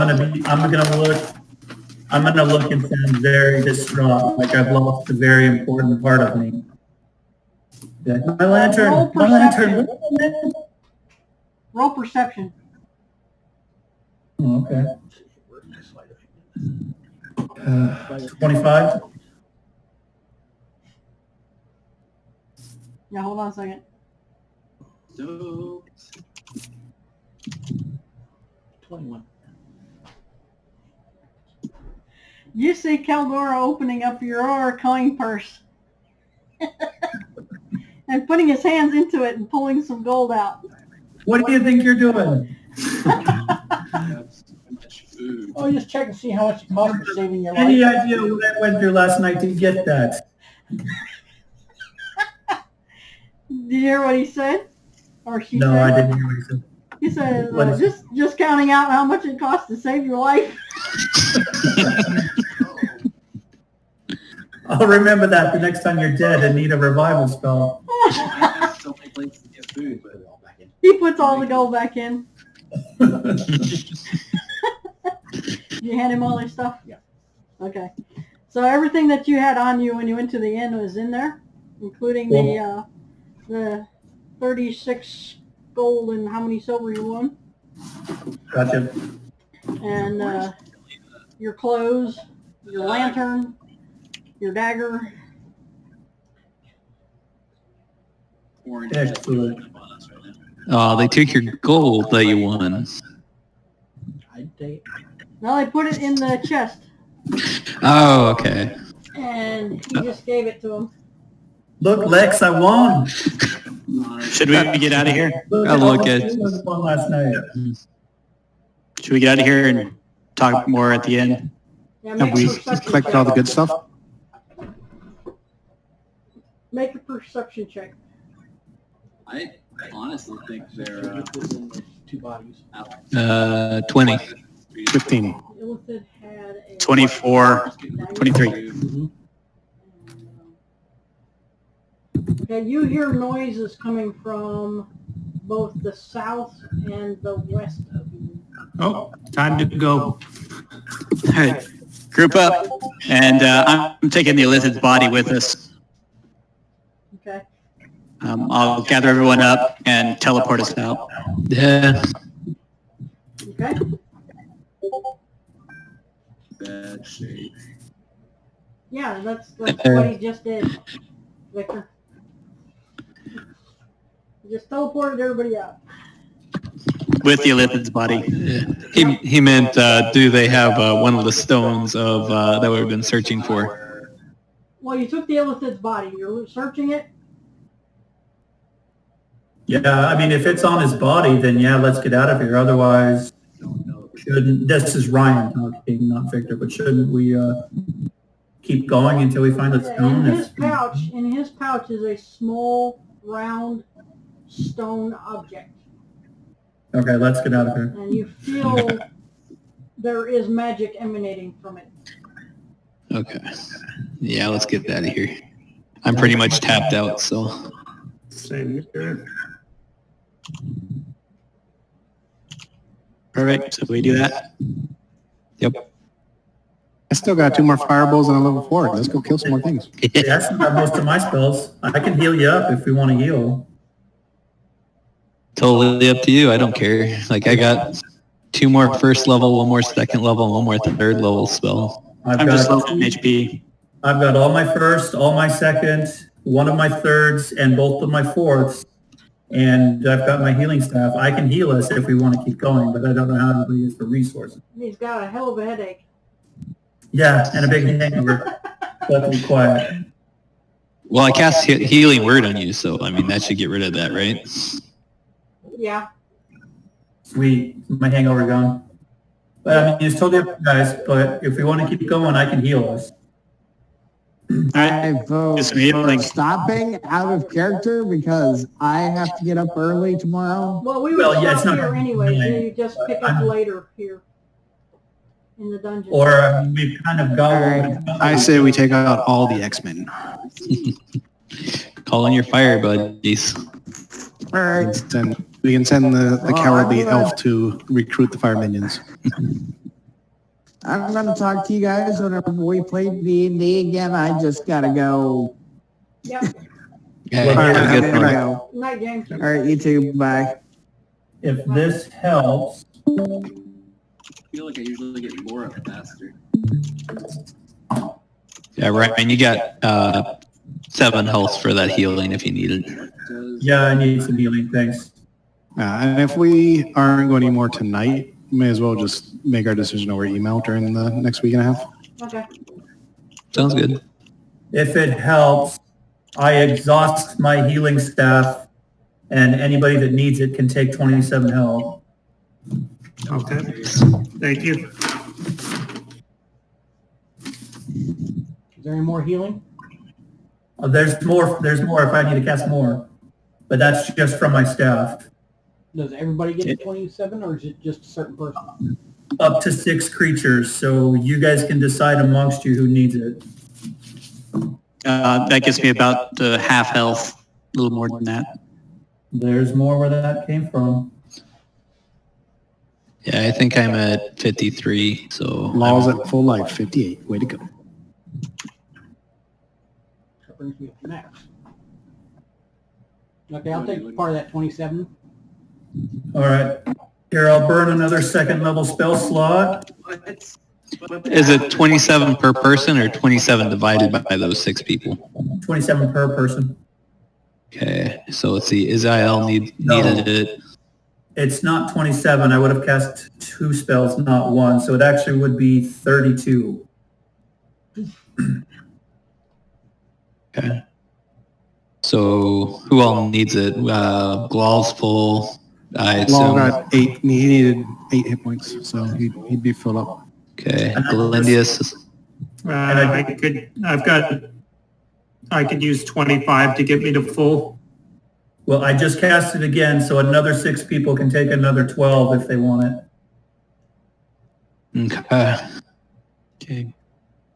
gonna look and sound very distraught, like I've lost a very important part of me. Yeah, my lantern, Roll my lantern. Roll perception. Oh, okay. 25. Yeah, hold on a second. So, 21. You see Keldora opening up your coin purse and putting his hands into it and pulling some gold out. What do you think you're doing? Much food. Oh, just check and see how much it costs for saving your Any life. idea what I went through last night to get that? Did you hear what he said? Or she No, said? I didn't hear what he said. He said, What is it? just counting out how much it costs to save your life. I'll remember that the next time you're dead and need a revival spell. So many places to get food, but He puts all the gold back in. You hand him all his stuff? Yeah. Okay. So everything that you had on you when you went to the inn was in there, including the 36 gold and how many silver you won, Gotcha. and your clothes, your lantern, your dagger. orange. Excellent. Oh, they took your gold that you won. I'd take. No, they put it in the chest, Oh, okay. and he just gave it to him. Look, Lex, I won. Should we get out of here? Look I'll all look the at- things I won last night. Should we get out of here and talk more at the end? Yeah, Have make we a perception collected all the check. good stuff? Make a perception check. I honestly think they're Two bodies. 20. 15. Illithid had a 24, 23. Okay, you hear noises coming from both the south and the west of you. Oh, time to go. All right, group up, and I'm taking the Illithid's body with us. Okay. I'll gather everyone up and teleport us out. Yeah. Okay. bad shape. Yeah, that's what he just did, Victor. He just teleported everybody out. With the Illithid's body. He meant, do they have one of the stones of that we've been searching for? Well, you took the Illithid's body. You're searching it. Yeah, I mean, if it's on his body, then yeah, let's get out of here. Otherwise, shouldn't, this is Ryan talking, not Victor, but shouldn't we keep going until we find the stone? In his pouch is a small, round stone object. Okay, let's get out of here. And you feel there is magic emanating from it. Okay. Yeah, let's get out of here. I'm pretty much tapped out, so. Same here. Perfect. So we do that. Yep. I still got 2 more fireballs and a level 4. Let's go kill some more things. That's not most of my spells. I can heal you up if we want to heal. Totally up to you. I don't care. Like, I got 2 more first level, 1 more second level, and 1 more third level spell. I'm just low on HP. I've got all my first, all my second, 1 of my thirds, and both of my fourths. And I've got my healing staff. I can heal us if we want to keep going, but I don't know how to use the resources. He's got a hell of a headache. Yeah, and a big hangover. Let's be quiet. Well, I cast healing word on you, so, I mean, that should get rid of that, right? Yeah. Sweet. My hangover gone. But I mean, it's totally up to you guys, but if we want to keep going, I can heal us. I vote Just healing. for stopping out of character because I have to get up early tomorrow. Well, we would Well, yeah, it's stop not here anyway. really- So you just pick up later here in the dungeon. Or we've kind of got... Alright. I say we take out all the X-Men. Call on your fire buddies. All right. Then we can send the cowardly elf to recruit the fire minions. I'm going to talk to you guys whenever we play D&D again. I just got to go. Yep. Yeah, Well, have a I'm good gonna one. go. Night, James. All right, you too. Bye. If this helps, I feel like I usually get more up faster. Yeah, Ryan, you got 7 health for that healing if you need it. yeah, I need some healing, thanks. And if we aren't going anymore tonight, may as well just make our decision over email during the next week and a half. Okay. Sounds good. If it helps, I exhaust my healing staff, and anybody that needs it can take 27 health. Okay. Thank you. Is there any more healing? There's more if I need to cast more. But that's just from my staff. Does everybody get 27, or is it just a certain person? Up to 6 creatures, so you guys can decide amongst you who needs it. That gives me about half health, a little more than that. There's more where that came from. Yeah, I think I'm at 53, so... Law's at full life, 58. Way to go. That brings me up to max. Okay, I'll take part of that 27. All right. Here, I'll burn another second level spell slot. Is it 27 per person or 27 divided by those 6 people? 27 per person. Okay, so let's see. Israel needed it. It's not 27. I would have cast 2 spells, not 1. So it actually would be 32. Okay. So who all needs it? Glal's full. I Law assume. got 8. He needed 8 hit points, so he'd be full up. Okay. Galendius. I could use 25 to get me to full. Well, I just cast it again, so another 6 people can take another 12 if they want it. Okay.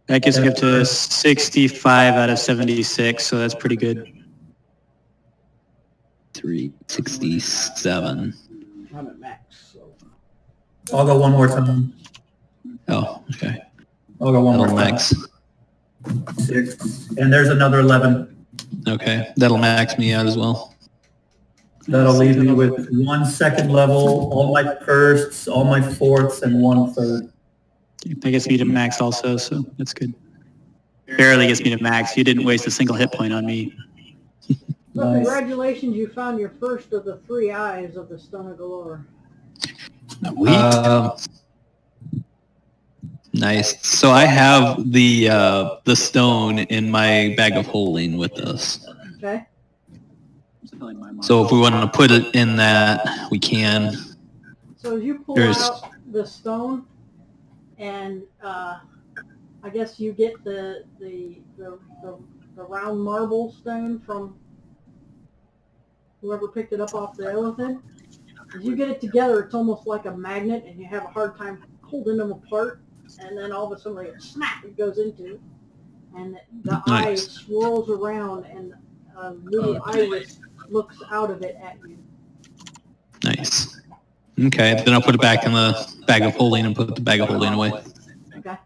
That gets me up to 65 out of 76, so that's pretty good. 367. I'm at max, so... I'll go one more time. Oh, okay. I'll go one more That'll time. max. 6. And there's another 11. Okay, that'll max me out as well. That'll leave me with 1 second level, all my firsts, all my fourths, and 1 third. That gets me to max also, so that's good. Barely gets me to max. You didn't waste a single hit point on me. Well, Nice. congratulations, you found your first of the 3 eyes of the Stone of Galore. Nice. So I have the stone in my bag of holding with us. Okay? So if we want to put it in that, we can. So as you pull There's- out the stone, and I guess you get the round marble stone from whoever picked it up off the Illithid. As you get it together, it's almost like a magnet, and you have a hard time holding them apart. And then all of a sudden, like, snap, it goes into it. And the eye Nice. swirls around, and a little iris looks out of it at you. Nice. Okay, then I'll put it back in the bag of holding and put the bag of holding away. Okay?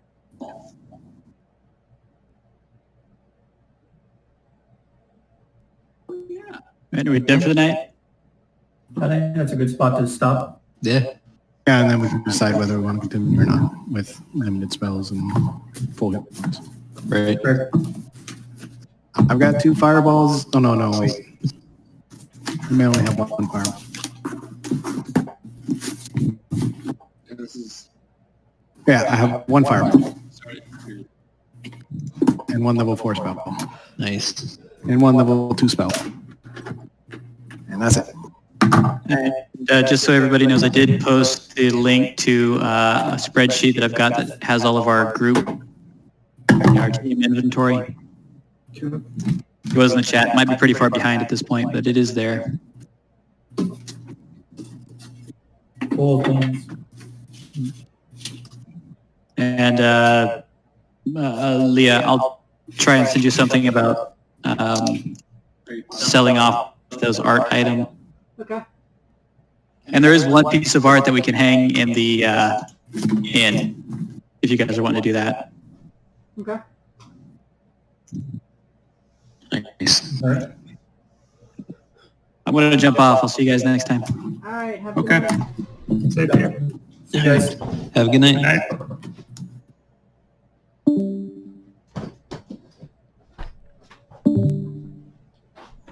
Right, are we done for the night? I think that's a good spot to stop. Yeah. Yeah, and then we can decide whether we want to continue or not with limited spells and full hit points. Right. I've got 2 fireballs. Oh, no, wait. We may only have 1 fireball. Yeah, I have 1 fireball. And 1 level 4 spell. Nice. And 1 level 2 spell. And that's it. And just so everybody knows, I did post the link to a spreadsheet that I've got that has all of our group, our team inventory. It was in the chat. It might be pretty far behind at this point, but it is there. Cool, thanks. And Leah, I'll try and send you something about selling off those art items. Okay. And there is one piece of art that we can hang in the inn, if you guys are wanting to do that. Okay. Nice. All right. I'm going to jump off. I'll see you guys next time. All right. Have a Okay. good night. Same here. See you guys. Have a good night. Night.